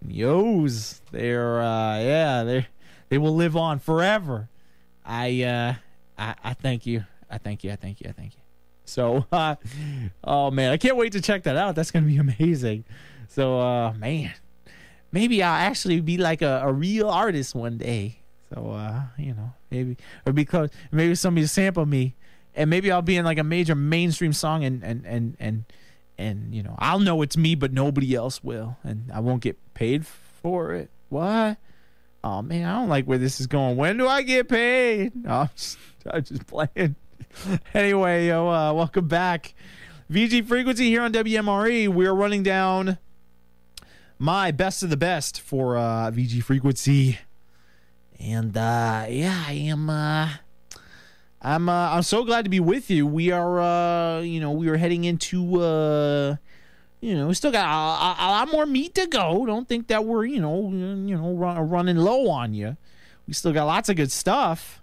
And yos, they will live on forever. I thank you. I thank you. So, oh man, I can't wait to check that out. That's gonna be amazing. So, man, maybe I'll actually be like a real artist one day. So, maybe or be close. Maybe somebody sample me, and maybe I'll be in like a major mainstream song, and I'll know it's me, but nobody else will, and I won't get paid for it. What? Oh man, I don't like where this is going. When do I get paid? Oh, I'm just playing. Anyway, welcome back. VG Frequency here on WMRE. We're running down my best of the best for VG Frequency. And I am I'm so glad to be with you. We are we are heading into we still got a lot more meat to go. Don't think that we're running low on you. We still got lots of good stuff.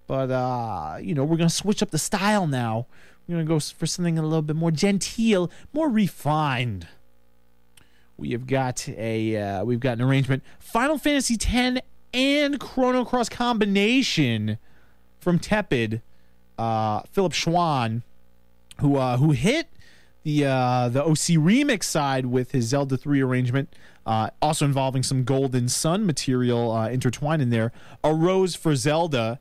But we're going to switch up the style now. We're going to go for something a little bit more genteel, more refined. We've got an arrangement, Final Fantasy X and Chrono Cross combination from Tepid, Philip Schwan, who hit the OC remix side with his Zelda 3 arrangement, also involving some Golden Sun material intertwined in there. A Rose for Zelda,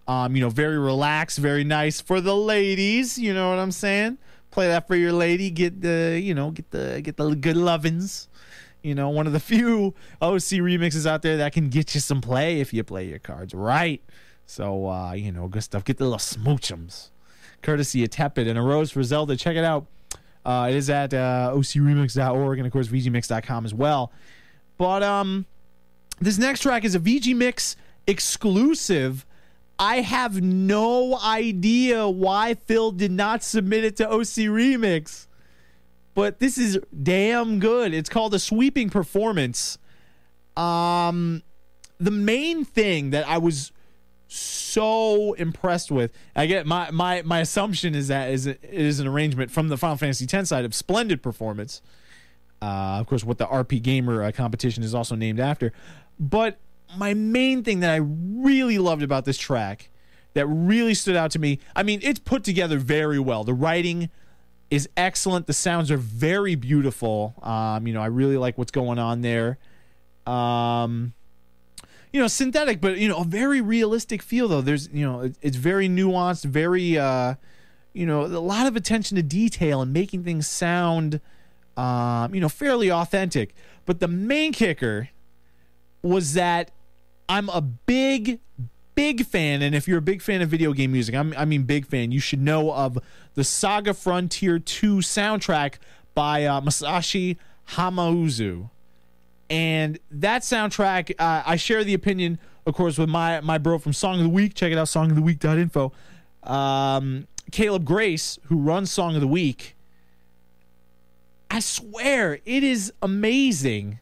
very relaxed, very nice for the ladies. You know what I'm saying? Play that for your lady. Get the good lovin's. One of the few OC remixes out there that can get you some play if you play your cards right. So, good stuff. Get the little smoochums. Courtesy of Tepid and A Rose for Zelda. Check it out. It is at ocremix.org and, of course, vgmix.com as well. But this next track is a VG Mix exclusive. I have no idea why Phil did not submit it to OC Remix. But this is damn good. It's called A Sweeping Performance. The main thing that I was so impressed with, I get my assumption is that it is an arrangement from the Final Fantasy X side of Splendid Performance. Of course, what the RP Gamer competition is also named after. But my main thing that I really loved about this track, that really stood out to me, I mean, it's put together very well. The writing is excellent. The sounds are very beautiful. I really like what's going on there. Synthetic, but a very realistic feel though. There's it's very nuanced, very a lot of attention to detail and making things sound fairly authentic. But the main kicker was that I'm a big fan, and if you're a big fan of video game music, I mean big fan, you should know of the Saga Frontier 2 soundtrack by Masashi Hamauzu. And that soundtrack, I share the opinion, of course, with my bro from Song of the Week. Check it out, songoftheweek.info. Caleb Grace, who runs Song of the Week. I swear, it is amazing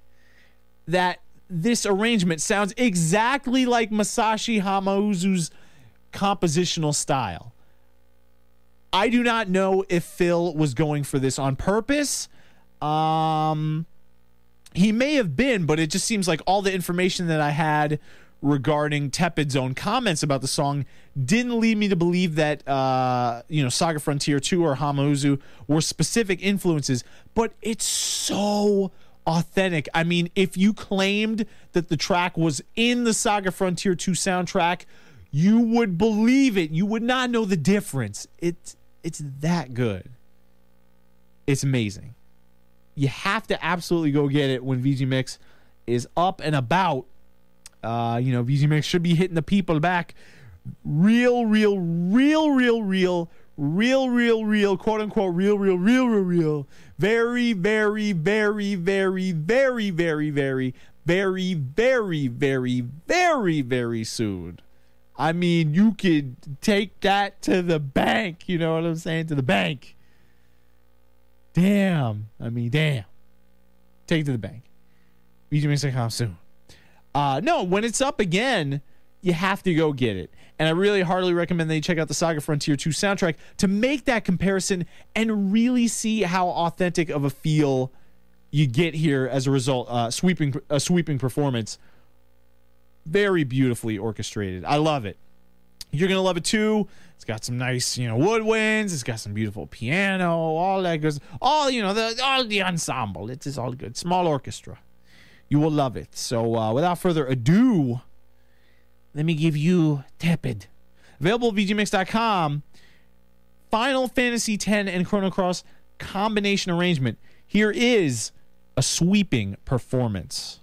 that this arrangement sounds exactly like Masashi Hamauzu's compositional style. I do not know if Phil was going for this on purpose. He may have been, but it just seems like all the information that I had regarding Tepid's own comments about the song didn't lead me to believe that, Saga Frontier 2 or Hamauzu were specific influences, but it's so authentic. I mean, if you claimed that the track was in the Saga Frontier 2 soundtrack, you would believe it. You would not know the difference. It's that good. It's amazing. You have to absolutely go get it when VG Mix is up and about. VG Mix should be hitting the people back. Real, quote unquote, real. Very, very, very, very, very, very, very, very, very, very, very, very soon. I mean, you could take that to the bank. You know what I'm saying? To the bank. Damn. Take it to the bank. VGMix.com soon. No, when it's up again, you have to go get it. And I really heartily recommend that you check out the Saga Frontier 2 soundtrack to make that comparison and really see how authentic of a feel you get here as a result. Sweeping performance. Very beautifully orchestrated. I love it. You're going to love it too. It's got some nice, woodwinds. It's got some beautiful piano, all that goes, all the ensemble. It is all good. Small orchestra. You will love it. So without further ado, let me give you Tepid. Available at VGMix.com. Final Fantasy X and Chrono Cross combination arrangement. Here is a sweeping performance.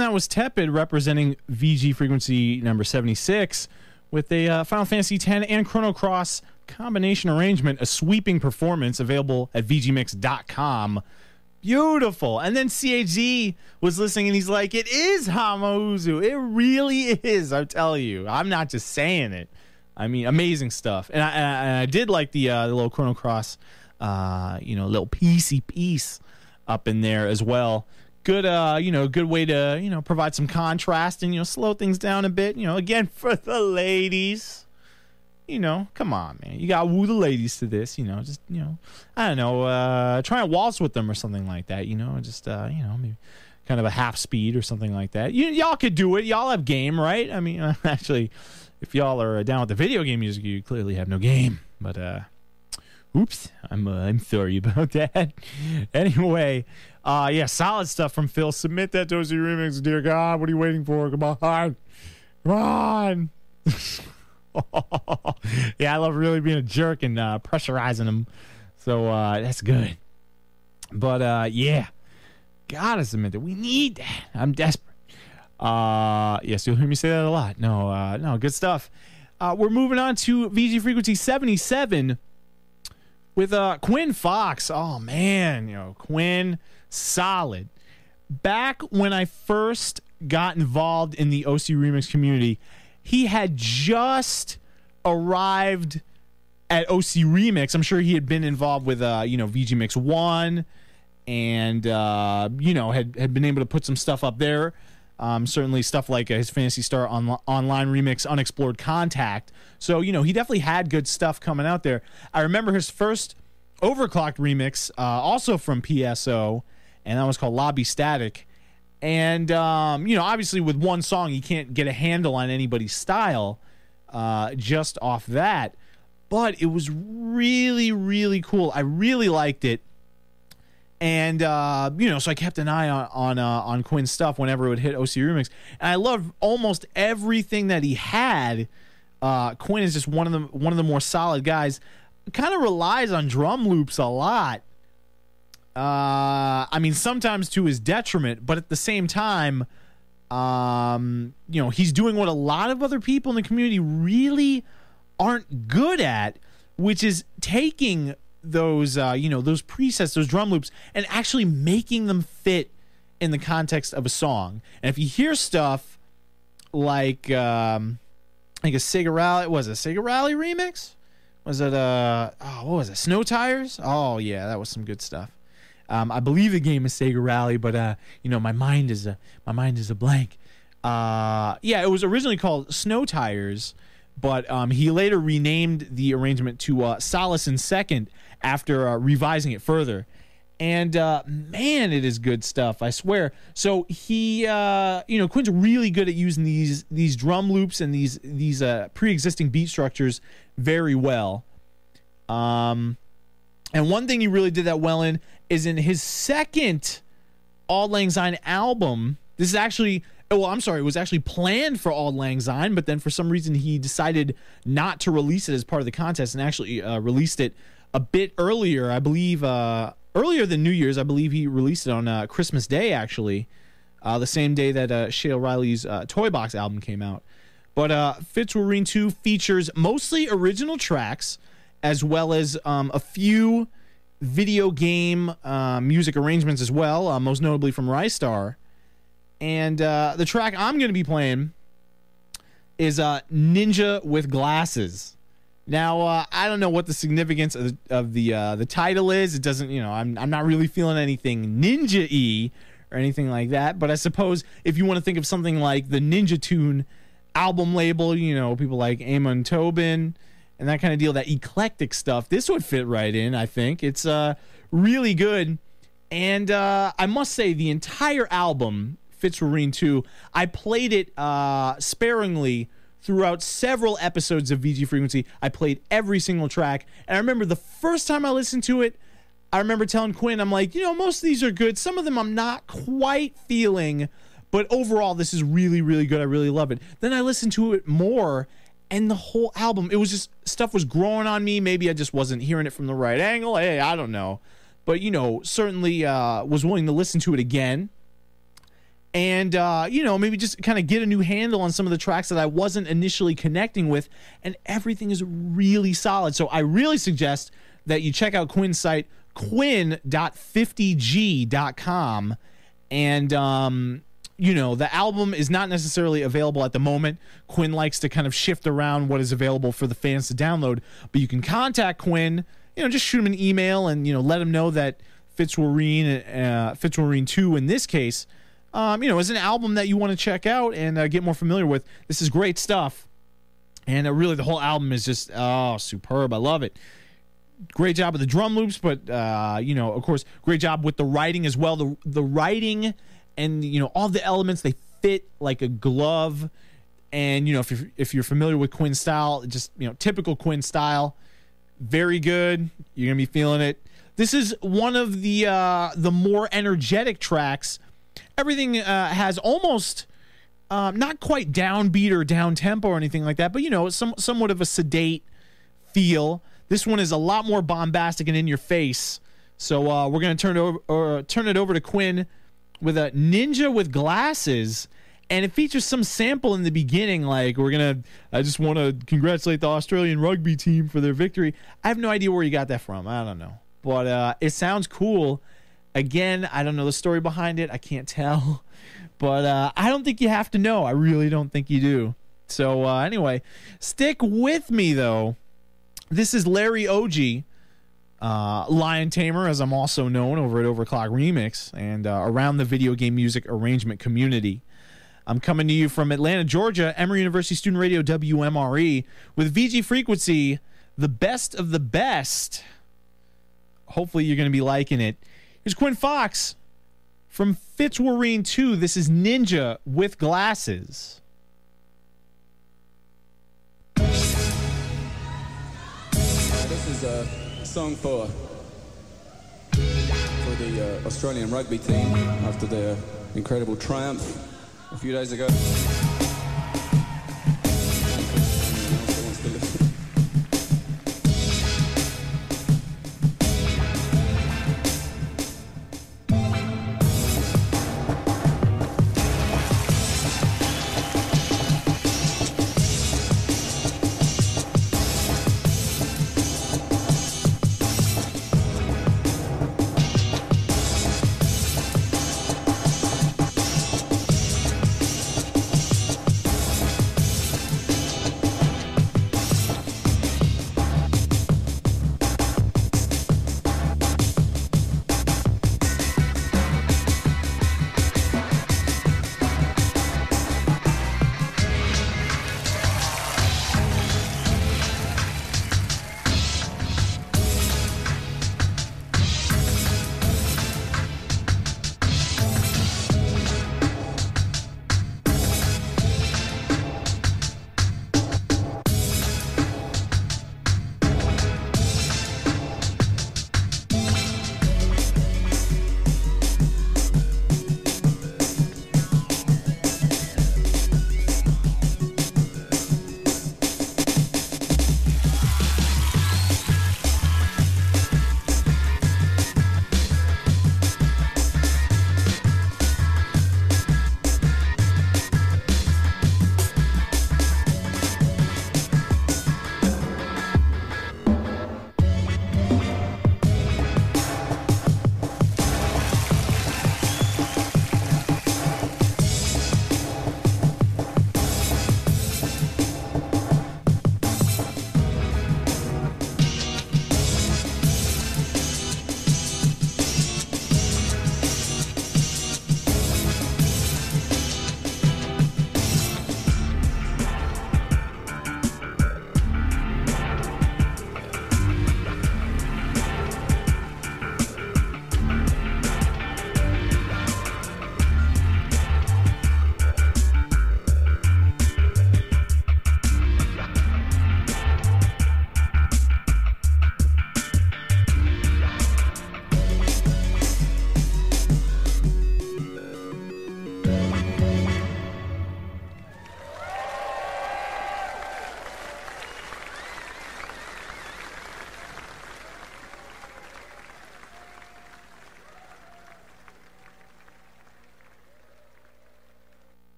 then that was Tepid representing VG frequency number 76 with a Final Fantasy X and Chrono Cross combination arrangement, a sweeping performance available at VGMix.com. Beautiful. And then CHZ was listening and he's like, it is Hamauzu. It really is. I'm telling you. I'm not just saying it. I mean, amazing stuff. And I did like the little Chrono Cross, little piecey piece up in there as well. Good, good way to, provide some contrast and, slow things down a bit. Again, for the ladies, come on, man. You got to woo the ladies to this, just, I don't know, try and waltz with them or something like that, just, maybe kind of a half speed or something like that. Y'all could do it. Y'all have game, right? I mean, actually, if y'all are down with the video game music, you clearly have no game. But, oops, I'm sorry about that. Anyway, solid stuff from Phil. Submit that Dozy remix, dear God. What are you waiting for? Come on. Come on. Yeah, I love really being a jerk and pressurizing them. So that's good. But, gotta submit that. We need that. I'm desperate. Yes, you'll hear me say that a lot. No, good stuff. We're moving on to VG Frequency 77 with Quinn Fox. Oh, man, Quinn, solid. Back when I first got involved in the OC Remix community, he had just arrived at OC Remix. I'm sure he had been involved with, VG Mix 1 and, had been able to put some stuff up there. Certainly stuff like his Phantasy Star Online remix, Unexplored Contact. So, he definitely had good stuff coming out there. I remember his first Overclocked remix, also from PSO, and that was called Lobby Static. And, obviously with one song, you can't get a handle on anybody's style just off that. But it was really, really cool. I really liked it. And, so I kept an eye on Quinn's stuff whenever it would hit OC Remix. And I loved almost everything that he had. Quinn is just one of the more solid guys. Kind of relies on drum loops a lot. Sometimes to his detriment, but at the same time, he's doing what a lot of other people in the community really aren't good at, which is taking those those presets, those drum loops, and actually making them fit in the context of a song. And if you hear stuff like a Sega Rally, was it a Sega Rally remix? Was it what was it? Snow Tires? Oh yeah, that was some good stuff. I believe the game is Sega Rally, but my mind is a blank. It was originally called Snow Tires, but he later renamed the arrangement to Solace in Second after revising it further. And man, it is good stuff, I swear. So he, Quinn's really good at using these drum loops and these pre-existing beat structures very well. And one thing he really did that well in is in his second Auld Lang Syne album. This is actually, it was actually planned for Auld Lang Syne, but then for some reason he decided not to release it as part of the contest and actually released it a bit earlier, I believe, earlier than New Year's. I believe he released it on Christmas Day, actually, the same day that Shay O'Reilly's Toy Box album came out. But Fitzwareen 2 features mostly original tracks, as well as a few video game music arrangements as well, most notably from Rystar. And the track I'm going to be playing is Ninja with Glasses. Now, I don't know what the significance of the title is. It doesn't, I'm not really feeling anything ninja-y or anything like that. But I suppose if you want to think of something like the Ninja Tune album label, people like Eamon Tobin and that kind of deal, that eclectic stuff, this would fit right in, I think. It's really good. And I must say, the entire album, Fitzwareen 2, I played it sparingly throughout several episodes of VG Frequency. I played every single track. And I remember the first time I listened to it, I remember telling Quinn, I'm like, most of these are good. Some of them I'm not quite feeling. But overall, this is really, really good. I really love it. Then I listened to it more, and the whole album, it was just, stuff was growing on me. Maybe I just wasn't hearing it from the right angle. Hey, I don't know. But, certainly was willing to listen to it again. and maybe just kind of get a new handle on some of the tracks that I wasn't initially connecting with, and everything is really solid. So I really suggest that you check out Quinn's site, quinn.50g.com, and the album is not necessarily available at the moment. Quinn likes to kind of shift around what is available for the fans to download, but you can contact Quinn, just shoot him an email and let him know that Fitzwarreen 2 in this case is an album that you want to check out and get more familiar with. This is great stuff, and really the whole album is just superb. I love it. Great job with the drum loops, but of course, great job with the writing as well. The writing and all the elements, they fit like a glove. And if you're familiar with Quinn style, just typical Quinn style, very good. You're gonna be feeling it. This is one of the more energetic tracks. Everything has almost not quite downbeat or down tempo or anything like that, but somewhat of a sedate feel. This one is a lot more bombastic and in your face. So we're gonna turn it over to Quinn with a Ninja with Glasses, and it features some sample in the beginning, like I just want to congratulate the Australian rugby team for their victory. I have no idea where you got that from. I don't know, but it sounds cool. Again, I don't know the story behind it. I can't tell, but I don't think you have to know. I really don't think you do. So anyway, stick with me though. This is Larry Oji, Lion Tamer, as I'm also known over at Overclock Remix and around the video game music arrangement community. I'm coming to you from Atlanta, Georgia, Emory University Student Radio, WMRE, with VG Frequency, the best of the best. Hopefully you're going to be liking it. Here's Quinn Fox from Fitzwarreen 2. This is Ninja with Glasses. This is a song for the Australian rugby team after their incredible triumph a few days ago.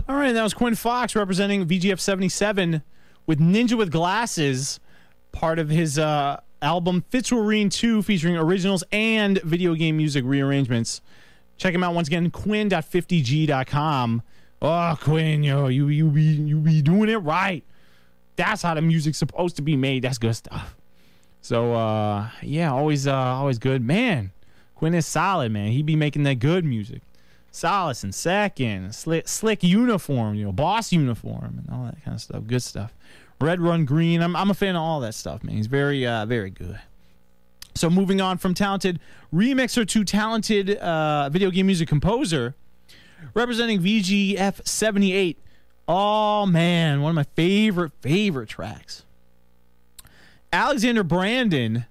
All right, that was Quinn Fox representing VGF 77 with Ninja with Glasses, part of his album Fitzwareen 2, featuring originals and video game music rearrangements. Check him out once again, quinn.50g.com. Oh, Quinn, yo, you be doing it right. That's how the music's supposed to be made. That's good stuff. So, yeah, always good. Man, Quinn is solid, man. He be making that good music. Solace and Second, slick uniform, boss uniform, and all that kind of stuff. Good stuff. Red Run Green. I'm a fan of all that stuff, man. He's very good. So moving on from talented remixer to talented video game music composer, representing VGF 78. Oh man, one of my favorite tracks. Alexander Brandon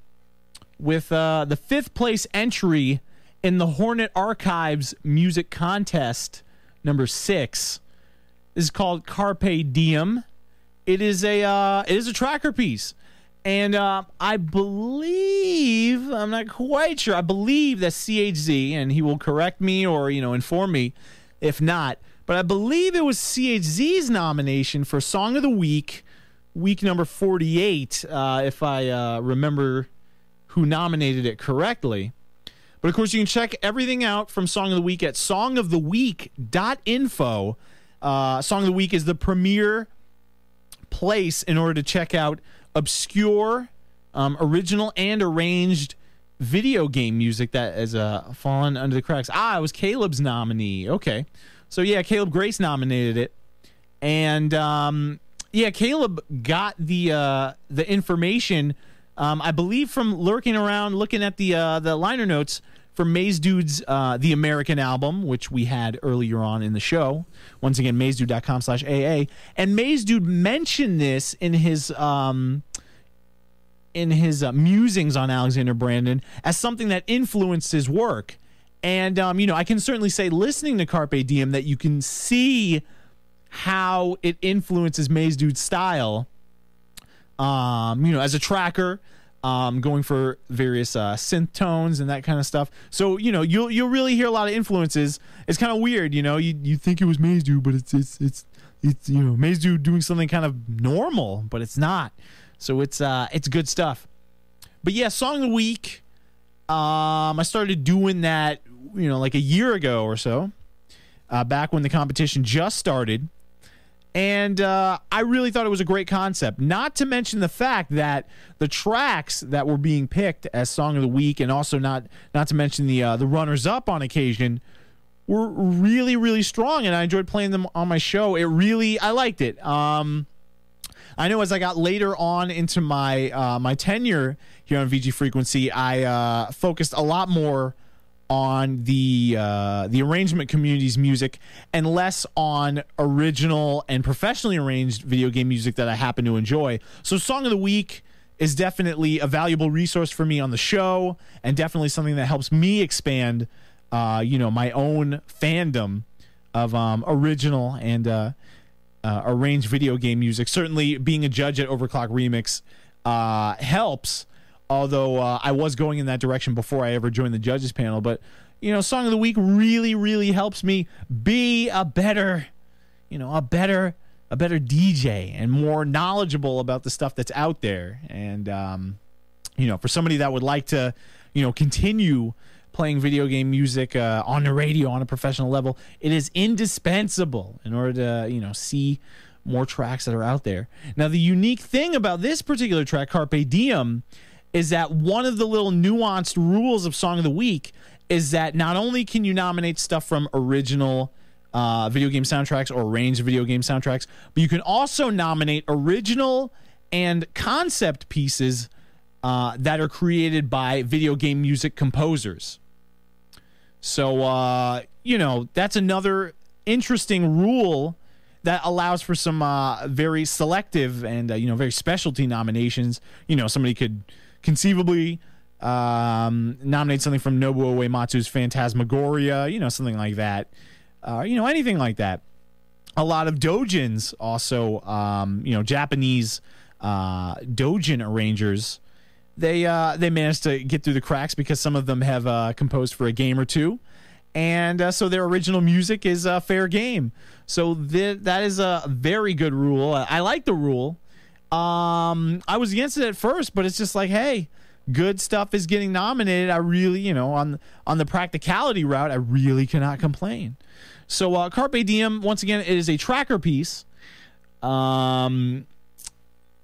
with the 5th place entry in the Hornet Archives Music Contest, number 6. This is called Carpe Diem. It is a tracker piece, and I believe, I'm not quite sure, I believe that CHZ, and he will correct me or inform me if not, but I believe it was CHZ's nomination for Song of the Week number 48, if I remember who nominated it correctly. But, of course, you can check everything out from Song of the Week at songoftheweek.info. Song of the Week is the premier place in order to check out obscure, original, and arranged video game music that has fallen under the cracks. It was Caleb's nominee. Okay. So, yeah, Caleb Grace nominated it. And, Caleb got the information, I believe, from lurking around, looking at the liner notes from Maze Dude's The American Album, which we had earlier on in the show. Once again, mazedude.com/AA. And Maze Dude mentioned this in his musings on Alexander Brandon as something that influenced his work. And, I can certainly say, listening to Carpe Diem, that you can see how it influences Maze Dude's style, as a tracker, going for various synth tones and that kind of stuff. So, you'll really hear a lot of influences. It's kind of weird, you think it was Maze Dude, but it's Maze Dude doing something kind of normal, but it's not. So it's good stuff. But yeah, Song of the Week, I started doing that, like a year ago or so, back when the competition just started. And I really thought it was a great concept, not to mention the fact that the tracks that were being picked as Song of the Week, and also not to mention the runners-up on occasion, were really, really strong, and I enjoyed playing them on my show. I liked it. I know as I got later on into my my tenure here on VG Frequency, I focused a lot more on the arrangement community's music and less on original and professionally arranged video game music that I happen to enjoy. So Song of the Week is definitely a valuable resource for me on the show, and definitely something that helps me expand my own fandom of original and arranged video game music. Certainly being a judge at Overclock Remix helps. Although I was going in that direction before I ever joined the judges panel. But, Song of the Week really, really helps me be a better DJ and more knowledgeable about the stuff that's out there. And, for somebody that would like to, continue playing video game music on the radio on a professional level, it is indispensable in order to, see more tracks that are out there. Now, the unique thing about this particular track, Carpe Diem, is that one of the little nuanced rules of Song of the Week is that not only can you nominate stuff from original video game soundtracks or arranged video game soundtracks, but you can also nominate original and concept pieces that are created by video game music composers. So, that's another interesting rule that allows for some very selective and, very specialty nominations. Somebody could conceivably nominate something from Nobuo Uematsu's Phantasmagoria, something like that. Anything like that. A lot of doujins also, Japanese doujin arrangers, they managed to get through the cracks because some of them have composed for a game or two. And so their original music is fair game. So that is a very good rule. I like the rule. I was against it at first, but it's just like, hey, good stuff is getting nominated. I really, on the practicality route, I really cannot complain. So Carpe Diem, once again, it is a tracker piece. And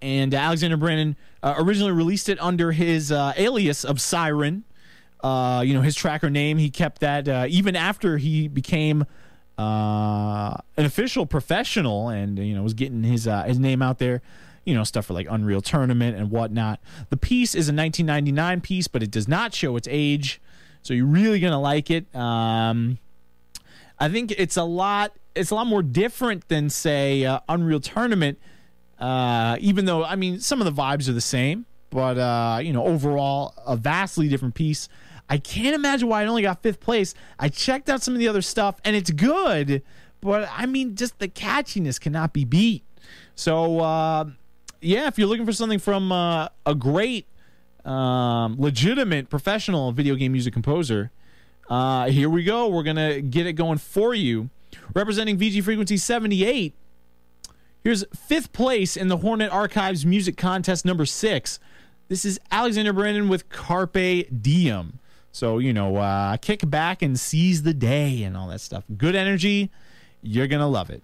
Alexander Brandon originally released it under his alias of Siren. His tracker name. He kept that even after he became an official professional and was getting his name out there. Stuff for like Unreal Tournament and whatnot. The piece is a 1999 piece, but it does not show its age, so you're really gonna like it. I think it's a lot more different than say Unreal Tournament, even though some of the vibes are the same, but overall a vastly different piece. I can't imagine why it only got 5th place. I checked out some of the other stuff and it's good, but just the catchiness cannot be beat. So if you're looking for something from a great, legitimate, professional video game music composer, here we go. We're going to get it going for you. Representing VG Frequency 78, here's 5th place in the Hornet Archives Music Contest number 6. This is Alexander Brandon with Carpe Diem. So, kick back and seize the day and all that stuff. Good energy. You're going to love it.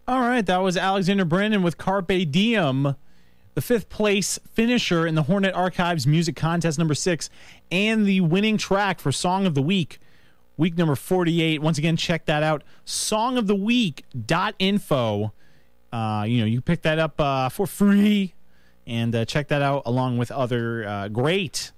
All right, that was Alexander Brandon with Carpe Diem, the 5th place finisher in the Hornet Archives Music Contest number 6, and the winning track for Song of the Week, week number 48. Once again, check that out, songoftheweek.info. You pick that up for free, and check that out along with other great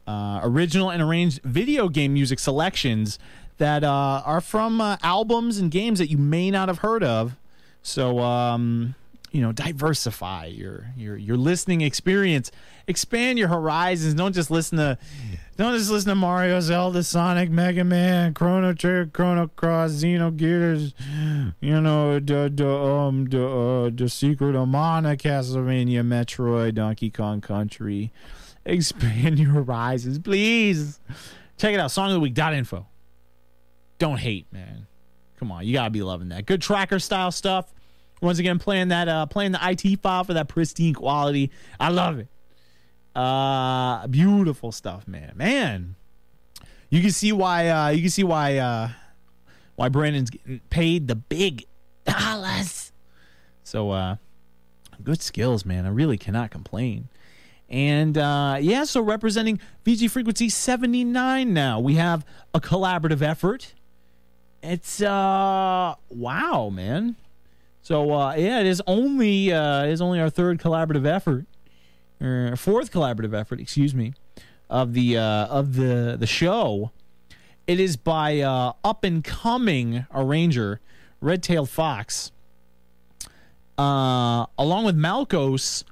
original and arranged video game music selections that are from albums and games that you may not have heard of. So, diversify your listening experience, expand your horizons. Don't just listen to Mario, Zelda, Sonic, Mega Man, Chrono Trigger, Chrono Cross, Xenogears, the Secret of Mana, Castlevania, Metroid, Donkey Kong Country. Expand your horizons, please. Check it out, songoftheweek.info. Don't hate, man. Come on, you gotta be loving that. Good tracker style stuff. Once again, playing the IT file for that pristine quality. I love it. Beautiful stuff, man. Man, you can see why Brandon's getting paid the big dollars. So, good skills, man. I really cannot complain. And so representing VG Frequency 79 now, we have a collaborative effort. It's wow, man. So it is only our 3rd collaborative effort, or 4th collaborative effort, excuse me, of the show. It is by up and coming arranger Red-Tailed Fox, along with Malkos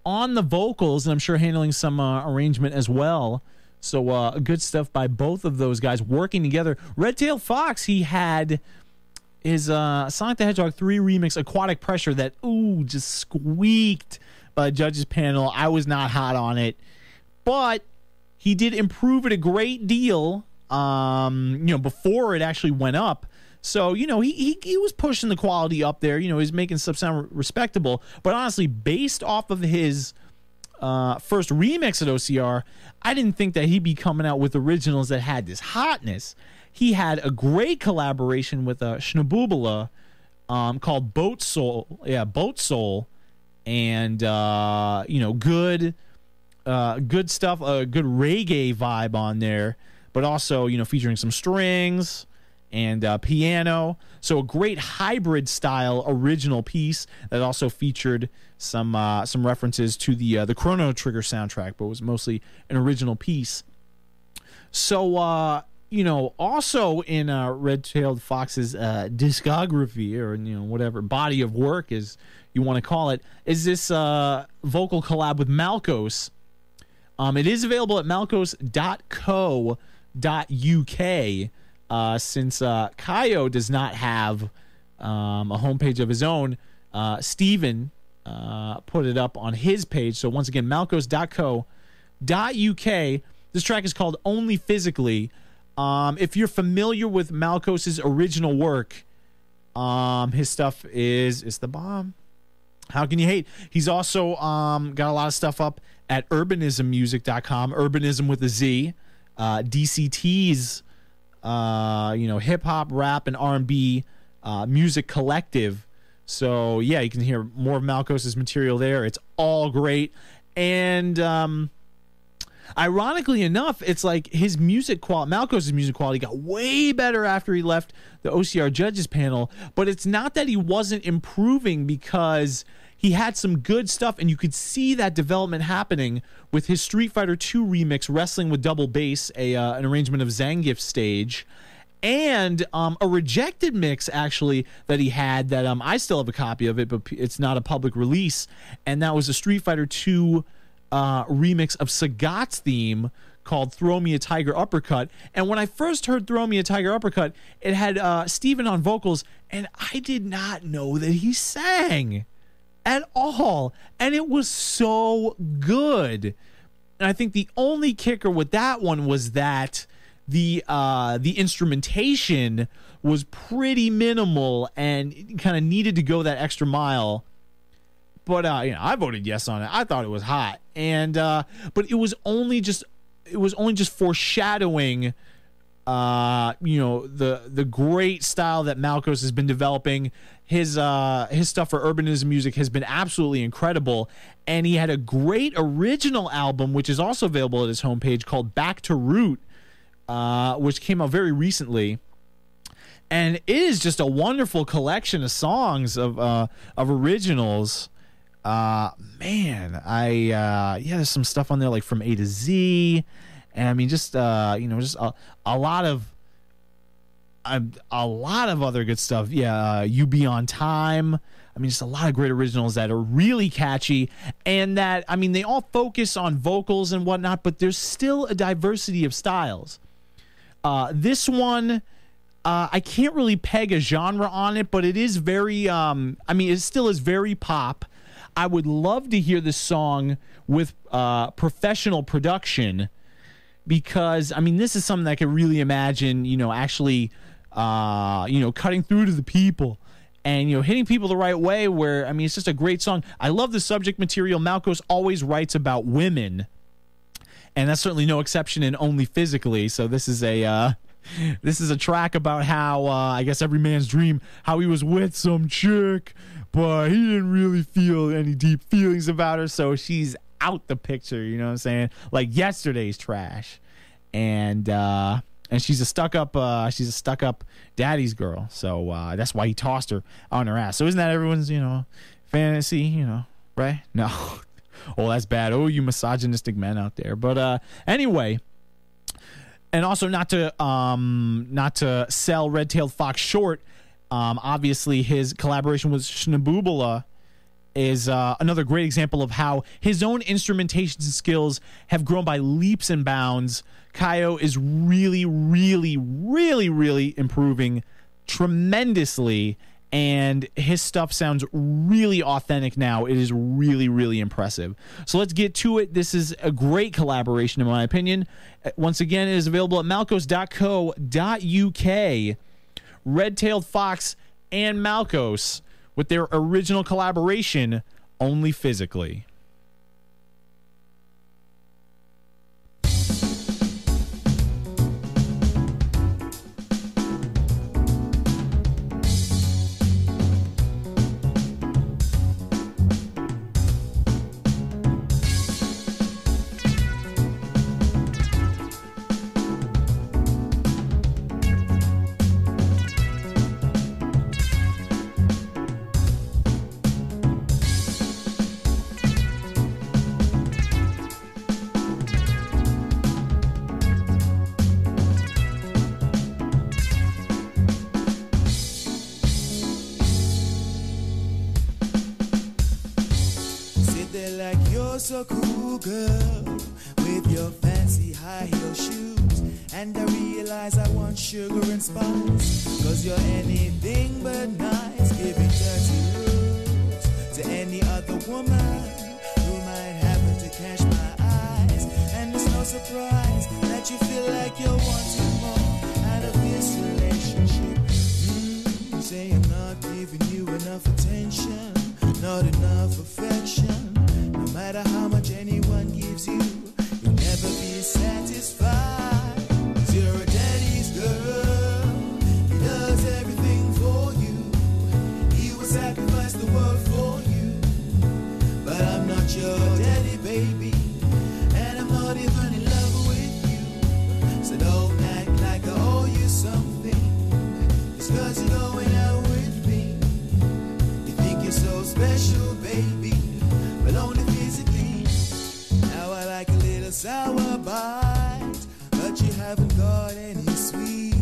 on the vocals, and I'm sure handling some arrangement as well. So good stuff by both of those guys working together. Red-Tailed Fox, he had his Sonic the Hedgehog 3 remix, Aquatic Pressure, that just squeaked by the judges panel. I was not hot on it, but he did improve it a great deal before it actually went up. So, he was pushing the quality up there. He's making stuff sound respectable. But honestly, based off of his first remix at OCR, I didn't think that he'd be coming out with originals that had this hotness. He had a great collaboration with Schnaboobala called Boat Soul. Yeah, Boat Soul. And, good stuff, a good reggae vibe on there. But also, featuring some strings and piano. So a great hybrid style original piece that also featured some references to the Chrono Trigger soundtrack, but was mostly an original piece. So also in Red-Tailed Fox's discography, or whatever body of work is you want to call it, is this vocal collab with Malkos. It is available at malkos.co.uk. Since Kaio does not have a homepage of his own, Steven put it up on his page. So once again, malkos.co.uk. This track is called Only Physically. If you're familiar with Malkos's original work, his stuff is the bomb. How can you hate? He's also got a lot of stuff up at urbanismmusic.com, urbanism with a Z, DCT's hip hop, rap, and R&B music collective. So yeah, you can hear more of Malkos's material there. It's all great. And ironically enough, it's like his music quality, Malkos's music quality, got way better after he left the OCR judges panel. But it's not that he wasn't improving, because he had some good stuff, and you could see that development happening with his Street Fighter II remix, Wrestling with Double Bass, an arrangement of Zangief's stage, and a rejected mix, actually, that he had that I still have a copy of it, but it's not a public release, and that was a Street Fighter II remix of Sagat's theme called Throw Me a Tiger Uppercut. And when I first heard Throw Me a Tiger Uppercut, it had Steven on vocals, and I did not know that he sang at all, and it was so good. And I think the only kicker with that one was that the instrumentation was pretty minimal and kind of needed to go that extra mile. But I voted yes on it. I thought it was hot, and but it was only just foreshadowing the great style that Malkos has been developing. His stuff for urbanism music has been absolutely incredible, and he had a great original album which is also available at his homepage called Back to Root, which came out very recently, and it is just a wonderful collection of songs of originals. There's some stuff on there like From A to Z, and I mean just a lot of other good stuff. You Be On Time. I mean, just a lot of great originals that are really catchy, and that, I mean, they all focus on vocals and whatnot, but there's still a diversity of styles. This one, I can't really peg a genre on it, but it is very, it still is very pop. I would love to hear this song with professional production, because, I mean, this is something that I could really imagine, actually, cutting through to the people and, hitting people the right way, where, I mean, it's just a great song. I love the subject material. Malkos always writes about women, and that's certainly no exception in Only Physically. So this is a track about how, I guess every man's dream, how he was with some chick, but he didn't really feel any deep feelings about her, so she's out the picture, you know what I'm saying? Like Yesterday's trash. And she's a stuck-up daddy's girl, so that's why he tossed her on her ass. So isn't that everyone's, fantasy, right? No. Oh, that's bad. Oh, you misogynistic men out there. But anyway, and also not to sell Red-Tailed Fox short, obviously his collaboration with Shnaboobala is another great example of how his own instrumentation skills have grown by leaps and bounds. Kaio is really, really, really, really improving tremendously, and his stuff sounds really authentic now. It is really, really impressive. So let's get to it. This is a great collaboration, in my opinion. Once again, it is available at malkos.co.uk. Red-Tailed Fox and Malkos with their original collaboration, Only Physically. So cool, girl, with your fancy high heel shoes. And I realize I want sugar and spice, 'cause you're anything but nice, giving dirty looks to any other woman who might happen to catch my eyes. And it's no surprise that you feel like you're wanting more out of this relationship. You say I'm not giving you enough attention, not enough affection. No matter how much anyone gives you, you'll never be satisfied. 'Cause you're a daddy's girl, he does everything for you. He will sacrifice the world for you. But I'm not your daddy, baby, and I'm not even in love with you. So don't act like I owe you something, just 'cause you're going out with me. You think you're so special, baby, but only physically. Now I like a little sour bite, but you haven't got any sweet.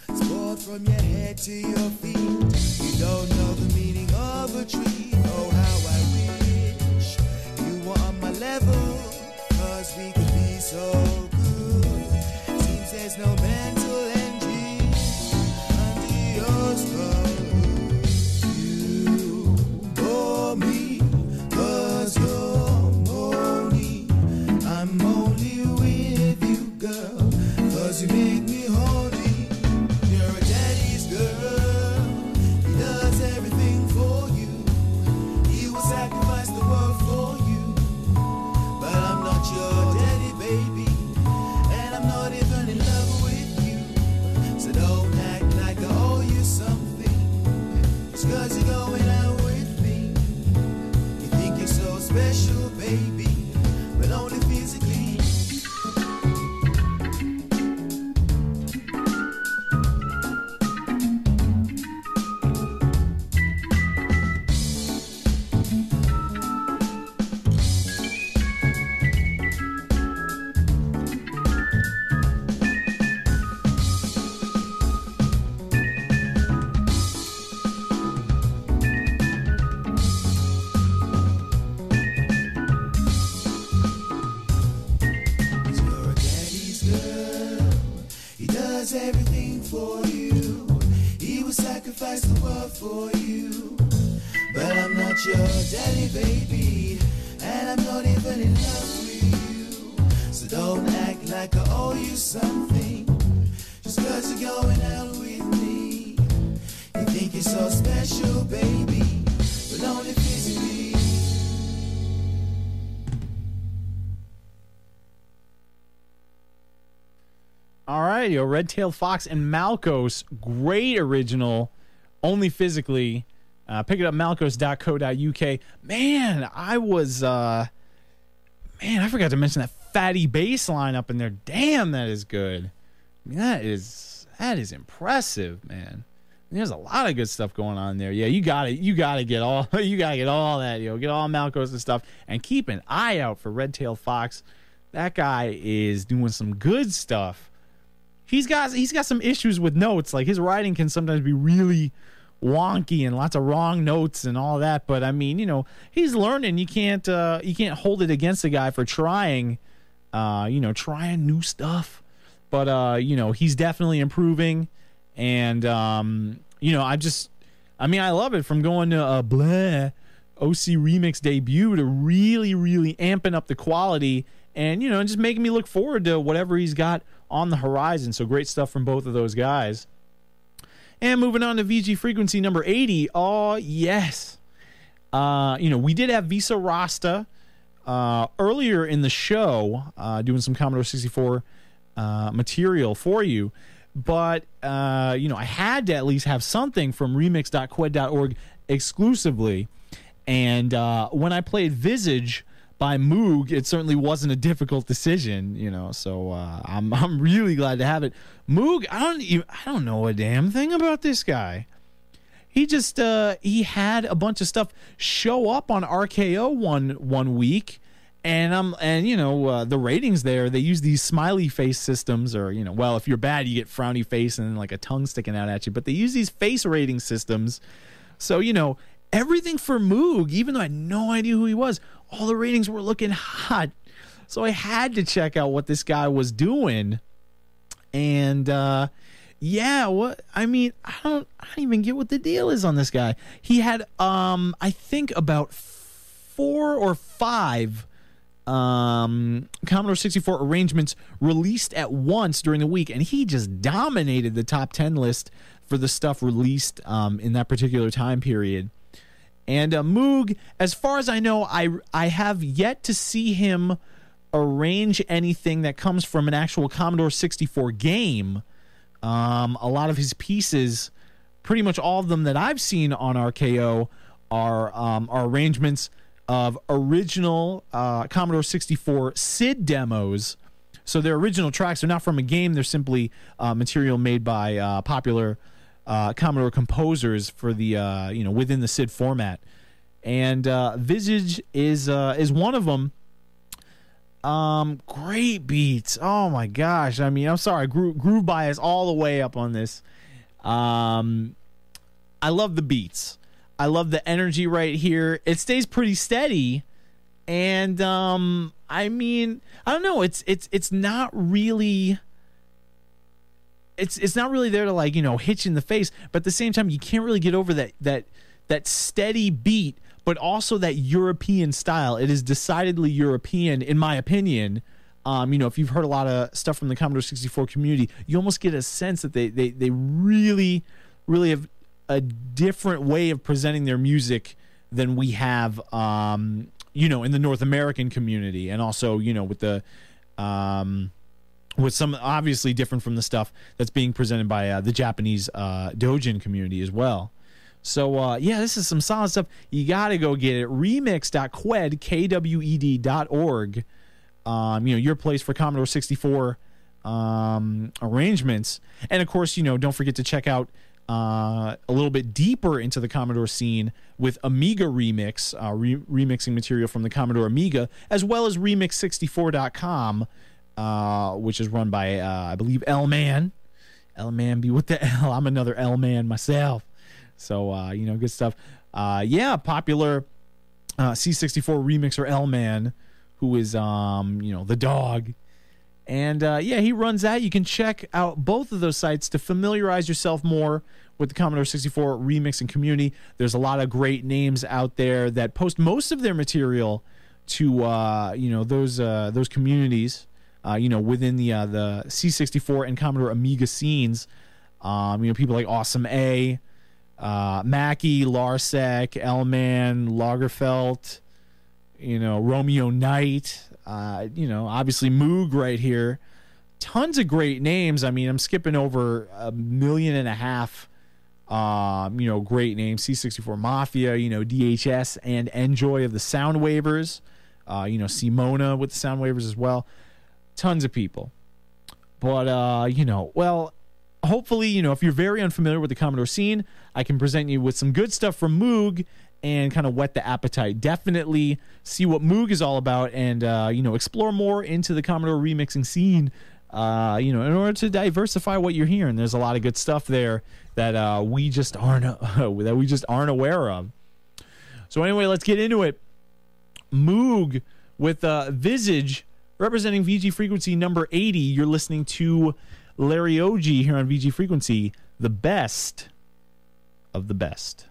It's poured from your head to your feet. You don't know the meaning of a treat. Oh, how I wish you were on my level, 'cause we could be so good. Seems there's no mental engine under your skull. You bore me, 'cause you're lonely. I'm only with you, girl, 'cause you make me holy. You're a daddy's girl, he does everything for you. He will sacrifice the world for you. But I'm not your daddy, baby, and I'm not even in love with you. Just 'cause you're going out with me. You think you're so special, baby, but only physically. Everything for you. He will sacrifice the world for you. But I'm not your daddy, baby, and I'm not even in love with you. So don't act like I owe you something. Just 'cause you're going out with me. You think you're so special, baby, but only physically. All right, yo, Red-Tailed Fox and Malkos, great original, only physically. Pick it up, malkos.co.uk. Man, I forgot to mention that fatty bass line up in there. Damn, that is good. I mean, that is impressive, man. There's a lot of good stuff going on there. Yeah, you gotta get all that, yo. Get all Malkos and stuff, and keep an eye out for Red-Tailed Fox. That guy is doing some good stuff. He's got some issues with notes. Like, his writing can sometimes be really wonky and lots of wrong notes and all that. But I mean, he's learning. You can't hold it against the guy for trying new stuff. But he's definitely improving. And I love it, from going to a OC remix debut to really, really amping up the quality and just making me look forward to whatever he's got on the horizon. So great stuff from both of those guys. And moving on to VG Frequency number 80. Oh, yes. We did have Visa Rasta earlier in the show, doing some Commodore 64 material for you. But, I had to at least have something from remix.qued.org exclusively. And when I played Visage by Moog, it certainly wasn't a difficult decision, so I'm really glad to have it. Moog, I don't know a damn thing about this guy. He just he had a bunch of stuff show up on RKO one week, and the ratings there, they use these smiley face systems, or well, if you're bad you get frowny face and then like a tongue sticking out at you, but they use these face rating systems. So everything for Moog, even though I had no idea who he was, all the ratings were looking hot. So I had to check out what this guy was doing. And I don't even get what the deal is on this guy. He had I think about 4 or 5 Commodore 64 arrangements released at once during the week, and he just dominated the top 10 list for the stuff released in that particular time period. And Moog, as far as I know, I have yet to see him arrange anything that comes from an actual Commodore 64 game. A lot of his pieces, pretty much all of them that I've seen on RKO, are arrangements of original Commodore 64 SID demos. So they're original tracks. They're not from a game. They're simply material made by popular Commodore composers for the within the SID format, and Visage is one of them. Great beats. Oh my gosh! I mean, I'm sorry, groove bias all the way up on this. I love the beats. I love the energy right here. It stays pretty steady, and I don't know. It's not really. It's not really there to hit you in the face, but at the same time you can't really get over that steady beat, but also that European style. It is decidedly European, in my opinion. If you've heard a lot of stuff from the Commodore 64 community, you almost get a sense that they really, really have a different way of presenting their music than we have, in the North American community, and also, with the with some obviously different from the stuff that's being presented by the Japanese Dojin community as well. So, yeah, this is some solid stuff. You got to go get it. Remix.kwed, KWED.org. Your place for Commodore 64 arrangements. And, of course, don't forget to check out a little bit deeper into the Commodore scene with Amiga Remix, remixing material from the Commodore Amiga, as well as Remix64.com, which is run by, I believe, L-Man. L-Man be with the L. I'm another L-Man myself. So, good stuff. Popular C64 remixer L-Man, who is, the dog. And, he runs that. You can check out both of those sites to familiarize yourself more with the Commodore 64 remixing community. There's a lot of great names out there that post most of their material to, those communities, within the C64 and Commodore Amiga scenes. People like Awesome A, Mackie, Larsec, L-Man, Lagerfeld, Romeo Knight, obviously Moog right here. Tons of great names. I mean, I'm skipping over 1.5 million, great names. C64 Mafia, DHS and Enjoy of the Soundwavers, Simona with the Soundwavers as well. Tons of people. But, hopefully, if you're very unfamiliar with the Commodore scene, I can present you with some good stuff from Moog and kind of whet the appetite. Definitely see what Moog is all about and, explore more into the Commodore remixing scene, in order to diversify what you're hearing. There's a lot of good stuff there that we just aren't aware of. So anyway, let's get into it. Moog with Visage representing VG Frequency number 80. You're listening to Larry Oji here on VG Frequency, the best of the best.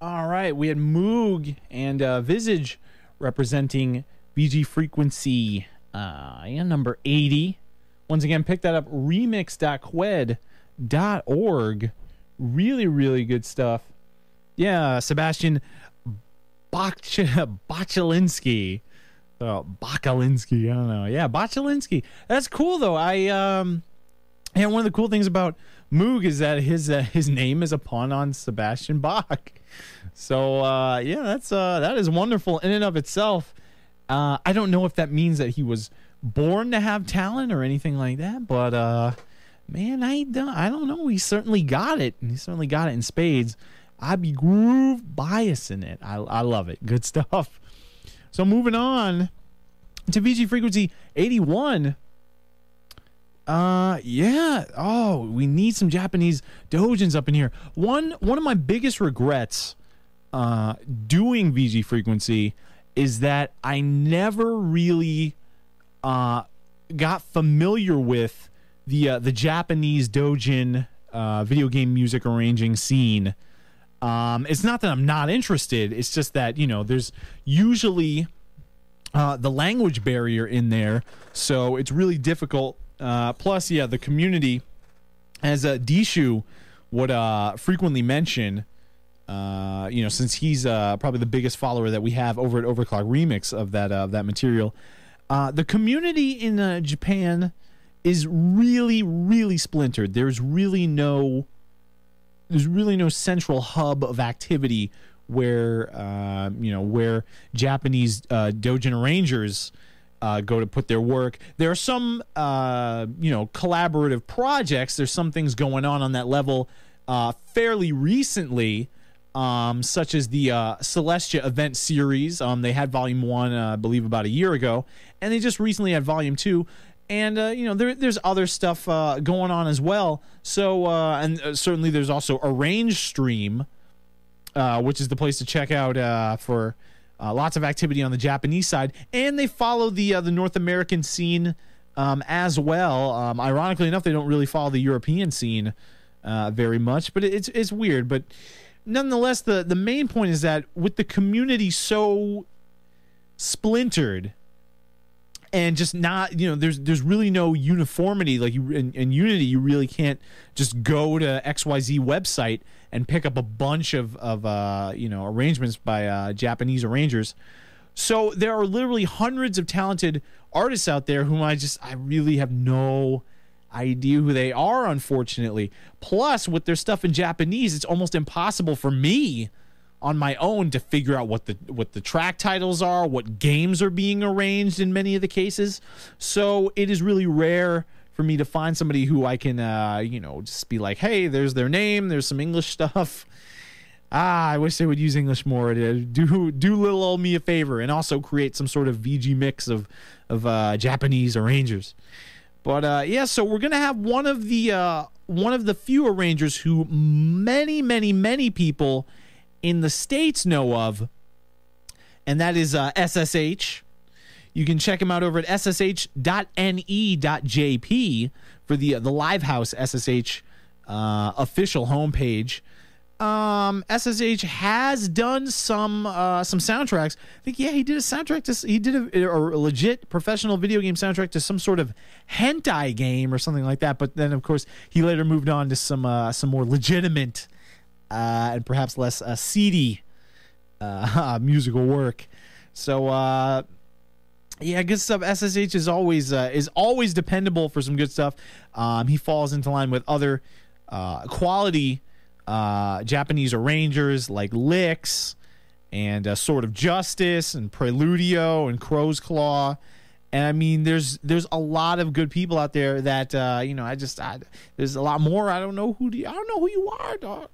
All right, we had Moog and Visage representing VG Frequency, number 80. Once again, pick that up, remix.qued.org. Really, really good stuff. Yeah, Sebastian Bachalinsky. Bachalinsky, I don't know. Yeah, Bachalinsky. That's cool, though. One of the cool things about Moog is that his name is a pun on Sebastian Bach. So, that is wonderful in and of itself. I don't know if that means that he was born to have talent or anything like that, but man, I don't know. He certainly got it. He certainly got it in spades. I'd be groove biasing it. I love it. Good stuff. So moving on to VG Frequency 81. We need some Japanese doujins up in here. One of my biggest regrets doing VG Frequency is that I never really got familiar with the Japanese doujin video game music arranging scene. It's not that I'm not interested. It's just that, there's usually the language barrier in there, so it's really difficult. Plus, the community, as Dishu would frequently mention, since he's probably the biggest follower that we have over at Overclock Remix of that material, the community in Japan is really, really splintered. There's really no central hub of activity where where Japanese doujin arrangers go to put their work. There are some collaborative projects. There's some things going on that level fairly recently, such as the Celestia event series. They had volume 1 I believe about a year ago, and they just recently had volume 2. And, there's other stuff going on as well. So, and certainly there's also Arrange Stream, which is the place to check out for lots of activity on the Japanese side. And they follow the North American scene as well. Ironically enough, they don't really follow the European scene very much. But it's weird. But nonetheless, the main point is that with the community so splintered, and just not, there's really no uniformity. Like in Unity, you really can't just go to XYZ website and pick up a bunch of arrangements by Japanese arrangers. So there are literally hundreds of talented artists out there whom I really have no idea who they are, unfortunately. Plus, with their stuff in Japanese, it's almost impossible for me on my own to figure out what the track titles are, what games are being arranged in many of the cases. So it is really rare for me to find somebody who I can, just be like, hey, there's their name, there's some English stuff. I wish they would use English more to do little old me a favor and also create some sort of VG mix of Japanese arrangers. But so we're gonna have one of the few arrangers who many people in the States know of, and that is SSH. You can check him out over at ssh.ne.jp for the Livehouse SSH official homepage. SSH has done some soundtracks. I think he did a soundtrack he did a legit professional video game soundtrack to some sort of hentai game or something like that. But then of course he later moved on to some more legitimate and perhaps less seedy musical work. So good stuff. SSH is always dependable for some good stuff. He falls into line with other quality Japanese arrangers like Licks and Sword of Justice and Preludio and Crow's Claw. And I mean, there's a lot of good people out there that there's a lot more. I don't know who you are, dog.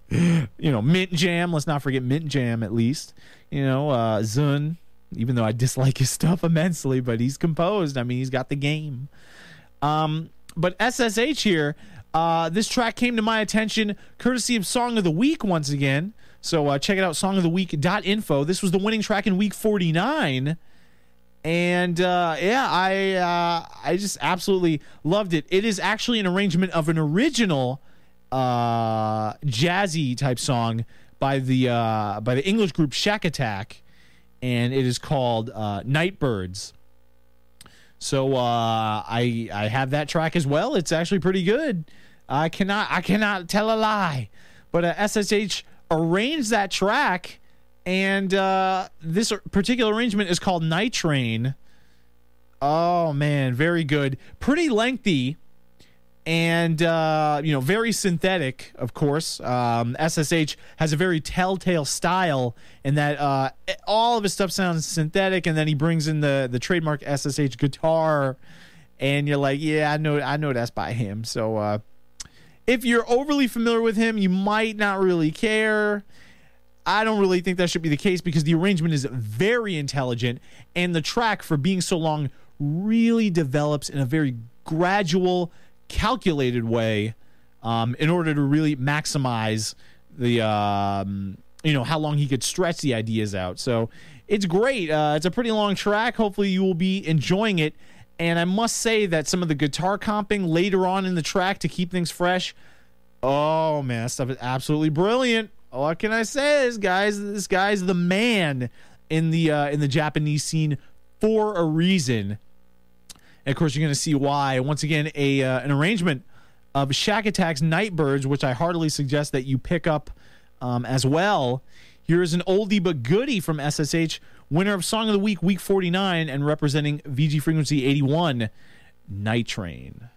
Mint Jam. Let's not forget Mint Jam at least. Zun. Even though I dislike his stuff immensely, but he's composed. I mean, he's got the game. But SSH here. This track came to my attention courtesy of Song of the Week once again. So check it out, songoftheweek.info. This was the winning track in week 49. And I just absolutely loved it. It is actually an arrangement of an original jazzy type song by the English group Shack Attack, and it is called Nightbirds. So I have that track as well. It's actually pretty good. I cannot tell a lie. But SSH arranged that track, and this particular arrangement is called Night Train. Oh man, very good. Pretty lengthy, and very synthetic, of course. SSH has a very telltale style in that all of his stuff sounds synthetic, and then he brings in the trademark SSH guitar, and you're like, yeah, I know that's by him. So if you're overly familiar with him, you might not really care. I don't really think that should be the case because the arrangement is very intelligent, and the track, for being so long, really develops in a very gradual, calculated way in order to really maximize the how long he could stretch the ideas out. So it's great. It's a pretty long track. Hopefully you will be enjoying it. And I must say that some of the guitar comping later on in the track to keep things fresh, oh man, that stuff is absolutely brilliant. What can I say? This guy's the man in the Japanese scene for a reason. And of course, you're going to see why. Once again, an arrangement of Shack Attack's Nightbirds, which I heartily suggest that you pick up as well. Here is an oldie but goodie from SSH, winner of Song of the Week, Week 49, and representing VG Frequency 81, Night Train.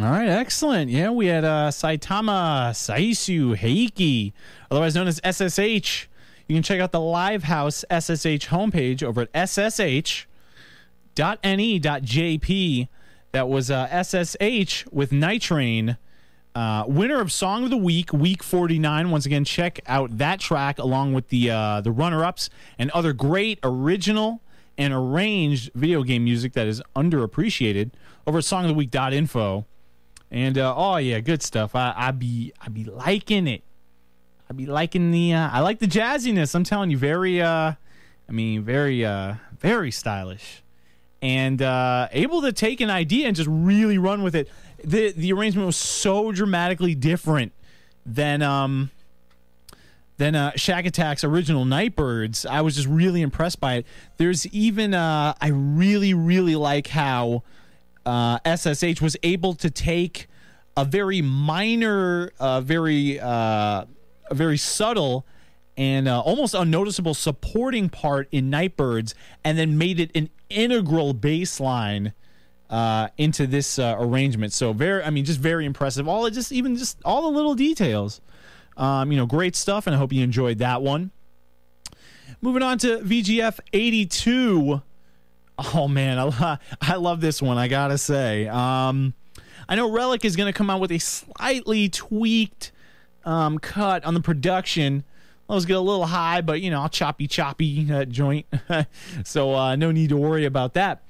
All right, excellent. Yeah, we had Saitama Saisu Heiki, otherwise known as SSH. You can check out the Livehouse SSH homepage over at ssh.ne.jp. That was SSH with Night Train. Winner of Song of the Week, Week 49. Once again, check out that track along with the runner-ups and other great original and arranged video game music that is underappreciated over at songoftheweek.info. And oh yeah, good stuff. I be liking it. I be liking the I like the jazziness. I'm telling you, very very stylish. And able to take an idea and just really run with it. The arrangement was so dramatically different than Shack Attack's original Nightbirds. I was just really impressed by it. There's even I really like how SSH was able to take a very minor, very subtle and almost unnoticeable supporting part in Nightbirds, and then made it an integral bass line into this arrangement. So just very impressive. All the little details. Great stuff, and I hope you enjoyed that one. Moving on to VGF 82. Oh man, I love this one, I gotta say. I know Relic is going to come out with a slightly tweaked cut on the production. Let's get a little high, but I'll choppy that joint. So no need to worry about that.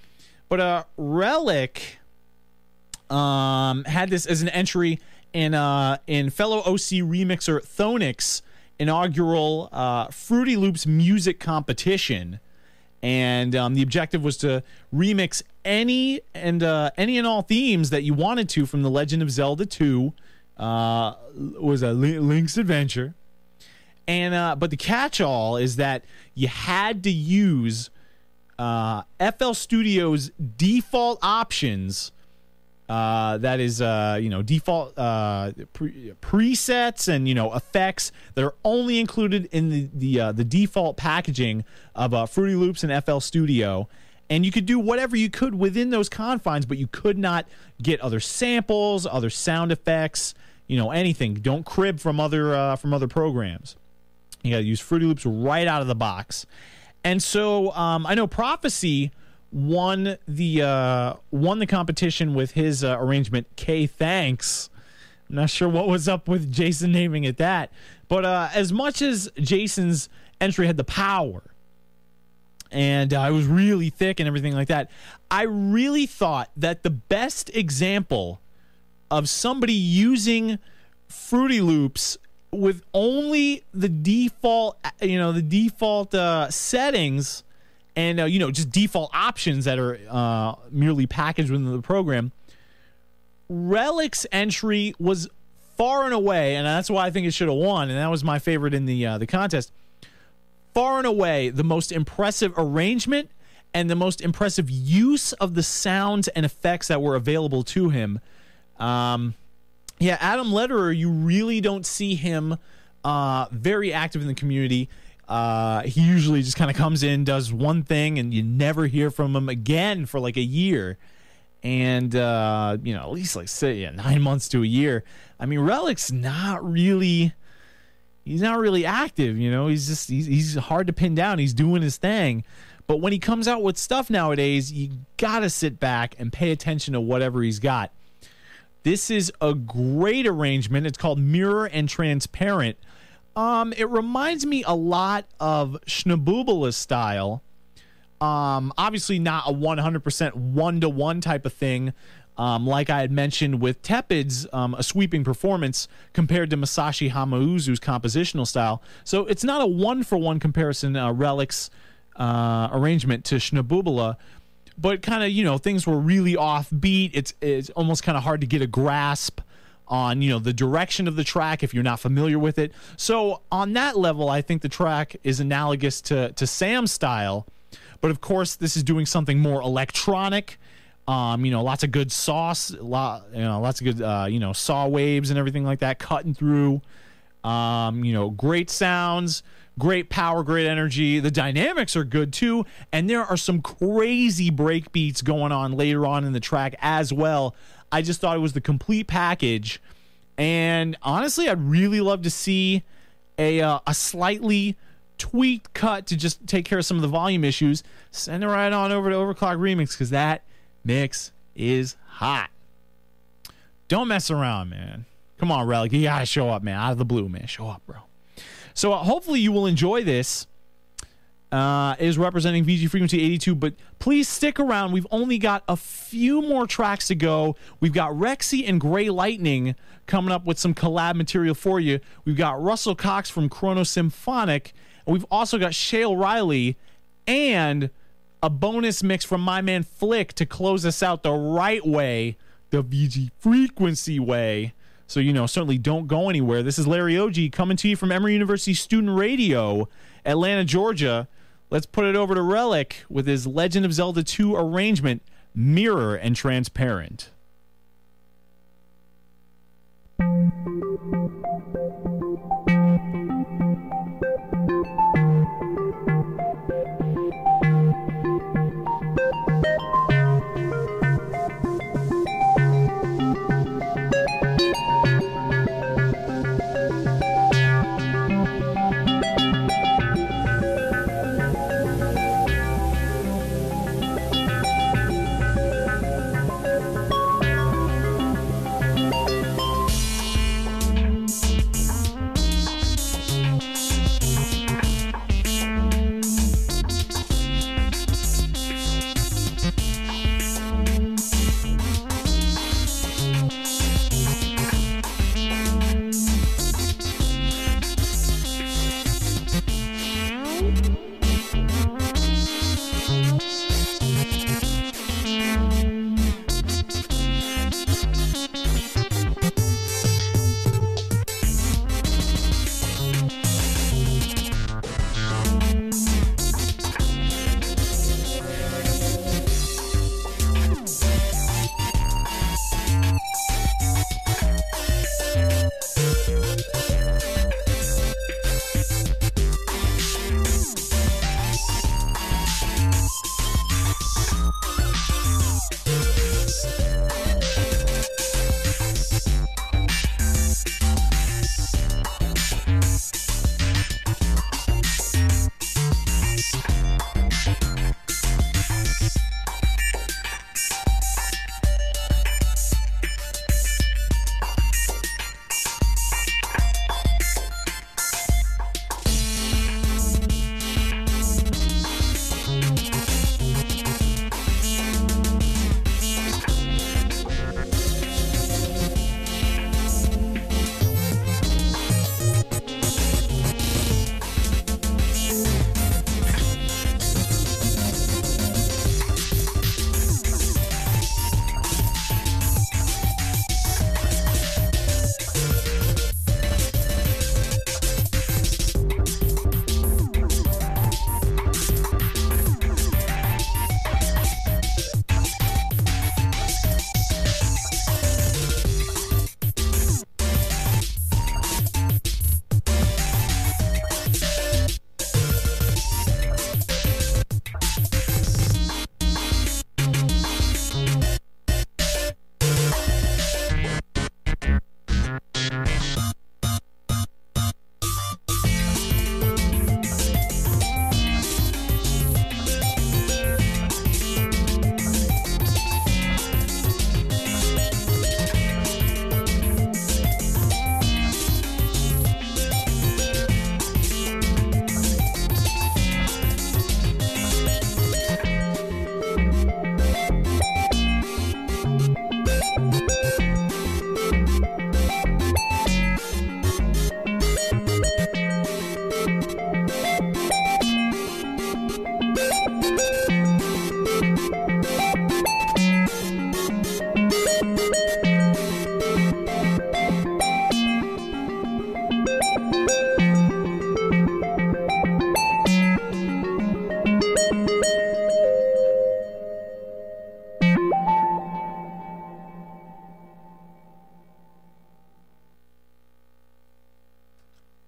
But Relic had this as an entry in fellow OC remixer Thonic's inaugural Fruity Loops music competition. And the objective was to remix any and all themes that you wanted to from The Legend of Zelda 2, was a Link's Adventure. And but the catch-all is that you had to use FL Studio's default options. That is, default presets and effects that are only included in the default packaging of Fruity Loops and FL Studio, and you could do whatever you could within those confines, but you could not get other samples, other sound effects, anything. Don't crib from other programs. You got to use Fruity Loops right out of the box. And so I know Prophecy won the competition with his arrangement K Thanks. I'm not sure what was up with Jason naming it that, but as much as Jason's entry had the power and it was really thick and everything like that, I really thought that the best example of somebody using Fruity Loops with only the default settings and just default options that are merely packaged within the program, Relic's entry was far and away, and that's why I think it should have won, and that was my favorite in the contest, far and away the most impressive arrangement and the most impressive use of the sounds and effects that were available to him. Adam Lederer, you really don't see him very active in the community. He usually just kind of comes in, does one thing, and you never hear from him again for like a year. And, at least 9 months to a year. I mean, Relic's not really active, he's hard to pin down. He's doing his thing. But when he comes out with stuff nowadays, you got to sit back and pay attention to whatever he's got. This is a great arrangement. It's called Mirror and Transparent. It reminds me a lot of Schnaboobala's style. Obviously not a 100% one-to-one type of thing, like I had mentioned with Tepid's a sweeping performance compared to Masashi Hamauzu's compositional style. So it's not a one-for-one comparison, Relic's arrangement to Schnaboobala, but kind of, things were really offbeat. It's almost kind of hard to get a grasp on, the direction of the track if you're not familiar with it. So on that level, I think the track is analogous to Sam's style. But of course, this is doing something more electronic. Lots of good lots of good, saw waves and everything like that cutting through. Great sounds, great power, great energy. The dynamics are good too, and there are some crazy break beats going on later on in the track as well. I just thought it was the complete package. And honestly, I'd really love to see a slightly tweaked cut to just take care of some of the volume issues. Send it right on over to Overclock Remix, because that mix is hot. Don't mess around, man. Come on, Relic. You gotta show up, man. Out of the blue, man. Show up, bro. So hopefully you will enjoy this. It is representing VG Frequency 82, but please stick around. We've only got a few more tracks to go. We've got Rexy and Gray Lightning coming up with some collab material for you. We've got Russell Cox from Chrono Symphonic, and we've also got Shale Riley and a bonus mix from my man Flick to close us out the right way, the VG Frequency way. So, certainly don't go anywhere. This is Larry Oji coming to you from Emory University Student Radio, Atlanta, Georgia. Let's put it over to Relic with his Legend of Zelda 2 arrangement, Mirror and Transparent.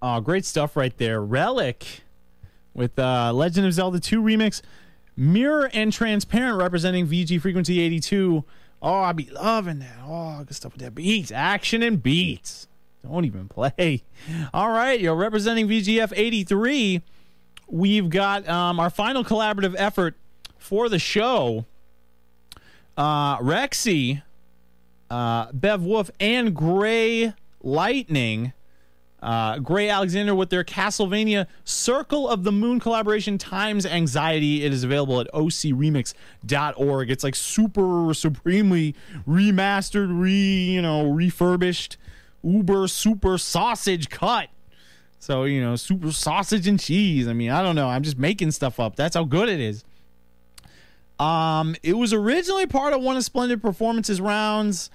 Oh, great stuff right there. Relic with Legend of Zelda 2 remix. Mirror and Transparent representing VG Frequency 82 Oh, I be loving that. Oh, good stuff with that. Beats, action and beats. Don't even play. All right, you're representing VGF 83. We've got our final collaborative effort for the show. Rexy, Bev Wolf, and Gray Lightning. Gray Alexander with their Castlevania Circle of the Moon collaboration Times Anxiety. It is available at ocremix.org. It's like super supremely remastered, refurbished, uber super sausage cut. So, super sausage and cheese. I mean, I don't know. I'm just making stuff up. That's how good it is. It was originally part of one of Splendid Performance's rounds.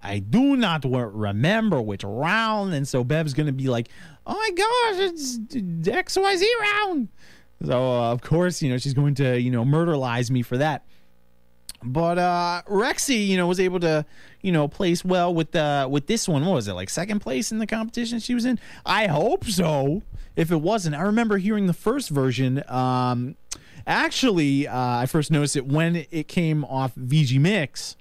I do not remember which round, and so Bev's going to be like, oh my gosh, it's XYZ round. So, of course, she's going to, murderlize me for that. But Rexy, was able to, place well with this one. What was it, like second place in the competition she was in? I hope so. If it wasn't, I remember hearing the first version. Actually, I first noticed it when it came off VG Mix.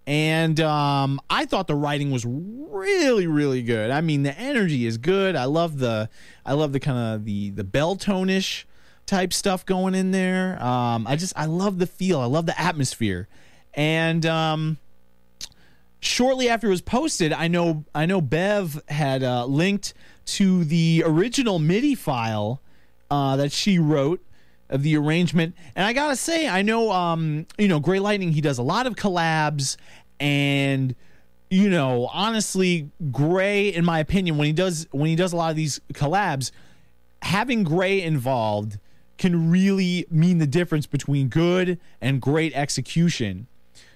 And I thought the writing was really, really good. I mean, the energy is good. I love the kind of the bell tone-ish type stuff going in there. I love the feel. I love the atmosphere. And shortly after it was posted, I know Bev had linked to the original MIDI file that she wrote of the arrangement. And I gotta say, I know Gray Lightning, he does a lot of collabs, and honestly, Gray, in my opinion, when he does a lot of these collabs, having Gray involved can really mean the difference between good and great execution.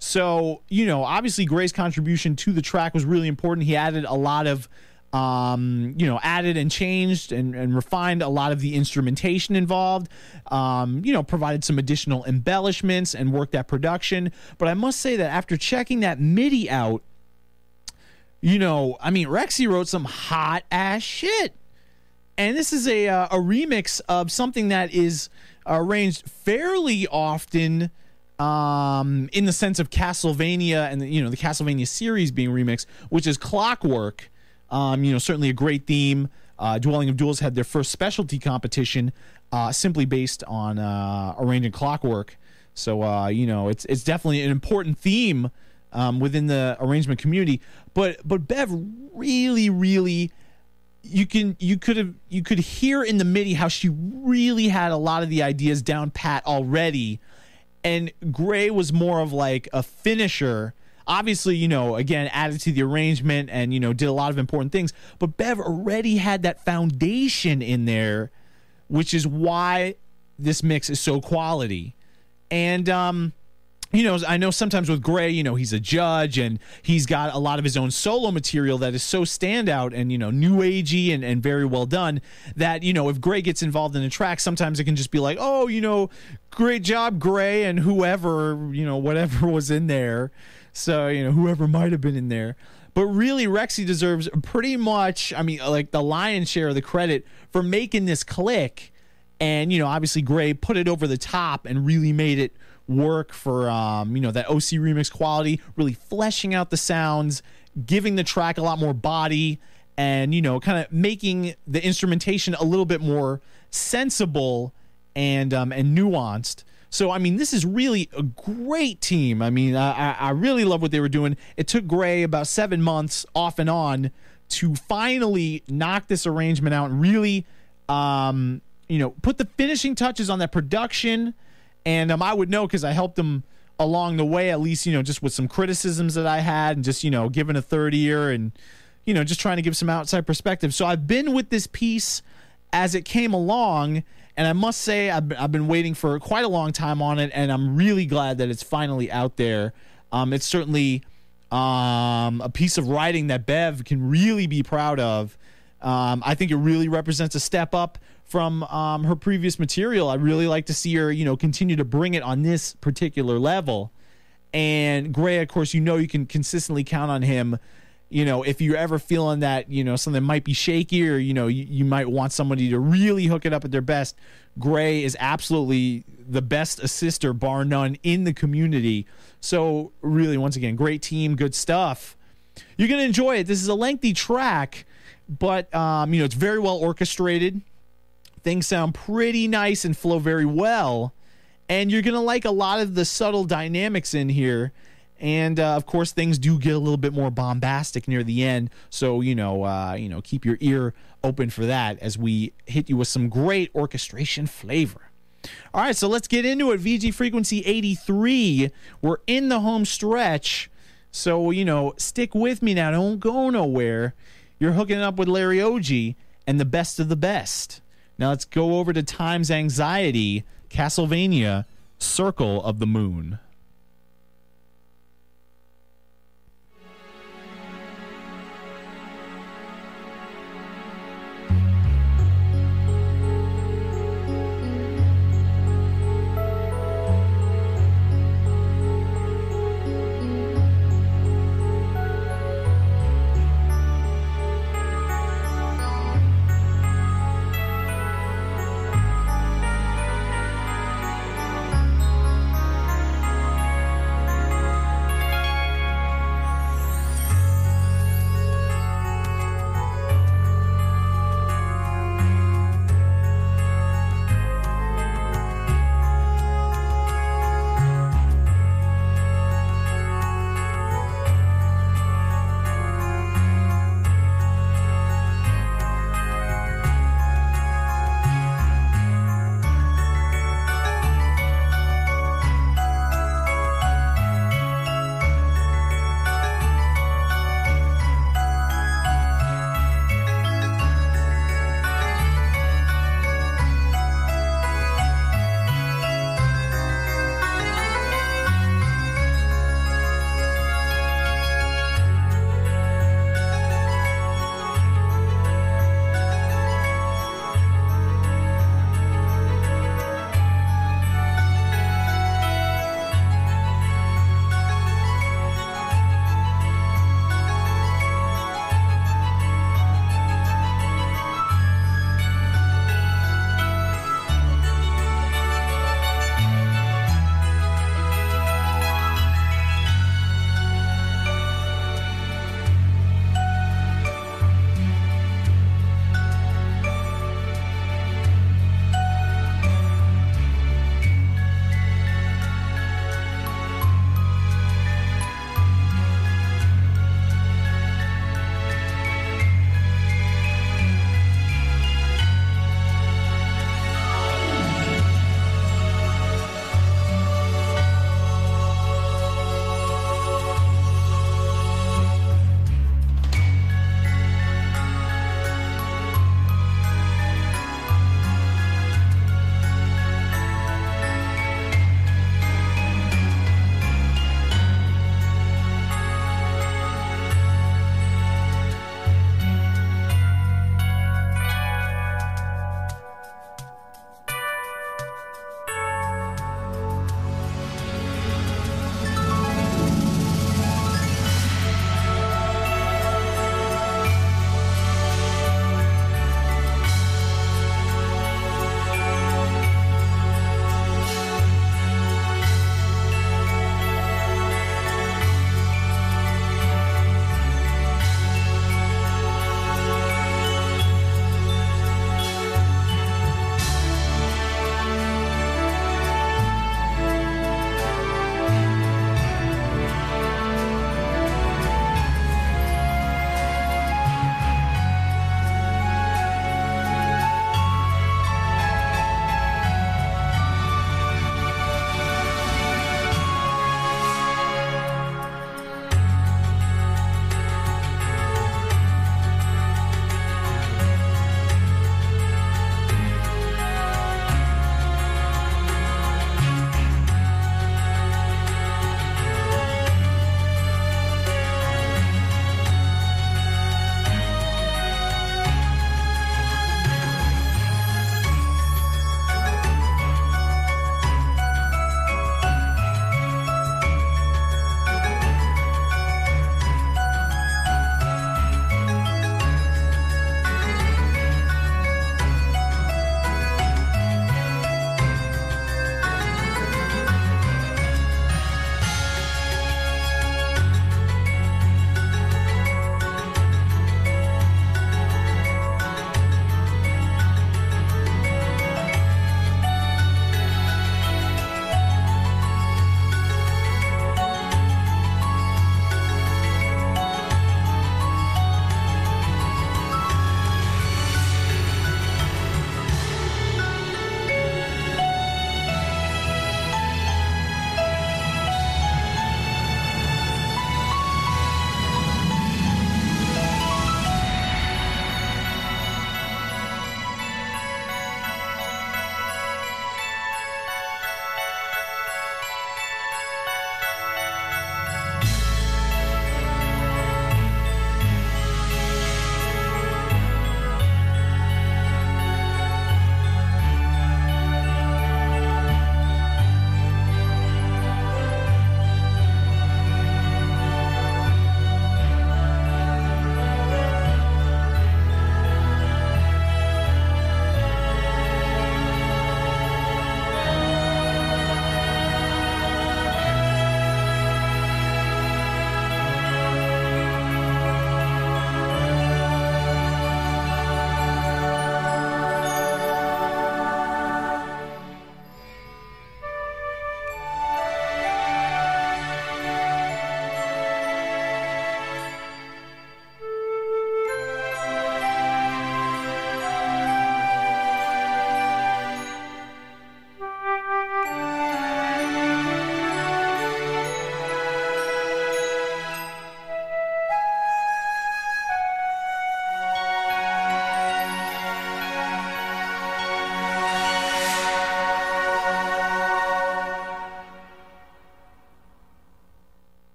So, obviously Gray's contribution to the track was really important. He added a lot of added and changed and refined a lot of the instrumentation involved, provided some additional embellishments and worked that production. But I must say that after checking that MIDI out, Rexy wrote some hot ass shit. And this is a remix of something that is arranged fairly often in the sense of Castlevania and the Castlevania series being remixed, which is Clockwork. Certainly a great theme. Dwelling of Duels had their first specialty competition simply based on arranging Clockwork. So, it's definitely an important theme within the arrangement community. But Bev really, really, you could hear in the MIDI how she really had a lot of the ideas down pat already. And Gray was more of like a finisher. Obviously, again, added to the arrangement and, did a lot of important things. But Bev already had that foundation in there, which is why this mix is so quality. And, I know sometimes with Gray, he's a judge and he's got a lot of his own solo material that is so standout and, new agey and very well done that, if Gray gets involved in a track, sometimes it can just be like, oh, great job, Gray, and whoever, whatever was in there. So, whoever might have been in there. But really, Rexy deserves pretty much, like the lion's share of the credit for making this click. And, obviously Gray put it over the top and really made it work for, that OC remix quality, really fleshing out the sounds, giving the track a lot more body, and, kind of making the instrumentation a little bit more sensible and nuanced. So, this is really a great team. I really love what they were doing. It took Gray about 7 months off and on to finally knock this arrangement out and really, put the finishing touches on that production. And I would know because I helped them along the way, at least, just with some criticisms that I had and just, giving a third ear and, just trying to give some outside perspective. So I've been with this piece as it came along. And I must say, I've been waiting for quite a long time on it, and I'm really glad that it's finally out there. It's certainly a piece of writing that Bev can really be proud of. I think it really represents a step up from her previous material. I'd really like to see her, continue to bring it on this particular level. And Gray, of course, you can consistently count on him, if you're ever feeling that, something might be shaky, or, you might want somebody to really hook it up at their best, Gray is absolutely the best assister, bar none, in the community. So really, once again, great team, good stuff. You're going to enjoy it. This is a lengthy track, but, it's very well orchestrated. Things sound pretty nice and flow very well. And you're going to like a lot of the subtle dynamics in here. And, of course, things do get a little bit more bombastic near the end. So, keep your ear open for that as we hit you with some great orchestration flavor. All right, so let's get into it. VG Frequency 83. We're in the home stretch. So, stick with me now. Don't go nowhere. You're hooking up with Larry Oji and the best of the best. Now let's go over to Time's Anxiety, Castlevania, Circle of the Moon. I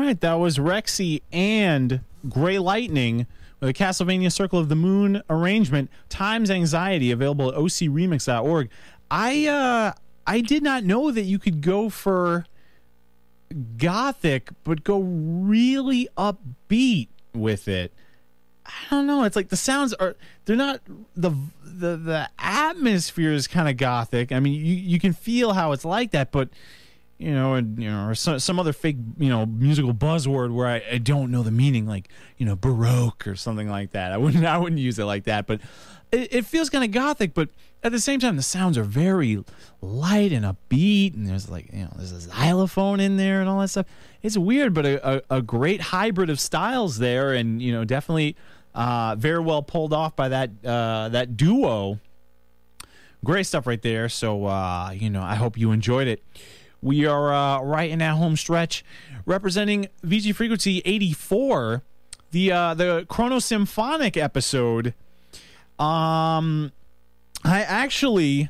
right, that was Rexy and Gray Lightning with a Castlevania Circle of the Moon arrangement, Time's Anxiety, available at ocremix.org. I did not know that you could go for gothic, but go really upbeat with it. I don't know. It's like the sounds they're not the atmosphere is kind of gothic. I mean, you can feel how it's like that, but or some other fake, musical buzzword where I don't know the meaning, like, Baroque or something like that. I wouldn't use it like that, but it feels kind of gothic, but at the same time, the sounds are very light and upbeat, and there's there's a xylophone in there and all that stuff. It's weird, but a great hybrid of styles there, and definitely very well pulled off by that duo. Great stuff right there. So I hope you enjoyed it. We are right in that home stretch, representing VG Frequency 84, the Chrono Symphonic episode. I actually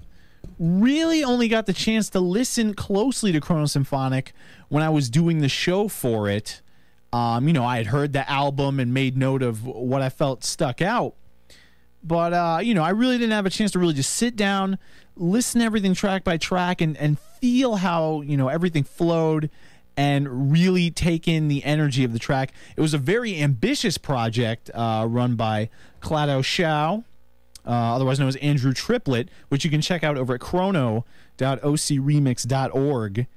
really only got the chance to listen closely to Chrono Symphonic when I was doing the show for it. I had heard the album and made note of what I felt stuck out. But, I really didn't have a chance to really just sit down, listen to everything track by track, and feel how, everything flowed and really take in the energy of the track. It was a very ambitious project run by Clado Shao, otherwise known as Andrew Triplett, which you can check out over at chrono.ocremix.org.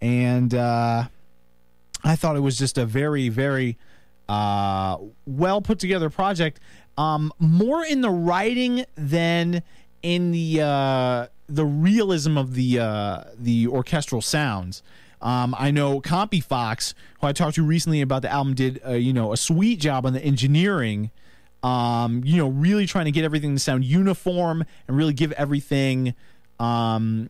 And I thought it was just a very, very well put together project. More in the writing than in the realism of the orchestral sounds. I know Compy Fox, who I talked to recently about the album, did a sweet job on the engineering. Really trying to get everything to sound uniform and really give everything, enough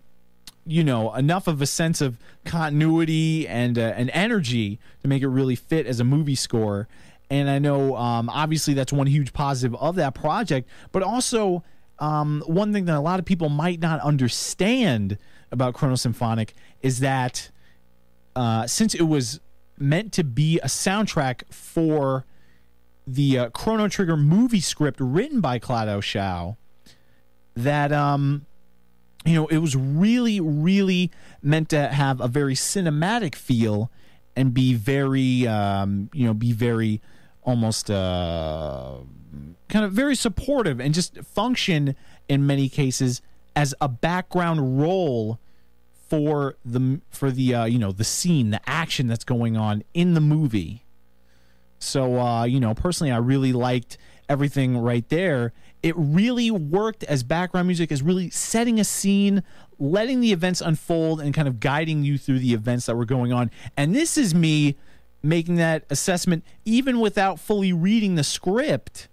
of a sense of continuity and energy to make it really fit as a movie score. And I know, obviously, that's one huge positive of that project. But also, one thing that a lot of people might not understand about Chrono Symphonic is that since it was meant to be a soundtrack for the Chrono Trigger movie script written by Clado Shao, that it was really, really meant to have a very cinematic feel and be very, almost kind of very supportive and just function in many cases as a background role for the scene, the action that's going on in the movie. So, personally, I really liked everything right there. It really worked as background music, as really setting a scene, letting the events unfold, and kind of guiding you through the events that were going on. And this is me making that assessment even without fully reading the script.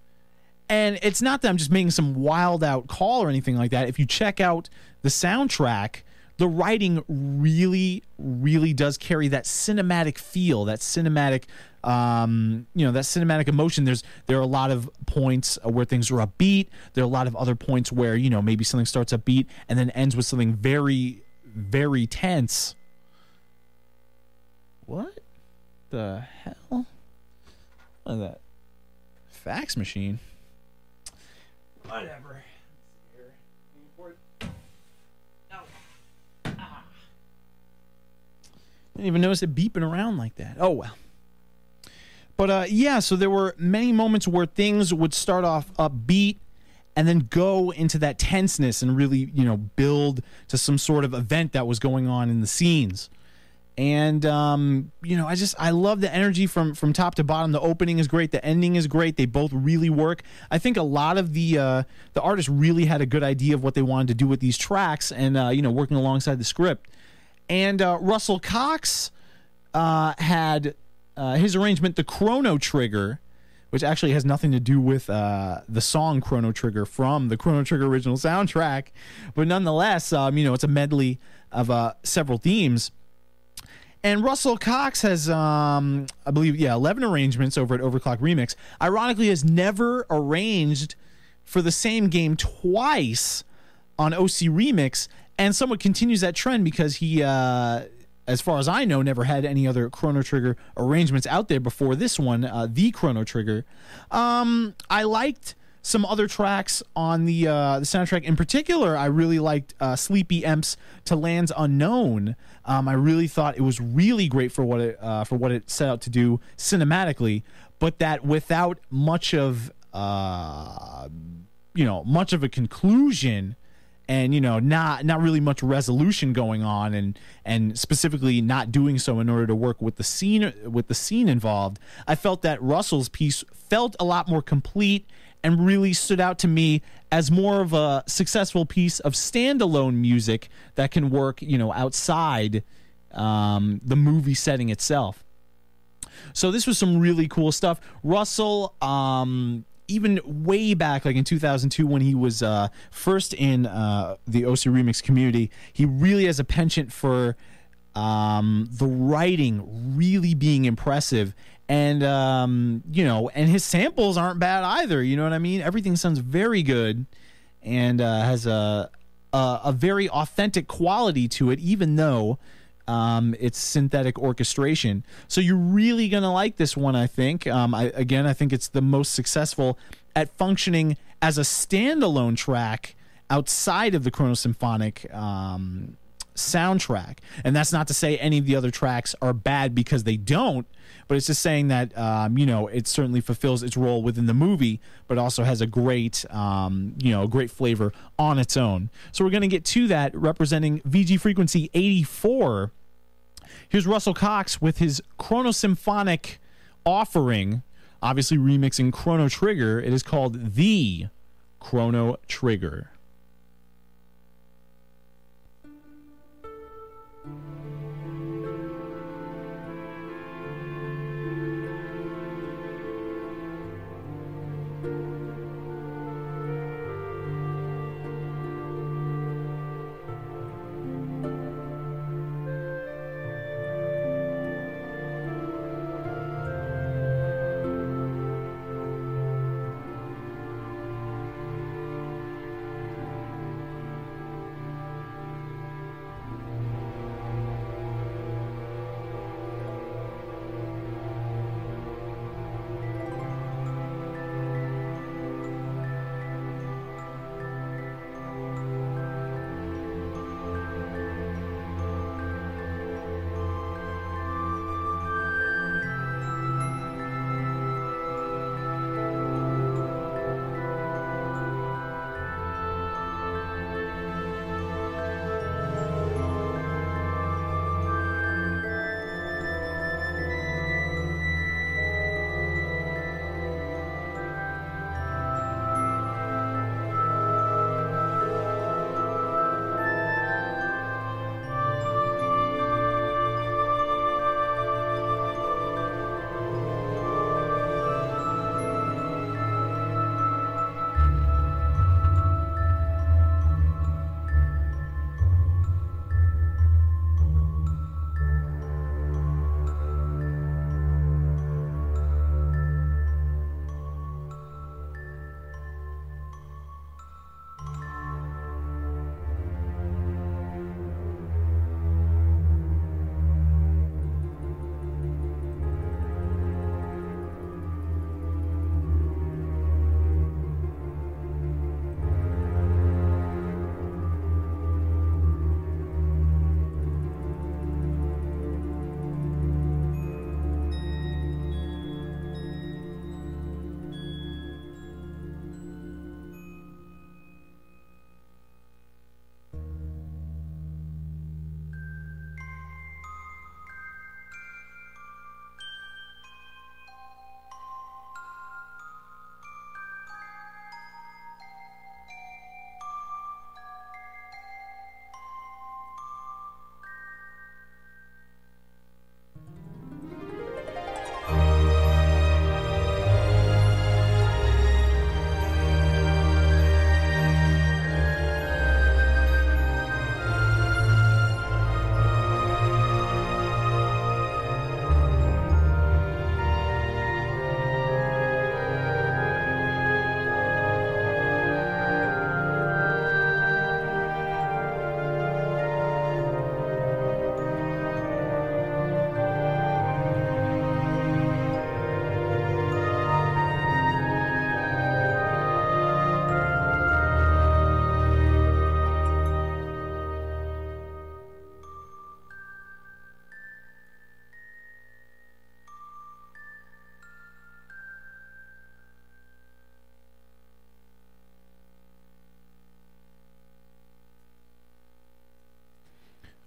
And it's not that I'm just making some wild out call or anything like that. If you check out the soundtrack, the writing really, really does carry that cinematic feel, that cinematic, that cinematic emotion. There are a lot of points where things are upbeat. There are a lot of other points where, maybe something starts upbeat and then ends with something very, very tense. What the hell? What is that? Fax machine? Whatever. Didn't even notice it beeping around like that. Oh, well. But, so there were many moments where things would start off upbeat and then go into that tenseness and really, build to some sort of event that was going on in the scenes. And, I love the energy from top to bottom. The opening is great. The ending is great. They both really work. I think a lot of the artists really had a good idea of what they wanted to do with these tracks and, working alongside the script. And Russell Cox had his arrangement, the Chrono Trigger, which actually has nothing to do with the song Chrono Trigger from the Chrono Trigger original soundtrack. But nonetheless, it's a medley of several themes. And Russell Cox has, I believe, 11 arrangements over at Overclock Remix. Ironically, has never arranged for the same game twice on OC Remix, and somewhat continues that trend because he as far as I know, never had any other Chrono Trigger arrangements out there before this one, the Chrono Trigger. I liked some other tracks on the soundtrack. In particular, I really liked Sleepy Emp's "To Lands Unknown." I really thought it was really great for what it set out to do cinematically, but that without much of much of a conclusion. And not really much resolution going on, and specifically not doing so in order to work with the scene involved. I felt that Russell's piece felt a lot more complete and really stood out to me as more of a successful piece of standalone music that can work, outside the movie setting itself. So this was some really cool stuff. Russell, even way back, like in 2002, when he was first in the OC Remix community, he really has a penchant for the writing really being impressive. And, and his samples aren't bad either. You know what I mean? Everything sounds very good and has a very authentic quality to it, even though it's synthetic orchestration. So you're really going to like this one, I think. I think it's the most successful at functioning as a standalone track outside of the Chrono Symphonic soundtrack. And that's not to say any of the other tracks are bad, because they don't, but it's just saying that, it certainly fulfills its role within the movie, but also has a great, great flavor on its own. So we're going to get to that, representing VG Frequency 84. Here's Russell Cox with his Chrono Symphonic offering, obviously remixing Chrono Trigger. It is called The Chrono Trigger.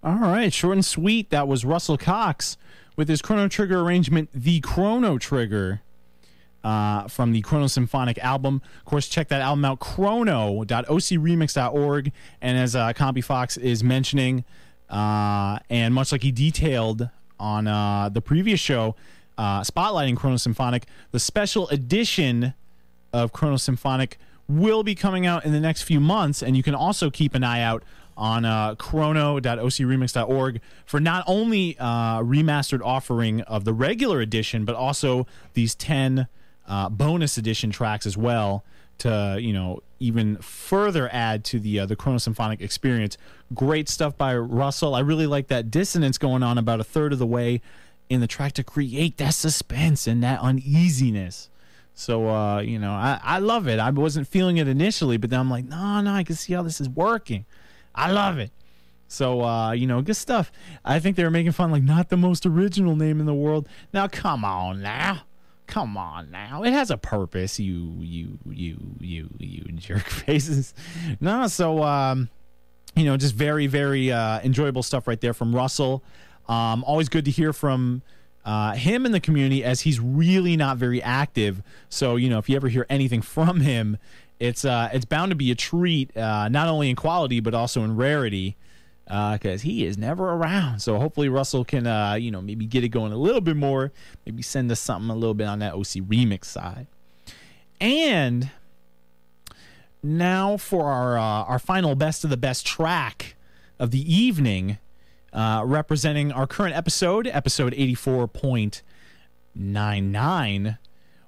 All right, short and sweet. That was Russell Cox with his Chrono Trigger arrangement, The Chrono Trigger, from the Chrono Symphonic album. Of course, check that album out, chrono.ocremix.org. And as Compy Fox is mentioning, and much like he detailed on the previous show, spotlighting Chrono Symphonic, the special edition of Chrono Symphonic will be coming out in the next few months, and you can also keep an eye out on chrono.ocremix.org for not only remastered offering of the regular edition, but also these 10 bonus edition tracks as well to, even further add to the Chrono Symphonic experience. Great stuff by Russell. I really like that dissonance going on about a third of the way in the track to create that suspense and that uneasiness. So, I love it. I wasn't feeling it initially, but then I'm like, no, I can see how this is working. I love it. So, good stuff. I think they were making fun, like, not the most original name in the world. Now, come on now. It has a purpose, you jerk faces. No, so, just very, very enjoyable stuff right there from Russell. Always good to hear from him in the community, as he's really not very active. So, if you ever hear anything from him, it's bound to be a treat, not only in quality but also in rarity, because he is never around. So hopefully Russell can maybe get it going a little bit more, maybe send us something a little bit on that OC remix side. And now for our final best of the best track of the evening, representing our current episode 84.99,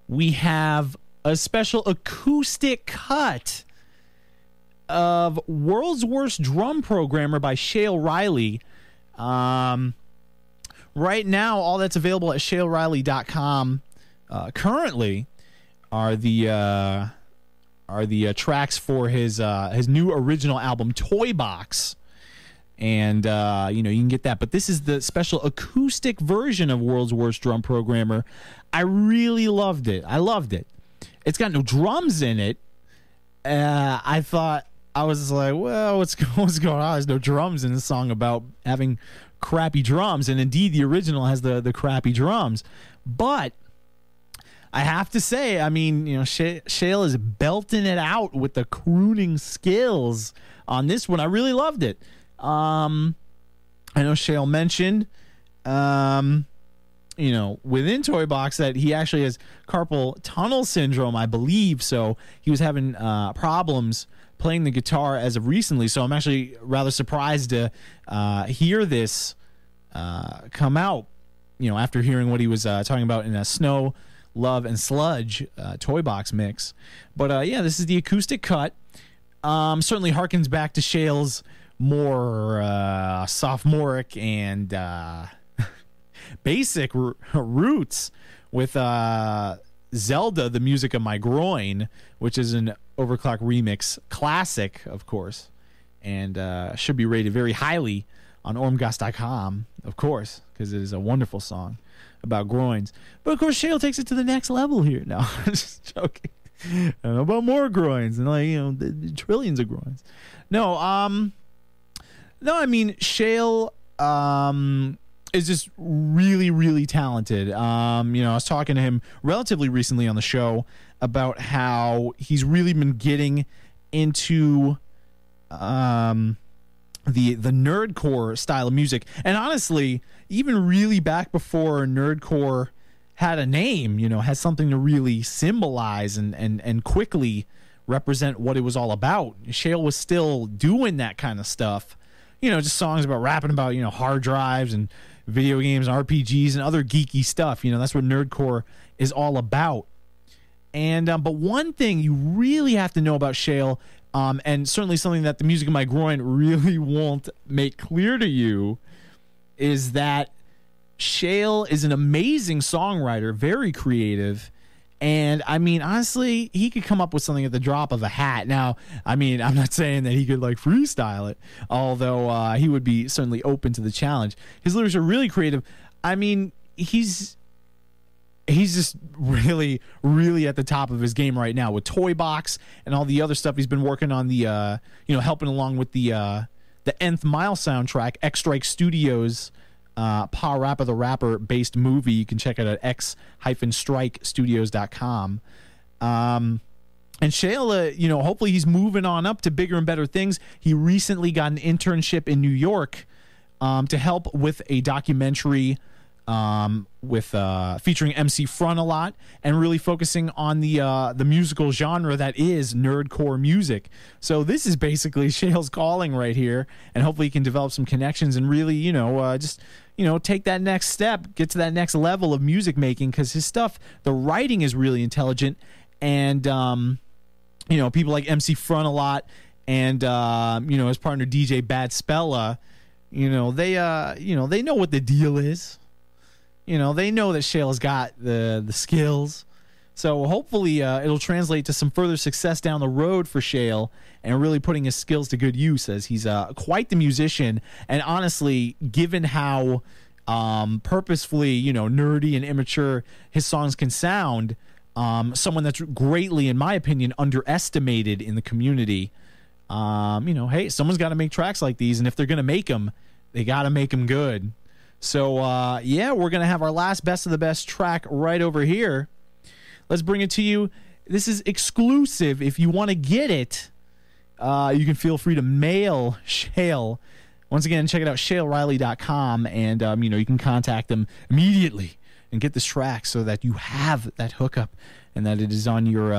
we have a special acoustic cut of World's Worst Drum Programmer by Shale Riley. Right now, all that's available at shaleriley.com currently are the tracks for his new original album, Toy Box. And, you can get that. But this is the special acoustic version of World's Worst Drum Programmer. I really loved it. I loved it. It's got no drums in it. I was like, well, what's going on? There's no drums in the song about having crappy drums. And indeed, the original has the crappy drums. But I have to say, Shale is belting it out with the crooning skills on this one. I really loved it. I know Shale mentioned, within Toy Box that he actually has carpal tunnel syndrome, I believe. So he was having problems playing the guitar as of recently. So I'm actually rather surprised to hear this come out, after hearing what he was talking about in a Snow, Love, and Sludge Toy Box mix. But this is the acoustic cut. Certainly harkens back to Shale's more sophomoric and basic roots with Zelda, The Music of My Groin, which is an Overclock remix classic, of course, and should be rated very highly on ormgas.com, of course, because it is a wonderful song about groins. But of course, Shale takes it to the next level here. No, I'm just joking. I don't know about more groins and the trillions of groins. No, Shale is just really, really talented. I was talking to him relatively recently on the show about how he's really been getting into the nerdcore style of music. And honestly, even really back before nerdcore had a name, had something to really symbolize and quickly represent what it was all about, Shale was still doing that kind of stuff. Just songs about rapping about, hard drives and video games and RPGs and other geeky stuff. That's what nerdcore is all about. And but one thing you really have to know about Shale, and certainly something that The Music of My Groin really won't make clear to you, is that Shale is an amazing songwriter, very creative. And honestly, he could come up with something at the drop of a hat. Now, I'm not saying that he could freestyle it, although he would be certainly open to the challenge. His lyrics are really creative. He's just really, really at the top of his game right now with Toy Box and all the other stuff he's been working on. The helping along with the the Nth Mile soundtrack, X-Strike Studios, Pa Rappa the Rapper based movie. You can check it out at x-strikestudios.com. And Shale, hopefully he's moving on up to bigger and better things. He recently got an internship in New York to help with a documentary featuring MC Front a lot and really focusing on the musical genre that is nerdcore music. So this is basically Shale's calling right here, and hopefully he can develop some connections and really, take that next step, get to that next level of music making, because his stuff, the writing is really intelligent, and people like MC Front a lot, and his partner DJ Bad Spella, they know what the deal is. They know that Shale's got the skills. So hopefully it'll translate to some further success down the road for Shale, and really putting his skills to good use, as he's quite the musician. And honestly, given how purposefully, nerdy and immature his songs can sound, someone that's greatly, in my opinion, underestimated in the community. Hey, someone's got to make tracks like these, and if they're going to make them, they got to make them good. So, we're going to have our last Best of the Best track right over here. Let's bring it to you. This is exclusive. If you want to get it, you can feel free to mail Shale. Once again, check it out, shaleriley.com, and, you can contact them immediately and get this track so that you have that hookup and that it is on your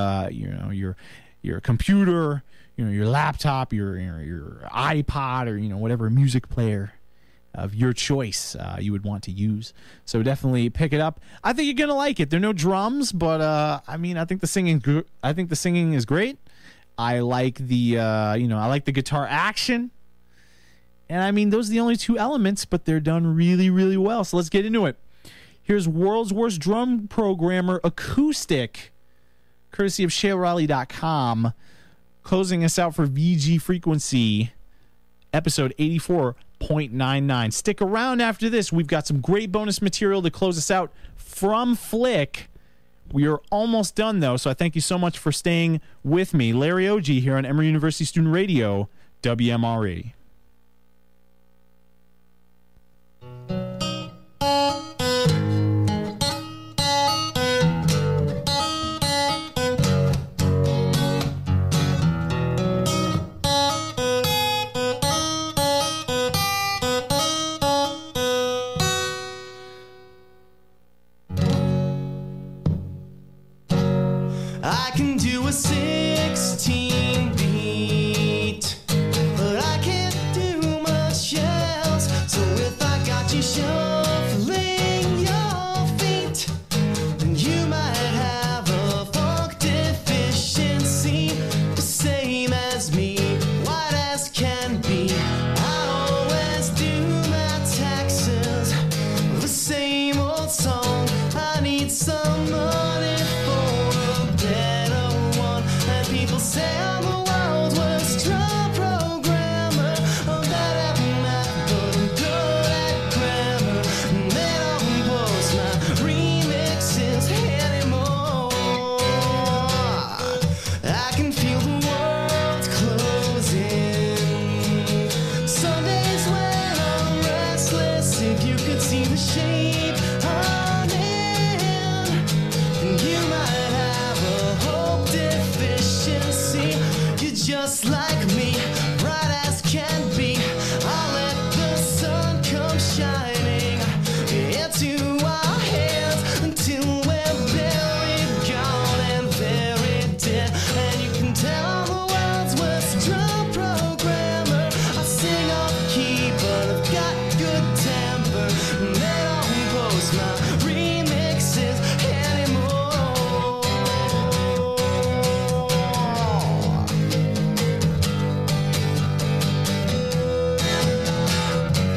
computer, your laptop, your iPod, or, whatever music player of your choice you would want to use. So definitely pick it up. I think you're gonna like it. There are no drums, but I think the singing is great. I like the I like the guitar action, and those are the only two elements, but they're done really, really well. So let's get into it. Here's World's Worst Drum Programmer Acoustic, courtesy of shaleriley.com, closing us out for VG Frequency, episode 84.99. Stick around after this. We've got some great bonus material to close us out from Flick. We are almost done, though, so I thank you so much for staying with me. Larry Oji here on Emory University Student Radio, WMRE. I can do a 16 beat, but I can't do much else. So if I got you shuffling your feet, then you might have a funk deficiency, the same as me, white as can be. I always do my taxes, the same old song. I need some money for a better one, and people say I'm the world's worst drum programmer. I'm bad at math, but I'm good at grammar, and they don't post my remixes anymore. I can feel the world closing. Sundays when I'm restless, if you could see the shape I'm in, you might have a hope deficiency. You're just like me, bright as can be. I'll let the sun come shining into our hands until we're buried, gone and very dead. And you can tell I'm the world's worst drum programmer. I sing off key, but I've got good temper, and they don't post my remixes anymore.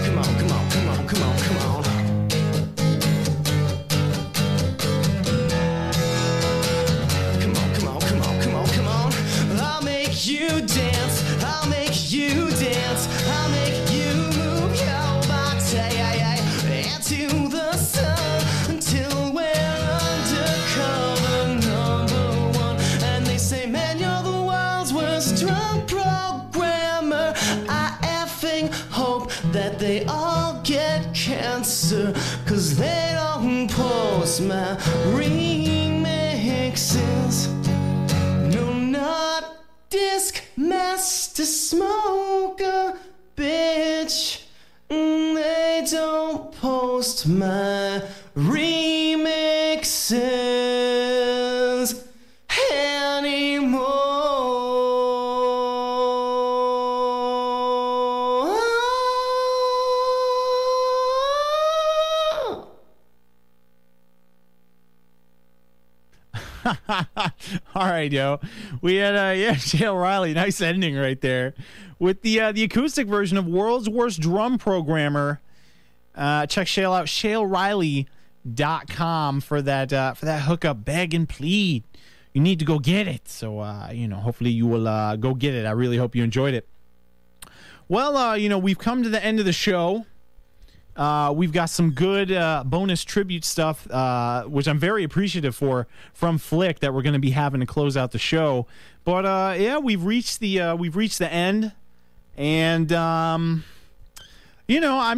Come on, come on, come on, come on, come on. Come on, come on, come on, come on, come on. I'll make you dance, I'll make you dance, I'll make you move your body into the sun. 'cause they don't post my remixes. No, not Disc Master Smoker, bitch. They don't post my remixes anymore. All right, yo. We had Shale Riley, nice ending right there with the acoustic version of World's Worst Drum Programmer. Check Shale out, shaleriley.com for that hookup, beg and plead. You need to go get it. So hopefully you will go get it. I really hope you enjoyed it. Well, we've come to the end of the show. We've got some good bonus tribute stuff, which I'm very appreciative for from Flick that we're going to be having to close out the show. But we've reached the end, and I'm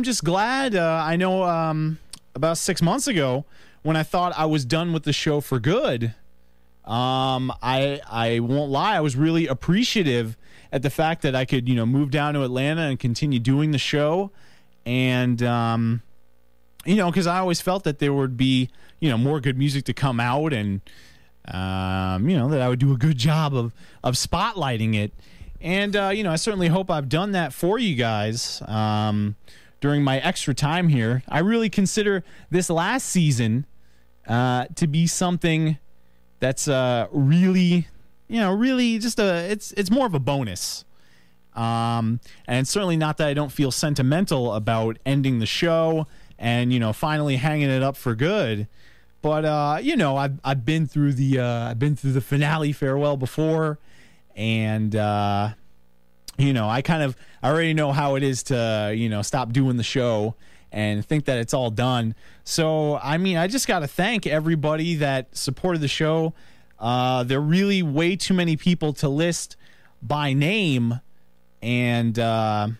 just glad. I know about 6 months ago when I thought I was done with the show for good. I won't lie, I was really appreciative at the fact that I could move down to Atlanta and continue doing the show. And, because I always felt that there would be, more good music to come out and, that I would do a good job of spotlighting it. And, I certainly hope I've done that for you guys during my extra time here. I really consider this last season to be something that's really just it's more of a bonus. And it's certainly not that I don't feel sentimental about ending the show and finally hanging it up for good, but I've been through the finale farewell before, and I already know how it is to stop doing the show and think that it's all done. So I just got to thank everybody that supported the show. There are really way too many people to list by name. And, but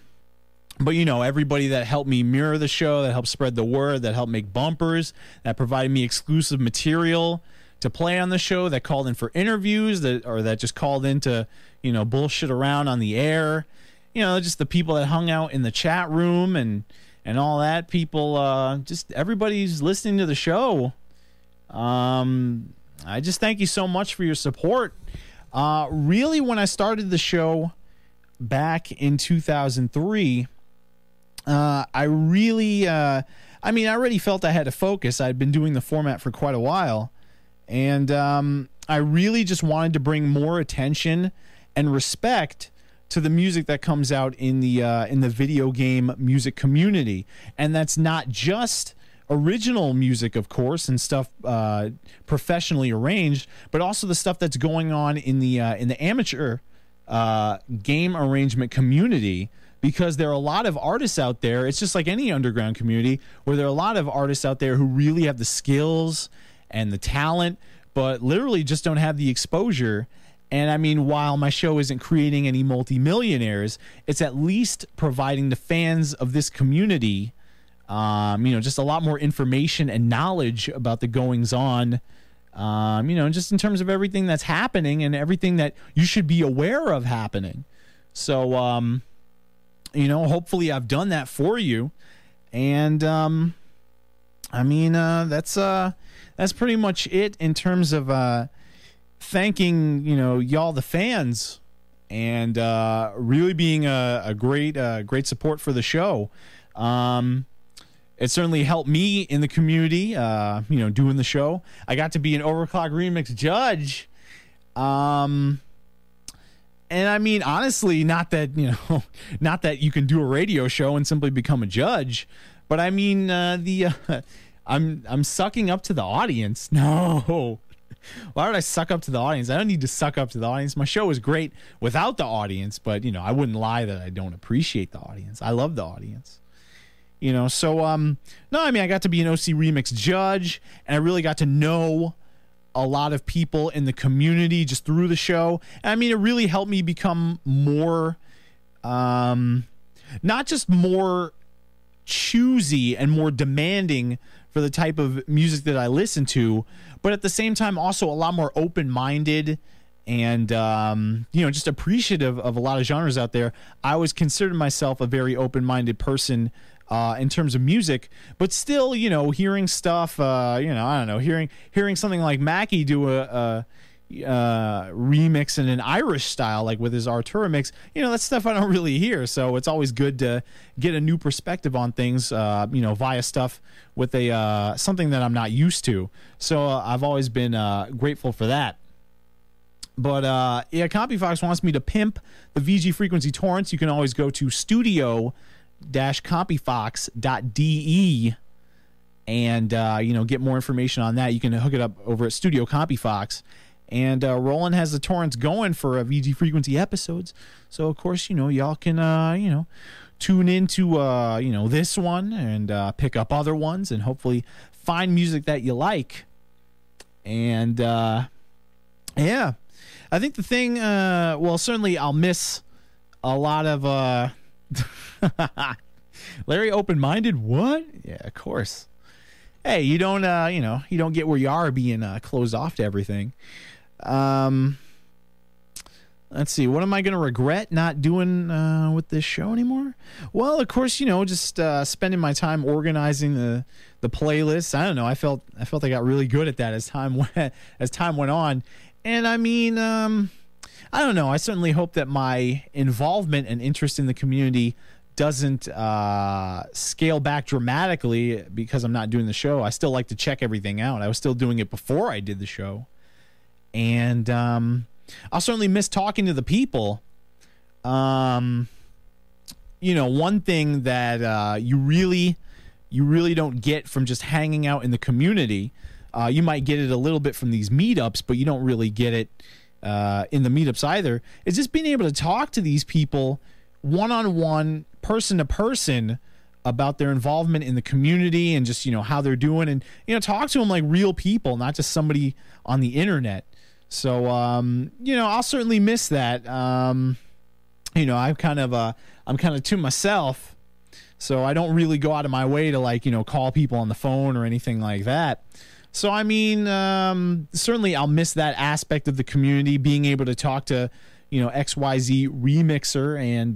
everybody that helped me mirror the show, that helped spread the word, that helped make bumpers, that provided me exclusive material to play on the show, that called in for interviews, that just called in to, bullshit around on the air, just the people that hung out in the chat room and all that, people, just everybody's listening to the show. I just thank you so much for your support. Really, when I started the show back in 2003, I already felt I had to focus. I'd been doing the format for quite a while, and I really just wanted to bring more attention and respect to the music that comes out in the video game music community. And that's not just original music, of course, and stuff professionally arranged, but also the stuff that's going on in the amateur game arrangement community, because there are a lot of artists out there. It's just like any underground community where there are a lot of artists out there who really have the skills and the talent, but literally just don't have the exposure. And while my show isn't creating any multimillionaires, it's at least providing the fans of this community just a lot more information and knowledge about the goings on, just in terms of everything that's happening and everything that you should be aware of happening. So, hopefully I've done that for you. And, that's pretty much it in terms of, thanking, y'all, the fans, and, really being a great support for the show. It certainly helped me in the community, doing the show. I got to be an Overclock Remix judge. And honestly, not that you can do a radio show and simply become a judge, but I'm sucking up to the audience. No. Why would I suck up to the audience? I don't need to suck up to the audience. My show is great without the audience, but I wouldn't lie that I don't appreciate the audience. I love the audience. So I got to be an OC Remix judge, and I really got to know a lot of people in the community just through the show. And it really helped me become more, not just more choosy and more demanding for the type of music that I listen to, but at the same time also a lot more open-minded and just appreciative of a lot of genres out there. I always considered myself a very open-minded person in terms of music, but still, hearing stuff, I don't know, hearing something like Mackie do a remix in an Irish style, like with his Artura mix, that's stuff I don't really hear. So it's always good to get a new perspective on things, via stuff with a something that I'm not used to. So I've always been grateful for that. But CopyFox wants me to pimp the VG Frequency torrents. You can always go to studio-copyfox.de and get more information on that. You can hook it up over at Studio CopyFox. And Roland has the torrents going for VG Frequency episodes. So, of course, y'all can, tune into, this one and pick up other ones and hopefully find music that you like. And, yeah. I think the thing, certainly I'll miss a lot of, Larry open-minded? What? Yeah, of course. Hey, you don't get where you are being closed off to everything. Let's see. What am I going to regret not doing with this show anymore? Well, of course, just spending my time organizing the playlists. I don't know. I felt I got really good at that as time went on. And I mean, I don't know. I certainly hope that my involvement and interest in the community doesn't scale back dramatically because I'm not doing the show. I still like to check everything out. I was still doing it before I did the show. And I'll certainly miss talking to the people. One thing that you really don't get from just hanging out in the community, you might get it a little bit from these meetups, but you don't really get it in the meetups either, is just being able to talk to these people one-on-one, person-to-person, about their involvement in the community and just, how they're doing, and, talk to them like real people, not just somebody on the internet. So, I'll certainly miss that. I'm kind of to myself, so I don't really go out of my way to call people on the phone or anything like that. So, I mean, certainly I'll miss that aspect of the community, being able to talk to, XYZ Remixer and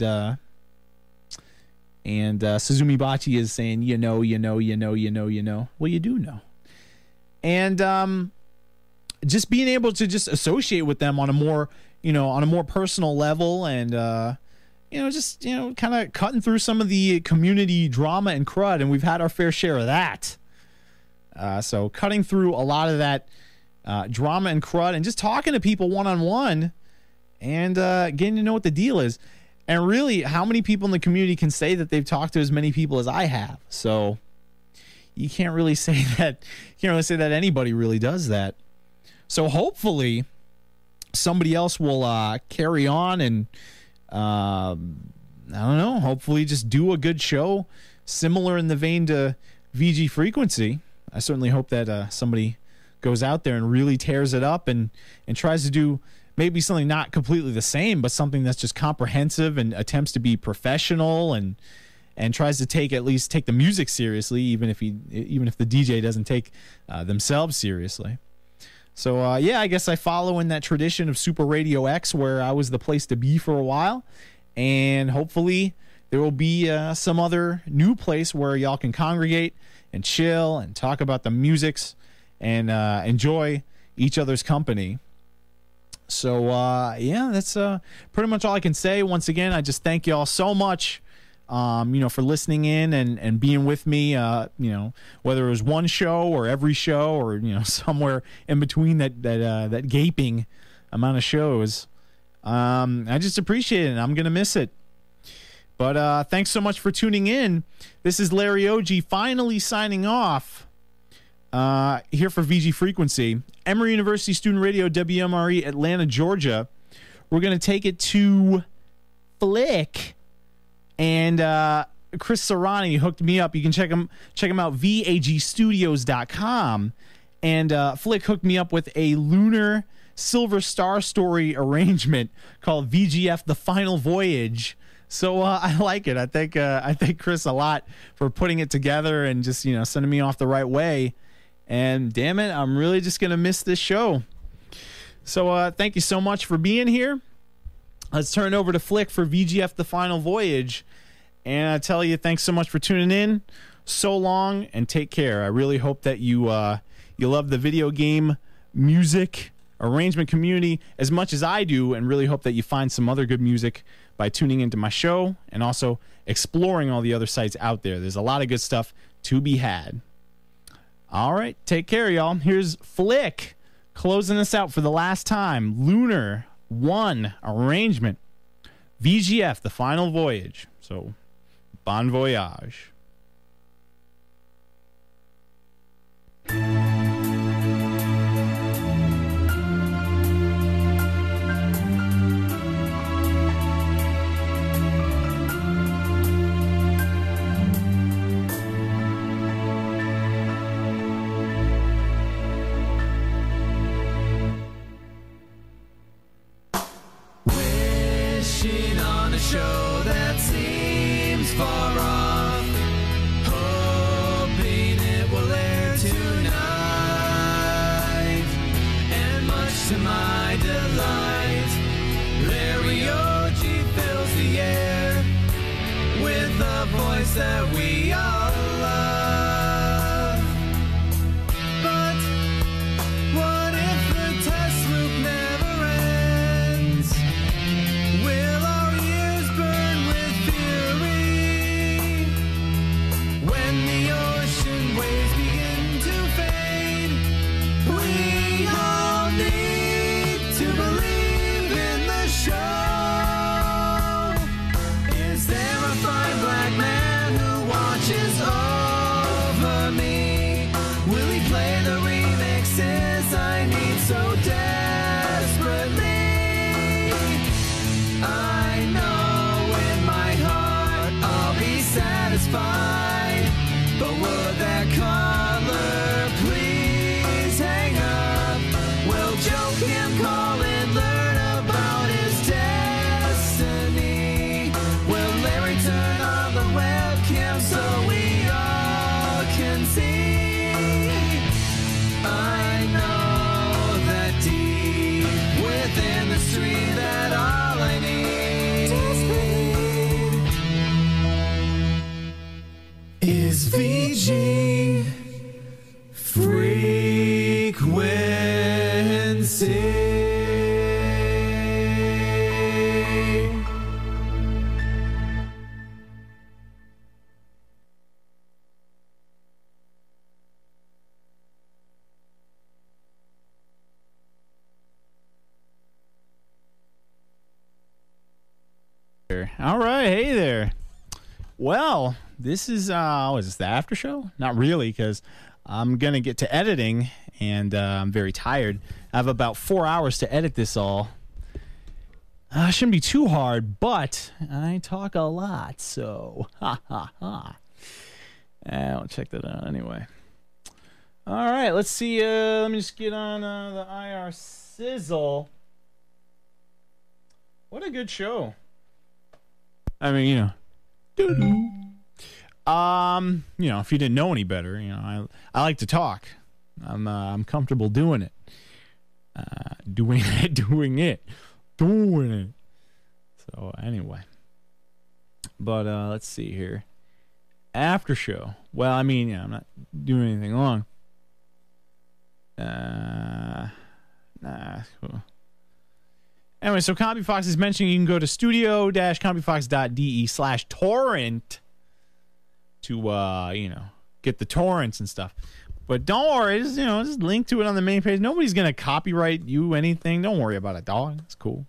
Suzumi Bachi is saying, you know. Well, you do know. And just being able to just associate with them on a more, personal level and, kind of cutting through some of the community drama and crud. And we've had our fair share of that. So cutting through a lot of that drama and crud and just talking to people one-on-one and getting to know what the deal is. And really, how many people in the community can say that they've talked to as many people as I have? So you can't really say that. Anybody really does that. So hopefully somebody else will carry on and I don't know. Hopefully just do a good show similar in the vein to VG Frequency. I certainly hope that somebody goes out there and really tears it up and tries to do maybe something not completely the same, but something that's just comprehensive and attempts to be professional and tries to at least take the music seriously, even if the DJ doesn't take themselves seriously. So I guess I follow in that tradition of Super Radio X, where I was the place to be for a while, and hopefully there will be some other new place where y'all can congregate and chill and talk about the musics and enjoy each other's company. So, that's pretty much all I can say. Once again, I just thank y'all so much, for listening in and being with me, whether it was one show or every show or, somewhere in between that gaping amount of shows. I just appreciate it, and I'm going to miss it. But thanks so much for tuning in. This is Larry Oji finally signing off here for VG Frequency. Emory University Student Radio, WMRE, Atlanta, Georgia. We're going to take it to Flick. And Chris Serrani hooked me up. You can check him out, vagstudios.com. And Flick hooked me up with a Lunar Silver Star Story arrangement called VGF The Final Voyage So I like it. I thank Chris a lot for putting it together and just, sending me off the right way. And damn it, I'm really just going to miss this show. So thank you so much for being here. Let's turn over to Flick for VGF The Final Voyage. And I tell you, thanks so much for tuning in. So long and take care. I really hope that you love the video game music arrangement community as much as I do, and really hope that you find some other good music by tuning into my show and also exploring all the other sites out there. There's a lot of good stuff to be had. All right, take care, y'all. Here's Flick closing us out for the last time. Lunar 1 arrangement. VGF, The Final Voyage. So, bon voyage. Wishing on a show that seems far off, hoping it will air tonight, and much to my delight, Larry Oji fills the air with a voice that we all love. But what if the test loop never ends? Will our ears burn with fury when the ocean waves begin to fade? We all need to believe in the show. Is there a fine black man who watches over me? Will he play the remixes I need so desperately? I know in my heart I'll be satisfied, but would that caller please hang up? We'll joke him, call and learn about his destiny. Will Larry turn on the webcam so we all can see? I know that deep within the stream that all I need is VG frequency. All right, hey there. Well, this is what is this, the after show? Not really, because I'm gonna get to editing, and I'm very tired. I have about 4 hours to edit this all. Shouldn't be too hard, but I talk a lot, so ha ha ha. I'll check that out anyway. All right, let's see. Let me just get on the IR sizzle. What a good show. I mean, if you didn't know any better, I like to talk. I'm comfortable doing it. Doing it. So anyway. But let's see here. After show. Well, I mean, I'm not doing anything long. Cool. Anyway, so CompuFox is mentioning you can go to studio-compufox.de/torrent to, get the torrents and stuff. But don't worry, just link to it on the main page. Nobody's going to copyright you anything. Don't worry about it, dog. It's cool.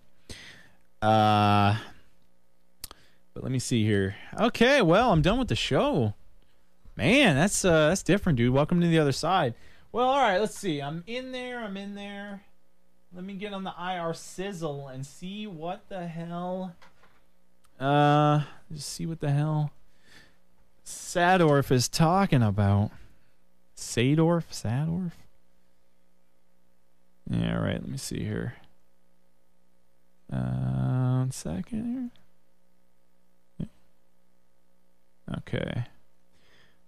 But let me see here. Okay, well, I'm done with the show. Man, that's different, dude. Welcome to the other side. Well, all right, let's see. I'm in there. Let me get on the IR sizzle and see what the hell. Just see what the hell Sadorf is talking about. Sadorf? Yeah, right. Let me see here. 1 second here. Okay.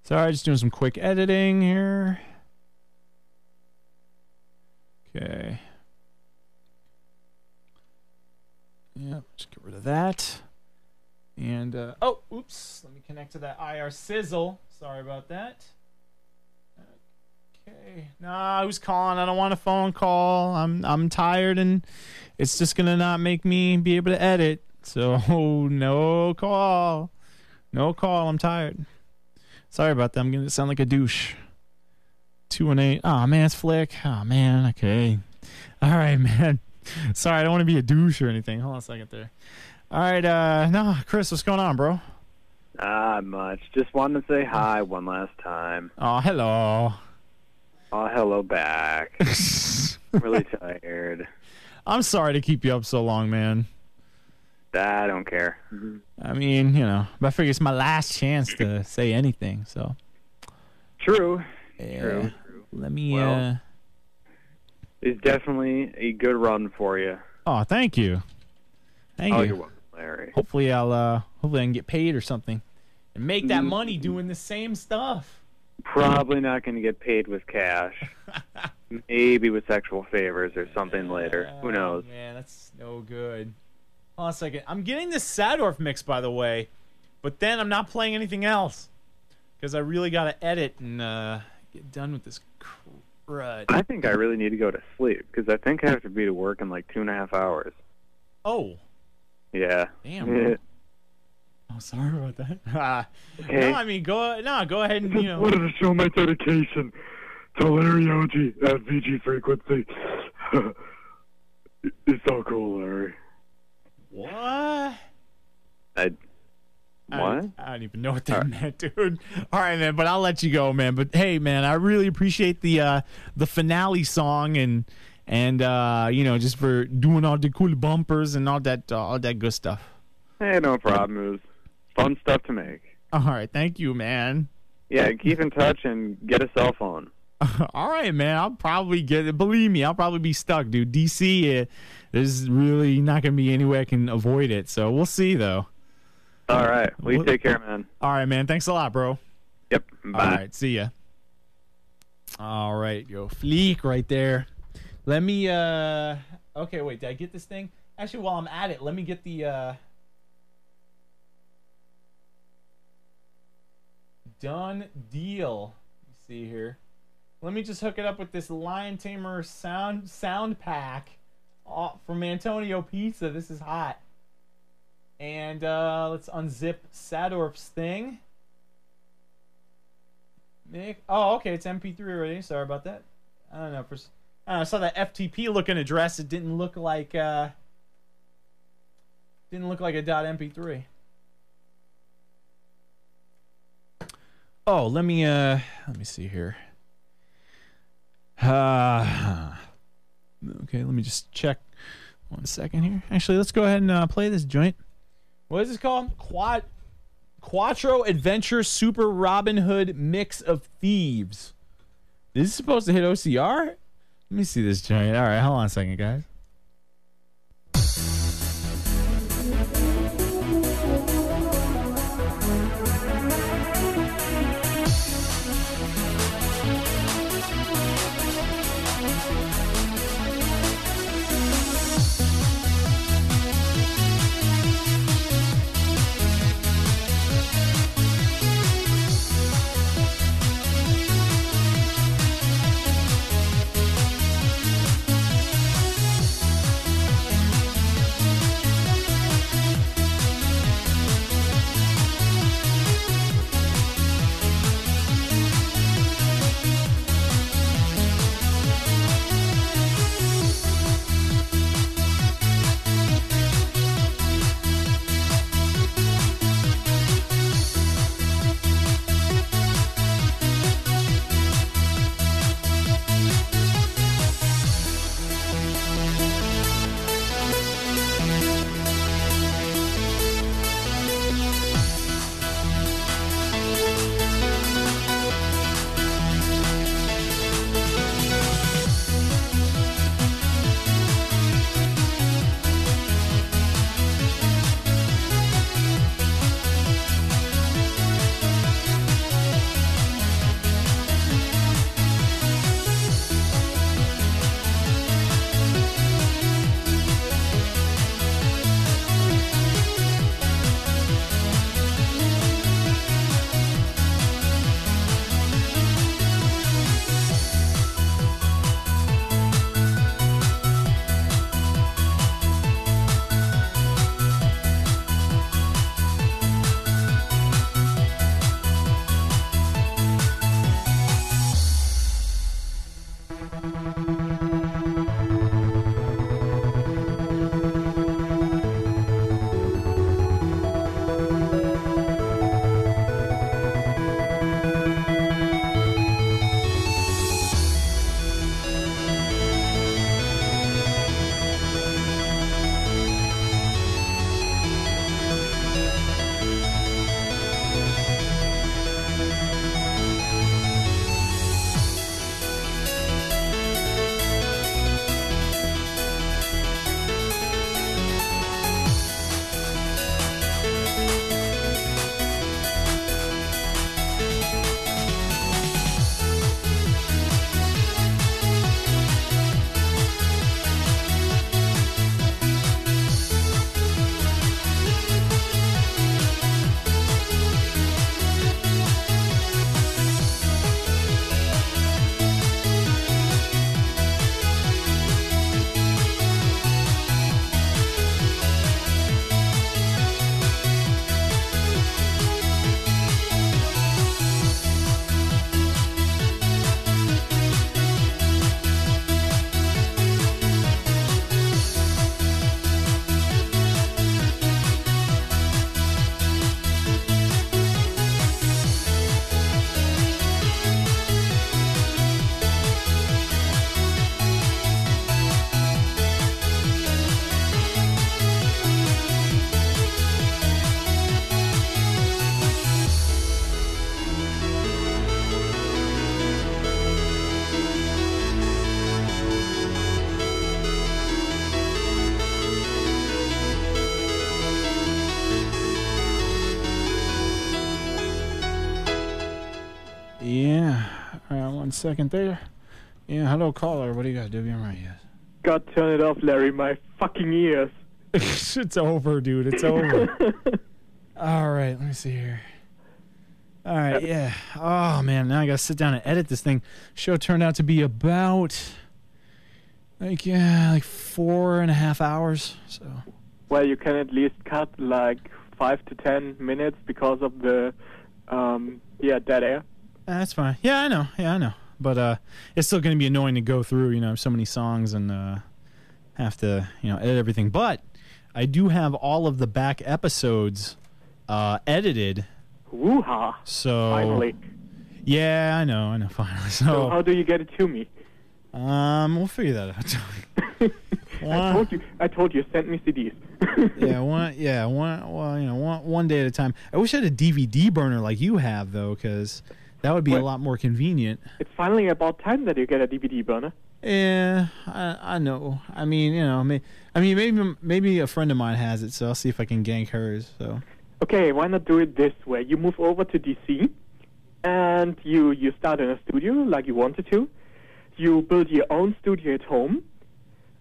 Sorry, just doing some quick editing here. Okay. Yep, just get rid of that. And, oh, oops. Let me connect to that IR sizzle. Sorry about that. Okay. Nah, who's calling? I don't want a phone call. I'm tired, and it's just gonna not make me be able to edit. So, no call. No call. I'm tired. Sorry about that. I'm gonna sound like a douche. 218. Oh, man, it's Flick. Oh, man. Okay. All right, man. Sorry, I don't want to be a douche or anything. Hold on a second there. All right, no, Chris, what's going on, bro? Not much. Just wanted to say hi one last time. Oh, hello. Oh, hello back. Really tired. I'm sorry to keep you up so long, man. I don't care. I mean, you know, but I figure it's my last chance to say anything, so. True. Yeah. True. Let me, Well, it's definitely a good run for you. Oh, thank you. Thank you. You're welcome, Larry. Hopefully hopefully I can get paid or something and make that money doing the same stuff. Probably not going to get paid with cash. Maybe with sexual favors or something later. Who knows? Man, that's no good. Hold on a second. I'm getting this Sadorf mix, by the way, but then I'm not playing anything else because I really got to edit and get done with this crud. I think I really need to go to sleep because I think I have to be to work in like 2.5 hours. Oh. Yeah. Damn. Bro. Oh, sorry about that. Okay. No, I mean, go ahead and, you know. Wanted to show my dedication to Larry Oji at VG Frequency. It's so cool, Larry. What? What? I don't even know what that meant, dude. All right, man, but I'll let you go, man. But hey, man, I really appreciate the finale song and you know, just for doing all the cool bumpers and all that good stuff. Hey, no problem. It was fun stuff to make. All right, thank you, man. Yeah, keep in touch and get a cell phone. All right, man. I'll probably get it. Believe me, I'll probably be stuck, dude. DC, there's really not going to be any way I can avoid it. So we'll see, though. All right. Well, you take care, man. All right, man. Thanks a lot, bro. Yep. Bye. All right. See ya. All right. Yo, Fleek right there. Let me, okay, wait. Did I get this thing? Actually, while I'm at it, let me get the, done deal. Let's see here. Let me just hook it up with this Lion Tamer sound pack from Antonio Pizza. This is hot. And let's unzip Sadorf's thing. Nick, oh, okay, it's MP3 already. Sorry about that. I don't know. I saw that FTP looking address. It didn't look like a .mp3. Oh, let me see here. Okay, let me just check 1 second here. Actually, let's go ahead and play this joint. What is this called? Quattro Adventure Super Robin Hood Mix of Thieves. This is supposed to hit OCR? Let me see this joint. All right, hold on a second, guys. Yeah. 1 second there. Yeah, hello, caller. What do you got? WMR, yes. God, turn it off, Larry. My fucking ears. It's over, dude. It's over. All right, let me see here. All right, yeah. Oh, man, now I got to sit down and edit this thing. Show turned out to be about, like 4.5 hours, so. Well, you can at least cut like 5 to 10 minutes because of the, dead air. That's fine. Yeah, I know. But it's still going to be annoying to go through, so many songs and have to, edit everything. But I do have all of the back episodes edited. Woo-ha. So finally. Yeah, I know, finally. So how do you get it to me? We'll figure that out. I told you, send me CDs. one day at a time. I wish I had a DVD burner like you have, though, because that would be a lot more convenient. It's finally about time that you get a DVD burner. Yeah, I know. I mean, maybe a friend of mine has it, so I'll see if I can gank hers. So. Okay, why not do it this way? You move over to DC, and you start in a studio like you wanted to. You build your own studio at home.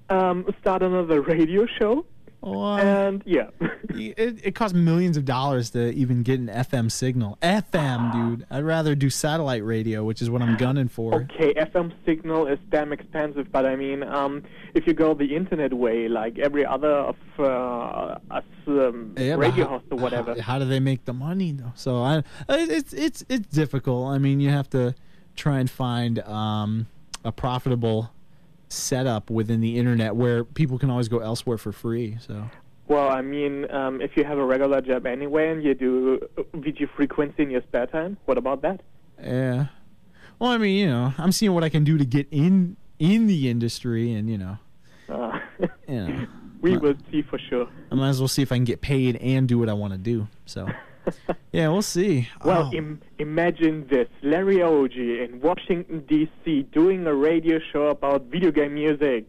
Start another radio show. And yeah. It costs millions of dollars to even get an FM signal. FM, dude. I'd rather do satellite radio, which is what I'm gunning for. Okay, FM signal is damn expensive, but I mean, if you go the internet way, like every other of us radio hosts or whatever. How do they make the money though? So it's difficult. I mean, you have to try and find a profitable setup within the internet where people can always go elsewhere for free. So. Well, I mean, if you have a regular job anyway and you do VG frequency in your spare time, what about that? Yeah. Well, I mean, I'm seeing what I can do to get in the industry, and we will see for sure. I might as well see if I can get paid and do what I want to do. So. Yeah, we'll see. Well, imagine this. Larry Oji in Washington, D.C. doing a radio show about video game music.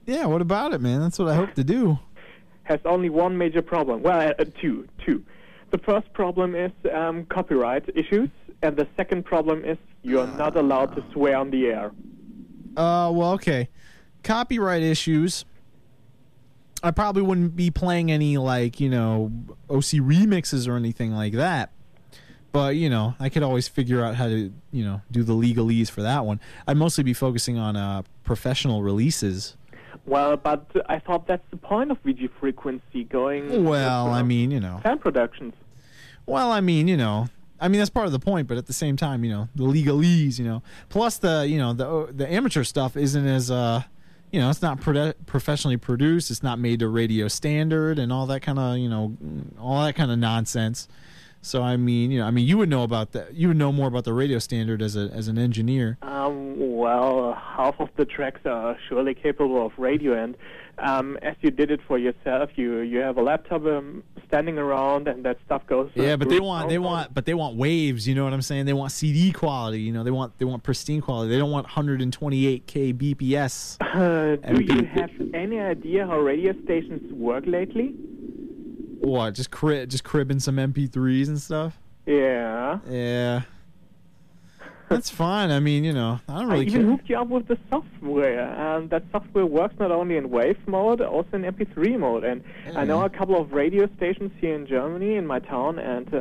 Yeah, what about it, man? That's what I hope to do. Has only one major problem. Well, two. The first problem is copyright issues, and the second problem is you're not allowed to swear on the air. Well, okay. Copyright issues. I probably wouldn't be playing any, like, OC remixes or anything like that. But, I could always figure out how to, do the legalese for that one. I'd mostly be focusing on professional releases. Well, but I thought that's the point of VG frequency going... Well, I mean, fan productions. Well, I mean, I mean, that's part of the point, but at the same time, you know, the legalese, you know, plus the, you know, the amateur stuff isn't as, you know, it's not professionally produced. It's not made to radio standard and all that kind of, you know, all that kind of nonsense. So, I mean, you know, you would know about that. You would know more about the radio standard as an engineer. Well, half of the tracks are surely capable of radio, and as you did it for yourself, you have a laptop standing around, and that stuff goes. Yeah, but they want waves. You know what I'm saying? They want CD quality. You know, they want pristine quality. They don't want 128K BPS. Do you have any idea how radio stations work lately? What? Just cribbing some MP3s and stuff? Yeah. Yeah. That's fine. I mean, you know, I don't really care. I even hooked you up with the software, and that software works not only in wave mode, also in MP3 mode. And I know a couple of radio stations here in Germany, in my town, and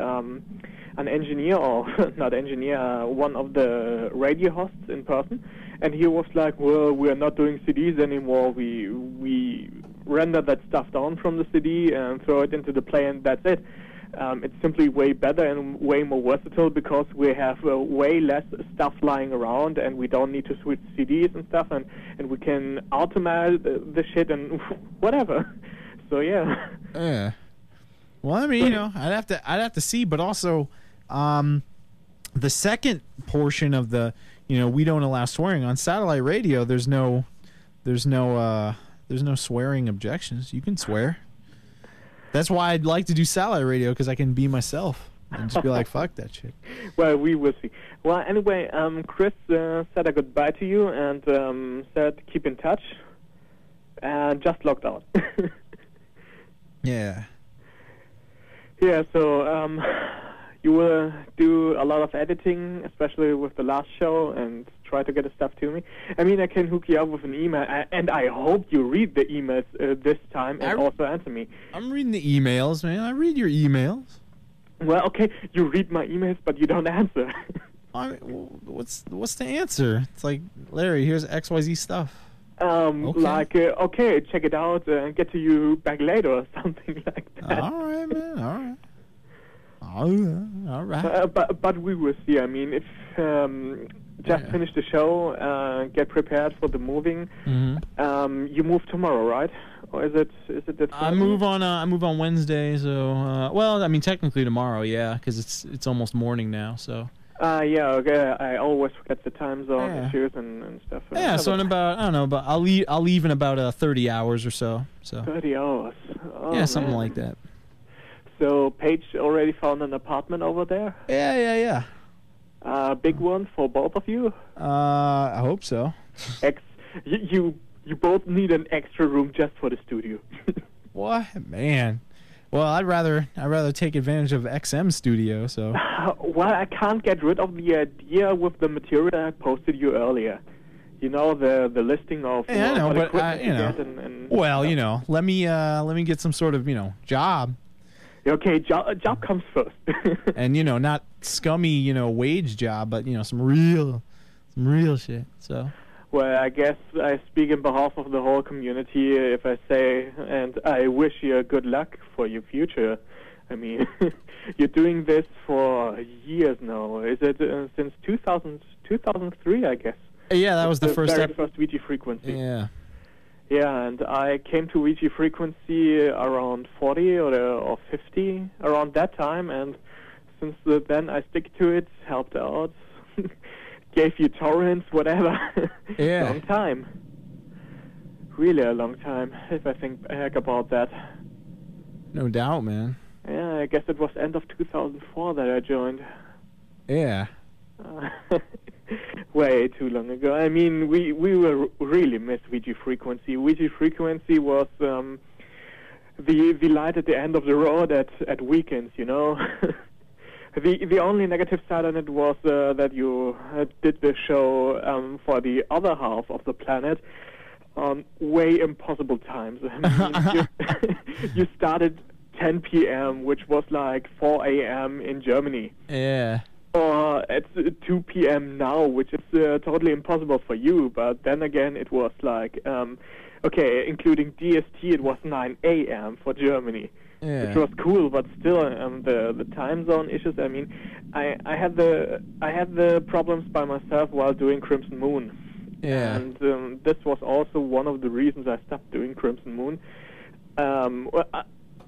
an engineer, or not engineer, one of the radio hosts in person, and he was like, well, we're not doing CDs anymore. We render that stuff down from the CD and throw it into the player, and that's it. It's simply way better and way more versatile because we have way less stuff lying around, and we don't need to switch CDs and stuff, and we can automate the shit and whatever. So yeah. Yeah. Well, I mean, you know, I'd have to see, but also, the second portion of the, you know, we don't allow swearing on satellite radio. There's no swearing objections. You can swear. That's why I'd like to do satellite radio, because I can be myself and just be like, fuck that shit. Well, we will see. Well, anyway, Chris said a goodbye to you and said keep in touch, and just logged out. Yeah. Yeah, so you will do a lot of editing, especially with the last show, and try to get the stuff to me. I mean, I can hook you up with an email, and I hope you read the emails this time and also answer me. I'm reading the emails, man. I read your emails. Well, okay, you read my emails, but you don't answer. I mean, what's the answer? It's like, Larry, here's XYZ stuff. Okay. Like, okay, check it out and get to you back later or something like that. All right, man. All right. All right. But we will see. I mean, if just finish the show, get prepared for the moving. Mm-hmm. You move tomorrow, right? Or is it that? I move on Wednesday. So well, I mean, technically tomorrow, yeah, because it's almost morning now. So. Yeah, okay. I always forget the time zone issues and stuff. Yeah, so in about, I don't know, but I'll leave in about 30 hours or so. 30 hours. Oh, yeah, something man. like that. So Paige already found an apartment over there? Yeah. Big one for both of you? I hope so. You both need an extra room just for the studio. What? Man. Well, I'd rather take advantage of XM Studio, so. Well, I can't get rid of the idea with the material I posted you earlier. You know, the listing of I know, but you know. Well, you know, let me get some sort of, you know, job. Okay, job comes first. And, you know, not scummy, you know, wage job, but, you know, some real shit. So. Well, I guess I speak in behalf of the whole community if I say, and I wish you good luck for your future. I mean, you're doing this for years now. Is it since 2003, I guess? Yeah, that was the first VG Frequency. Yeah. Yeah, and I came to VG Frequency around 40 or 50, around that time, and since then I stick to it, helped out, gave you torrents, whatever. Yeah. Long time. Really a long time, if I think back about that. No doubt, man. Yeah, I guess it was end of 2004 that I joined. Yeah. Way too long ago. I mean, we will really miss VG Frequency. VG Frequency was the light at the end of the road at weekends, you know. The only negative side on it was that you did the show for the other half of the planet on way impossible times. I mean, you started 10 p.m., which was like 4 a.m. in Germany. Yeah. Or it's 2 p.m. now, which is totally impossible for you. But then again, it was like, okay, including DST, it was 9 a.m. for Germany. Yeah. which was cool, but still, the time zone issues. I mean, I had the problems by myself while doing Crimson Moon. Yeah. And this was also one of the reasons I stopped doing Crimson Moon.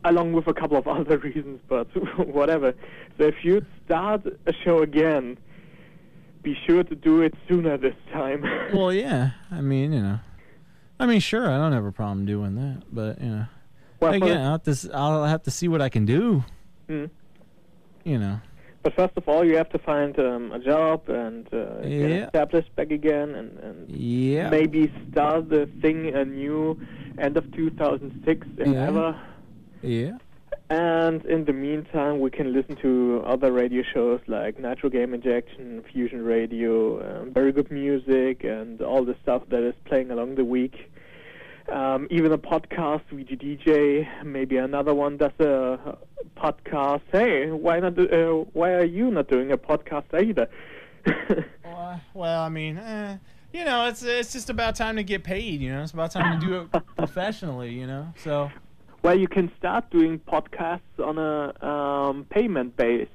Along with a couple of other reasons, but whatever. So if you start a show again, be sure to do it sooner this time. Well, yeah. I mean, sure, I don't have a problem doing that, but Well, again, I'll have to see what I can do. Mm. But first of all, you have to find a job and get established back again, and maybe start the thing anew end of 2006 and ever. Yeah. And in the meantime, we can listen to other radio shows like Nitro Game Injection, Fusion Radio, very good music, and all the stuff that is playing along the week. Even a podcast, VGDJ, maybe another one does a podcast. Hey, why not? Why are you not doing a podcast either? Well, I mean, it's just about time to get paid. It's about time to do it professionally. So. Well, you can start doing podcasts on a payment base.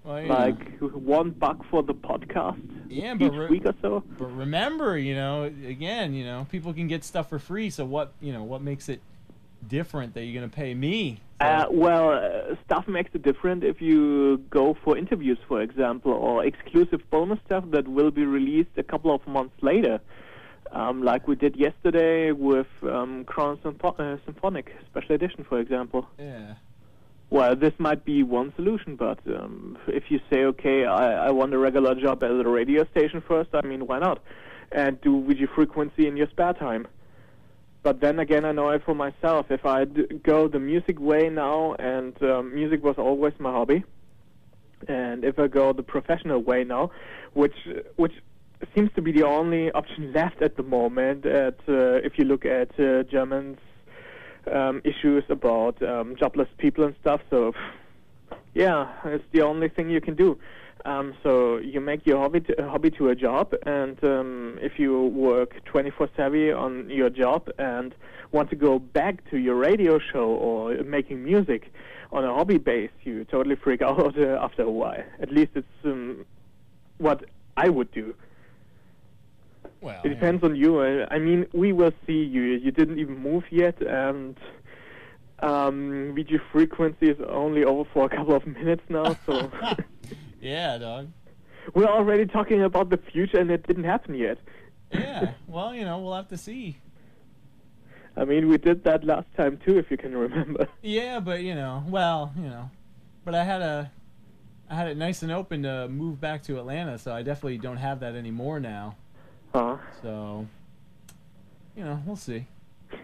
Well, like $1 for the podcast each week or so. But remember, again, people can get stuff for free. So what makes it different that you're going to pay me? Stuff makes it different if you go for interviews, for example, or exclusive bonus stuff that will be released a couple of months later. Like we did yesterday with Crown Symphonic Special Edition, for example. Yeah. Well, this might be one solution, but if you say, okay, I want a regular job at a radio station first, I mean, why not? And do VG Frequency in your spare time. But then again, I know it for myself. If I go the music way now, and music was always my hobby, and if I go the professional way now, which seems to be the only option left at the moment, if you look at Germans' issues about jobless people and stuff. So, yeah, it's the only thing you can do. So you make your hobby to a job, and if you work 24/7 on your job and want to go back to your radio show or making music on a hobby base, you totally freak out after a while. At least it's what I would do. Well, it depends on you. I mean, we will see you. You didn't even move yet, and VG Frequency is only over for a couple of minutes now, so... Yeah, dog. We're already talking about the future, and it didn't happen yet. Yeah, well, we'll have to see. I mean, we did that last time, too, if you can remember. Yeah, but, but I had it nice and open to move back to Atlanta, so I definitely don't have that anymore now. So, we'll see.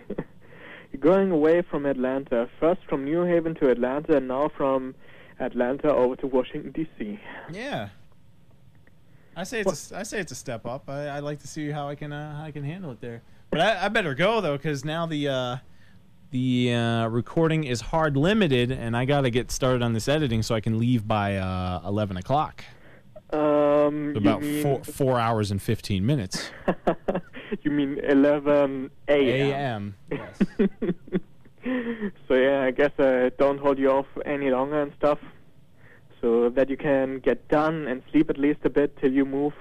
You're going away from Atlanta. First from New Haven to Atlanta, and now from Atlanta over to Washington, D.C. Yeah. I say it's a step up. I'd like to see how I can handle it there. But I better go, though, because now the recording is hard limited, and I got to get started on this editing so I can leave by 11 o'clock. About 4 hours and 15 minutes. You mean 11 a.m. Yes. So yeah, I guess don't hold you off any longer and stuff, so that you can get done and sleep at least a bit till you move.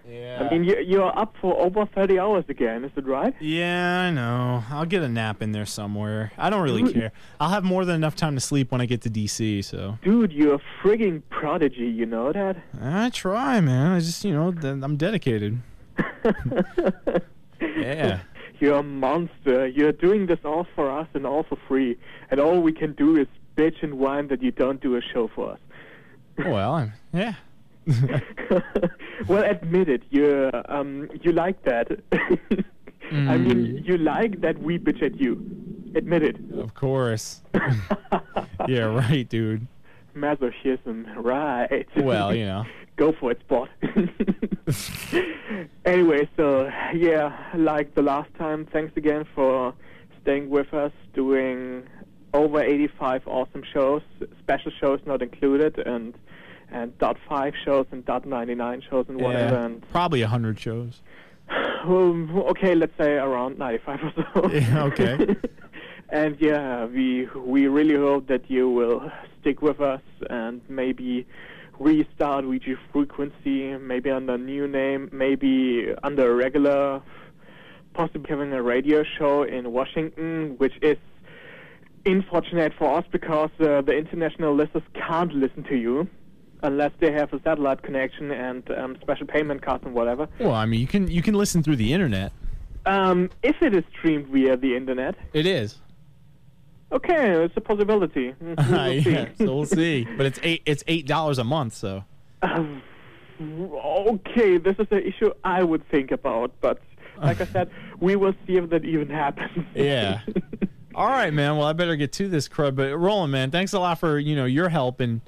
Yeah. I mean, you're up for over 30 hours again, is it right? Yeah, I know. I'll get a nap in there somewhere. I don't really care. I'll have more than enough time to sleep when I get to DC, so... Dude, you're a frigging prodigy, you know that? I try, man. I just, I'm dedicated. Yeah. You're a monster. You're doing this all for us and all for free. And all we can do is bitch and whine that you don't do a show for us. Well, yeah. Well, admit it. You like that. I mean, you like that we bitch at you. Admit it. Of course. Yeah, right, dude. Masochism, right. Well, Go for it, sport. Anyway, so, yeah, like the last time, thanks again for staying with us, doing over 85 awesome shows, special shows not included, and .5 shows and .99 shows and whatever. Yeah, and probably 100 shows. Okay, let's say around 95 or so. Yeah, okay. And yeah, we really hope that you will stick with us and maybe restart VG Frequency, maybe under a new name, maybe under a regular, possibly having a radio show in Washington, which is unfortunate for us because the international listeners can't listen to you unless they have a satellite connection and special payment cards and whatever. Well, I mean, you can listen through the internet. If it is streamed via the internet. It is. Okay, it's a possibility. We'll see. Yeah, so we'll see. But it's $8 a month, so. Okay, this is an issue I would think about, but like I said, we will see if that even happens. Yeah. All right, man. Well, I better get to this crud. But Roland, man, thanks a lot for your help and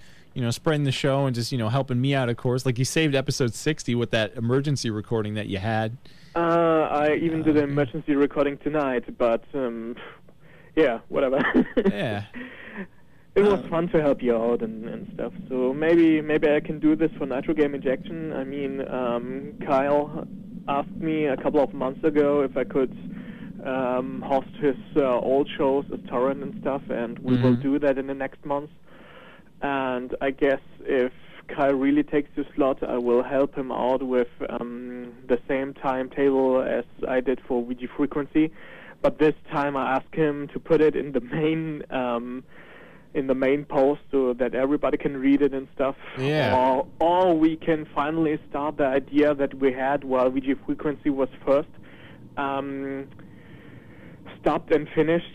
spreading the show and just helping me out. Of course, like you saved episode 60 with that emergency recording that you had. I even did an emergency recording tonight, but yeah, whatever. Yeah. It was fun to help you out and stuff. So maybe I can do this for Nitro Game Injection. I mean, Kyle asked me a couple of months ago if I could host his old shows as torrent and stuff, and we will do that in the next month. And I guess if Kyle really takes the slot, I will help him out with the same timetable as I did for VG Frequency. But this time I asked him to put it in the main post so that everybody can read it and stuff. Yeah. Or we can finally start the idea that we had while VG Frequency was first stopped and finished,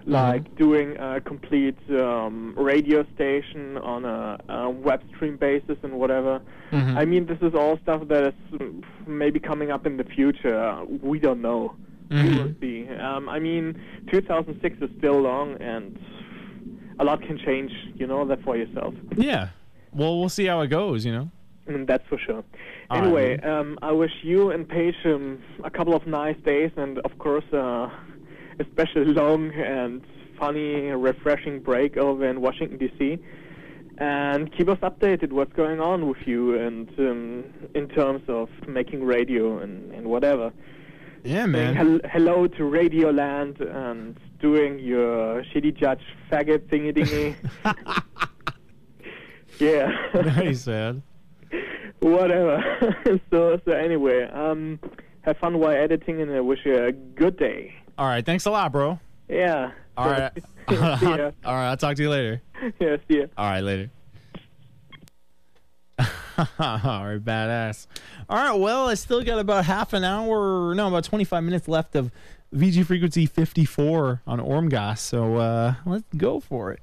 like doing a complete radio station on a web stream basis and whatever. I mean, this is all stuff that is maybe coming up in the future. We don't know. We will see. I mean, 2006 is still long, and a lot can change. You know that for yourself. Yeah. Well, we'll see how it goes, That's for sure. Anyway, I wish you and Paige a couple of nice days, and of course, especially long and funny, refreshing break over in Washington, D.C. And keep us updated what's going on with you and in terms of making radio and whatever. Yeah, man. Saying hello to Radioland and doing your shitty judge faggot thingy-dingy. Yeah. Nice, man. Whatever. So anyway, have fun while editing, and I wish you a good day. All right, thanks a lot, bro. Yeah. All right. See ya. All right, I'll talk to you later. Yeah, see ya. All right, later. All right, badass. All right, well, I still got about about 25 minutes left of VG Frequency 54 on Ormgas, so let's go for it.